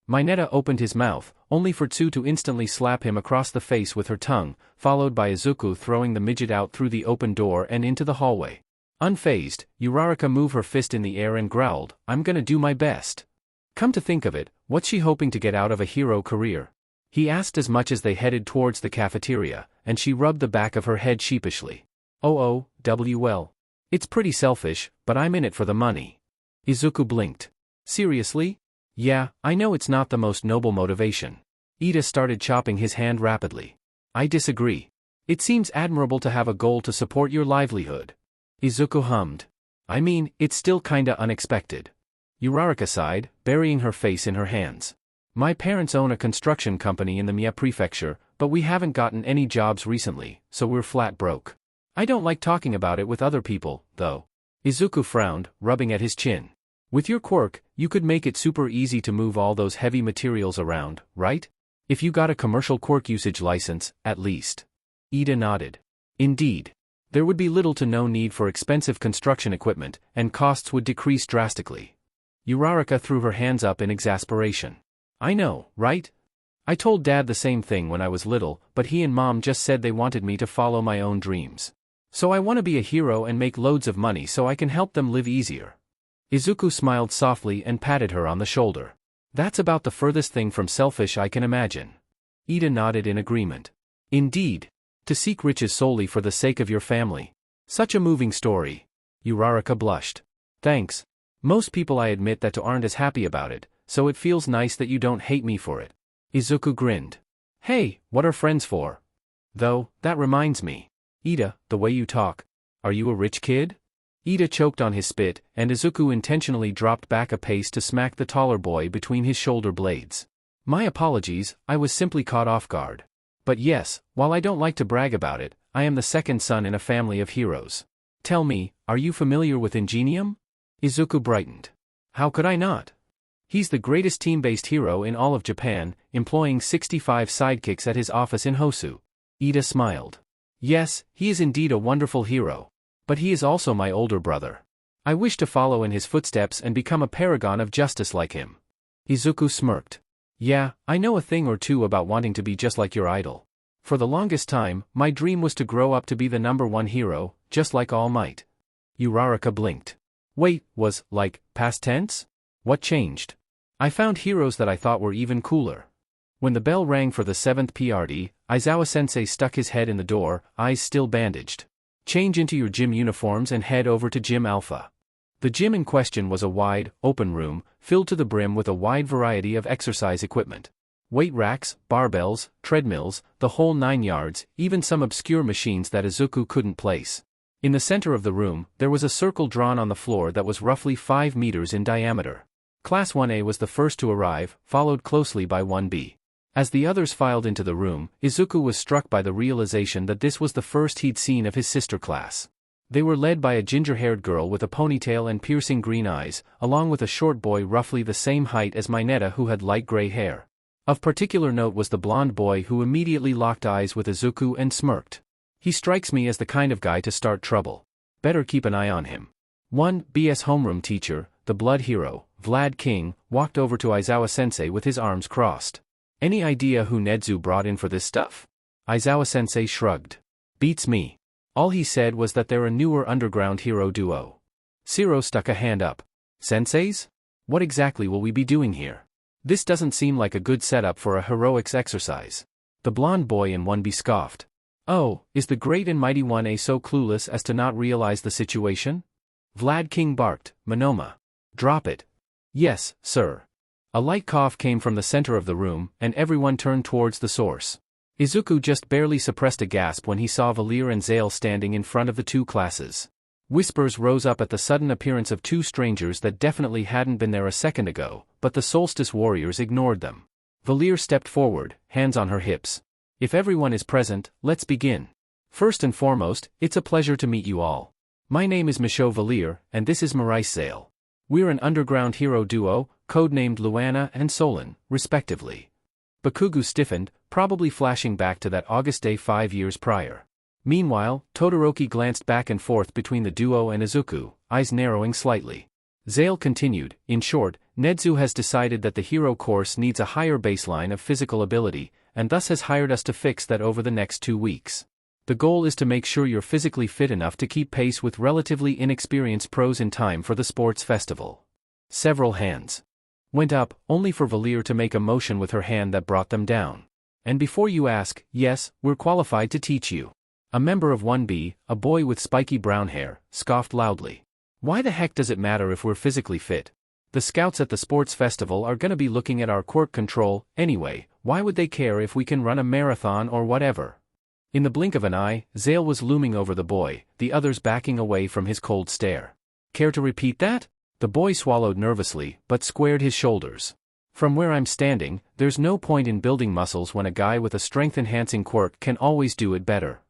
Mineta opened his mouth, only for Tsu to instantly slap him across the face with her tongue, followed by Izuku throwing the midget out through the open door and into the hallway. Unfazed, Uraraka moved her fist in the air and growled, I'm gonna do my best. Come to think of it, what's she hoping to get out of a hero career? He asked as much as they headed towards the cafeteria, and she rubbed the back of her head sheepishly. Well. It's pretty selfish, but I'm in it for the money. Izuku blinked. Seriously? Yeah, I know it's not the most noble motivation. Ida started chopping his hand rapidly. I disagree. It seems admirable to have a goal to support your livelihood. Izuku hummed. I mean, it's still kinda unexpected. Uraraka sighed, burying her face in her hands. My parents own a construction company in the Mie prefecture, but we haven't gotten any jobs recently, so we're flat broke. I don't like talking about it with other people, though. Izuku frowned, rubbing at his chin. With your quirk, you could make it super easy to move all those heavy materials around, right? If you got a commercial quirk usage license, at least. Ida nodded. Indeed. There would be little to no need for expensive construction equipment, and costs would decrease drastically. Uraraka threw her hands up in exasperation. I know, right? I told Dad the same thing when I was little, but he and Mom just said they wanted me to follow my own dreams. So I want to be a hero and make loads of money so I can help them live easier. Izuku smiled softly and patted her on the shoulder. That's about the furthest thing from selfish I can imagine. Ida nodded in agreement. Indeed. To seek riches solely for the sake of your family. Such a moving story. Uraraka blushed. Thanks. Most people I admit that to aren't as happy about it, so it feels nice that you don't hate me for it. Izuku grinned. Hey, what are friends for? Though, that reminds me. Ida, the way you talk. Are you a rich kid? Ida choked on his spit, and Izuku intentionally dropped back a pace to smack the taller boy between his shoulder blades. My apologies, I was simply caught off guard. But yes, while I don't like to brag about it, I am the second son in a family of heroes. Tell me, are you familiar with Ingenium? Izuku brightened. How could I not? He's the greatest team-based hero in all of Japan, employing 65 sidekicks at his office in Hosu. Ida smiled. Yes, he is indeed a wonderful hero. But he is also my older brother. I wish to follow in his footsteps and become a paragon of justice like him. Izuku smirked. Yeah, I know a thing or two about wanting to be just like your idol. For the longest time, my dream was to grow up to be the #1 hero, just like All Might. Uraraka blinked. Wait, was, like, past tense? What changed? I found heroes that I thought were even cooler. When the bell rang for the 7th PRD, Aizawa-sensei stuck his head in the door, eyes still bandaged. Change into your gym uniforms and head over to Gym Alpha. The gym in question was a wide, open room, filled to the brim with a wide variety of exercise equipment. Weight racks, barbells, treadmills, the whole 9 yards, even some obscure machines that Izuku couldn't place. In the center of the room, there was a circle drawn on the floor that was roughly 5 meters in diameter. Class 1A was the first to arrive, followed closely by 1B. As the others filed into the room, Izuku was struck by the realization that this was the first he'd seen of his sister class. They were led by a ginger-haired girl with a ponytail and piercing green eyes, along with a short boy roughly the same height as Mineta who had light gray hair. Of particular note was the blonde boy who immediately locked eyes with Izuku and smirked. He strikes me as the kind of guy to start trouble. Better keep an eye on him. 1B's homeroom teacher, the blood hero, Vlad King, walked over to Aizawa-sensei with his arms crossed. Any idea who Nedzu brought in for this stuff? Aizawa-sensei shrugged. Beats me. All he said was that they're a newer underground hero duo. Siro stuck a hand up. Senseis? What exactly will we be doing here? This doesn't seem like a good setup for a heroics exercise. The blonde boy in 1B scoffed. Oh, is the great and mighty 1A so clueless as to not realize the situation? Vlad King barked, Monoma. Drop it. Yes, sir. A light cough came from the center of the room, and everyone turned towards the source. Izuku just barely suppressed a gasp when he saw Valir and Zale standing in front of the two classes. Whispers rose up at the sudden appearance of two strangers that definitely hadn't been there a second ago, but the Solstice warriors ignored them. Valir stepped forward, hands on her hips. If everyone is present, let's begin. First and foremost, it's a pleasure to meet you all. My name is Michaud Valir, and this is Maurice Zale. We're an underground hero duo, codenamed Luana and Solon, respectively. Bakugu stiffened, probably flashing back to that August day 5 years prior. Meanwhile, Todoroki glanced back and forth between the duo and Izuku, eyes narrowing slightly. Zale continued, in short, Nedzu has decided that the hero course needs a higher baseline of physical ability, and thus has hired us to fix that over the next 2 weeks. The goal is to make sure you're physically fit enough to keep pace with relatively inexperienced pros in time for the sports festival. Several hands went up, only for Valir to make a motion with her hand that brought them down. And before you ask, yes, we're qualified to teach you. A member of 1B, a boy with spiky brown hair, scoffed loudly. Why the heck does it matter if we're physically fit? The scouts at the sports festival are gonna be looking at our quirk control, anyway. Why would they care if we can run a marathon or whatever? In the blink of an eye, Zale was looming over the boy, the others backing away from his cold stare. Care to repeat that? The boy swallowed nervously, but squared his shoulders. From where I'm standing, there's no point in building muscles when a guy with a strength-enhancing quirk can always do it better.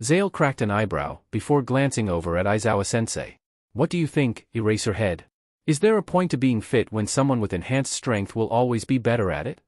Zale cracked an eyebrow, before glancing over at Aizawa-sensei. What do you think, Eraserhead? Is there a point to being fit when someone with enhanced strength will always be better at it?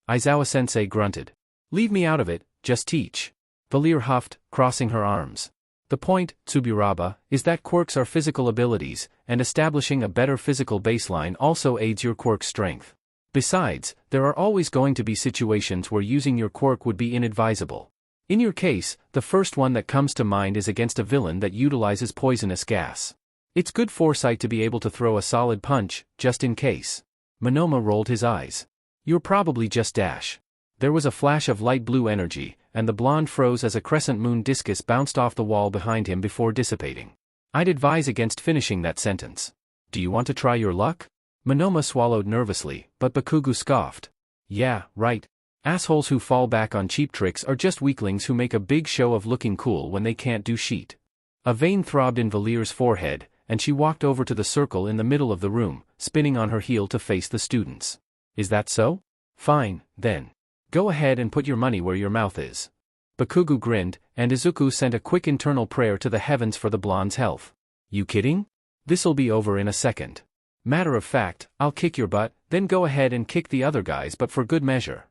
Aizawa-sensei grunted. Leave me out of it, just teach. Valir huffed, crossing her arms. The point, Tsuburaba, is that quirks are physical abilities, and establishing a better physical baseline also aids your quirk's strength. Besides, there are always going to be situations where using your quirk would be inadvisable. In your case, the first one that comes to mind is against a villain that utilizes poisonous gas. It's good foresight to be able to throw a solid punch, just in case. Monoma rolled his eyes. You're probably just dash. There was a flash of light blue energy, and the blonde froze as a crescent moon discus bounced off the wall behind him before dissipating. I'd advise against finishing that sentence. Do you want to try your luck? Monoma swallowed nervously, but Bakugu scoffed. Yeah, right. Assholes who fall back on cheap tricks are just weaklings who make a big show of looking cool when they can't do shit. A vein throbbed in Valir's forehead, and she walked over to the circle in the middle of the room, spinning on her heel to face the students. Is that so? Fine, then. Go ahead and put your money where your mouth is. Bakugu grinned, and Izuku sent a quick internal prayer to the heavens for the blonde's health. You kidding? This'll be over in a second. Matter of fact, I'll kick your butt, then go ahead and kick the other guys, but for good measure.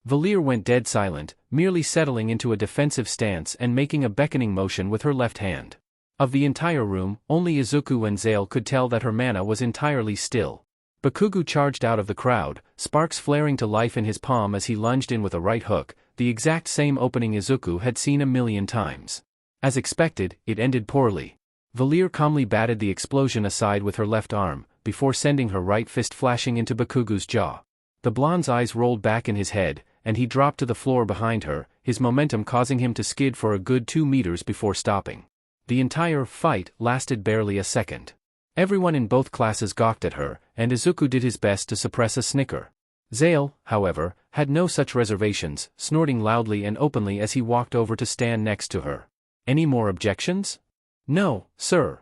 Valir went dead silent, merely settling into a defensive stance and making a beckoning motion with her left hand. Of the entire room, only Izuku and Zale could tell that her mana was entirely still. Bakugu charged out of the crowd, sparks flaring to life in his palm as he lunged in with a right hook, the exact same opening Izuku had seen a million times. As expected, it ended poorly. Valir calmly batted the explosion aside with her left arm, before sending her right fist flashing into Bakugu's jaw. The blonde's eyes rolled back in his head, and he dropped to the floor behind her, his momentum causing him to skid for a good 2 meters before stopping. The entire fight lasted barely a second. Everyone in both classes gawked at her, and Izuku did his best to suppress a snicker. Zale, however, had no such reservations, snorting loudly and openly as he walked over to stand next to her. Any more objections? No, sir.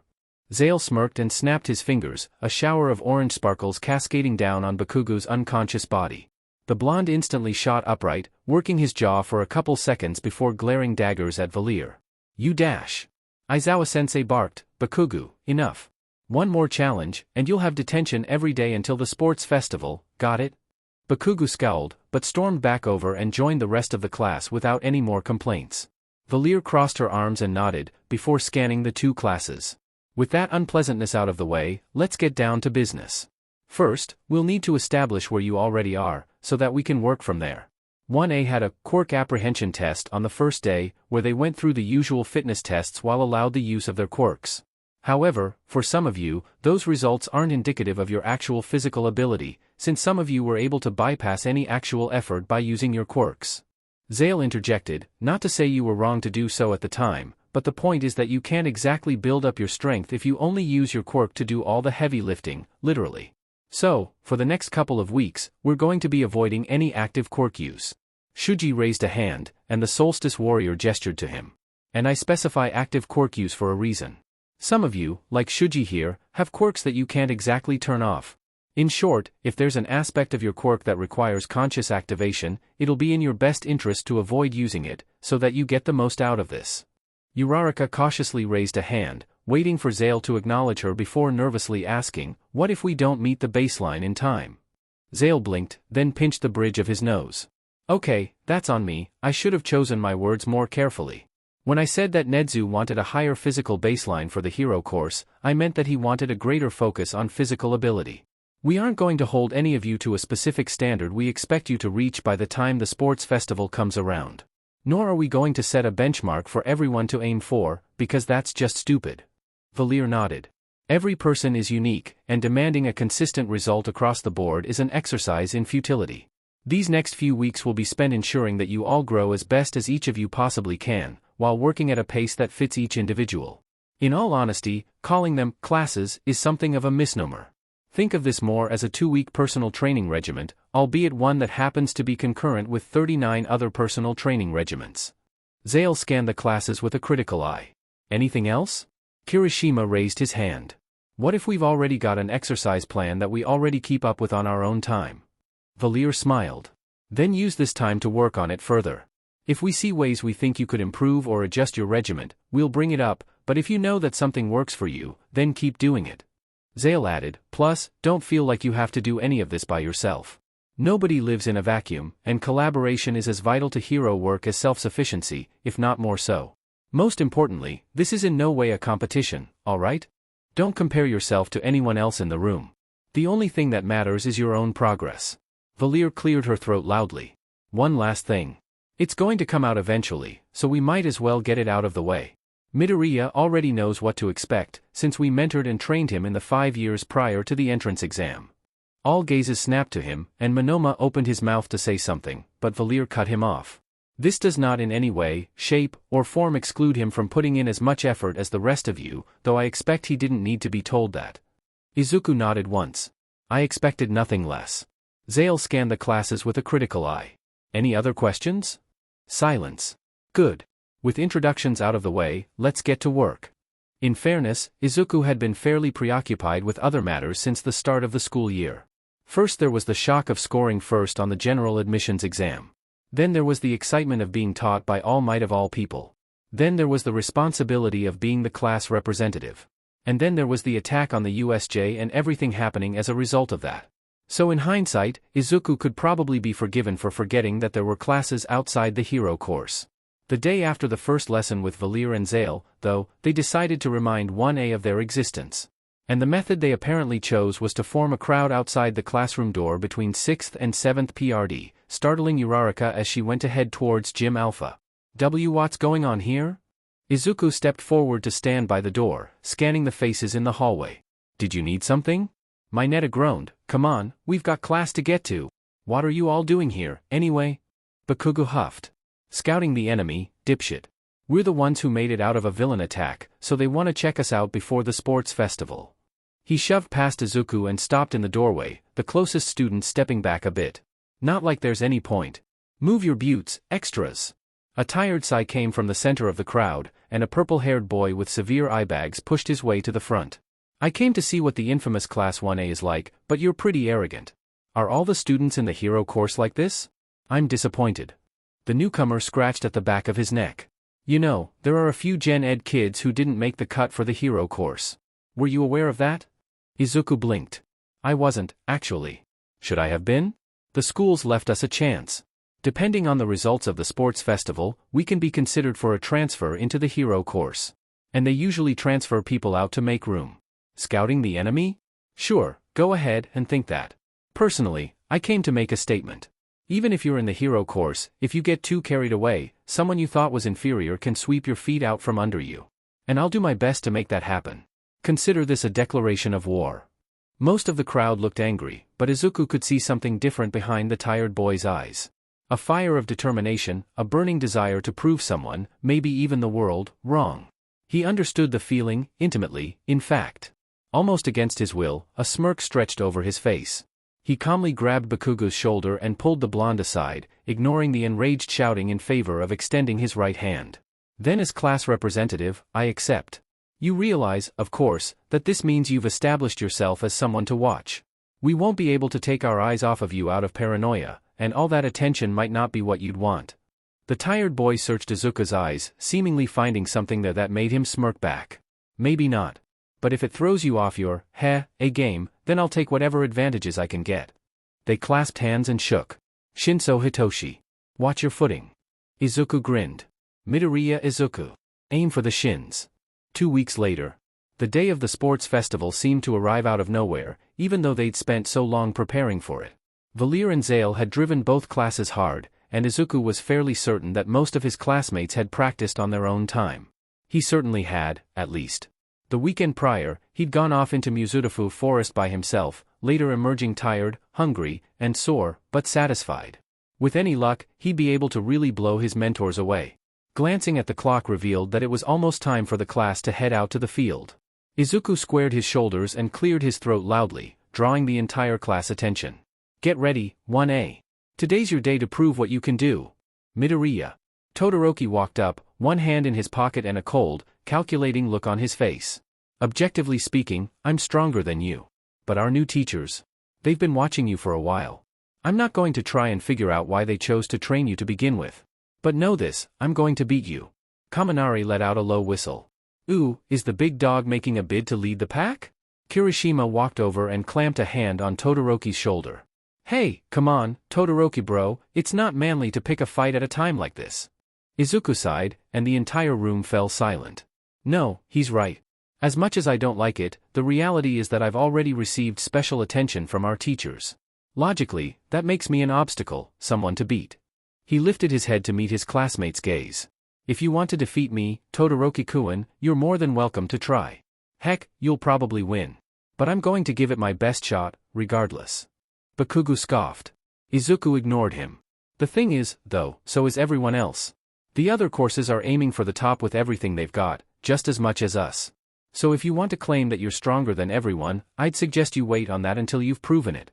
Zale smirked and snapped his fingers, a shower of orange sparkles cascading down on Bakugu's unconscious body. The blonde instantly shot upright, working his jaw for a couple seconds before glaring daggers at Valir. You dash. Aizawa-sensei barked, Bakugu, enough. One more challenge, and you'll have detention every day until the sports festival, got it? Bakugu scowled, but stormed back over and joined the rest of the class without any more complaints. Valir crossed her arms and nodded, before scanning the two classes. With that unpleasantness out of the way, let's get down to business. First, we'll need to establish where you already are, so that we can work from there. 1A had a quirk apprehension test on the first day, where they went through the usual fitness tests while allowed the use of their quirks. However, for some of you, those results aren't indicative of your actual physical ability, since some of you were able to bypass any actual effort by using your quirks. Zale interjected, not to say you were wrong to do so at the time, but the point is that you can't exactly build up your strength if you only use your quirk to do all the heavy lifting, literally. So, for the next couple of weeks, we're going to be avoiding any active quirk use. Shuji raised a hand, and the solstice warrior gestured to him. And I specify active quirk use for a reason. Some of you, like Shuji here, have quirks that you can't exactly turn off. In short, if there's an aspect of your quirk that requires conscious activation, it'll be in your best interest to avoid using it, so that you get the most out of this. Uraraka cautiously raised a hand, waiting for Zale to acknowledge her before nervously asking, what if we don't meet the baseline in time? Zale blinked, then pinched the bridge of his nose. Okay, that's on me, I should have chosen my words more carefully. When I said that Nedzu wanted a higher physical baseline for the hero course, I meant that he wanted a greater focus on physical ability. We aren't going to hold any of you to a specific standard we expect you to reach by the time the sports festival comes around. Nor are we going to set a benchmark for everyone to aim for, because that's just stupid. Valir nodded. Every person is unique, and demanding a consistent result across the board is an exercise in futility. These next few weeks will be spent ensuring that you all grow as best as each of you possibly can, while working at a pace that fits each individual. In all honesty, calling them classes is something of a misnomer. Think of this more as a 2-week personal training regiment, albeit one that happens to be concurrent with 39 other personal training regiments. Zale scanned the classes with a critical eye. Anything else? Kirishima raised his hand. What if we've already got an exercise plan that we already keep up with on our own time? Valir smiled. Then use this time to work on it further. If we see ways we think you could improve or adjust your regiment, we'll bring it up, but if you know that something works for you, then keep doing it. Zale added, plus, don't feel like you have to do any of this by yourself. Nobody lives in a vacuum, and collaboration is as vital to hero work as self-sufficiency, if not more so. Most importantly, this is in no way a competition, alright? Don't compare yourself to anyone else in the room. The only thing that matters is your own progress. Valir cleared her throat loudly. One last thing. It's going to come out eventually, so we might as well get it out of the way. Midoriya already knows what to expect, since we mentored and trained him in the 5 years prior to the entrance exam. All gazes snapped to him, and Monoma opened his mouth to say something, but Valir cut him off. This does not in any way, shape, or form exclude him from putting in as much effort as the rest of you, though I expect he didn't need to be told that. Izuku nodded once. I expected nothing less. Zale scanned the classes with a critical eye. Any other questions? Silence. Good. With introductions out of the way, let's get to work. In fairness, Izuku had been fairly preoccupied with other matters since the start of the school year. First there was the shock of scoring first on the general admissions exam. Then there was the excitement of being taught by All Might of all people. Then there was the responsibility of being the class representative. And then there was the attack on the USJ and everything happening as a result of that. So in hindsight, Izuku could probably be forgiven for forgetting that there were classes outside the hero course. The day after the first lesson with Valir and Zale, though, they decided to remind 1A of their existence. And the method they apparently chose was to form a crowd outside the classroom door between 6th and 7th PRD, startling Uraraka as she went to head towards Gym Alpha. What's going on here? Izuku stepped forward to stand by the door, scanning the faces in the hallway. Did you need something? Mineta groaned, come on, we've got class to get to. What are you all doing here, anyway? Bakugo huffed. Scouting the enemy, dipshit. We're the ones who made it out of a villain attack, so they want to check us out before the sports festival. He shoved past Izuku and stopped in the doorway, the closest student stepping back a bit. Not like there's any point. Move your buttes, extras. A tired sigh came from the center of the crowd, and a purple-haired boy with severe eye bags pushed his way to the front. I came to see what the infamous Class 1A is like, but you're pretty arrogant. Are all the students in the hero course like this? I'm disappointed. The newcomer scratched at the back of his neck. You know, there are a few Gen Ed kids who didn't make the cut for the hero course. Were you aware of that? Izuku blinked. I wasn't, actually. Should I have been? The schools left us a chance. Depending on the results of the sports festival, we can be considered for a transfer into the hero course. And they usually transfer people out to make room. Scouting the enemy? Sure, go ahead and think that. Personally, I came to make a statement. Even if you're in the hero course, if you get too carried away, someone you thought was inferior can sweep your feet out from under you. And I'll do my best to make that happen. Consider this a declaration of war. Most of the crowd looked angry, but Izuku could see something different behind the tired boy's eyes. A fire of determination, a burning desire to prove someone, maybe even the world, wrong. He understood the feeling, intimately, in fact. Almost against his will, a smirk stretched over his face. He calmly grabbed Bakugo's shoulder and pulled the blonde aside, ignoring the enraged shouting in favor of extending his right hand. Then as class representative, I accept. You realize, of course, that this means you've established yourself as someone to watch. We won't be able to take our eyes off of you out of paranoia, and all that attention might not be what you'd want. The tired boy searched Izuku's eyes, seemingly finding something there that made him smirk back. Maybe not. But if it throws you off your, a game, then I'll take whatever advantages I can get. They clasped hands and shook. Shinso Hitoshi. Watch your footing. Izuku grinned. Midoriya Izuku. Aim for the shins. 2 weeks later. The day of the sports festival seemed to arrive out of nowhere, even though they'd spent so long preparing for it. Valir and Zale had driven both classes hard, and Izuku was fairly certain that most of his classmates had practiced on their own time. He certainly had, at least. The weekend prior, he'd gone off into Mizudafu Forest by himself, later emerging tired, hungry, and sore, but satisfied. With any luck, he'd be able to really blow his mentors away. Glancing at the clock revealed that it was almost time for the class to head out to the field. Izuku squared his shoulders and cleared his throat loudly, drawing the entire class attention. Get ready, 1A. Today's your day to prove what you can do. Midoriya. Todoroki walked up, one hand in his pocket and a cold, calculating look on his face. Objectively speaking, I'm stronger than you. But our new teachers, they've been watching you for a while. I'm not going to try and figure out why they chose to train you to begin with. But know this, I'm going to beat you. Kaminari let out a low whistle. Ooh, is the big dog making a bid to lead the pack? Kirishima walked over and clamped a hand on Todoroki's shoulder. Hey, come on, Todoroki bro, it's not manly to pick a fight at a time like this. Izuku sighed, and the entire room fell silent. No, he's right. As much as I don't like it, the reality is that I've already received special attention from our teachers. Logically, that makes me an obstacle, someone to beat. He lifted his head to meet his classmates' gaze. If you want to defeat me, Todoroki-kun, you're more than welcome to try. Heck, you'll probably win. But I'm going to give it my best shot, regardless. Bakugo scoffed. Izuku ignored him. The thing is, though, so is everyone else. The other courses are aiming for the top with everything they've got, just as much as us. So if you want to claim that you're stronger than everyone, I'd suggest you wait on that until you've proven it.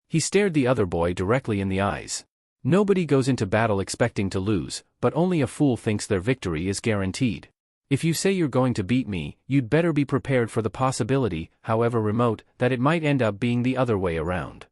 He stared the other boy directly in the eyes. Nobody goes into battle expecting to lose, but only a fool thinks their victory is guaranteed. If you say you're going to beat me, you'd better be prepared for the possibility, however remote, that it might end up being the other way around.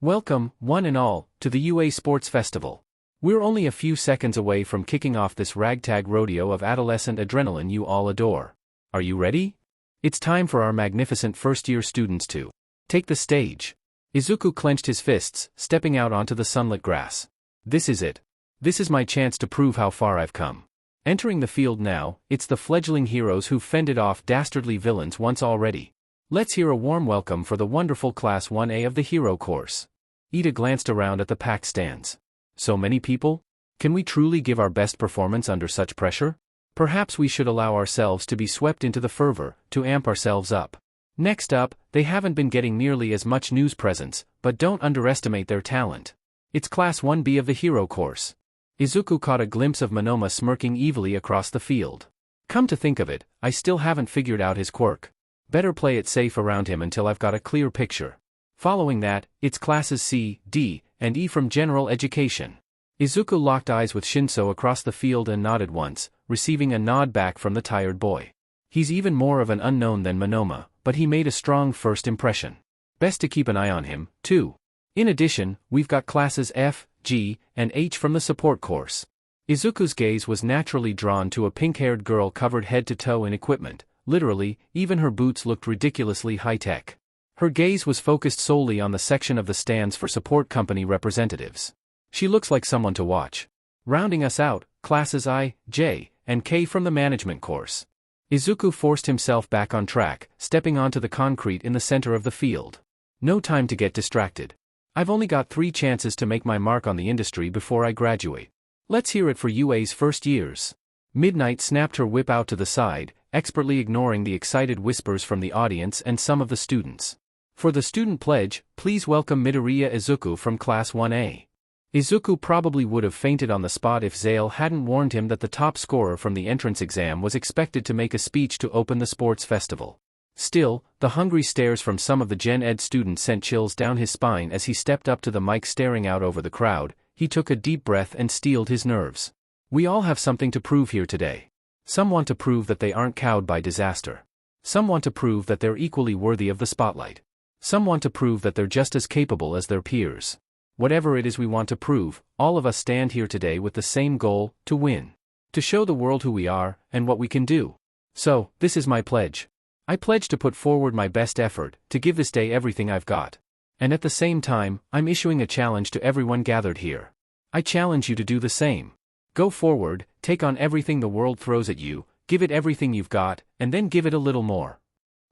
Welcome, one and all, to the UA Sports Festival. We're only a few seconds away from kicking off this ragtag rodeo of adolescent adrenaline you all adore. Are you ready? It's time for our magnificent first-year students to take the stage. Izuku clenched his fists, stepping out onto the sunlit grass. This is it. This is my chance to prove how far I've come. Entering the field now, it's the fledgling heroes who've fended off dastardly villains once already. Let's hear a warm welcome for the wonderful Class 1A of the Hero Course. Ida glanced around at the packed stands. So many people? Can we truly give our best performance under such pressure? Perhaps we should allow ourselves to be swept into the fervor, to amp ourselves up. Next up, they haven't been getting nearly as much news presence, but don't underestimate their talent. It's Class 1B of the Hero Course. Izuku caught a glimpse of Monoma smirking evilly across the field. Come to think of it, I still haven't figured out his quirk. Better play it safe around him until I've got a clear picture. Following that, it's Classes C, D, and E from General Education. Izuku locked eyes with Shinso across the field and nodded once, receiving a nod back from the tired boy. He's even more of an unknown than Monoma, but he made a strong first impression. Best to keep an eye on him, too. In addition, we've got Classes F, G, and H from the support course. Izuku's gaze was naturally drawn to a pink-haired girl covered head to toe in equipment. Literally, even her boots looked ridiculously high-tech. Her gaze was focused solely on the section of the stands for support company representatives. She looks like someone to watch. Rounding us out, Classes I, J, and K from the management course. Izuku forced himself back on track, stepping onto the concrete in the center of the field. No time to get distracted. I've only got 3 chances to make my mark on the industry before I graduate. Let's hear it for UA's first years. Midnight snapped her whip out to the side, expertly ignoring the excited whispers from the audience and some of the students. For the student pledge, please welcome Midoriya Izuku from Class 1A. Izuku probably would have fainted on the spot if Zale hadn't warned him that the top scorer from the entrance exam was expected to make a speech to open the sports festival. Still, the hungry stares from some of the Gen Ed students sent chills down his spine as he stepped up to the mic staring out over the crowd. He took a deep breath and steeled his nerves. We all have something to prove here today. Some want to prove that they aren't cowed by disaster. Some want to prove that they're equally worthy of the spotlight. Some want to prove that they're just as capable as their peers. Whatever it is we want to prove, all of us stand here today with the same goal, to win. To show the world who we are, and what we can do. So, this is my pledge. I pledge to put forward my best effort, to give this day everything I've got. And at the same time, I'm issuing a challenge to everyone gathered here. I challenge you to do the same. Go forward, take on everything the world throws at you, give it everything you've got, and then give it a little more.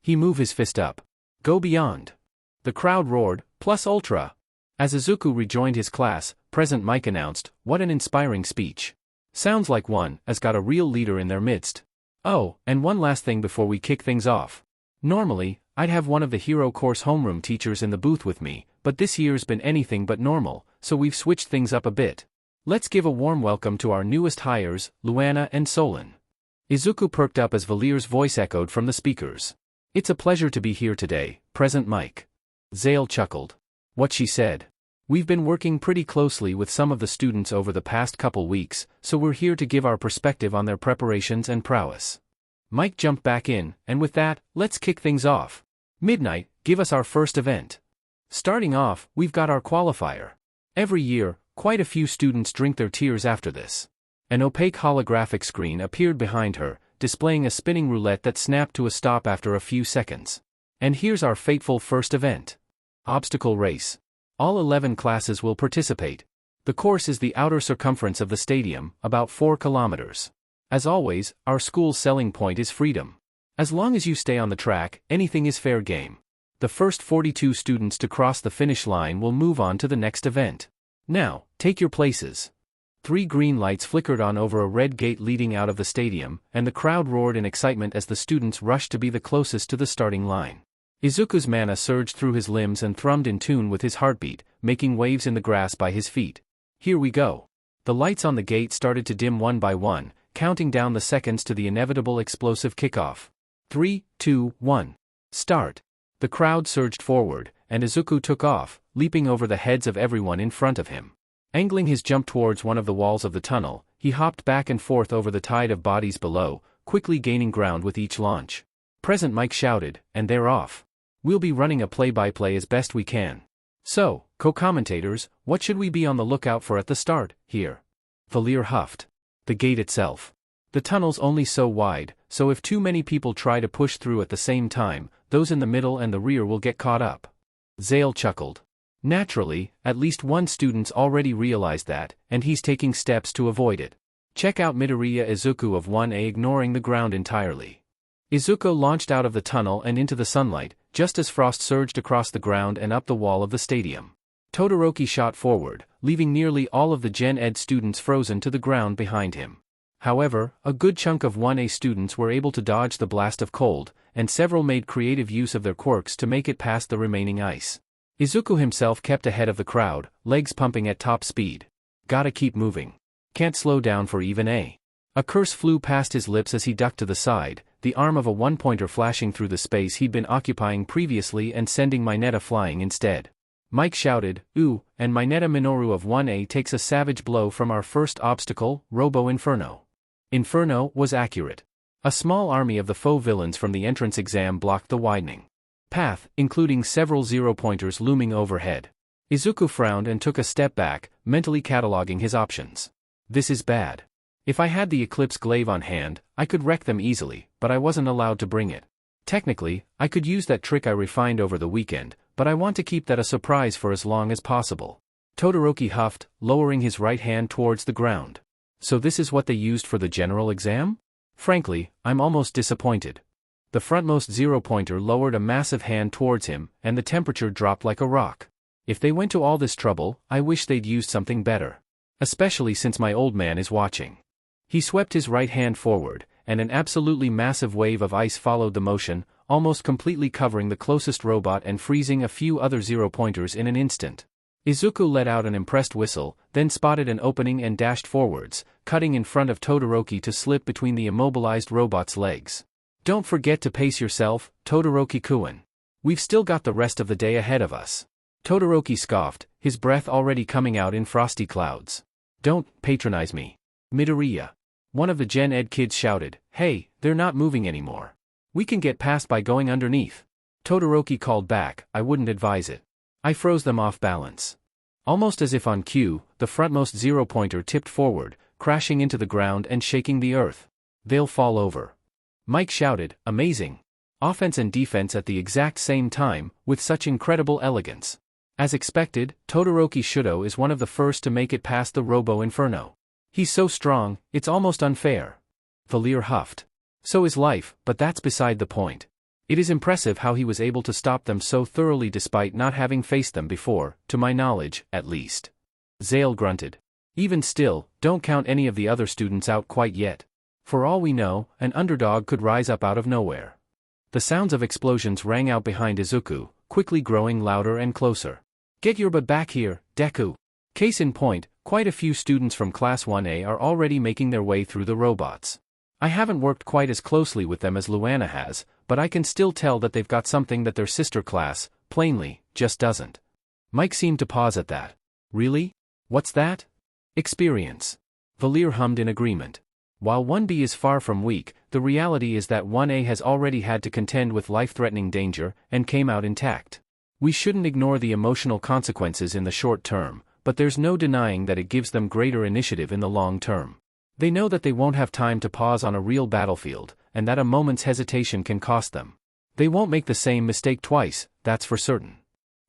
He moved his fist up. Go beyond. The crowd roared, plus ultra. As Izuku rejoined his class, President Mike announced, "What an inspiring speech. Sounds like one has got a real leader in their midst. Oh, and one last thing before we kick things off. Normally, I'd have one of the hero course homeroom teachers in the booth with me, but this year's been anything but normal, so we've switched things up a bit. Let's give a warm welcome to our newest hires, Luana and Solon." Izuku perked up as Valir's voice echoed from the speakers. "It's a pleasure to be here today, President Mike." Zale chuckled. What she said. "We've been working pretty closely with some of the students over the past couple weeks, so we're here to give our perspective on their preparations and prowess." Mike jumped back in, and with that, let's kick things off. Midnight, give us our first event. Starting off, we've got our qualifier. Every year, quite a few students drink their tears after this. An opaque holographic screen appeared behind her, displaying a spinning roulette that snapped to a stop after a few seconds. And here's our fateful first event. Obstacle race. All 11 classes will participate. The course is the outer circumference of the stadium, about 4 kilometers. As always, our school's selling point is freedom. As long as you stay on the track, anything is fair game. The first 42 students to cross the finish line will move on to the next event. Now, take your places. 3 green lights flickered on over a red gate leading out of the stadium, and the crowd roared in excitement as the students rushed to be the closest to the starting line. Izuku's mana surged through his limbs and thrummed in tune with his heartbeat, making waves in the grass by his feet. Here we go. The lights on the gate started to dim one by one, counting down the seconds to the inevitable explosive kickoff. 3, 2, 1. Start. The crowd surged forward, and Izuku took off, leaping over the heads of everyone in front of him. Angling his jump towards one of the walls of the tunnel, he hopped back and forth over the tide of bodies below, quickly gaining ground with each launch. President Mike shouted, "And they're off. We'll be running a play-by-play as best we can. So, co-commentators, what should we be on the lookout for at the start, here?" Valir huffed. The gate itself. The tunnel's only so wide, so if too many people try to push through at the same time, those in the middle and the rear will get caught up. Zale chuckled. Naturally, at least one student's already realized that, and he's taking steps to avoid it. Check out Midoriya Izuku of 1A ignoring the ground entirely. Izuku launched out of the tunnel and into the sunlight, just as frost surged across the ground and up the wall of the stadium. Todoroki shot forward, leaving nearly all of the Gen Ed students frozen to the ground behind him. However, a good chunk of 1A students were able to dodge the blast of cold, and several made creative use of their quirks to make it past the remaining ice. Izuku himself kept ahead of the crowd, legs pumping at top speed. Gotta keep moving. Can't slow down for even a. A curse flew past his lips as he ducked to the side, the arm of a one-pointer flashing through the space he'd been occupying previously and sending Mineta flying instead. Mike shouted, "Ooh," and Mineta Minoru of 1A takes a savage blow from our first obstacle, Robo Inferno. Inferno was accurate. A small army of the foe villains from the entrance exam blocked the widening path, including several zero-pointers looming overhead. Izuku frowned and took a step back, mentally cataloging his options. This is bad. If I had the Eclipse Glaive on hand, I could wreck them easily, but I wasn't allowed to bring it. Technically, I could use that trick I refined over the weekend, but I want to keep that a surprise for as long as possible. Todoroki huffed, lowering his right hand towards the ground. So this is what they used for the general exam? Frankly, I'm almost disappointed. The frontmost zero-pointer lowered a massive hand towards him, and the temperature dropped like a rock. If they went to all this trouble, I wish they'd used something better. Especially since my old man is watching. He swept his right hand forward, and an absolutely massive wave of ice followed the motion, almost completely covering the closest robot and freezing a few other zero-pointers in an instant. Izuku let out an impressed whistle, then spotted an opening and dashed forwards, cutting in front of Todoroki to slip between the immobilized robot's legs. "Don't forget to pace yourself, Todoroki-kun. We've still got the rest of the day ahead of us." Todoroki scoffed, his breath already coming out in frosty clouds. "Don't patronize me, Midoriya." One of the Gen Ed kids shouted, "Hey, they're not moving anymore. We can get past by going underneath." Todoroki called back, "I wouldn't advise it. I froze them off balance." Almost as if on cue, the frontmost zero-pointer tipped forward, crashing into the ground and shaking the earth. "They'll fall over." Mike shouted, "Amazing. Offense and defense at the exact same time, with such incredible elegance." As expected, Todoroki Shudo is one of the first to make it past the Robo Inferno. "He's so strong, it's almost unfair." Valir huffed. "So is life, but that's beside the point. It is impressive how he was able to stop them so thoroughly despite not having faced them before, to my knowledge, at least." Zale grunted. "Even still, don't count any of the other students out quite yet. For all we know, an underdog could rise up out of nowhere." The sounds of explosions rang out behind Izuku, quickly growing louder and closer. "Get your butt back here, Deku." Case in point, quite a few students from Class 1A are already making their way through the robots. I haven't worked quite as closely with them as Luana has, but I can still tell that they've got something that their sister class, plainly, just doesn't. Mike seemed to pause at that. "Really? What's that?" "Experience." Valir hummed in agreement. While 1B is far from weak, the reality is that 1A has already had to contend with life-threatening danger, and came out intact. We shouldn't ignore the emotional consequences in the short term, but there's no denying that it gives them greater initiative in the long term. They know that they won't have time to pause on a real battlefield, and that a moment's hesitation can cost them. They won't make the same mistake twice, that's for certain.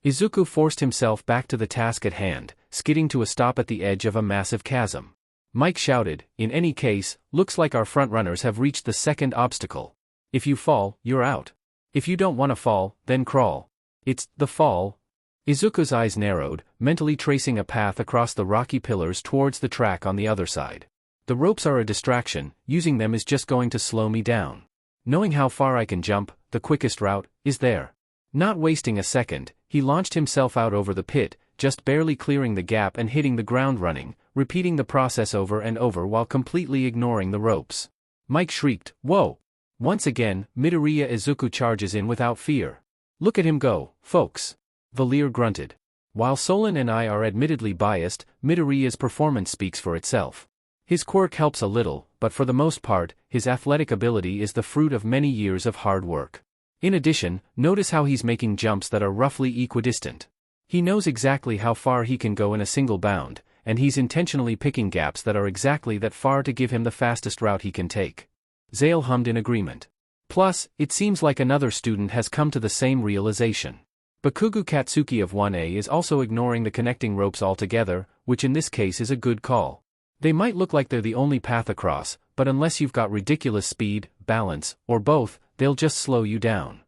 Izuku forced himself back to the task at hand, skidding to a stop at the edge of a massive chasm. Mike shouted, "In any case, looks like our frontrunners have reached the second obstacle. If you fall, you're out. If you don't want to fall, then crawl. It's the fall." Izuku's eyes narrowed, mentally tracing a path across the rocky pillars towards the track on the other side. "The ropes are a distraction, using them is just going to slow me down. Knowing how far I can jump, the quickest route, is there." Not wasting a second, he launched himself out over the pit, just barely clearing the gap and hitting the ground running, repeating the process over and over while completely ignoring the ropes. Mike shrieked, "Whoa!" Once again, Midoriya Izuku charges in without fear. "Look at him go, folks." Valir grunted. While Solon and I are admittedly biased, Midoriya's performance speaks for itself. His quirk helps a little, but for the most part, his athletic ability is the fruit of many years of hard work. In addition, notice how he's making jumps that are roughly equidistant. He knows exactly how far he can go in a single bound, and he's intentionally picking gaps that are exactly that far to give him the fastest route he can take. Zale hummed in agreement. Plus, it seems like another student has come to the same realization. Bakugo Katsuki of 1A is also ignoring the connecting ropes altogether, which in this case is a good call. They might look like they're the only path across, but unless you've got ridiculous speed, balance, or both, they'll just slow you down.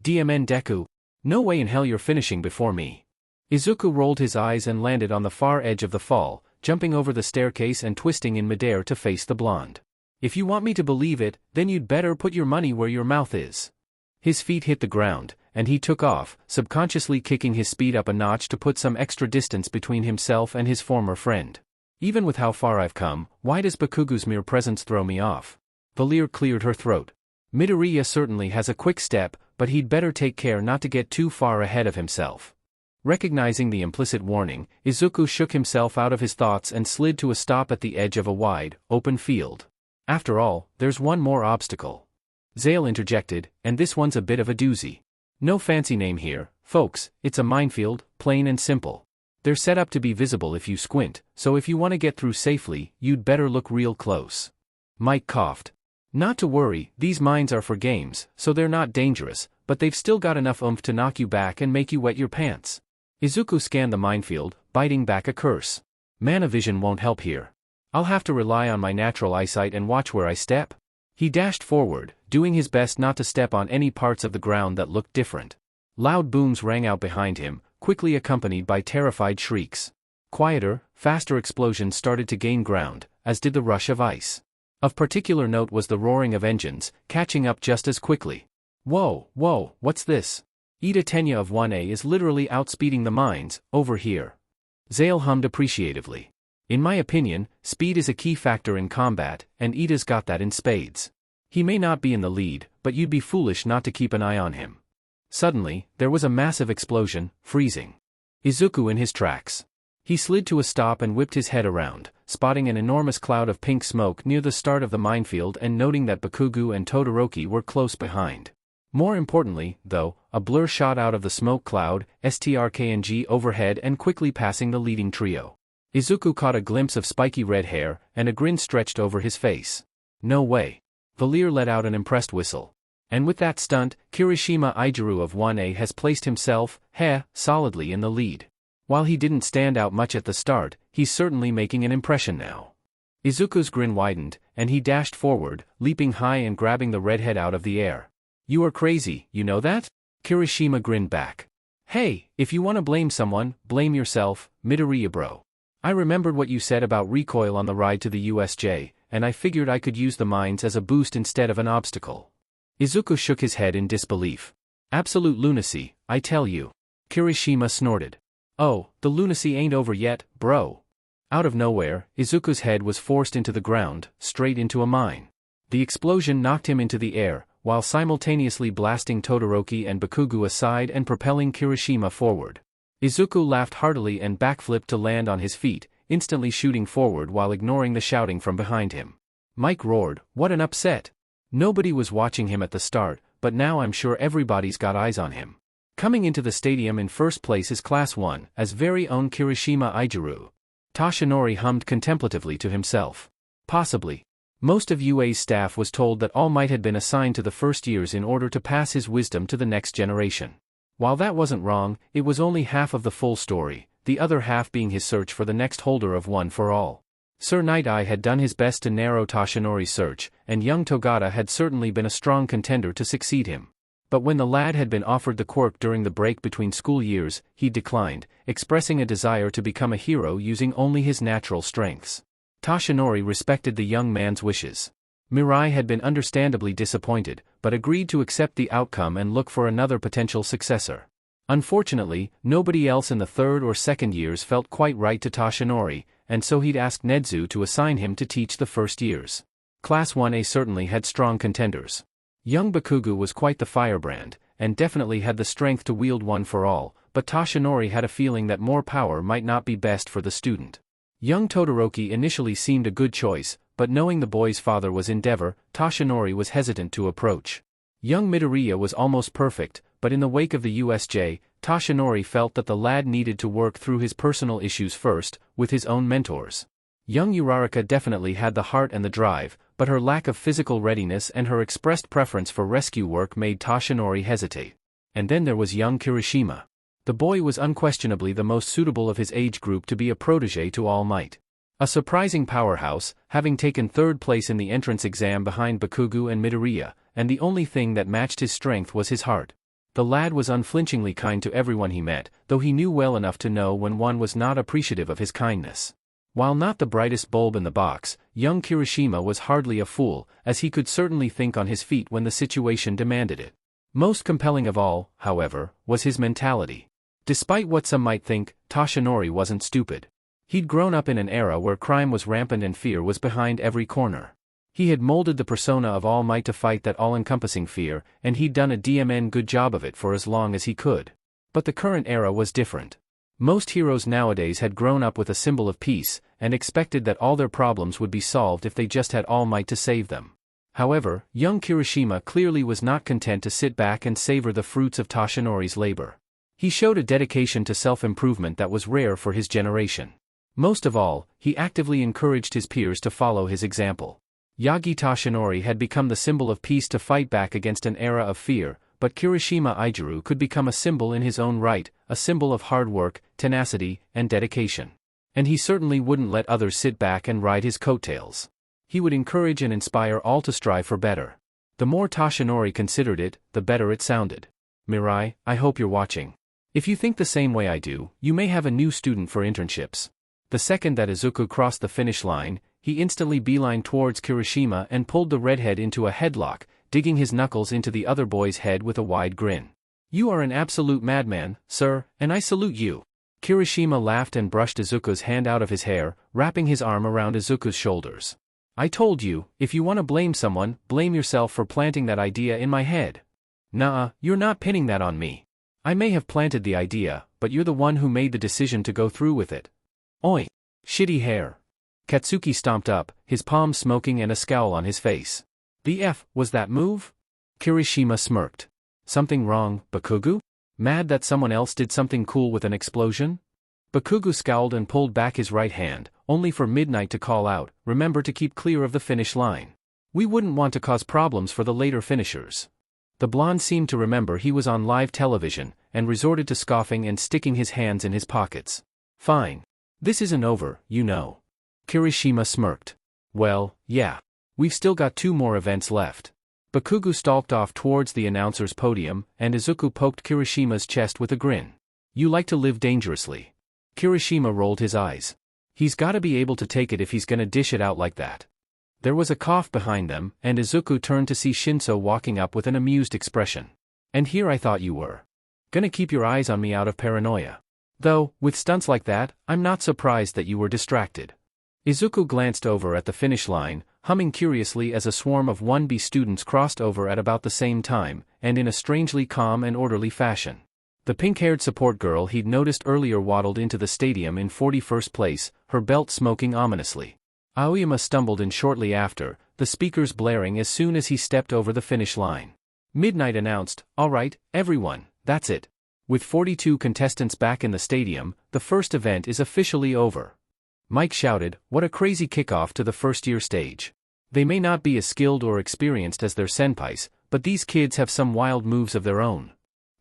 DMN Deku. No way in hell you're finishing before me. Izuku rolled his eyes and landed on the far edge of the fall, jumping over the staircase and twisting in midair to face the blonde. "If you want me to believe it, then you'd better put your money where your mouth is." His feet hit the ground, and he took off, subconsciously kicking his speed up a notch to put some extra distance between himself and his former friend. "Even with how far I've come, why does Bakugo's mere presence throw me off?" Valir cleared her throat. "Midoriya certainly has a quick step, but he'd better take care not to get too far ahead of himself." Recognizing the implicit warning, Izuku shook himself out of his thoughts and slid to a stop at the edge of a wide, open field. "After all, there's one more obstacle." Zale interjected, "and this one's a bit of a doozy. No fancy name here, folks, it's a minefield, plain and simple. They're set up to be visible if you squint, so if you want to get through safely, you'd better look real close." Mike coughed. "Not to worry, these mines are for games, so they're not dangerous, but they've still got enough oomph to knock you back and make you wet your pants." Izuku scanned the minefield, biting back a curse. "Mana-vision won't help here. I'll have to rely on my natural eyesight and watch where I step." He dashed forward, doing his best not to step on any parts of the ground that looked different. Loud booms rang out behind him, quickly accompanied by terrified shrieks. Quieter, faster explosions started to gain ground, as did the rush of ice. Of particular note was the roaring of engines, catching up just as quickly. Whoa, what's this? Ida Tenya of 1A is literally outspeeding the mines, over here. Zale hummed appreciatively. In my opinion, speed is a key factor in combat, and Ida's got that in spades. He may not be in the lead, but you'd be foolish not to keep an eye on him. Suddenly, there was a massive explosion, freezing Izuku in his tracks. He slid to a stop and whipped his head around, spotting an enormous cloud of pink smoke near the start of the minefield and noting that Bakugo and Todoroki were close behind. More importantly, though, a blur shot out of the smoke cloud, STRKNG overhead and quickly passing the leading trio. Izuku caught a glimpse of spiky red hair, and a grin stretched over his face. No way. Valir let out an impressed whistle. And with that stunt, Kirishima Ijiru of 1A has placed himself, solidly in the lead. While he didn't stand out much at the start, he's certainly making an impression now. Izuku's grin widened, and he dashed forward, leaping high and grabbing the redhead out of the air. You are crazy, you know that? Kirishima grinned back. Hey, if you want to blame someone, blame yourself, Midoriya bro. I remembered what you said about recoil on the ride to the USJ, and I figured I could use the mines as a boost instead of an obstacle. Izuku shook his head in disbelief. Absolute lunacy, I tell you. Kirishima snorted. Oh, the lunacy ain't over yet, bro. Out of nowhere, Izuku's head was forced into the ground, straight into a mine. The explosion knocked him into the air, while simultaneously blasting Todoroki and Bakugo aside and propelling Kirishima forward. Izuku laughed heartily and backflipped to land on his feet, instantly shooting forward while ignoring the shouting from behind him. Mike roared, what an upset! Nobody was watching him at the start, but now I'm sure everybody's got eyes on him. Coming into the stadium in first place is Class 1, as very own Kirishima Ijiru. Toshinori hummed contemplatively to himself. Possibly. Most of UA's staff was told that All Might had been assigned to the first years in order to pass his wisdom to the next generation. While that wasn't wrong, it was only half of the full story, the other half being his search for the next holder of One for All. Sir Night Eye had done his best to narrow Toshinori's search, and young Togata had certainly been a strong contender to succeed him. But when the lad had been offered the quirk during the break between school years, he declined, expressing a desire to become a hero using only his natural strengths. Toshinori respected the young man's wishes. Mirai had been understandably disappointed, but agreed to accept the outcome and look for another potential successor. Unfortunately, nobody else in the third or second years felt quite right to Toshinori, and so he'd asked Nedzu to assign him to teach the first years. Class 1A certainly had strong contenders. Young Bakugo was quite the firebrand, and definitely had the strength to wield One for All, but Toshinori had a feeling that more power might not be best for the student. Young Todoroki initially seemed a good choice, but knowing the boy's father was Endeavor, Toshinori was hesitant to approach. Young Midoriya was almost perfect, but in the wake of the USJ, Toshinori felt that the lad needed to work through his personal issues first, with his own mentors. Young Uraraka definitely had the heart and the drive, but her lack of physical readiness and her expressed preference for rescue work made Toshinori hesitate. And then there was young Kirishima. The boy was unquestionably the most suitable of his age group to be a protege to All Might. A surprising powerhouse, having taken third place in the entrance exam behind Bakugo and Midoriya, and the only thing that matched his strength was his heart. The lad was unflinchingly kind to everyone he met, though he knew well enough to know when one was not appreciative of his kindness. While not the brightest bulb in the box, young Kirishima was hardly a fool, as he could certainly think on his feet when the situation demanded it. Most compelling of all, however, was his mentality. Despite what some might think, Toshinori wasn't stupid. He'd grown up in an era where crime was rampant and fear was behind every corner. He had molded the persona of All Might to fight that all-encompassing fear, and he'd done a good job of it for as long as he could. But the current era was different. Most heroes nowadays had grown up with a symbol of peace, and expected that all their problems would be solved if they just had All Might to save them. However, young Kirishima clearly was not content to sit back and savor the fruits of Toshinori's labor. He showed a dedication to self-improvement that was rare for his generation. Most of all, he actively encouraged his peers to follow his example. Yagi Toshinori had become the symbol of peace to fight back against an era of fear, but Kirishima Ijiru could become a symbol in his own right, a symbol of hard work, tenacity, and dedication. And he certainly wouldn't let others sit back and ride his coattails. He would encourage and inspire all to strive for better. The more Toshinori considered it, the better it sounded. Mirai, I hope you're watching. If you think the same way I do, you may have a new student for internships. The second that Izuku crossed the finish line, he instantly beelined towards Kirishima and pulled the redhead into a headlock, digging his knuckles into the other boy's head with a wide grin. "You are an absolute madman, sir, and I salute you." Kirishima laughed and brushed Izuku's hand out of his hair, wrapping his arm around Izuku's shoulders. "I told you, if you want to blame someone, blame yourself for planting that idea in my head." "Nah, you're not pinning that on me. I may have planted the idea, but you're the one who made the decision to go through with it." "Oi! Shitty hair." Katsuki stomped up, his palms smoking and a scowl on his face. "The F was that move?" Kirishima smirked. "Something wrong, Bakugu? Mad that someone else did something cool with an explosion?" Bakugu scowled and pulled back his right hand, only for Midnight to call out, "Remember to keep clear of the finish line. We wouldn't want to cause problems for the later finishers." The blonde seemed to remember he was on live television, and resorted to scoffing and sticking his hands in his pockets. "Fine. This isn't over, you know." Kirishima smirked. "Well, yeah. We've still got 2 more events left." Bakugu stalked off towards the announcer's podium, and Izuku poked Kirishima's chest with a grin. "You like to live dangerously." Kirishima rolled his eyes. He's gotta be able to take it if he's gonna dish it out like that. There was a cough behind them, and Izuku turned to see Shinso walking up with an amused expression. "And here I thought you were gonna keep your eyes on me out of paranoia. Though, with stunts like that, I'm not surprised that you were distracted." Izuku glanced over at the finish line, humming curiously as a swarm of 1B students crossed over at about the same time, and in a strangely calm and orderly fashion. The pink-haired support girl he'd noticed earlier waddled into the stadium in 41st place, her belt smoking ominously. Aoyama stumbled in shortly after, the speakers blaring as soon as he stepped over the finish line. Midnight announced, "All right, everyone, that's it. With 42 contestants back in the stadium, the first event is officially over." Mike shouted, "What a crazy kickoff to the first-year stage. They may not be as skilled or experienced as their senpais, but these kids have some wild moves of their own."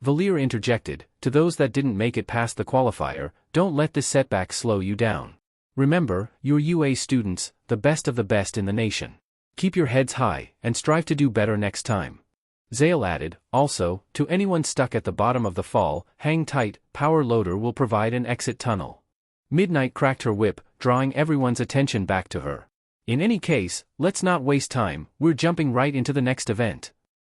Valir interjected, "To those that didn't make it past the qualifier, don't let this setback slow you down. Remember, you're UA students, the best of the best in the nation. Keep your heads high, and strive to do better next time." Zale added, "Also, to anyone stuck at the bottom of the fall, hang tight, Power Loader will provide an exit tunnel." Midnight cracked her whip, drawing everyone's attention back to her. "In any case, let's not waste time, we're jumping right into the next event."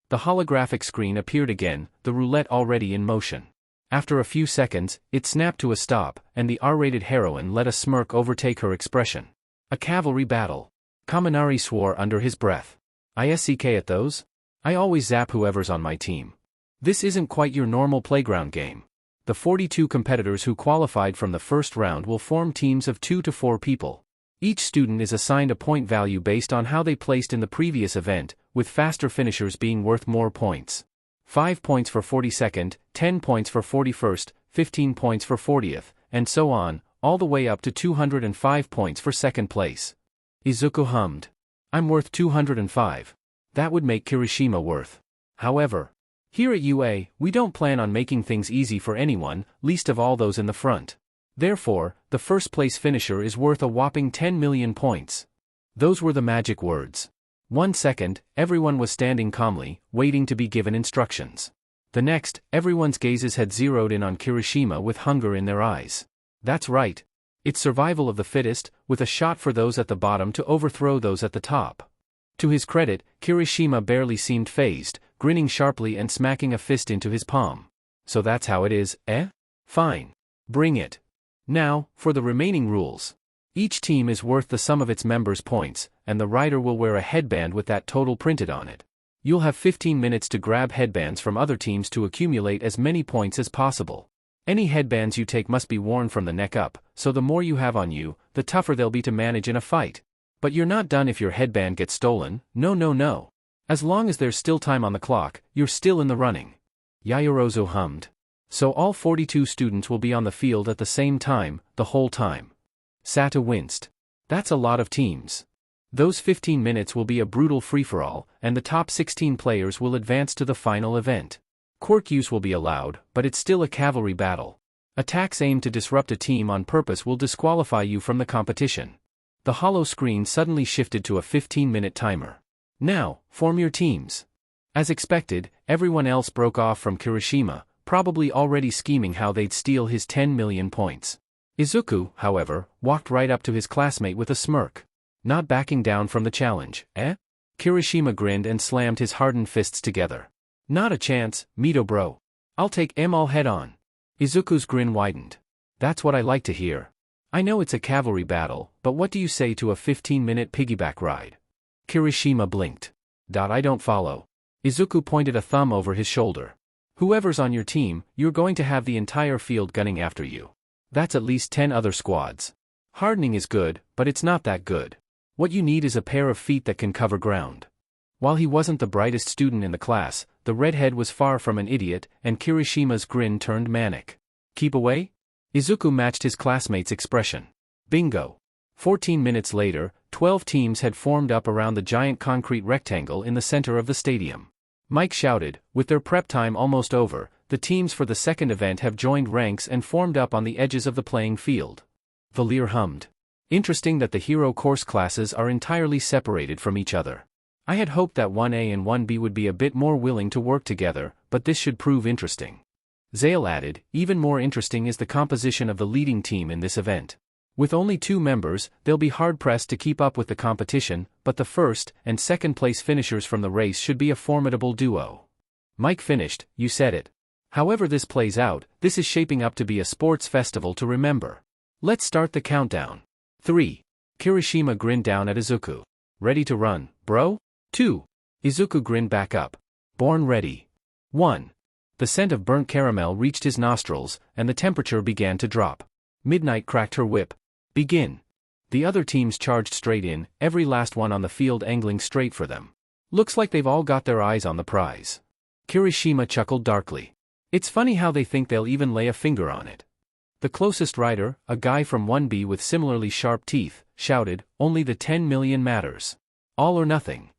The holographic screen appeared again, the roulette already in motion. After a few seconds, it snapped to a stop, and the R-rated heroine let a smirk overtake her expression. "A cavalry battle." Kaminari swore under his breath. "ISCK at those? I always zap whoever's on my team. This isn't quite your normal playground game." The 42 competitors who qualified from the first round will form teams of 2 to 4 people. Each student is assigned a point value based on how they placed in the previous event, with faster finishers being worth more points. 5 points for 42nd, 10 points for 41st, 15 points for 40th, and so on, all the way up to 205 points for second place. Izuku hummed. "I'm worth 205. That would make Kirishima worth." However, here at UA, we don't plan on making things easy for anyone, least of all those in the front. Therefore, the first-place finisher is worth a whopping 10 million points. Those were the magic words. 1 second, everyone was standing calmly, waiting to be given instructions. The next, everyone's gazes had zeroed in on Kirishima with hunger in their eyes. That's right. It's survival of the fittest, with a shot for those at the bottom to overthrow those at the top. To his credit, Kirishima barely seemed fazed, grinning sharply and smacking a fist into his palm. "So that's how it is, eh? Fine. Bring it. Now, for the remaining rules. Each team is worth the sum of its members' points, and the rider will wear a headband with that total printed on it. You'll have 15 minutes to grab headbands from other teams to accumulate as many points as possible. Any headbands you take must be worn from the neck up, so the more you have on you, the tougher they'll be to manage in a fight. But you're not done if your headband gets stolen, no. As long as there's still time on the clock, you're still in the running." Yayorozu hummed. "So all 42 students will be on the field at the same time, the whole time." Sato winced. "That's a lot of teams. Those 15 minutes will be a brutal free-for-all, and the top 16 players will advance to the final event. Quirk use will be allowed, but it's still a cavalry battle. Attacks aimed to disrupt a team on purpose will disqualify you from the competition." The holo screen suddenly shifted to a 15-minute timer. "Now, form your teams." As expected, everyone else broke off from Kirishima, probably already scheming how they'd steal his 10 million points. Izuku, however, walked right up to his classmate with a smirk. Not backing down from the challenge, eh? Kirishima grinned and slammed his hardened fists together. Not a chance, Mito bro. I'll take him all head on. Izuku's grin widened. That's what I like to hear. I know it's a cavalry battle, but what do you say to a 15-minute piggyback ride? Kirishima blinked. I don't follow. Izuku pointed a thumb over his shoulder. Whoever's on your team, you're going to have the entire field gunning after you. That's at least 10 other squads. Hardening is good, but it's not that good. What you need is a pair of feet that can cover ground. While he wasn't the brightest student in the class, the redhead was far from an idiot, and Kirishima's grin turned manic. Keep away? Izuku matched his classmate's expression. Bingo. 14 minutes later, 12 teams had formed up around the giant concrete rectangle in the center of the stadium. Mike shouted, with their prep time almost over, the teams for the second event have joined ranks and formed up on the edges of the playing field. Valir hummed. Interesting that the hero course classes are entirely separated from each other. I had hoped that 1A and 1B would be a bit more willing to work together, but this should prove interesting. Zale added, even more interesting is the composition of the leading team in this event. With only 2 members, they'll be hard-pressed to keep up with the competition, but the first and second place finishers from the race should be a formidable duo. Mike finished, you said it. However this plays out, this is shaping up to be a sports festival to remember. Let's start the countdown. 3. Kirishima grinned down at Izuku. Ready to run, bro? 2. Izuku grinned back up. Born ready. 1. The scent of burnt caramel reached his nostrils, and the temperature began to drop. Midnight cracked her whip. Begin. The other teams charged straight in, every last one on the field angling straight for them. Looks like they've all got their eyes on the prize. Kirishima chuckled darkly. It's funny how they think they'll even lay a finger on it. The closest rider, a guy from 1B with similarly sharp teeth, shouted, only the 10 million matters. All or nothing.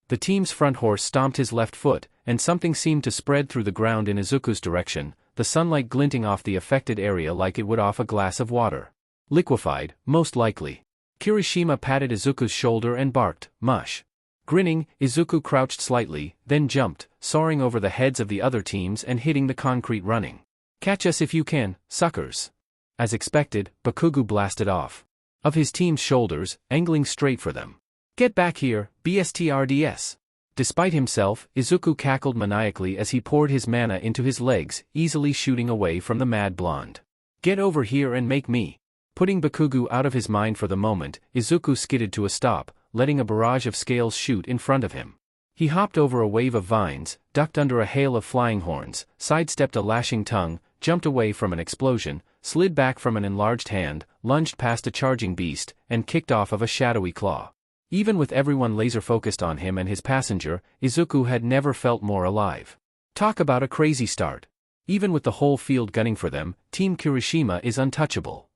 The team's front horse stomped his left foot, and something seemed to spread through the ground in Izuku's direction, the sunlight glinting off the affected area like it would off a glass of water. Liquefied, most likely. Kirishima patted Izuku's shoulder and barked, mush. Grinning, Izuku crouched slightly, then jumped, soaring over the heads of the other teams and hitting the concrete running. Catch us if you can, suckers. As expected, Bakugu blasted off. Of his team's shoulders, angling straight for them. Get back here, BSTRDS. Despite himself, Izuku cackled maniacally as he poured his mana into his legs, easily shooting away from the mad blonde. Get over here and make me. Putting Bakugu out of his mind for the moment, Izuku skidded to a stop, letting a barrage of scales shoot in front of him. He hopped over a wave of vines, ducked under a hail of flying horns, sidestepped a lashing tongue, jumped away from an explosion, slid back from an enlarged hand, lunged past a charging beast, and kicked off of a shadowy claw. Even with everyone laser-focused on him and his passenger, Izuku had never felt more alive. Talk about a crazy start. Even with the whole field gunning for them, Team Kirishima is untouchable.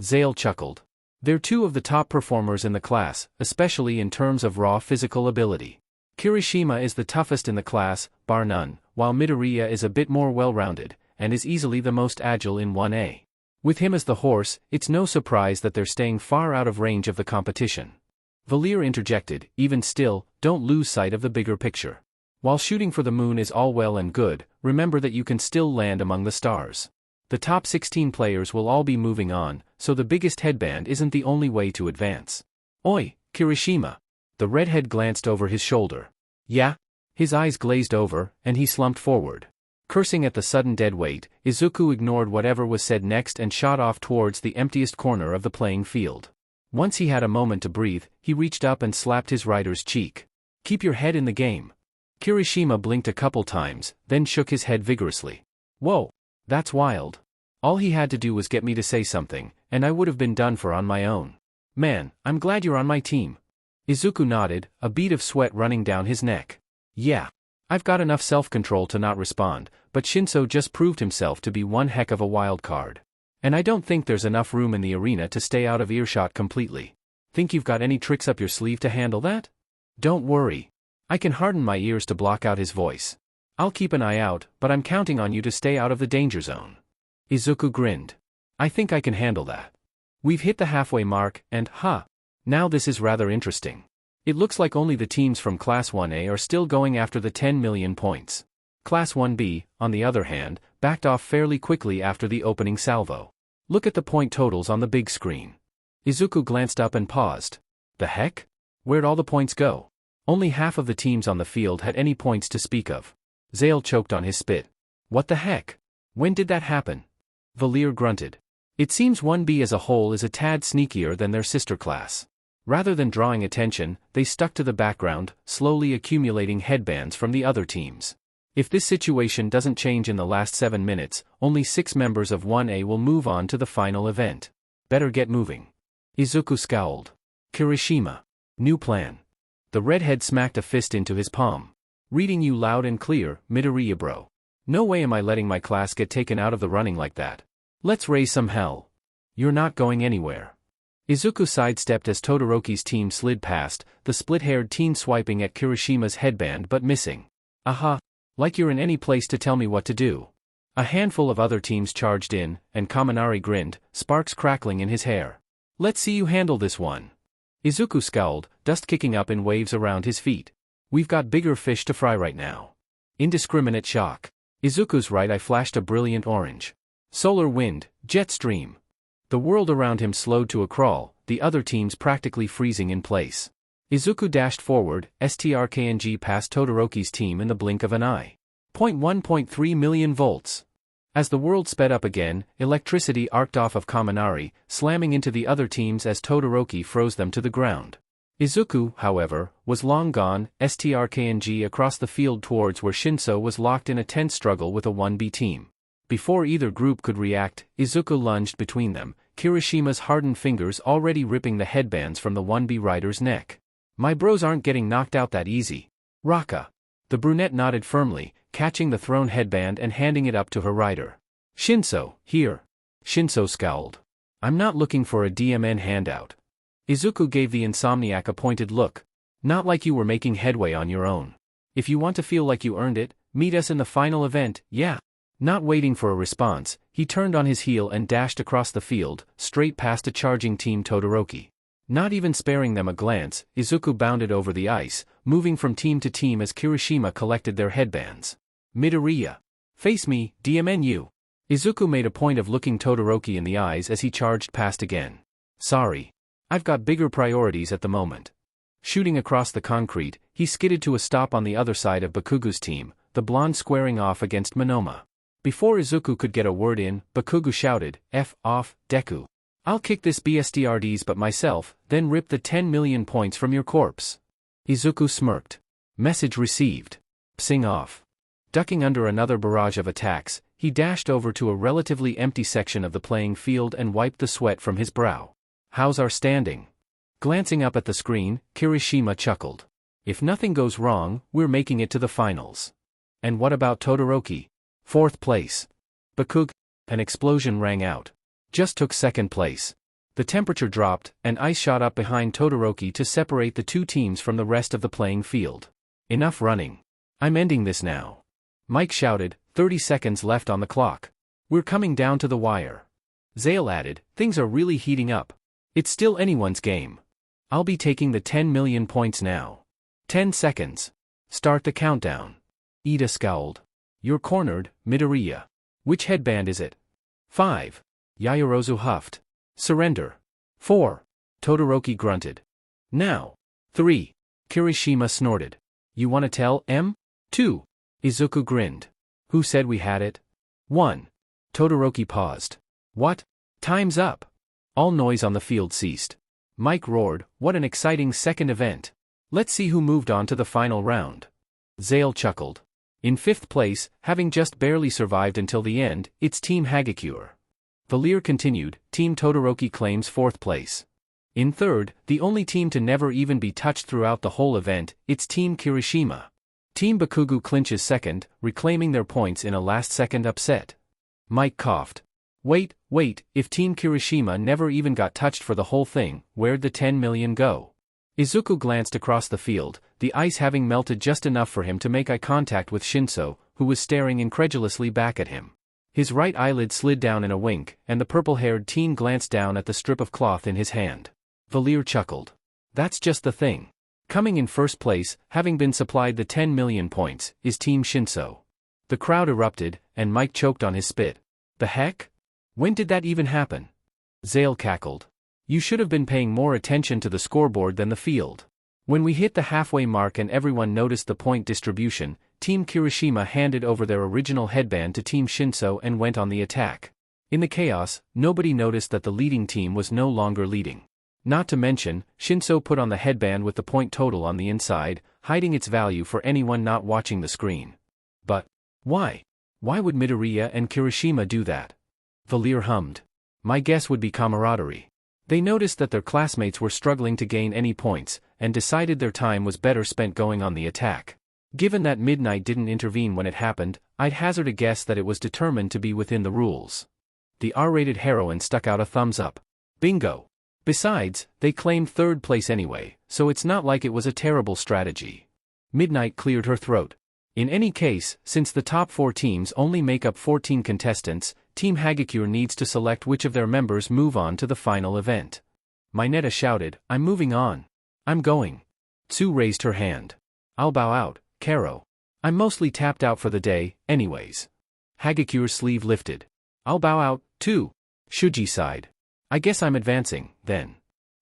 Zale chuckled. They're 2 of the top performers in the class, especially in terms of raw physical ability. Kirishima is the toughest in the class, bar none, while Midoriya is a bit more well-rounded, and is easily the most agile in 1A. With him as the horse, it's no surprise that they're staying far out of range of the competition. Valir interjected, even still, don't lose sight of the bigger picture. While shooting for the moon is all well and good, remember that you can still land among the stars. The top 16 players will all be moving on, so the biggest headband isn't the only way to advance. Oi, Kirishima. The redhead glanced over his shoulder. Yeah? His eyes glazed over, and he slumped forward. Cursing at the sudden dead weight, Izuku ignored whatever was said next and shot off towards the emptiest corner of the playing field. Once he had a moment to breathe, he reached up and slapped his rider's cheek. Keep your head in the game. Kirishima blinked a couple times, then shook his head vigorously. Whoa, that's wild. All he had to do was get me to say something, and I would have been done for on my own. Man, I'm glad you're on my team. Izuku nodded, a bead of sweat running down his neck. Yeah. I've got enough self-control to not respond, but Shinso just proved himself to be one heck of a wild card. And I don't think there's enough room in the arena to stay out of earshot completely. Think you've got any tricks up your sleeve to handle that? Don't worry. I can harden my ears to block out his voice. I'll keep an eye out, but I'm counting on you to stay out of the danger zone. Izuku grinned. I think I can handle that. We've hit the halfway mark, and, now this is rather interesting. It looks like only the teams from Class 1A are still going after the 10 million points. Class 1B, on the other hand, backed off fairly quickly after the opening salvo. Look at the point totals on the big screen. Izuku glanced up and paused. The heck? Where'd all the points go? Only half of the teams on the field had any points to speak of. Zale choked on his spit. What the heck? When did that happen? Valir grunted. It seems 1B as a whole is a tad sneakier than their sister class. Rather than drawing attention, they stuck to the background, slowly accumulating headbands from the other teams. If this situation doesn't change in the last 7 minutes, only 6 members of 1A will move on to the final event. Better get moving. Izuku scowled. Kirishima. New plan. The redhead smacked a fist into his palm. Reading you loud and clear, Midoriya bro. No way am I letting my class get taken out of the running like that. Let's raise some hell. You're not going anywhere. Izuku sidestepped as Todoroki's team slid past, the split-haired teen swiping at Kirishima's headband but missing. Aha. Like you're in any place to tell me what to do. A handful of other teams charged in, and Kaminari grinned, sparks crackling in his hair. Let's see you handle this one. Izuku scowled, dust kicking up in waves around his feet. We've got bigger fish to fry right now. Indiscriminate shock. Izuku's right eye flashed a brilliant orange. Solar wind, jet stream. The world around him slowed to a crawl, the other teams practically freezing in place. Izuku dashed forward, strkng past Todoroki's team in the blink of an eye. 1.3 million volts. As the world sped up again, electricity arced off of Kaminari, slamming into the other teams as Todoroki froze them to the ground. Izuku, however, was long gone, strkng across the field towards where Shinso was locked in a tense struggle with a 1B team. Before either group could react, Izuku lunged between them, Kirishima's hardened fingers already ripping the headbands from the 1B rider's neck. My bros aren't getting knocked out that easy. Raka. The brunette nodded firmly, catching the thrown headband and handing it up to her rider. Shinso, here. Shinso scowled. I'm not looking for a DMN handout. Izuku gave the insomniac a pointed look. Not like you were making headway on your own. If you want to feel like you earned it, meet us in the final event, yeah. Not waiting for a response, he turned on his heel and dashed across the field, straight past a charging team Todoroki. Not even sparing them a glance, Izuku bounded over the ice, moving from team to team as Kirishima collected their headbands. Midoriya. Face me, DMNU. Izuku made a point of looking Todoroki in the eyes as he charged past again. Sorry. I've got bigger priorities at the moment. Shooting across the concrete, he skidded to a stop on the other side of Bakugu's team, the blonde squaring off against Monoma. Before Izuku could get a word in, Bakugu shouted, F off, Deku. I'll kick this BSTRD's but myself, then rip the 10 million points from your corpse. Izuku smirked. Message received. Psing off. Ducking under another barrage of attacks, he dashed over to a relatively empty section of the playing field and wiped the sweat from his brow. How's our standing? Glancing up at the screen, Kirishima chuckled. If nothing goes wrong, we're making it to the finals. And what about Todoroki? 4th place. Bakugo. An explosion rang out. Just took 2nd place. The temperature dropped, and ice shot up behind Todoroki to separate the two teams from the rest of the playing field. Enough running. I'm ending this now. Mike shouted, 30 seconds left on the clock. We're coming down to the wire. Zale added, things are really heating up. It's still anyone's game. I'll be taking the 10 million points now. 10 seconds. Start the countdown. Ida scowled. You're cornered, Midoriya. Which headband is it? 5. Yaoyorozu huffed. Surrender. 4. Todoroki grunted. Now. 3. Kirishima snorted. You wanna tell, M? 2. Izuku grinned. Who said we had it? 1. Todoroki paused. What? Time's up. All noise on the field ceased. Mike roared, what an exciting second event. Let's see who moved on to the final round. Zale chuckled. In 5th place, having just barely survived until the end, it's Team Hagakure. Valir continued, Team Todoroki claims 4th place. In 3rd, the only team to never even be touched throughout the whole event, it's Team Kirishima. Team Bakugu clinches 2nd, reclaiming their points in a last-second upset. Mike coughed. Wait, if Team Kirishima never even got touched for the whole thing, where'd the 10 million go? Izuku glanced across the field, the ice having melted just enough for him to make eye contact with Shinso, who was staring incredulously back at him. His right eyelid slid down in a wink, and the purple-haired teen glanced down at the strip of cloth in his hand. Valir chuckled. That's just the thing. Coming in 1st place, having been supplied the 10 million points, is Team Shinso. The crowd erupted, and Mike choked on his spit. The heck? When did that even happen? Zale cackled. You should have been paying more attention to the scoreboard than the field. When we hit the halfway mark and everyone noticed the point distribution, Team Kirishima handed over their original headband to Team Shinso and went on the attack. In the chaos, nobody noticed that the leading team was no longer leading. Not to mention, Shinso put on the headband with the point total on the inside, hiding its value for anyone not watching the screen. But why? Why would Midoriya and Kirishima do that? Valir hummed. My guess would be camaraderie. They noticed that their classmates were struggling to gain any points, and decided their time was better spent going on the attack. Given that Midnight didn't intervene when it happened, I'd hazard a guess that it was determined to be within the rules. The R-rated heroine stuck out a thumbs up. Bingo! Besides, they claimed third place anyway, so it's not like it was a terrible strategy. Midnight cleared her throat. In any case, since the top 4 teams only make up 14 contestants, Team Hagakure needs to select which of their members move on to the final event. Mineta shouted, I'm moving on. I'm going. Tsu raised her hand. I'll bow out, Karo. I'm mostly tapped out for the day, anyways. Hagakure's sleeve lifted. I'll bow out, too. Shuji sighed. I guess I'm advancing, then.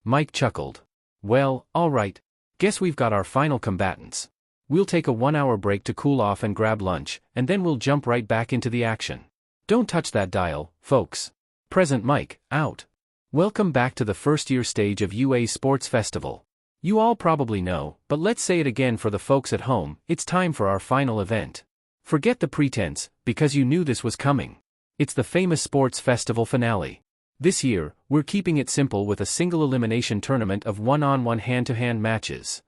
Mike chuckled. Well, alright. Guess we've got our final combatants. We'll take a 1-hour break to cool off and grab lunch, and then we'll jump right back into the action. Don't touch that dial, folks. Present Mike, out. Welcome back to the first-year stage of UA's Sports Festival. You all probably know, but let's say it again for the folks at home, it's time for our final event. Forget the pretense, because you knew this was coming. It's the famous Sports Festival finale. This year, we're keeping it simple with a single elimination tournament of one-on-one hand-to-hand matches.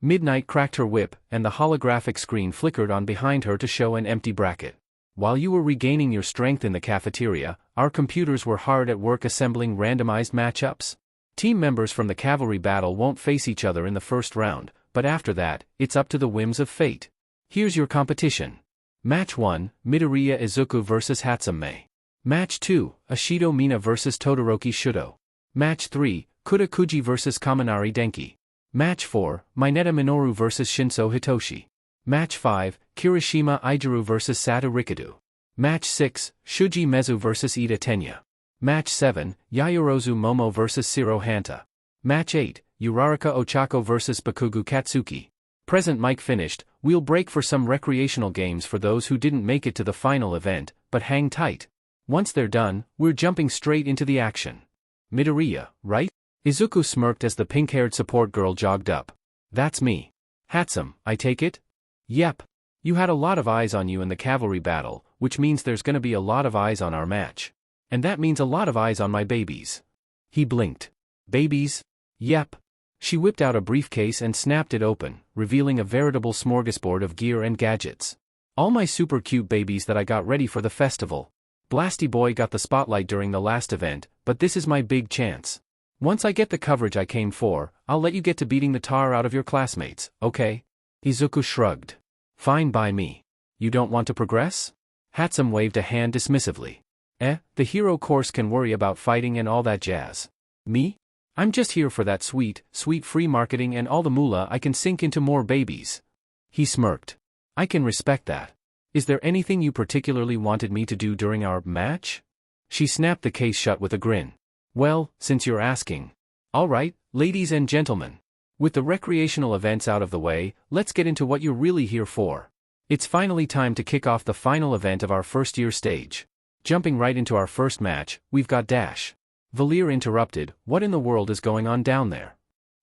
Midnight cracked her whip, and the holographic screen flickered on behind her to show an empty bracket. While you were regaining your strength in the cafeteria, our computers were hard at work assembling randomized matchups. Team members from the Cavalry battle won't face each other in the first round, but after that, it's up to the whims of fate. Here's your competition. Match 1, Midoriya Izuku vs Hatsume. Match 2, Ashido Mina vs Todoroki Shudo. Match 3, Kuda vs Kaminari Denki. Match 4, Mineta Minoru vs Shinso Hitoshi. Match 5, Kirishima Ijiru vs Sata Rikadu. Match 6, Shuji Mezu vs Ida Tenya. Match 7, Yayorozu Momo vs Shiro Hanta. Match 8, Uraraka Ochako vs Bakugu Katsuki. Present Mike finished. We'll break for some recreational games for those who didn't make it to the final event, but hang tight. Once they're done, we're jumping straight into the action. Midoriya, right? Izuku smirked as the pink-haired support girl jogged up. That's me. Hatsum, I take it? Yep. You had a lot of eyes on you in the Cavalry battle, which means there's gonna be a lot of eyes on our match. And that means a lot of eyes on my babies. He blinked. Babies? Yep. She whipped out a briefcase and snapped it open, revealing a veritable smorgasbord of gear and gadgets. All my super cute babies that I got ready for the festival. Blasty Boy got the spotlight during the last event, but this is my big chance. Once I get the coverage I came for, I'll let you get to beating the tar out of your classmates, okay? Izuku shrugged. Fine by me. You don't want to progress? Hatsum waved a hand dismissively. The hero course can worry about fighting and all that jazz. Me? I'm just here for that sweet free marketing and all the moolah I can sink into more babies. He smirked. I can respect that. Is there anything you particularly wanted me to do during our match? She snapped the case shut with a grin. Well, since you're asking. All right, ladies and gentlemen. With the recreational events out of the way, let's get into what you're really here for. It's finally time to kick off the final event of our first-year stage. Jumping right into our first match, we've got Dash. Valir interrupted, what in the world is going on down there?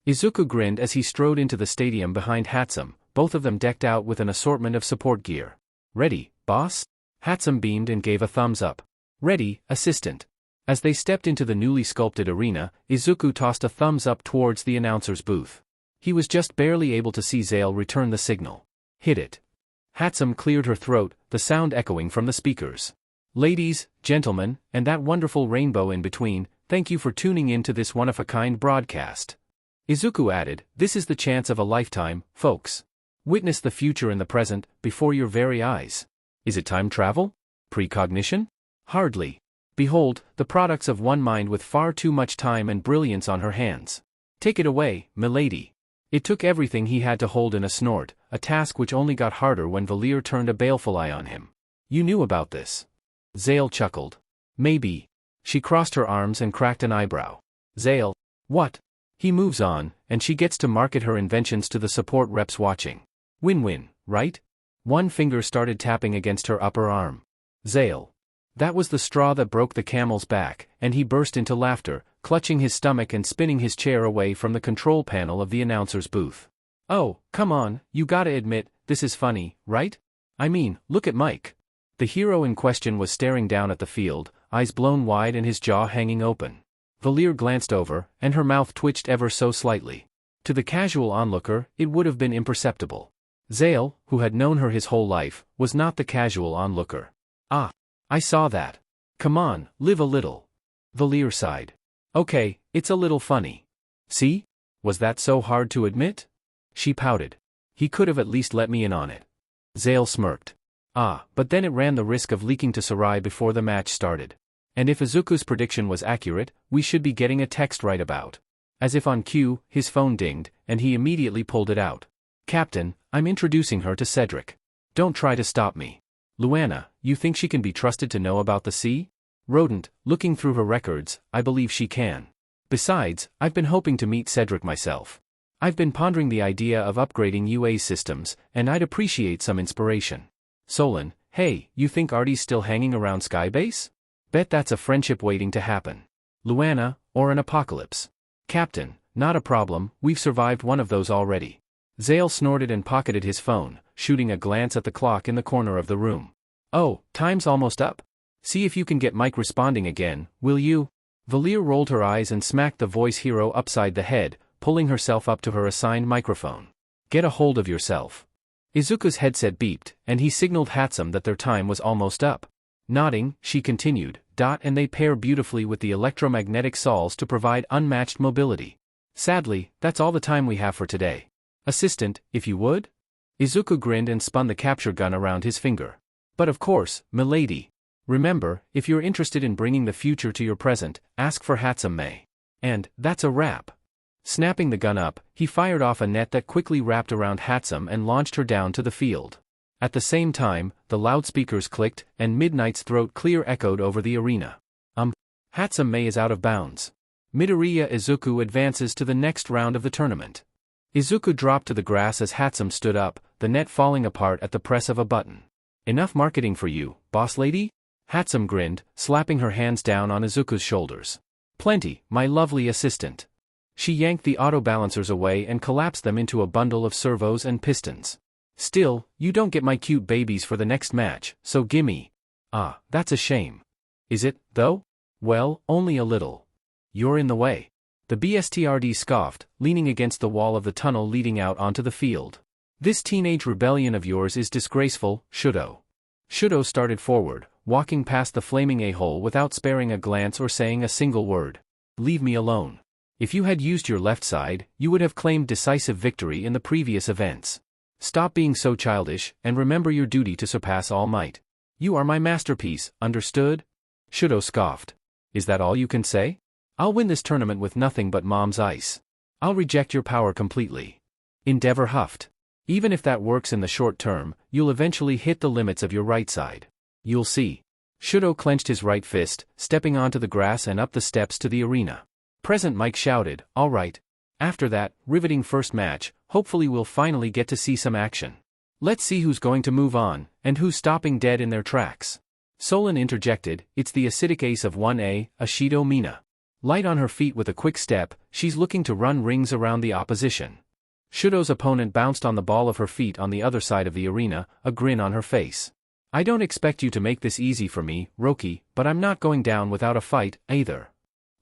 Izuku grinned as he strode into the stadium behind Hatsum, both of them decked out with an assortment of support gear. Ready, boss? Hatsum beamed and gave a thumbs up. Ready, assistant. As they stepped into the newly sculpted arena, Izuku tossed a thumbs up towards the announcer's booth. He was just barely able to see Zale return the signal. Hit it. Hatsum cleared her throat, the sound echoing from the speakers. Ladies, gentlemen, and that wonderful rainbow in between, thank you for tuning in to this one-of-a-kind broadcast. Izuku added, this is the chance of a lifetime, folks. Witness the future in the present, before your very eyes. Is it time travel? Precognition? Hardly. Behold, the products of one mind with far too much time and brilliance on her hands. Take it away, milady. It took everything he had to hold in a snort, a task which only got harder when Valir turned a baleful eye on him. You knew about this. Zale chuckled. Maybe. She crossed her arms and cracked an eyebrow. Zale, What? He moves on, and she gets to market her inventions to the support reps watching. Win-win, right? One finger started tapping against her upper arm. Zale. That was the straw that broke the camel's back, and he burst into laughter, clutching his stomach and spinning his chair away from the control panel of the announcer's booth. Oh, come on, you gotta admit, this is funny, right? I mean, look at Mike. The hero in question was staring down at the field, eyes blown wide and his jaw hanging open. Valir glanced over, and her mouth twitched ever so slightly. To the casual onlooker, it would have been imperceptible. Zale, who had known her his whole life, was not the casual onlooker. Ah, I saw that. Come on, live a little. Valir sighed. Okay, it's a little funny. See? Was that so hard to admit? She pouted. He could have at least let me in on it. Zale smirked. Ah, but then it ran the risk of leaking to Sarai before the match started. And if Izuku's prediction was accurate, we should be getting a text right about. As if on cue, his phone dinged, and he immediately pulled it out. Captain, I'm introducing her to Cedric. Don't try to stop me. Luana, you think she can be trusted to know about the sea? Rodent, looking through her records, I believe she can. Besides, I've been hoping to meet Cedric myself. I've been pondering the idea of upgrading UA's systems, and I'd appreciate some inspiration. Solon, hey, you think Artie's still hanging around Skybase? Bet that's a friendship waiting to happen. Luana, or an apocalypse. Captain, not a problem, we've survived one of those already. Zale snorted and pocketed his phone, shooting a glance at the clock in the corner of the room. Oh, time's almost up. See if you can get Mike responding again, will you? Valir rolled her eyes and smacked the voice hero upside the head, pulling herself up to her assigned microphone. Get a hold of yourself. Izuku's headset beeped, and he signaled Hatsum that their time was almost up. Nodding, she continued, and they pair beautifully with the electromagnetic sols to provide unmatched mobility. Sadly, that's all the time we have for today. Assistant, if you would? Izuku grinned and spun the capture gun around his finger. But of course, milady. Remember, if you're interested in bringing the future to your present, ask for Hatsum May. And, that's a wrap. Snapping the gun up, he fired off a net that quickly wrapped around Hatsum and launched her down to the field. At the same time, the loudspeakers clicked, and Midnight's throat clear echoed over the arena. Hatsum May is out of bounds. Midoriya Izuku advances to the next round of the tournament. Izuku dropped to the grass as Hatsum stood up, the net falling apart at the press of a button. Enough marketing for you, boss lady? Hatsum grinned, slapping her hands down on Izuku's shoulders. Plenty, my lovely assistant. She yanked the auto-balancers away and collapsed them into a bundle of servos and pistons. Still, you don't get my cute babies for the next match, so gimme. Ah, that's a shame. Is it, though? Well, only a little. You're in the way. The BSTRD scoffed, leaning against the wall of the tunnel leading out onto the field. This teenage rebellion of yours is disgraceful, Shudo. Shudo started forward, walking past the flaming a-hole without sparing a glance or saying a single word. Leave me alone. If you had used your left side, you would have claimed decisive victory in the previous events. Stop being so childish, and remember your duty to surpass all might. You are my masterpiece, understood? Shudo scoffed. Is that all you can say? I'll win this tournament with nothing but mom's ice. I'll reject your power completely. Endeavor huffed. Even if that works in the short term, you'll eventually hit the limits of your right side. You'll see. Shudo clenched his right fist, stepping onto the grass and up the steps to the arena. Present Mike shouted, all right. After that, riveting first match, hopefully we'll finally get to see some action. Let's see who's going to move on, and who's stopping dead in their tracks. Solon interjected, it's the acidic ace of 1A, Ashido Mina. Light on her feet with a quick step, she's looking to run rings around the opposition. Shudo's opponent bounced on the ball of her feet on the other side of the arena, a grin on her face. I don't expect you to make this easy for me, Roki, but I'm not going down without a fight, either.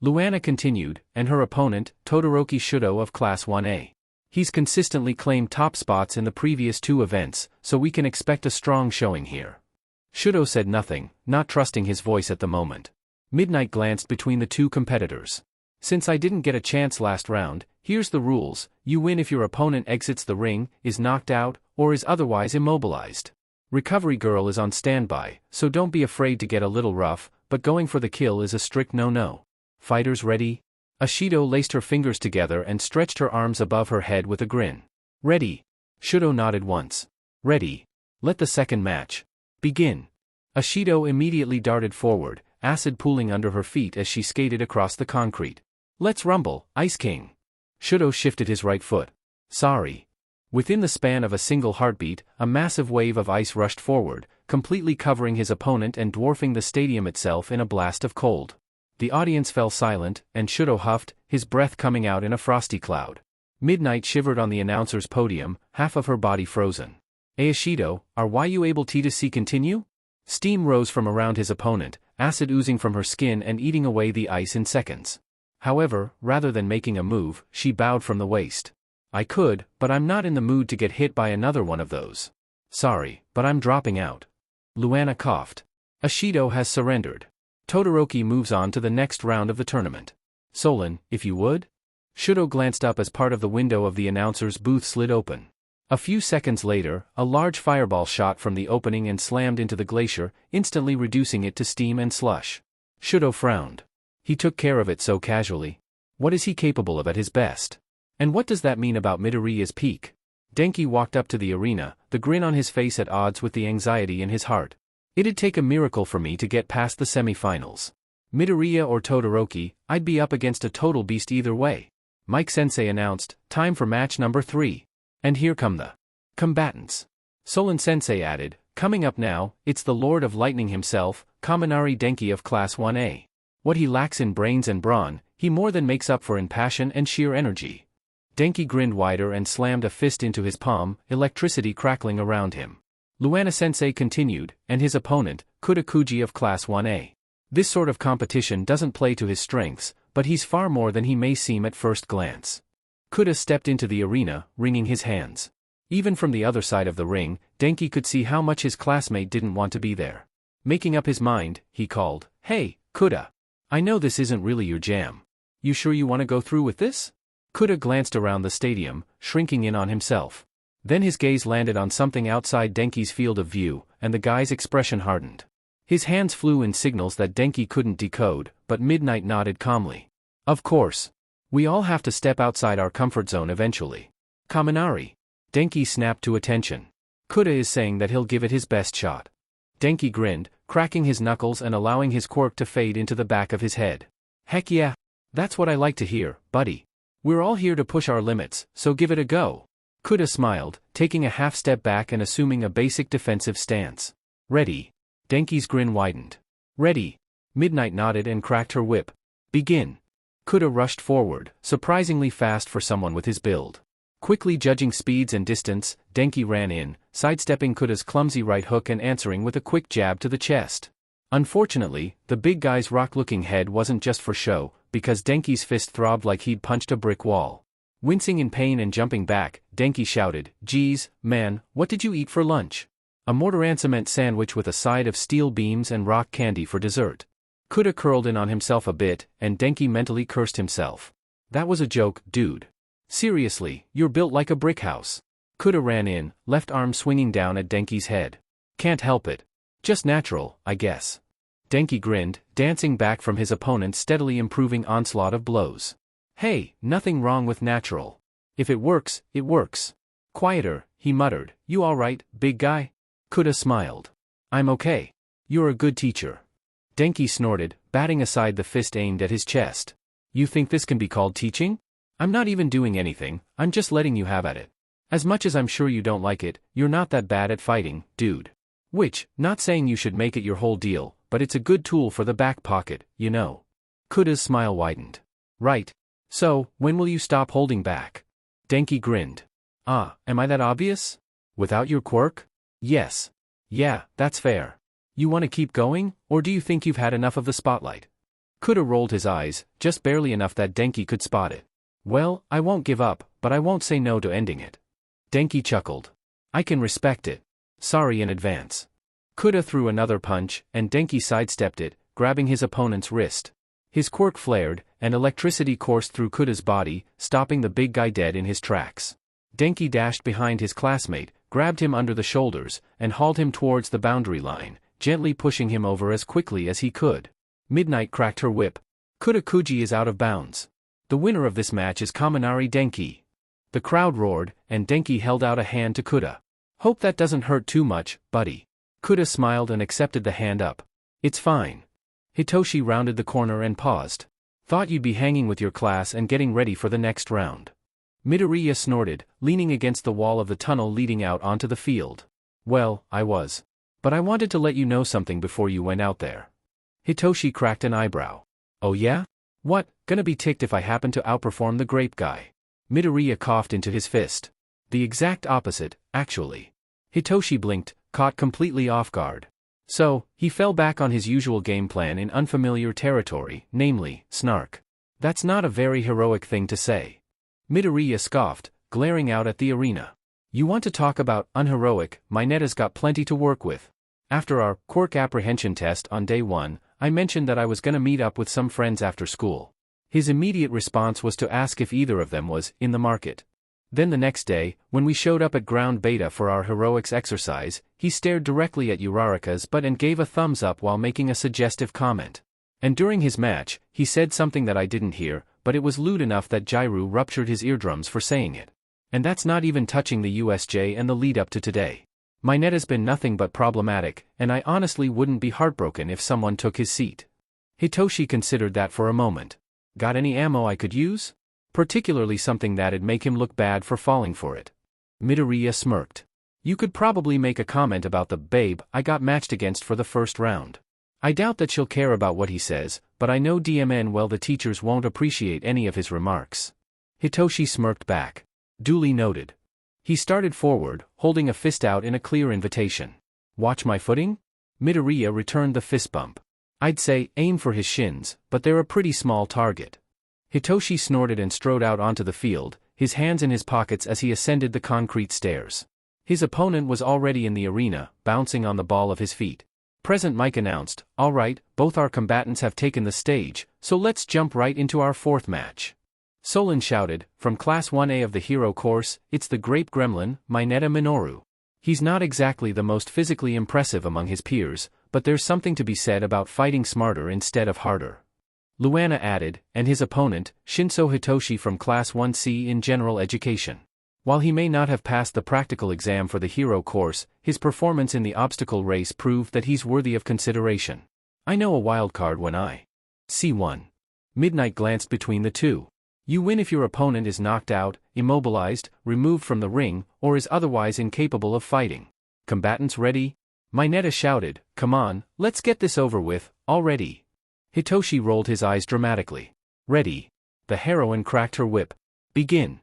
Luana continued, and her opponent, Todoroki Shudo of Class 1A. He's consistently claimed top spots in the previous two events, so we can expect a strong showing here. Shudo said nothing, not trusting his voice at the moment. Midnight glanced between the two competitors. Since I didn't get a chance last round, here's the rules: you win if your opponent exits the ring, is knocked out, or is otherwise immobilized. Recovery Girl is on standby, so don't be afraid to get a little rough, but going for the kill is a strict no-no. Fighters ready? Ashido laced her fingers together and stretched her arms above her head with a grin. Ready. Shudo nodded once. Ready. Let the second match begin. Ashido immediately darted forward, acid pooling under her feet as she skated across the concrete. Let's rumble, Ice King. Shudo shifted his right foot. Sorry. Within the span of a single heartbeat, a massive wave of ice rushed forward, completely covering his opponent and dwarfing the stadium itself in a blast of cold. The audience fell silent, and Shudo huffed, his breath coming out in a frosty cloud. Midnight shivered on the announcer's podium, half of her body frozen. Aishido, are you able to see continue? Steam rose from around his opponent, acid oozing from her skin and eating away the ice in seconds. However, rather than making a move, she bowed from the waist. I could, but I'm not in the mood to get hit by another one of those. Sorry, but I'm dropping out. Luana coughed. Aishido has surrendered. Todoroki moves on to the next round of the tournament. Solon, if you would? Shudo glanced up as part of the window of the announcer's booth slid open. A few seconds later, a large fireball shot from the opening and slammed into the glacier, instantly reducing it to steam and slush. Shudo frowned. He took care of it so casually. What is he capable of at his best? And what does that mean about Midoriya's peak? Denki walked up to the arena, the grin on his face at odds with the anxiety in his heart. It'd take a miracle for me to get past the semi-finals. Midoriya or Todoroki, I'd be up against a total beast either way. Mike-sensei announced, time for match number 3. And here come the combatants. Solon-sensei added, coming up now, it's the Lord of Lightning himself, Kaminari Denki of Class 1A. What he lacks in brains and brawn, he more than makes up for in passion and sheer energy. Denki grinned wider and slammed a fist into his palm, electricity crackling around him. Luana-sensei continued, and his opponent, Kuda of Class 1A. This sort of competition doesn't play to his strengths, but he's far more than he may seem at first glance. Kuda stepped into the arena, wringing his hands. Even from the other side of the ring, Denki could see how much his classmate didn't want to be there. Making up his mind, he called, Hey, Kuda. I know this isn't really your jam. You sure you want to go through with this? Kuda glanced around the stadium, shrinking in on himself. Then his gaze landed on something outside Denki's field of view, and the guy's expression hardened. His hands flew in signals that Denki couldn't decode, but Midnight nodded calmly. Of course. We all have to step outside our comfort zone eventually. Kaminari. Denki snapped to attention. Kuda is saying that he'll give it his best shot. Denki grinned, cracking his knuckles and allowing his quirk to fade into the back of his head. Heck yeah. That's what I like to hear, buddy. We're all here to push our limits, so give it a go. Kuda smiled, taking a half step back and assuming a basic defensive stance. Ready. Denki's grin widened. Ready. Midnight nodded and cracked her whip. Begin. Kuda rushed forward, surprisingly fast for someone with his build. Quickly judging speeds and distance, Denki ran in, sidestepping Kuda's clumsy right hook and answering with a quick jab to the chest. Unfortunately, the big guy's rock-looking head wasn't just for show, because Denki's fist throbbed like he'd punched a brick wall. Wincing in pain and jumping back, Denki shouted, Geez, man, what did you eat for lunch? A mortar cement sandwich with a side of steel beams and rock candy for dessert. Kuda curled in on himself a bit, and Denki mentally cursed himself. That was a joke, dude. Seriously, you're built like a brick house. Kuda ran in, left arm swinging down at Denki's head. Can't help it. Just natural, I guess. Denki grinned, dancing back from his opponent's steadily improving onslaught of blows. Hey, nothing wrong with natural. If it works, it works. Quieter, he muttered, you alright, big guy? Kuda smiled. I'm okay. You're a good teacher. Denki snorted, batting aside the fist aimed at his chest. You think this can be called teaching? I'm not even doing anything, I'm just letting you have at it. As much as I'm sure you don't like it, you're not that bad at fighting, dude. Which, not saying you should make it your whole deal, but it's a good tool for the back pocket, you know. Kuda's smile widened. Right. So, when will you stop holding back? Denki grinned. Ah, am I that obvious? Without your quirk? Yes. Yeah, that's fair. You want to keep going, or do you think you've had enough of the spotlight? Kuda rolled his eyes, just barely enough that Denki could spot it. Well, I won't give up, but I won't say no to ending it. Denki chuckled. I can respect it. Sorry in advance. Kuda threw another punch, and Denki sidestepped it, grabbing his opponent's wrist. His quirk flared, and electricity coursed through Kuda's body, stopping the big guy dead in his tracks. Denki dashed behind his classmate, grabbed him under the shoulders, and hauled him towards the boundary line, gently pushing him over as quickly as he could. Midnight cracked her whip. Kuda is out of bounds. The winner of this match is Kaminari Denki. The crowd roared, and Denki held out a hand to Kuda. Hope that doesn't hurt too much, buddy. Kuda smiled and accepted the hand up. It's fine. Hitoshi rounded the corner and paused. Thought you'd be hanging with your class and getting ready for the next round. Midoriya snorted, leaning against the wall of the tunnel leading out onto the field. Well, I was. But I wanted to let you know something before you went out there. Hitoshi cracked an eyebrow. Oh yeah? What, gonna be ticked if I happen to outperform the grape guy? Midoriya coughed into his fist. The exact opposite, actually. Hitoshi blinked, caught completely off guard. So, he fell back on his usual game plan in unfamiliar territory, namely, snark. That's not a very heroic thing to say. Midoriya scoffed, glaring out at the arena. You want to talk about unheroic? Mineta's got plenty to work with. After our quirk apprehension test on day 1, I mentioned that I was gonna meet up with some friends after school. His immediate response was to ask if either of them was in the market. Then the next day, when we showed up at ground beta for our heroics exercise, he stared directly at Uraraka's butt and gave a thumbs up while making a suggestive comment. And during his match, he said something that I didn't hear, but it was lewd enough that Jairu ruptured his eardrums for saying it. And that's not even touching the USJ and the lead up to today. Mineta's been nothing but problematic, and I honestly wouldn't be heartbroken if someone took his seat. Hitoshi considered that for a moment. Got any ammo I could use? Particularly something that'd make him look bad for falling for it. Midoriya smirked. You could probably make a comment about the babe I got matched against for the first round. I doubt that she'll care about what he says, but I know DMN well the teachers won't appreciate any of his remarks. Hitoshi smirked back. Duly noted. He started forward, holding a fist out in a clear invitation. Watch my footing? Midoriya returned the fist bump. I'd say aim for his shins, but they're a pretty small target. Hitoshi snorted and strode out onto the field, his hands in his pockets as he ascended the concrete stairs. His opponent was already in the arena, bouncing on the ball of his feet. Present Mike announced, all right, both our combatants have taken the stage, so let's jump right into our fourth match. Solon shouted, from Class 1A of the Hero course, it's the Grape Gremlin, Mineta Minoru. He's not exactly the most physically impressive among his peers, but there's something to be said about fighting smarter instead of harder. Luana added, and his opponent, Shinso Hitoshi from Class 1C in General Education. While he may not have passed the practical exam for the Hero course, his performance in the obstacle race proved that he's worthy of consideration. I know a wildcard when I see one. Midnight glanced between the two. You win if your opponent is knocked out, immobilized, removed from the ring, or is otherwise incapable of fighting. Combatants ready? Mineta shouted, come on, let's get this over with, already. Hitoshi rolled his eyes dramatically. Ready. The heroine cracked her whip. Begin.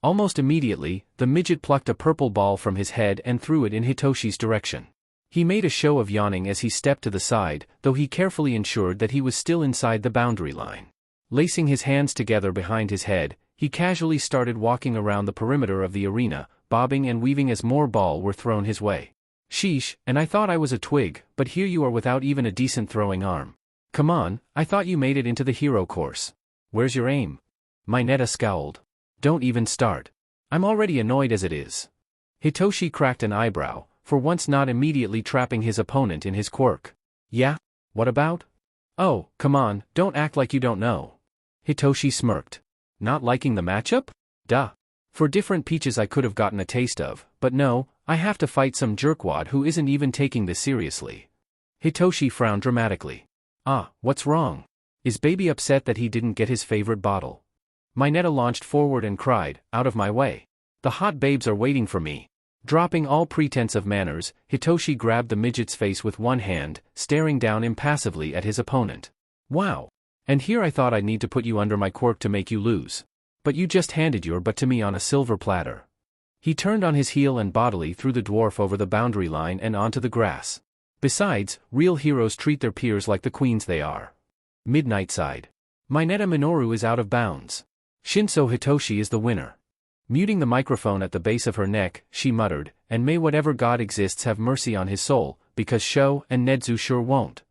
Almost immediately, the midget plucked a purple ball from his head and threw it in Hitoshi's direction. He made a show of yawning as he stepped to the side, though he carefully ensured that he was still inside the boundary line. Lacing his hands together behind his head, he casually started walking around the perimeter of the arena, bobbing and weaving as more ball were thrown his way. Sheesh, and I thought I was a twig, but here you are without even a decent throwing arm. Come on, I thought you made it into the hero course. Where's your aim? Mineta scowled. Don't even start. I'm already annoyed as it is. Hitoshi cracked an eyebrow, for once not immediately trapping his opponent in his quirk. Yeah? What about? Oh, come on, don't act like you don't know. Hitoshi smirked. Not liking the matchup? Duh. For different peaches I could have gotten a taste of, but no, I have to fight some jerkwad who isn't even taking this seriously. Hitoshi frowned dramatically. Ah, what's wrong? Is baby upset that he didn't get his favorite bottle? Mineta launched forward and cried, out of my way. The hot babes are waiting for me. Dropping all pretense of manners, Hitoshi grabbed the midget's face with one hand, staring down impassively at his opponent. Wow. And here I thought I'd need to put you under my quirk to make you lose. But you just handed your butt to me on a silver platter. He turned on his heel and bodily threw the dwarf over the boundary line and onto the grass. Besides, real heroes treat their peers like the queens they are. Midnight sighed. Mineta Minoru is out of bounds. Shinso Hitoshi is the winner. Muting the microphone at the base of her neck, she muttered, and may whatever god exists have mercy on his soul, because Sho and Nedzu sure won't.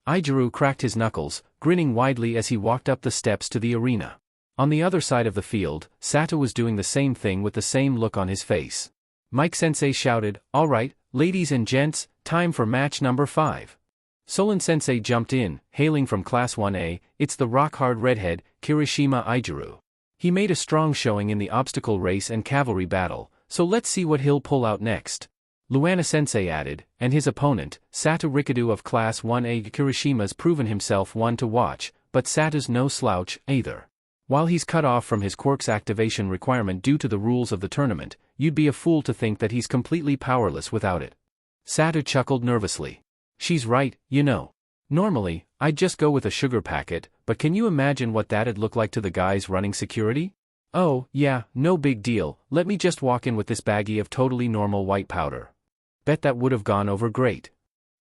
Izuku cracked his knuckles, grinning widely as he walked up the steps to the arena. On the other side of the field, Sato was doing the same thing with the same look on his face. Mike-sensei shouted, all right, ladies and gents, time for match number 5. Solon-sensei jumped in, hailing from Class 1A, it's the rock-hard redhead, Kirishima Izuku. He made a strong showing in the obstacle race and cavalry battle, so let's see what he'll pull out next. Luana-sensei added, and his opponent, Sato Rikadu of Class 1A. Kirishima's proven himself one to watch, but Sato's no slouch, either. While he's cut off from his quirk's activation requirement due to the rules of the tournament, you'd be a fool to think that he's completely powerless without it. Sato chuckled nervously. She's right, you know. Normally, I'd just go with a sugar packet, but can you imagine what that'd look like to the guys running security? Oh, yeah, no big deal, let me just walk in with this baggie of totally normal white powder. Bet that would have gone over great.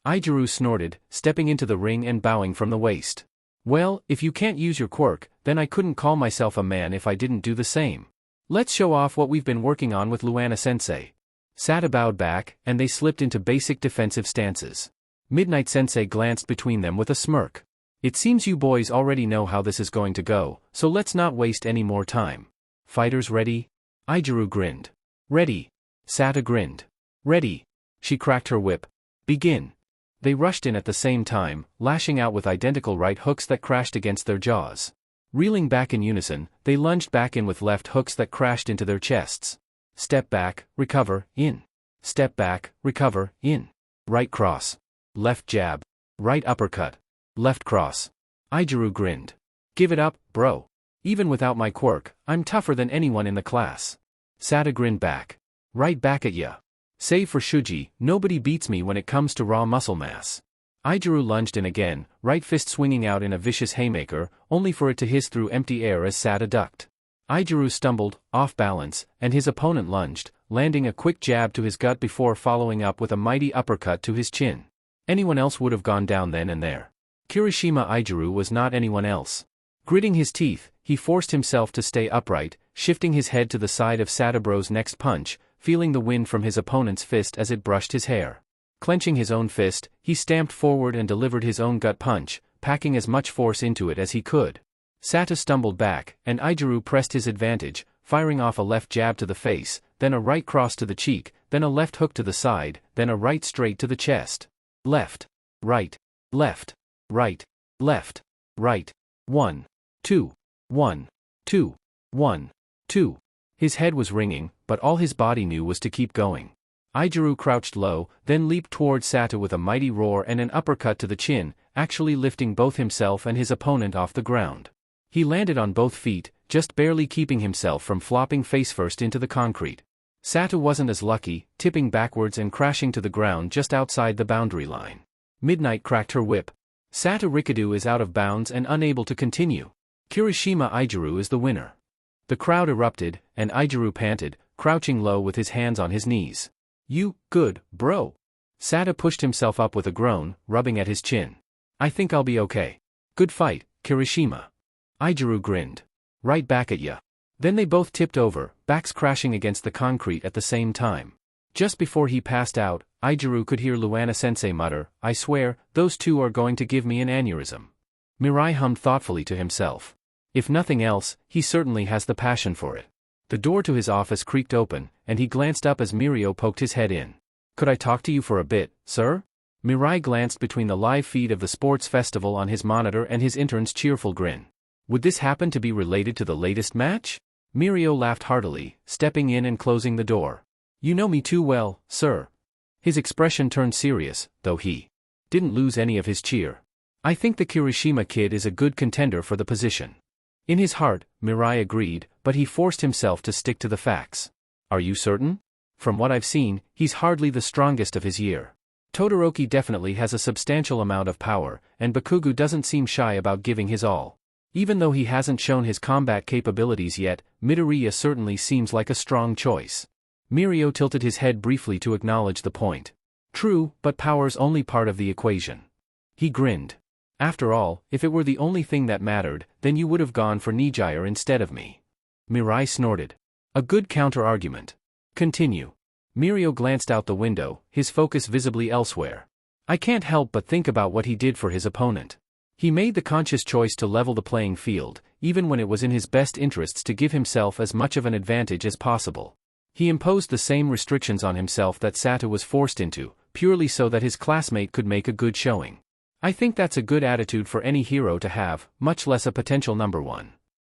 Izuku snorted, stepping into the ring and bowing from the waist. Well, if you can't use your quirk, then I couldn't call myself a man if I didn't do the same. Let's show off what we've been working on with Luana-sensei. Sato bowed back, and they slipped into basic defensive stances. Midnight-sensei glanced between them with a smirk. It seems you boys already know how this is going to go, so let's not waste any more time. Fighters ready? Izuku grinned. Ready. Sato grinned. Ready. She cracked her whip. Begin. They rushed in at the same time, lashing out with identical right hooks that crashed against their jaws. Reeling back in unison, they lunged back in with left hooks that crashed into their chests. Step back, recover, in. Step back, recover, in. Right cross. Left jab. Right uppercut. Left cross. Izuku grinned. Give it up, bro. Even without my quirk, I'm tougher than anyone in the class. Sato grinned back. Right back at ya. Save for Shuji, nobody beats me when it comes to raw muscle mass. Izuku lunged in again, right fist swinging out in a vicious haymaker, only for it to hiss through empty air as Sato ducked. Izuku stumbled, off balance, and his opponent lunged, landing a quick jab to his gut before following up with a mighty uppercut to his chin. Anyone else would have gone down then and there. Kirishima Izuku was not anyone else. Gritting his teeth, he forced himself to stay upright, shifting his head to the side of Satobro's next punch, feeling the wind from his opponent's fist as it brushed his hair. Clenching his own fist, he stamped forward and delivered his own gut punch, packing as much force into it as he could. Sato stumbled back, and Izuku pressed his advantage, firing off a left jab to the face, then a right cross to the cheek, then a left hook to the side, then a right straight to the chest. Left. Right. Left. Right. Left. Right. 1. 2. 1. 2. 1. 2. His head was ringing, but all his body knew was to keep going. Izuku crouched low, then leaped toward Sato with a mighty roar and an uppercut to the chin, actually lifting both himself and his opponent off the ground. He landed on both feet, just barely keeping himself from flopping face-first into the concrete. Sato wasn't as lucky, tipping backwards and crashing to the ground just outside the boundary line. Midnight cracked her whip. Sato Rikadu is out of bounds and unable to continue. Kirishima Izuku is the winner. The crowd erupted, and Izuku panted, crouching low with his hands on his knees. You, good, bro. Sato pushed himself up with a groan, rubbing at his chin. I think I'll be okay. Good fight, Kirishima. Izuku grinned. Right back at ya. Then they both tipped over, backs crashing against the concrete at the same time. Just before he passed out, Izuku could hear Luana-sensei mutter, I swear, those two are going to give me an aneurysm. Mirai hummed thoughtfully to himself. If nothing else, he certainly has the passion for it. The door to his office creaked open, and he glanced up as Mirio poked his head in. Could I talk to you for a bit, sir? Mirai glanced between the live feed of the sports festival on his monitor and his intern's cheerful grin. Would this happen to be related to the latest match? Mirio laughed heartily, stepping in and closing the door. You know me too well, sir. His expression turned serious, though he didn't lose any of his cheer. I think the Kirishima kid is a good contender for the position. In his heart, Mirai agreed, but he forced himself to stick to the facts. Are you certain? From what I've seen, he's hardly the strongest of his year. Todoroki definitely has a substantial amount of power, and Bakugo doesn't seem shy about giving his all. Even though he hasn't shown his combat capabilities yet, Midoriya certainly seems like a strong choice. Mirio tilted his head briefly to acknowledge the point. True, but power's only part of the equation. He grinned. After all, if it were the only thing that mattered, then you would have gone for Nijire instead of me. Mirai snorted. A good counter-argument. Continue. Mirio glanced out the window, his focus visibly elsewhere. I can't help but think about what he did for his opponent. He made the conscious choice to level the playing field, even when it was in his best interests to give himself as much of an advantage as possible. He imposed the same restrictions on himself that Sato was forced into, purely so that his classmate could make a good showing. I think that's a good attitude for any hero to have, much less a potential number one.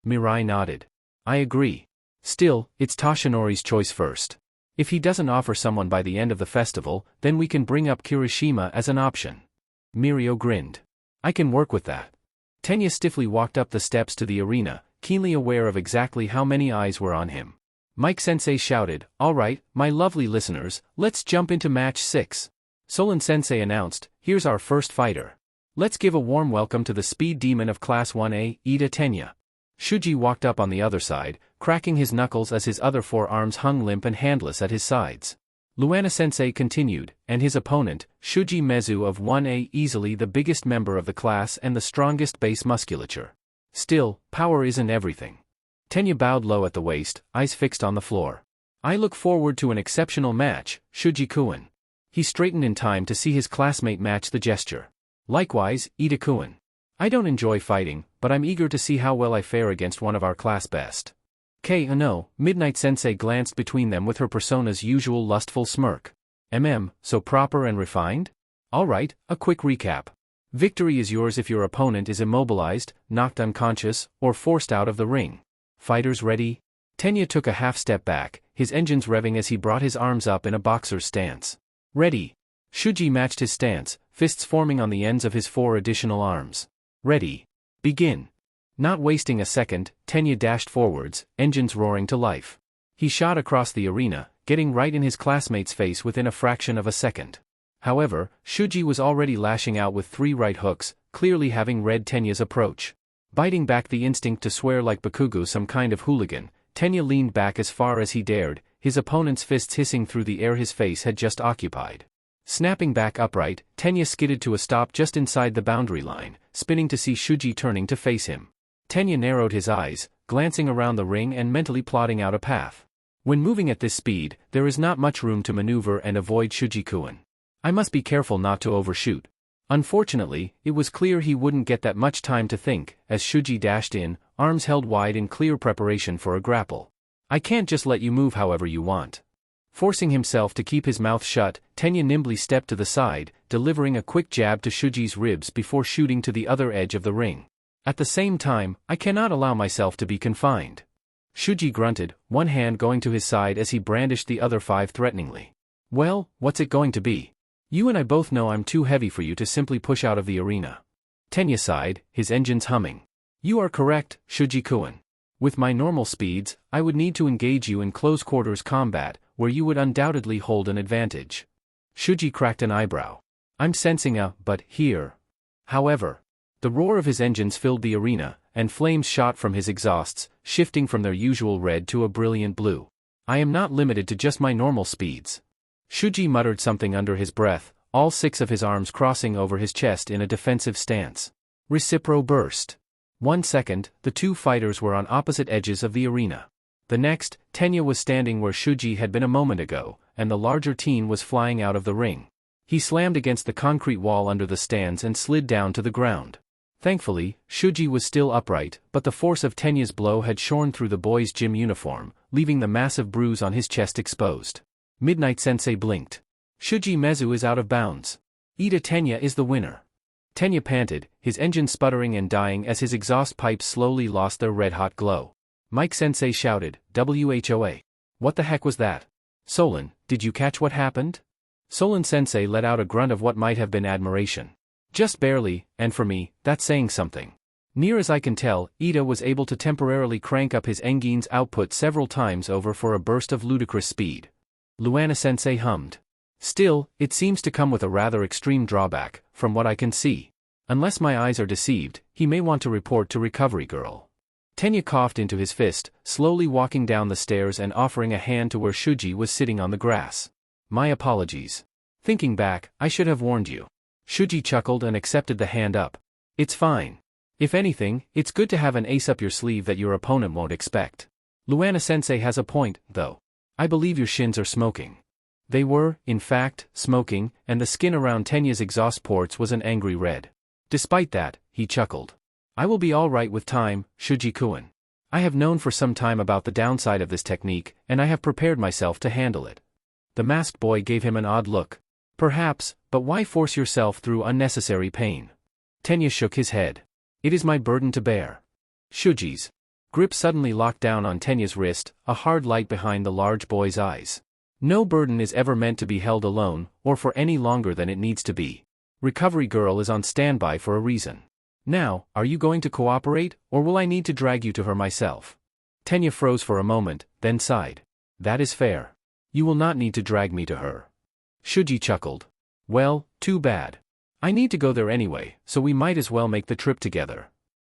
Mirai nodded. I agree. Still, it's Toshinori's choice first. If he doesn't offer someone by the end of the festival, then we can bring up Kirishima as an option. Mirio grinned. I can work with that. Tenya stiffly walked up the steps to the arena, keenly aware of exactly how many eyes were on him. Mike-sensei shouted, "All right, my lovely listeners, let's jump into match 6. Solon-sensei announced, "Here's our first fighter. Let's give a warm welcome to the speed demon of Class 1A, Ida Tenya." Shuji walked up on the other side, cracking his knuckles as his other 4 arms hung limp and handless at his sides. Luana-sensei continued, and his opponent, Shuji Mezu of 1A, easily the biggest member of the class and the strongest base musculature. Still, power isn't everything. Tenya bowed low at the waist, eyes fixed on the floor. "I look forward to an exceptional match, Shuji-kun." He straightened in time to see his classmate match the gesture. "Likewise, Ida-kun. I don't enjoy fighting, but I'm eager to see how well I fare against one of our class best." No, Midnight-sensei glanced between them with her persona's usual lustful smirk. So proper and refined? Alright, a quick recap. Victory is yours if your opponent is immobilized, knocked unconscious, or forced out of the ring. Fighters ready? Tenya took a half step back, his engines revving as he brought his arms up in a boxer's stance. Ready. Shuji matched his stance, fists forming on the ends of his 4 additional arms. Ready. Begin. Not wasting a second, Tenya dashed forwards, engines roaring to life. He shot across the arena, getting right in his classmate's face within a fraction of a second. However, Shuji was already lashing out with 3 right hooks, clearly having read Tenya's approach. Biting back the instinct to swear like Bakugo some kind of hooligan, Tenya leaned back as far as he dared, his opponent's fists hissing through the air his face had just occupied. Snapping back upright, Tenya skidded to a stop just inside the boundary line, spinning to see Shuji turning to face him. Tenya narrowed his eyes, glancing around the ring and mentally plotting out a path. When moving at this speed, there is not much room to maneuver and avoid Shuji-kun. I must be careful not to overshoot. Unfortunately, it was clear he wouldn't get that much time to think, as Shuji dashed in, arms held wide in clear preparation for a grapple. I can't just let you move however you want. Forcing himself to keep his mouth shut, Tenya nimbly stepped to the side, delivering a quick jab to Shuji's ribs before shooting to the other edge of the ring. At the same time, I cannot allow myself to be confined. Shuji grunted, one hand going to his side as he brandished the other 5 threateningly. Well, what's it going to be? You and I both know I'm too heavy for you to simply push out of the arena. Tenya sighed, his engines humming. You are correct, Shuji-kun. With my normal speeds, I would need to engage you in close-quarters combat, where you would undoubtedly hold an advantage. Shuji cracked an eyebrow. I'm sensing a but here. However, the roar of his engines filled the arena, and flames shot from his exhausts, shifting from their usual red to a brilliant blue. I am not limited to just my normal speeds. Shuji muttered something under his breath, all 6 of his arms crossing over his chest in a defensive stance. Recipro burst. 1 second, the 2 fighters were on opposite edges of the arena. The next, Tenya was standing where Shuji had been a moment ago, and the larger teen was flying out of the ring. He slammed against the concrete wall under the stands and slid down to the ground. Thankfully, Shuji was still upright, but the force of Tenya's blow had shorn through the boy's gym uniform, leaving the massive bruise on his chest exposed. Midnight-sensei blinked. Shuji Mezu is out of bounds. Ida Tenya is the winner. Tenya panted, his engine sputtering and dying as his exhaust pipes slowly lost their red-hot glow. Mike-sensei shouted, "WHOA. What the heck was that? Solon, did you catch what happened?" Solon-sensei let out a grunt of what might have been admiration. Just barely, and for me, that's saying something. Near as I can tell, Ida was able to temporarily crank up his engine's output several times over for a burst of ludicrous speed. Luana-sensei hummed. Still, it seems to come with a rather extreme drawback, from what I can see. Unless my eyes are deceived, he may want to report to Recovery Girl. Tenya coughed into his fist, slowly walking down the stairs and offering a hand to where Shuji was sitting on the grass. My apologies. Thinking back, I should have warned you. Shuji chuckled and accepted the hand up. It's fine. If anything, it's good to have an ace up your sleeve that your opponent won't expect. Luana-sensei has a point, though. I believe your shins are smoking. They were, in fact, smoking, and the skin around Tenya's exhaust ports was an angry red. Despite that, he chuckled. I will be all right with time, Shuji-kun. I have known for some time about the downside of this technique, and I have prepared myself to handle it. The masked boy gave him an odd look. Perhaps, but why force yourself through unnecessary pain? Tenya shook his head. It is my burden to bear. Shuji's grip suddenly locked down on Tenya's wrist, a hard light behind the large boy's eyes. No burden is ever meant to be held alone, or for any longer than it needs to be. Recovery Girl is on standby for a reason. Now, are you going to cooperate, or will I need to drag you to her myself? Tenya froze for a moment, then sighed. That is fair. You will not need to drag me to her. Shuji chuckled. Well, too bad. I need to go there anyway, so we might as well make the trip together.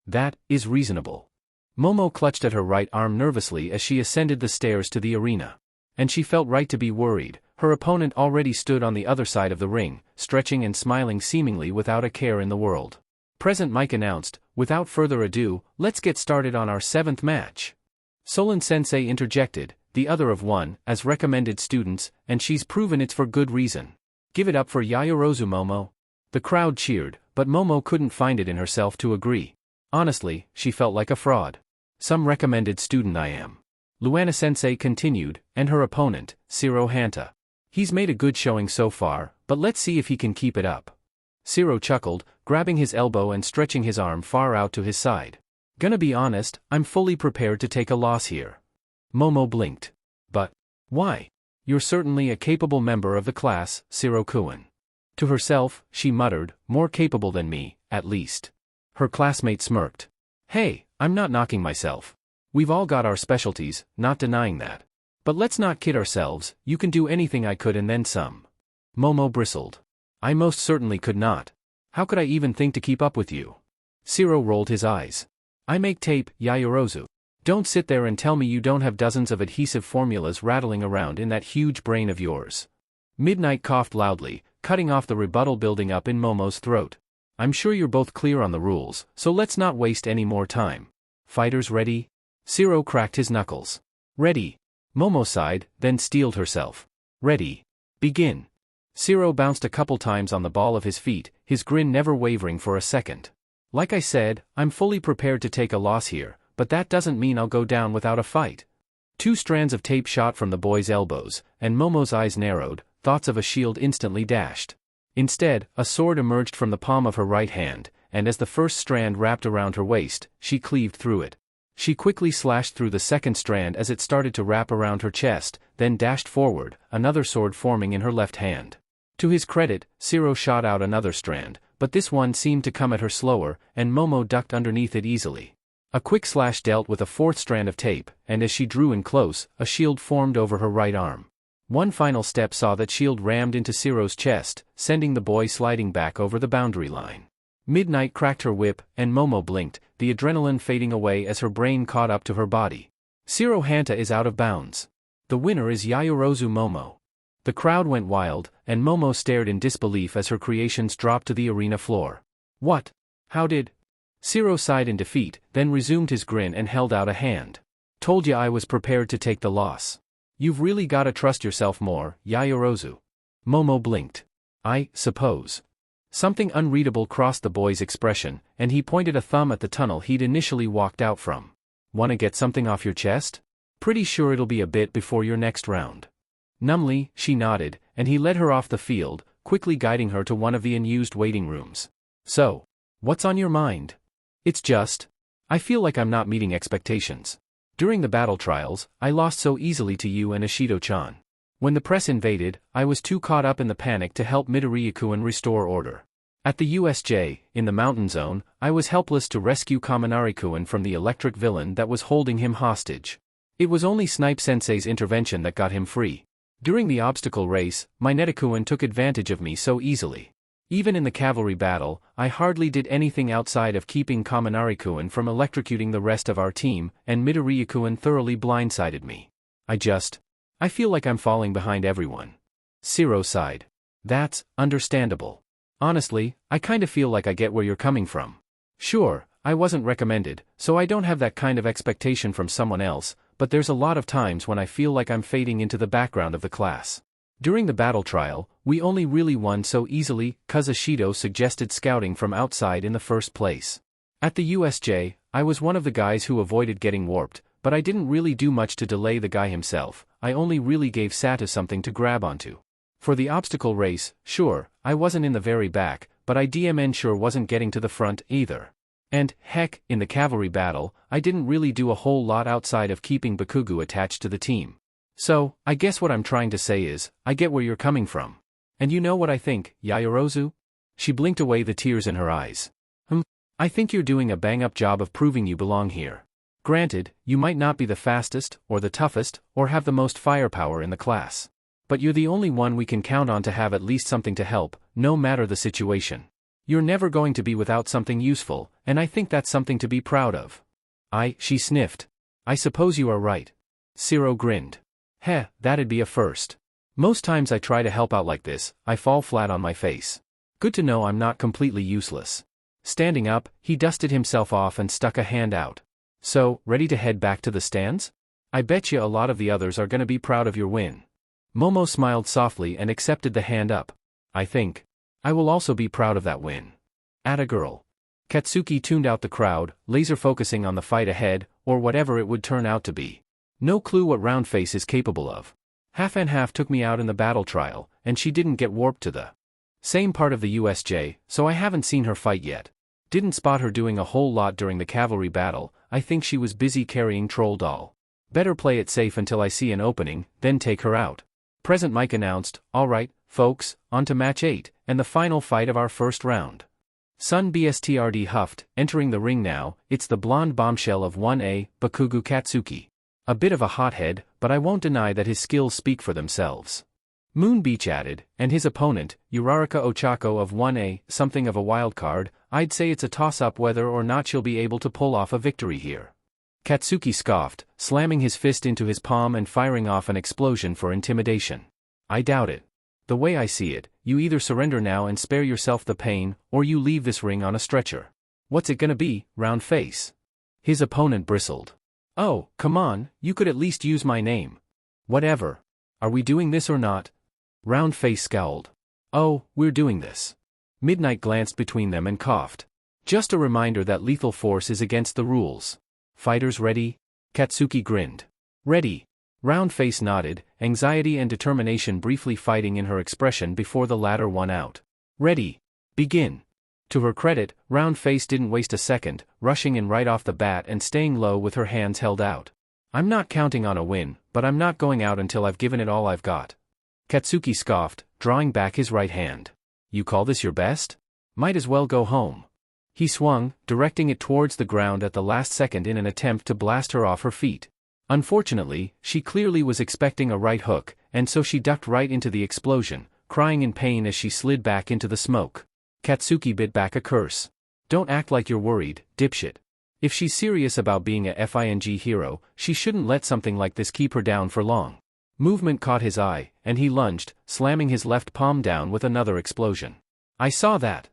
That is reasonable. Momo clutched at her right arm nervously as she ascended the stairs to the arena. And she felt right to be worried. Her opponent already stood on the other side of the ring, stretching and smiling seemingly without a care in the world. Present Mike announced, without further ado, let's get started on our 7th match. Solon-sensei interjected, the other of one, as recommended students, and she's proven it's for good reason. Give it up for Yayorozu Momo. The crowd cheered, but Momo couldn't find it in herself to agree. Honestly, she felt like a fraud. Some recommended student I am. Luana-sensei continued, and her opponent, Shiro Hanta. He's made a good showing so far, but let's see if he can keep it up. Shiro chuckled, grabbing his elbow and stretching his arm far out to his side. Gonna be honest, I'm fully prepared to take a loss here. Momo blinked. But why? You're certainly a capable member of the class, Shiro-kun. To herself, she muttered, more capable than me, at least. Her classmate smirked. Hey, I'm not knocking myself. We've all got our specialties, not denying that. But let's not kid ourselves, you can do anything I could and then some. Momo bristled. I most certainly could not. How could I even think to keep up with you? Shiro rolled his eyes. I make tape, Yayorozu. Don't sit there and tell me you don't have dozens of adhesive formulas rattling around in that huge brain of yours. Midnight coughed loudly, cutting off the rebuttal building up in Momo's throat. I'm sure you're both clear on the rules, so let's not waste any more time. Fighters ready? Shiro cracked his knuckles. Ready. Momo sighed, then steeled herself. Ready. Begin. Shiro bounced a couple times on the ball of his feet, his grin never wavering for a second. Like I said, I'm fully prepared to take a loss here, but that doesn't mean I'll go down without a fight. 2 strands of tape shot from the boy's elbows, and Momo's eyes narrowed, thoughts of a shield instantly dashed. Instead, a sword emerged from the palm of her right hand, and as the first strand wrapped around her waist, she cleaved through it. She quickly slashed through the second strand as it started to wrap around her chest, then dashed forward, another sword forming in her left hand. To his credit, Shiro shot out another strand, but this one seemed to come at her slower, and Momo ducked underneath it easily. A quick slash dealt with a 4th strand of tape, and as she drew in close, a shield formed over her right arm. One final step saw that shield rammed into Shiro's chest, sending the boy sliding back over the boundary line. Midnight cracked her whip, and Momo blinked, the adrenaline fading away as her brain caught up to her body. Shiro Hanta is out of bounds. The winner is Yayorozu Momo. The crowd went wild, and Momo stared in disbelief as her creations dropped to the arena floor. What? How did? Shiro sighed in defeat, then resumed his grin and held out a hand. Told ya I was prepared to take the loss. You've really gotta trust yourself more, Yayorozu. Momo blinked. I suppose. Something unreadable crossed the boy's expression, and he pointed a thumb at the tunnel he'd initially walked out from. Wanna get something off your chest? Pretty sure it'll be a bit before your next round. Numbly, she nodded, and he led her off the field, quickly guiding her to one of the unused waiting rooms. So, what's on your mind? It's just, I feel like I'm not meeting expectations. During the battle trials, I lost so easily to you and Ishido-chan. When the press invaded, I was too caught up in the panic to help Midoriya-kun restore order. At the USJ, in the mountain zone, I was helpless to rescue Kaminari-kun from the electric villain that was holding him hostage. It was only Snipe-sensei's intervention that got him free. During the obstacle race, my Netakun took advantage of me so easily. Even in the cavalry battle, I hardly did anything outside of keeping Kaminari-kun from electrocuting the rest of our team, and Midoriya-kun thoroughly blindsided me. I feel like I'm falling behind everyone. Shiro sighed. That's understandable. Honestly, I kinda feel like I get where you're coming from. Sure, I wasn't recommended, so I don't have that kind of expectation from someone else, but there's a lot of times when I feel like I'm fading into the background of the class. During the battle trial, we only really won so easily 'cause Ishido suggested scouting from outside in the first place. At the USJ, I was one of the guys who avoided getting warped, but I didn't really do much to delay the guy himself. I only really gave Sato something to grab onto. For the obstacle race, sure, I wasn't in the very back, but I sure wasn't getting to the front either. And, heck, in the cavalry battle, I didn't really do a whole lot outside of keeping Bakugo attached to the team. So, I guess what I'm trying to say is, I get where you're coming from. And you know what I think, Yayorozu? She blinked away the tears in her eyes. I think you're doing a bang-up job of proving you belong here. Granted, you might not be the fastest, or the toughest, or have the most firepower in the class. But you're the only one we can count on to have at least something to help, no matter the situation. You're never going to be without something useful, and I think that's something to be proud of. She sniffed. I suppose you are right. Zero grinned. Heh, that'd be a first. Most times I try to help out like this, I fall flat on my face. Good to know I'm not completely useless. Standing up, he dusted himself off and stuck a hand out. So, ready to head back to the stands? I bet you a lot of the others are gonna be proud of your win. Momo smiled softly and accepted the hand up. I think I will also be proud of that win. Atta girl. Katsuki tuned out the crowd, laser focusing on the fight ahead, or whatever it would turn out to be. No clue what Roundface is capable of. Half and Half took me out in the battle trial, and she didn't get warped to the same part of the USJ, so I haven't seen her fight yet. Didn't spot her doing a whole lot during the cavalry battle. I think she was busy carrying Troll Doll. Better play it safe until I see an opening, then take her out. Present Mike announced, alright, folks, on to match 8, and the final fight of our first round. Sun BSTRD huffed, entering the ring now, it's the blonde bombshell of 1A, Bakugo Katsuki. A bit of a hothead, but I won't deny that his skills speak for themselves. Moon Beach added, and his opponent, Uraraka Ochako of 1A, something of a wild card. I'd say it's a toss-up whether or not she'll be able to pull off a victory here. Katsuki scoffed, slamming his fist into his palm and firing off an explosion for intimidation. I doubt it. The way I see it, you either surrender now and spare yourself the pain, or you leave this ring on a stretcher. What's it gonna be, Roundface? His opponent bristled. Oh, come on, you could at least use my name. Whatever. Are we doing this or not? Roundface scowled. Oh, we're doing this. Midnight glanced between them and coughed. Just a reminder that lethal force is against the rules. Fighters ready? Katsuki grinned. Ready. Roundface nodded, anxiety and determination briefly fighting in her expression before the latter won out. Ready. Begin. To her credit, Roundface didn't waste a second, rushing in right off the bat and staying low with her hands held out. I'm not counting on a win, but I'm not going out until I've given it all I've got. Katsuki scoffed, drawing back his right hand. You call this your best? Might as well go home. He swung, directing it towards the ground at the last second in an attempt to blast her off her feet. Unfortunately, she clearly was expecting a right hook, and so she ducked right into the explosion, crying in pain as she slid back into the smoke. Katsuki bit back a curse. Don't act like you're worried, dipshit. If she's serious about being a FING hero, she shouldn't let something like this keep her down for long. Movement caught his eye, and he lunged, slamming his left palm down with another explosion. I saw that.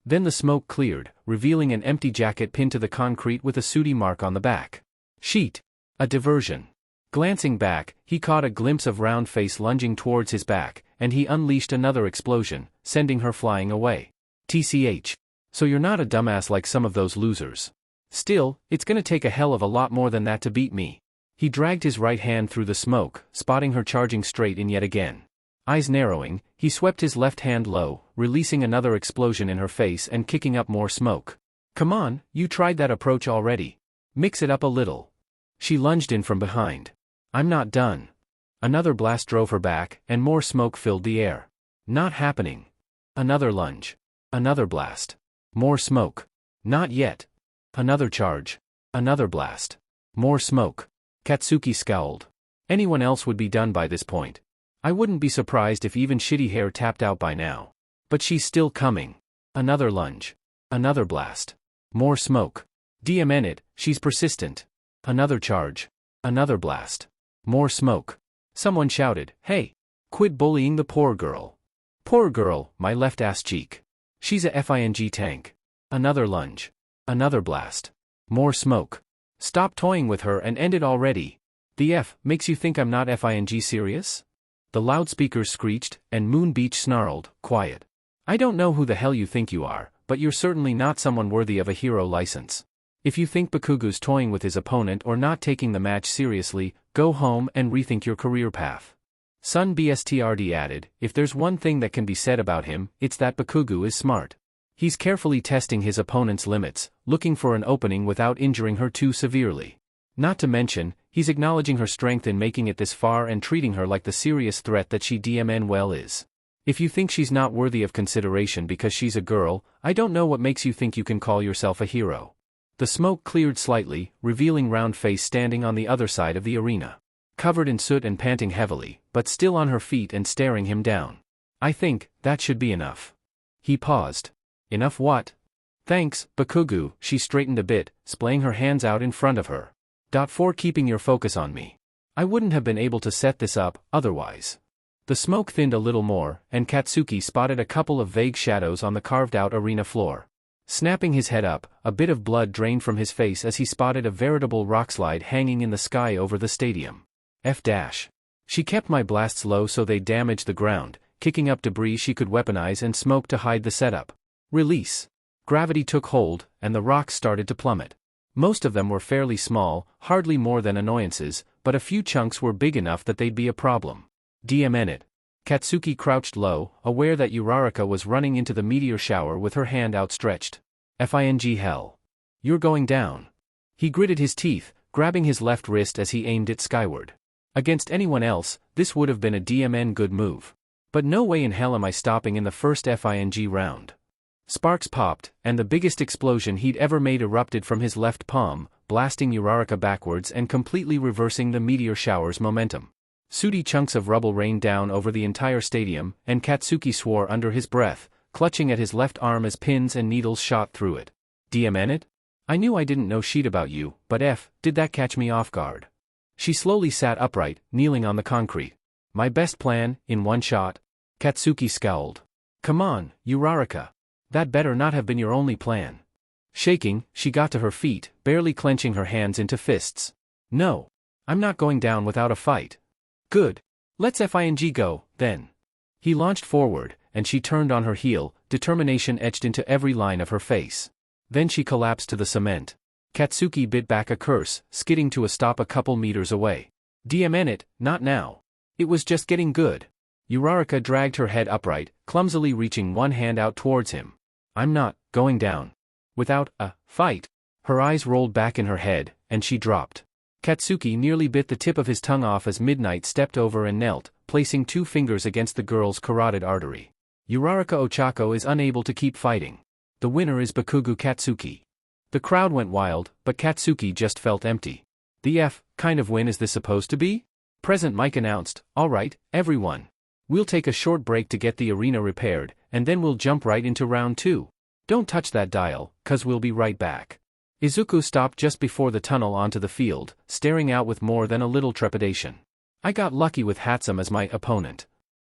Then the smoke cleared, revealing an empty jacket pinned to the concrete with a sooty mark on the back. Sheet. A diversion. Glancing back, he caught a glimpse of Roundface lunging towards his back, and he unleashed another explosion, sending her flying away. TCH. So you're not a dumbass like some of those losers. Still, it's gonna take a hell of a lot more than that to beat me. He dragged his right hand through the smoke, spotting her charging straight in yet again. Eyes narrowing, he swept his left hand low, releasing another explosion in her face and kicking up more smoke. Come on, you tried that approach already. Mix it up a little. She lunged in from behind. I'm not done. Another blast drove her back, and more smoke filled the air. Not happening. Another lunge. Another blast. More smoke. Not yet. Another charge. Another blast. More smoke. Katsuki scowled. Anyone else would be done by this point. I wouldn't be surprised if even Shitty Hair tapped out by now. But she's still coming. Another lunge. Another blast. More smoke. Emanate, she's persistent. Another charge. Another blast. More smoke. Someone shouted, hey! Quit bullying the poor girl. Poor girl, my left ass cheek. She's a FING tank. Another lunge. Another blast. More smoke. Stop toying with her and end it already. The F makes you think I'm not FING serious? The loudspeakers screeched, and Moon Beach snarled, quiet. I don't know who the hell you think you are, but you're certainly not someone worthy of a hero license. If you think Bakugo's toying with his opponent or not taking the match seriously, go home and rethink your career path. Sun BSTRD added, if there's one thing that can be said about him, it's that Bakugo is smart. He's carefully testing his opponent's limits, looking for an opening without injuring her too severely. Not to mention, he's acknowledging her strength in making it this far and treating her like the serious threat that she DMN well is. If you think she's not worthy of consideration because she's a girl, I don't know what makes you think you can call yourself a hero. The smoke cleared slightly, revealing Round Face standing on the other side of the arena. Covered in soot and panting heavily, but still on her feet and staring him down. I think, that should be enough. He paused. Enough what? Thanks, Bakugu, she straightened a bit, splaying her hands out in front of her. For keeping your focus on me. I wouldn't have been able to set this up, otherwise. The smoke thinned a little more, and Katsuki spotted a couple of vague shadows on the carved-out arena floor. Snapping his head up, a bit of blood drained from his face as he spotted a veritable rockslide hanging in the sky over the stadium. She kept my blasts low so they damaged the ground, kicking up debris she could weaponize and smoke to hide the setup. Release. Gravity took hold, and the rocks started to plummet. Most of them were fairly small, hardly more than annoyances, but a few chunks were big enough that they'd be a problem. Emanate. Katsuki crouched low, aware that Uraraka was running into the meteor shower with her hand outstretched. Hell. You're going down. He gritted his teeth, grabbing his left wrist as he aimed it skyward. Against anyone else, this would have been a good move. But no way in hell am I stopping in the first FING round. Sparks popped, and the biggest explosion he'd ever made erupted from his left palm, blasting Uraraka backwards and completely reversing the meteor shower's momentum. Sooty chunks of rubble rained down over the entire stadium, and Katsuki swore under his breath, clutching at his left arm as pins and needles shot through it. Emanate? I knew I didn't know shit about you, but did that catch me off guard? She slowly sat upright, kneeling on the concrete. My best plan, in one shot? Katsuki scowled. Come on, Uraraka. That better not have been your only plan. Shaking, she got to her feet, barely clenching her hands into fists. No. I'm not going down without a fight. Good. Let's FING go, then. He launched forward, and she turned on her heel, determination etched into every line of her face. Then she collapsed to the cement. Katsuki bit back a curse, skidding to a stop a couple meters away. Emanate, not now. It was just getting good. Uraraka dragged her head upright, clumsily reaching one hand out towards him. I'm not going down. Without a fight. Her eyes rolled back in her head, and she dropped. Katsuki nearly bit the tip of his tongue off as Midnight stepped over and knelt, placing 2 fingers against the girl's carotid artery. Uraraka Ochako is unable to keep fighting. The winner is Bakugu Katsuki. The crowd went wild, but Katsuki just felt empty. The kind of win is this supposed to be? Present Mike announced, alright, everyone. We'll take a short break to get the arena repaired, and then we'll jump right into round 2. Don't touch that dial, 'cause we'll be right back. Izuku stopped just before the tunnel onto the field, staring out with more than a little trepidation. I got lucky with Hatsum as my opponent.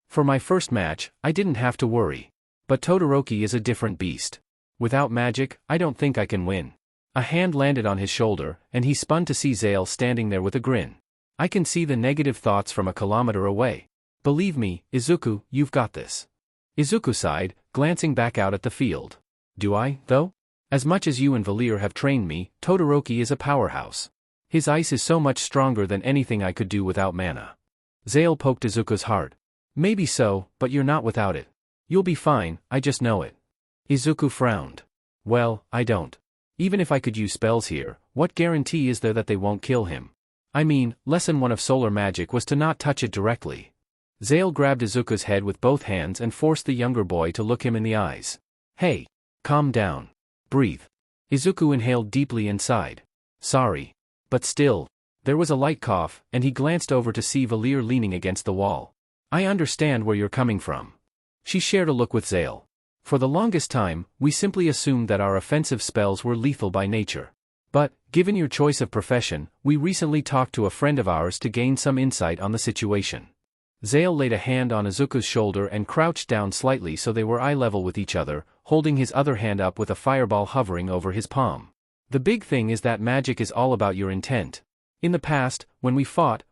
For my first match, I didn't have to worry. But Todoroki is a different beast. Without magic, I don't think I can win. A hand landed on his shoulder, and he spun to see Zale standing there with a grin. I can see the negative thoughts from a kilometer away. Believe me, Izuku, you've got this. Izuku sighed, glancing back out at the field. Do I, though? As much as you and Valir have trained me, Todoroki is a powerhouse. His ice is so much stronger than anything I could do without mana. Zale poked Izuku's heart. Maybe so, but you're not without it. You'll be fine, I just know it. Izuku frowned. Well, I don't. Even if I could use spells here, what guarantee is there that they won't kill him? I mean, lesson 1 of solar magic was to not touch it directly. Zale grabbed Izuku's head with both hands and forced the younger boy to look him in the eyes. Hey. Calm down. Breathe. Izuku inhaled deeply and sighed. Sorry. But still. There was a light cough, and he glanced over to see Valir leaning against the wall. I understand where you're coming from. She shared a look with Zale. For the longest time, we simply assumed that our offensive spells were lethal by nature. But, given your choice of profession, we recently talked to a friend of ours to gain some insight on the situation. Zale laid a hand on Izuku's shoulder and crouched down slightly so they were eye level with each other, holding his other hand up with a fireball hovering over his palm. The big thing is that magic is all about your intent. In the past, when we fought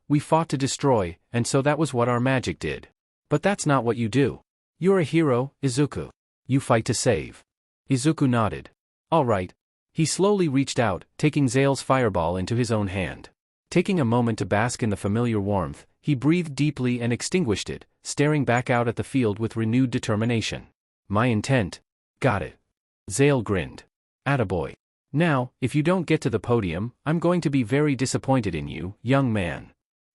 to destroy, and so that was what our magic did. But that's not what you do. You're a hero, Izuku. You fight to save. Izuku nodded. All right. He slowly reached out, taking Zale's fireball into his own hand. Taking a moment to bask in the familiar warmth, he breathed deeply and extinguished it, staring back out at the field with renewed determination. My intent. Got it. Zale grinned. Attaboy. Now, if you don't get to the podium, I'm going to be very disappointed in you, young man.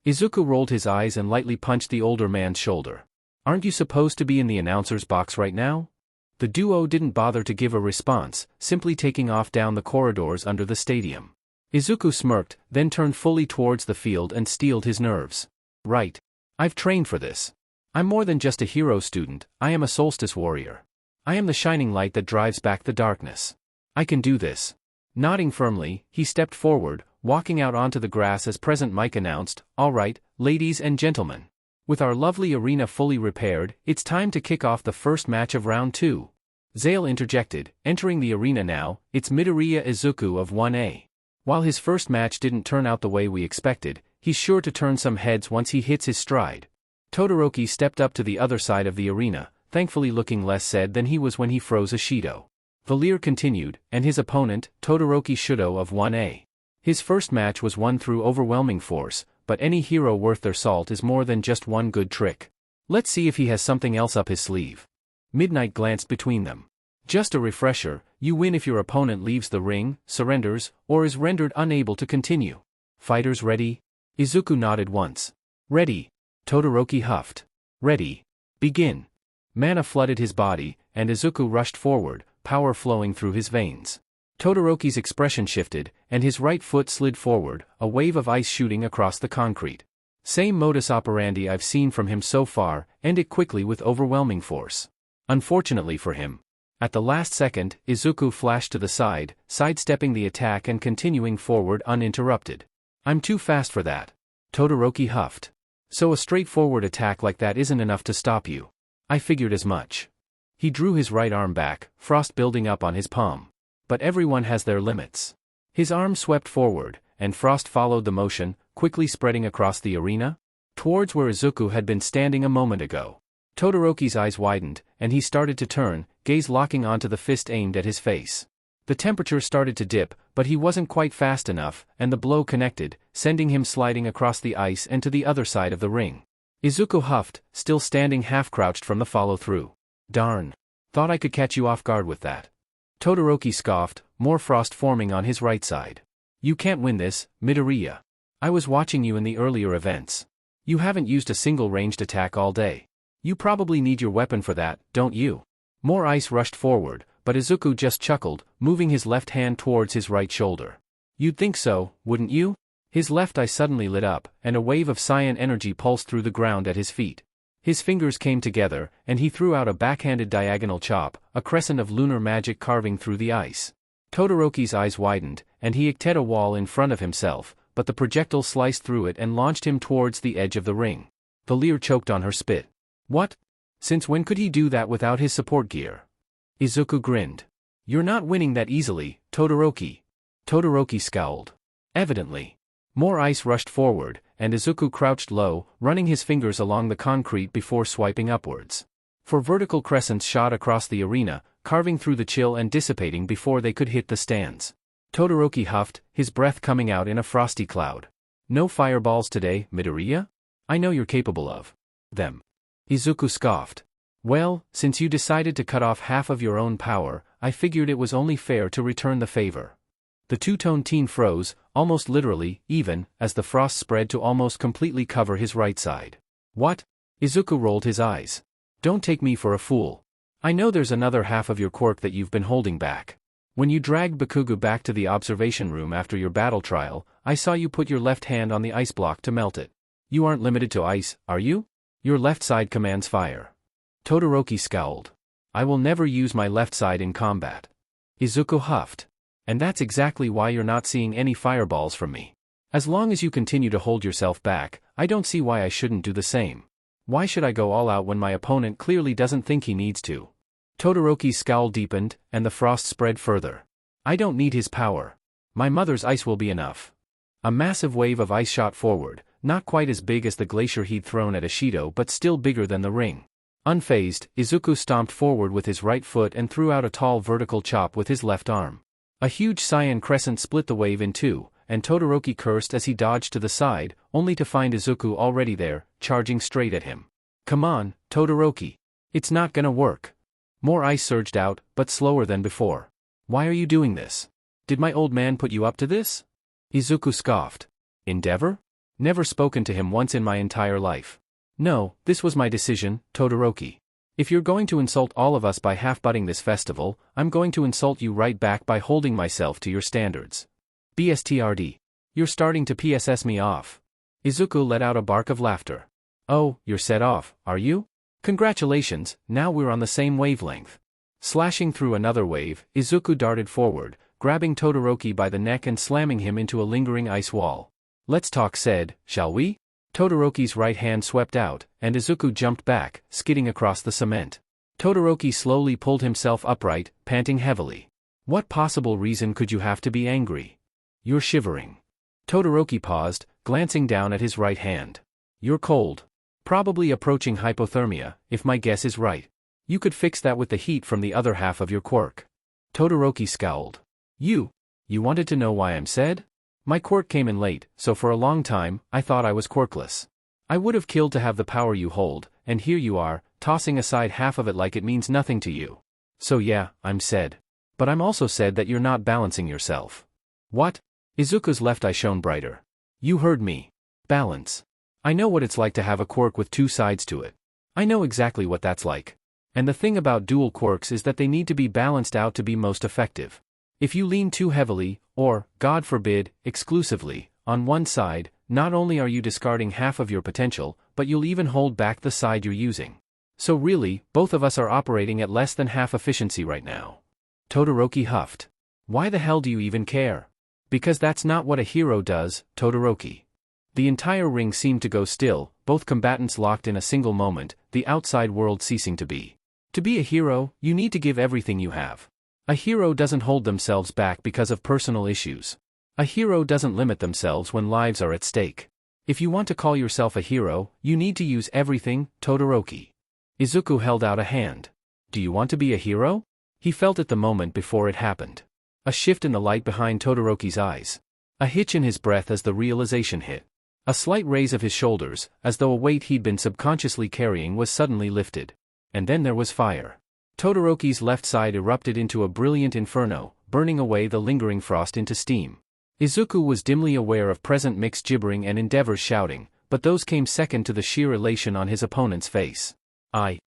Izuku rolled his eyes and lightly punched the older man's shoulder. Aren't you supposed to be in the announcer's box right now? The duo didn't bother to give a response, simply taking off down the corridors under the stadium. Izuku smirked, then turned fully towards the field and steeled his nerves. Right. I've trained for this. I'm more than just a hero student, I am a solstice warrior. I am the shining light that drives back the darkness. I can do this. Nodding firmly, he stepped forward, walking out onto the grass as Present Mike announced, "All right, ladies and gentlemen. With our lovely arena fully repaired, it's time to kick off the first match of round 2. Zale interjected, entering the arena now, it's Midoriya Izuku of 1A. While his first match didn't turn out the way we expected, he's sure to turn some heads once he hits his stride." Todoroki stepped up to the other side of the arena, thankfully looking less sad than he was when he froze Ashido. Valir continued, and his opponent, Todoroki Shudo of 1A. His first match was won through overwhelming force, but any hero worth their salt is more than just one good trick. Let's see if he has something else up his sleeve. Midnight glanced between them. Just a refresher, you win if your opponent leaves the ring, surrenders, or is rendered unable to continue. Fighters ready? Izuku nodded once. Ready. Todoroki huffed. Ready. Begin. Mana flooded his body, and Izuku rushed forward, power flowing through his veins. Todoroki's expression shifted, and his right foot slid forward, a wave of ice shooting across the concrete. Same modus operandi I've seen from him so far, end it quickly with overwhelming force. Unfortunately for him. At the last second, Izuku flashed to the side, sidestepping the attack and continuing forward uninterrupted. I'm too fast for that. Todoroki huffed. So a straightforward attack like that isn't enough to stop you. I figured as much. He drew his right arm back, frost building up on his palm. But everyone has their limits. His arm swept forward, and frost followed the motion, quickly spreading across the arena, towards where Izuku had been standing a moment ago. Todoroki's eyes widened, and he started to turn, gaze locking onto the fist aimed at his face. The temperature started to dip, but he wasn't quite fast enough, and the blow connected, sending him sliding across the ice and to the other side of the ring. Izuku huffed, still standing half-crouched from the follow-through. Darn. Thought I could catch you off guard with that. Todoroki scoffed, more frost forming on his right side. You can't win this, Midoriya. I was watching you in the earlier events. You haven't used a single ranged attack all day. You probably need your weapon for that, don't you? More ice rushed forward, but Izuku just chuckled, moving his left hand towards his right shoulder. You'd think so, wouldn't you? His left eye suddenly lit up, and a wave of cyan energy pulsed through the ground at his feet. His fingers came together, and he threw out a backhanded diagonal chop, a crescent of lunar magic carving through the ice. Todoroki's eyes widened, and he eked a wall in front of himself, but the projectile sliced through it and launched him towards the edge of the ring. Valir choked on her spit. What? Since when could he do that without his support gear? Izuku grinned. You're not winning that easily, Todoroki. Todoroki scowled. Evidently. More ice rushed forward, and Izuku crouched low, running his fingers along the concrete before swiping upwards. Four vertical crescents shot across the arena, carving through the chill and dissipating before they could hit the stands. Todoroki huffed, his breath coming out in a frosty cloud. No fireballs today, Midoriya? I know you're capable of them. Izuku scoffed. Well, since you decided to cut off half of your own power, I figured it was only fair to return the favor. The two-tone teen froze, almost literally, even, as the frost spread to almost completely cover his right side. What? Izuku rolled his eyes. Don't take me for a fool. I know there's another half of your quirk that you've been holding back. When you dragged Bakugo back to the observation room after your battle trial, I saw you put your left hand on the ice block to melt it. You aren't limited to ice, are you? Your left side commands fire. Todoroki scowled. I will never use my left side in combat. Izuku huffed. And that's exactly why you're not seeing any fireballs from me. As long as you continue to hold yourself back, I don't see why I shouldn't do the same. Why should I go all out when my opponent clearly doesn't think he needs to? Todoroki's scowl deepened, and the frost spread further. I don't need his power. My mother's ice will be enough. A massive wave of ice shot forward, not quite as big as the glacier he'd thrown at Ashido but still bigger than the ring. Unfazed, Izuku stomped forward with his right foot and threw out a tall vertical chop with his left arm. A huge cyan crescent split the wave in two, and Todoroki cursed as he dodged to the side, only to find Izuku already there, charging straight at him. Come on, Todoroki. It's not gonna work. More ice surged out, but slower than before. Why are you doing this? Did my old man put you up to this? Izuku scoffed. Endeavor? Never spoken to him once in my entire life. No, this was my decision, Todoroki. If you're going to insult all of us by half-butting this festival, I'm going to insult you right back by holding myself to your standards. BSTRD. You're starting to PSS me off. Izuku let out a bark of laughter. Oh, you're set off, are you? Congratulations, now we're on the same wavelength. Slashing through another wave, Izuku darted forward, grabbing Todoroki by the neck and slamming him into a lingering ice wall. Let's talk said, shall we? Todoroki's right hand swept out, and Izuku jumped back, skidding across the cement. Todoroki slowly pulled himself upright, panting heavily. What possible reason could you have to be angry? You're shivering. Todoroki paused, glancing down at his right hand. You're cold. Probably approaching hypothermia, if my guess is right. You could fix that with the heat from the other half of your quirk. Todoroki scowled. You wanted to know why I'm sad? My quirk came in late, so for a long time, I thought I was quirkless. I would have killed to have the power you hold, and here you are, tossing aside half of it like it means nothing to you. So yeah, I'm sad. But I'm also sad that you're not balancing yourself. What? Izuku's left eye shone brighter. You heard me. Balance. I know what it's like to have a quirk with two sides to it. I know exactly what that's like. And the thing about dual quirks is that they need to be balanced out to be most effective. If you lean too heavily, or, God forbid, exclusively, on one side, not only are you discarding half of your potential, but you'll even hold back the side you're using. So really, both of us are operating at less than half efficiency right now. Todoroki huffed. Why the hell do you even care? Because that's not what a hero does, Todoroki. The entire ring seemed to go still, both combatants locked in a single moment, the outside world ceasing to be. To be a hero, you need to give everything you have. A hero doesn't hold themselves back because of personal issues. A hero doesn't limit themselves when lives are at stake. If you want to call yourself a hero, you need to use everything, Todoroki. Izuku held out a hand. Do you want to be a hero? He felt it the moment before it happened. A shift in the light behind Todoroki's eyes. A hitch in his breath as the realization hit. A slight raise of his shoulders, as though a weight he'd been subconsciously carrying was suddenly lifted. And then there was fire. Todoroki's left side erupted into a brilliant inferno, burning away the lingering frost into steam. Izuku was dimly aware of present mixed gibbering and endeavors shouting, but those came second to the sheer elation on his opponent's face. I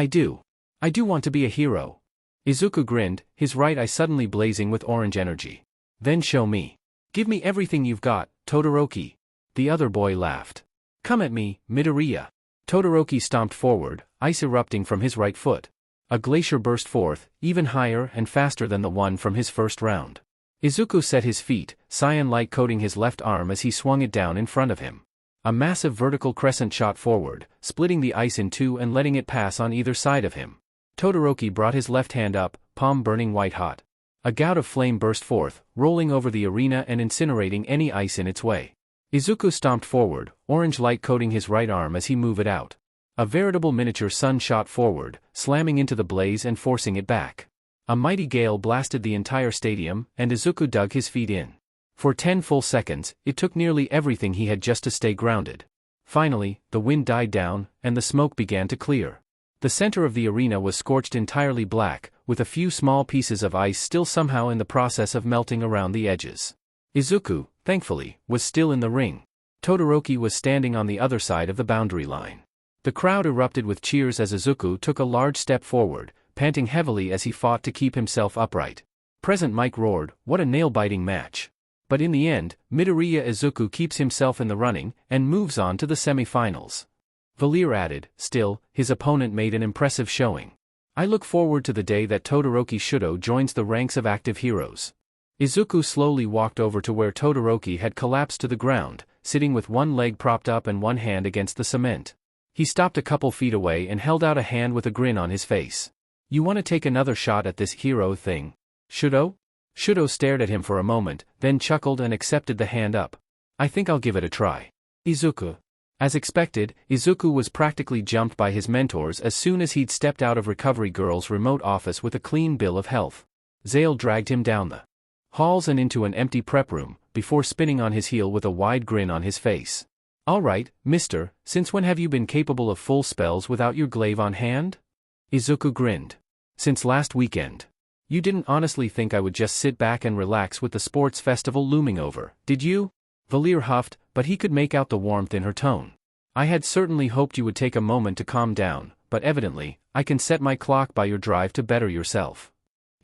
do want to be a hero. Izuku grinned, his right eye suddenly blazing with orange energy. Then show me. Give me everything you've got, Todoroki. The other boy laughed. Come at me, Midoriya. Todoroki stomped forward, ice erupting from his right foot. A glacier burst forth, even higher and faster than the one from his first round. Izuku set his feet, cyan light coating his left arm as he swung it down in front of him. A massive vertical crescent shot forward, splitting the ice in two and letting it pass on either side of him. Todoroki brought his left hand up, palm burning white-hot. A gout of flame burst forth, rolling over the arena and incinerating any ice in its way. Izuku stomped forward, orange light coating his right arm as he moved it out. A veritable miniature sun shot forward, slamming into the blaze and forcing it back. A mighty gale blasted the entire stadium, and Izuku dug his feet in. For 10 full seconds, it took nearly everything he had just to stay grounded. Finally, the wind died down, and the smoke began to clear. The center of the arena was scorched entirely black, with a few small pieces of ice still somehow in the process of melting around the edges. Izuku, thankfully, was still in the ring. Todoroki was standing on the other side of the boundary line. The crowd erupted with cheers as Izuku took a large step forward, panting heavily as he fought to keep himself upright. Present Mike roared, "What a nail-biting match." But in the end, Midoriya Izuku keeps himself in the running, and moves on to the semi-finals. Valir added, still, his opponent made an impressive showing. I look forward to the day that Todoroki Shudo joins the ranks of active heroes. Izuku slowly walked over to where Todoroki had collapsed to the ground, sitting with one leg propped up and one hand against the cement. He stopped a couple feet away and held out a hand with a grin on his face. You want to take another shot at this hero thing? Shudo? Shudo stared at him for a moment, then chuckled and accepted the hand up. I think I'll give it a try. Izuku. As expected, Izuku was practically jumped by his mentors as soon as he'd stepped out of Recovery Girl's remote office with a clean bill of health. Zale dragged him down the halls and into an empty prep room, before spinning on his heel with a wide grin on his face. All right, mister, since when have you been capable of full spells without your glaive on hand? Izuku grinned. Since last weekend. You didn't honestly think I would just sit back and relax with the sports festival looming over, did you? Valir huffed, but he could make out the warmth in her tone. I had certainly hoped you would take a moment to calm down, but evidently, I can set my clock by your drive to better yourself.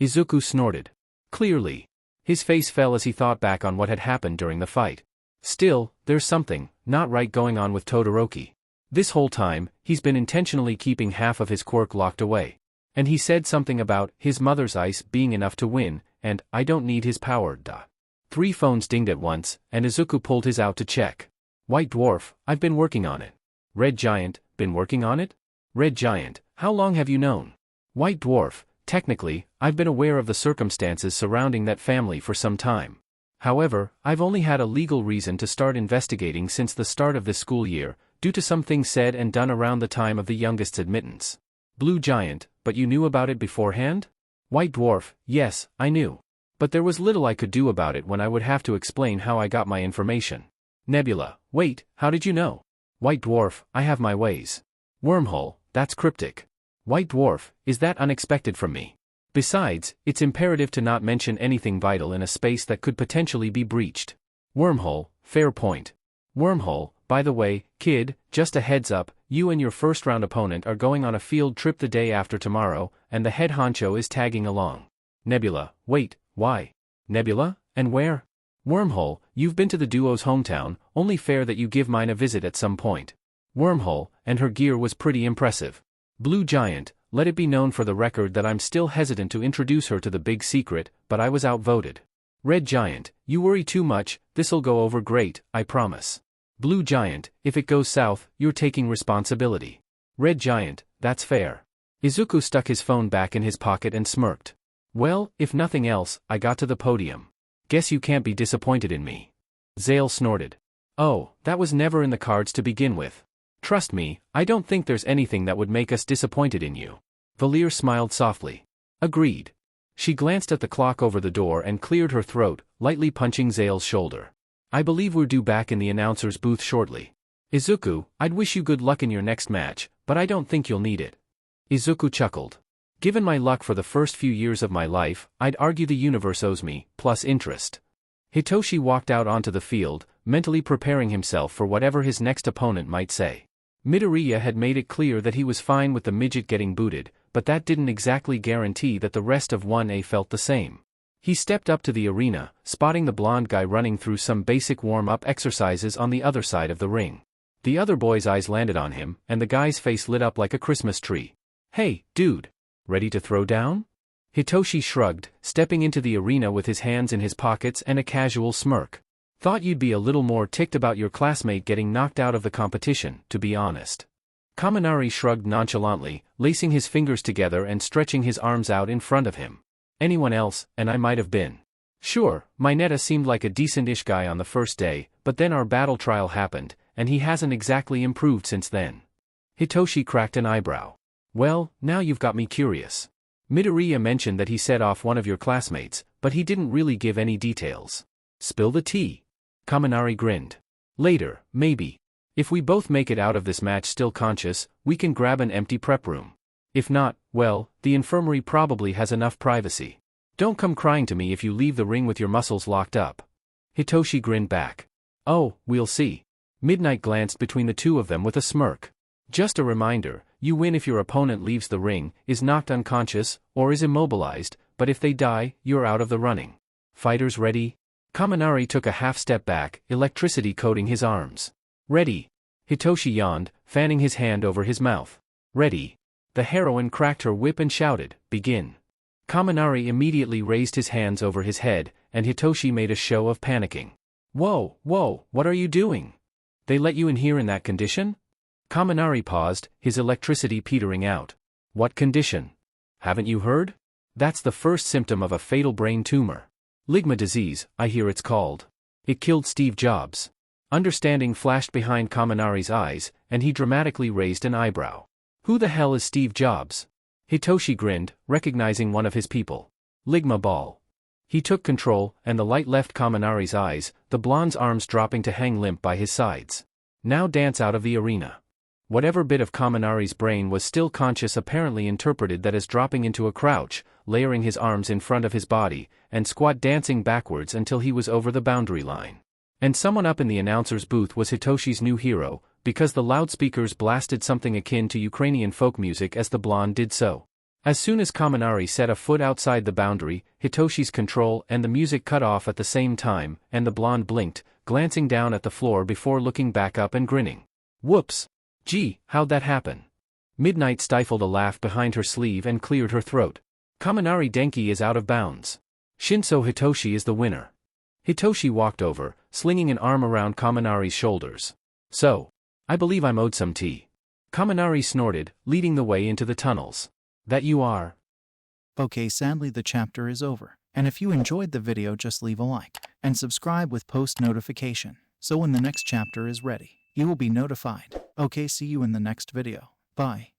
Izuku snorted. Clearly. His face fell as he thought back on what had happened during the fight. Still, there's something not right going on with Todoroki. This whole time, he's been intentionally keeping half of his quirk locked away. And he said something about his mother's ice being enough to win, and I don't need his power. 3 phones dinged at once, and Izuku pulled his out to check. White Dwarf, I've been working on it. Red Giant, been working on it? Red Giant, how long have you known? White Dwarf, technically, I've been aware of the circumstances surrounding that family for some time. However, I've only had a legal reason to start investigating since the start of this school year, due to some things said and done around the time of the youngest's admittance. Blue Giant, but you knew about it beforehand? White Dwarf, yes, I knew. But there was little I could do about it when I would have to explain how I got my information. Nebula, wait, how did you know? White Dwarf, I have my ways. Wormhole, that's cryptic. White Dwarf, is that unexpected from me? Besides, it's imperative to not mention anything vital in a space that could potentially be breached. Wormhole, fair point. Wormhole, by the way, kid, just a heads up, you and your first-round opponent are going on a field trip the day after tomorrow, and the head honcho is tagging along. Nebula, wait, why? Nebula, and where? Wormhole, you've been to the duo's hometown, only fair that you give mine a visit at some point. Wormhole, and her gear was pretty impressive. Blue Giant, let it be known for the record that I'm still hesitant to introduce her to the big secret, but I was outvoted. Red Giant, you worry too much, this'll go over great, I promise. Blue Giant, if it goes south, you're taking responsibility. Red Giant, that's fair. Izuku stuck his phone back in his pocket and smirked. Well, if nothing else, I got to the podium. Guess you can't be disappointed in me. Zale snorted. Oh, that was never in the cards to begin with. Trust me, I don't think there's anything that would make us disappointed in you. Valir smiled softly. Agreed. She glanced at the clock over the door and cleared her throat, lightly punching Zale's shoulder. I believe we're due back in the announcer's booth shortly. Izuku, I'd wish you good luck in your next match, but I don't think you'll need it. Izuku chuckled. Given my luck for the first few years of my life, I'd argue the universe owes me, plus interest. Hitoshi walked out onto the field, mentally preparing himself for whatever his next opponent might say. Midoriya had made it clear that he was fine with the midget getting booted, but that didn't exactly guarantee that the rest of 1A felt the same. He stepped up to the arena, spotting the blonde guy running through some basic warm-up exercises on the other side of the ring. The other boy's eyes landed on him, and the guy's face lit up like a Christmas tree. Hey, dude. Ready to throw down? Hitoshi shrugged, stepping into the arena with his hands in his pockets and a casual smirk. Thought you'd be a little more ticked about your classmate getting knocked out of the competition, to be honest. Kaminari shrugged nonchalantly, lacing his fingers together and stretching his arms out in front of him. Anyone else, and I might have been. Sure, Mineta seemed like a decent-ish guy on the first day, but then our battle trial happened, and he hasn't exactly improved since then. Hitoshi cracked an eyebrow. Well, now you've got me curious. Midoriya mentioned that he set off one of your classmates, but he didn't really give any details. Spill the tea. Kaminari grinned. Later, maybe. If we both make it out of this match still conscious, we can grab an empty prep room. If not, well, the infirmary probably has enough privacy. Don't come crying to me if you leave the ring with your muscles locked up. Hitoshi grinned back. Oh, we'll see. Midnight glanced between the two of them with a smirk. Just a reminder, you win if your opponent leaves the ring, is knocked unconscious, or is immobilized, but if they die, you're out of the running. Fighters ready? Kaminari took a half step back, electricity coating his arms. Ready. Hitoshi yawned, fanning his hand over his mouth. Ready. The heroine cracked her whip and shouted, begin. Kaminari immediately raised his hands over his head, and Hitoshi made a show of panicking. Whoa, what are you doing? They let you in here in that condition? Kaminari paused, his electricity petering out. What condition? Haven't you heard? That's the first symptom of a fatal brain tumor. Ligma disease, I hear it's called. It killed Steve Jobs. Understanding flashed behind Kaminari's eyes, and he dramatically raised an eyebrow. Who the hell is Steve Jobs? Hitoshi grinned, recognizing one of his people. Ligma Ball. He took control, and the light left Kaminari's eyes, the blonde's arms dropping to hang limp by his sides. Now dance out of the arena. Whatever bit of Kaminari's brain was still conscious apparently interpreted that as dropping into a crouch, layering his arms in front of his body, and squat dancing backwards until he was over the boundary line. And someone up in the announcer's booth was Hitoshi's new hero, because the loudspeakers blasted something akin to Ukrainian folk music as the blonde did so. As soon as Kaminari set a foot outside the boundary, Hitoshi's control and the music cut off at the same time, and the blonde blinked, glancing down at the floor before looking back up and grinning. Whoops! Gee, how'd that happen? Midnight stifled a laugh behind her sleeve and cleared her throat. Kaminari Denki is out of bounds. Shinso Hitoshi is the winner. Hitoshi walked over, slinging an arm around Kaminari's shoulders. So, I believe I'm owed some tea. Kaminari snorted, leading the way into the tunnels. That you are. Okay, sadly the chapter is over, and if you enjoyed the video just leave a like, and subscribe with post notification, so when the next chapter is ready, you will be notified. Okay, see you in the next video. Bye.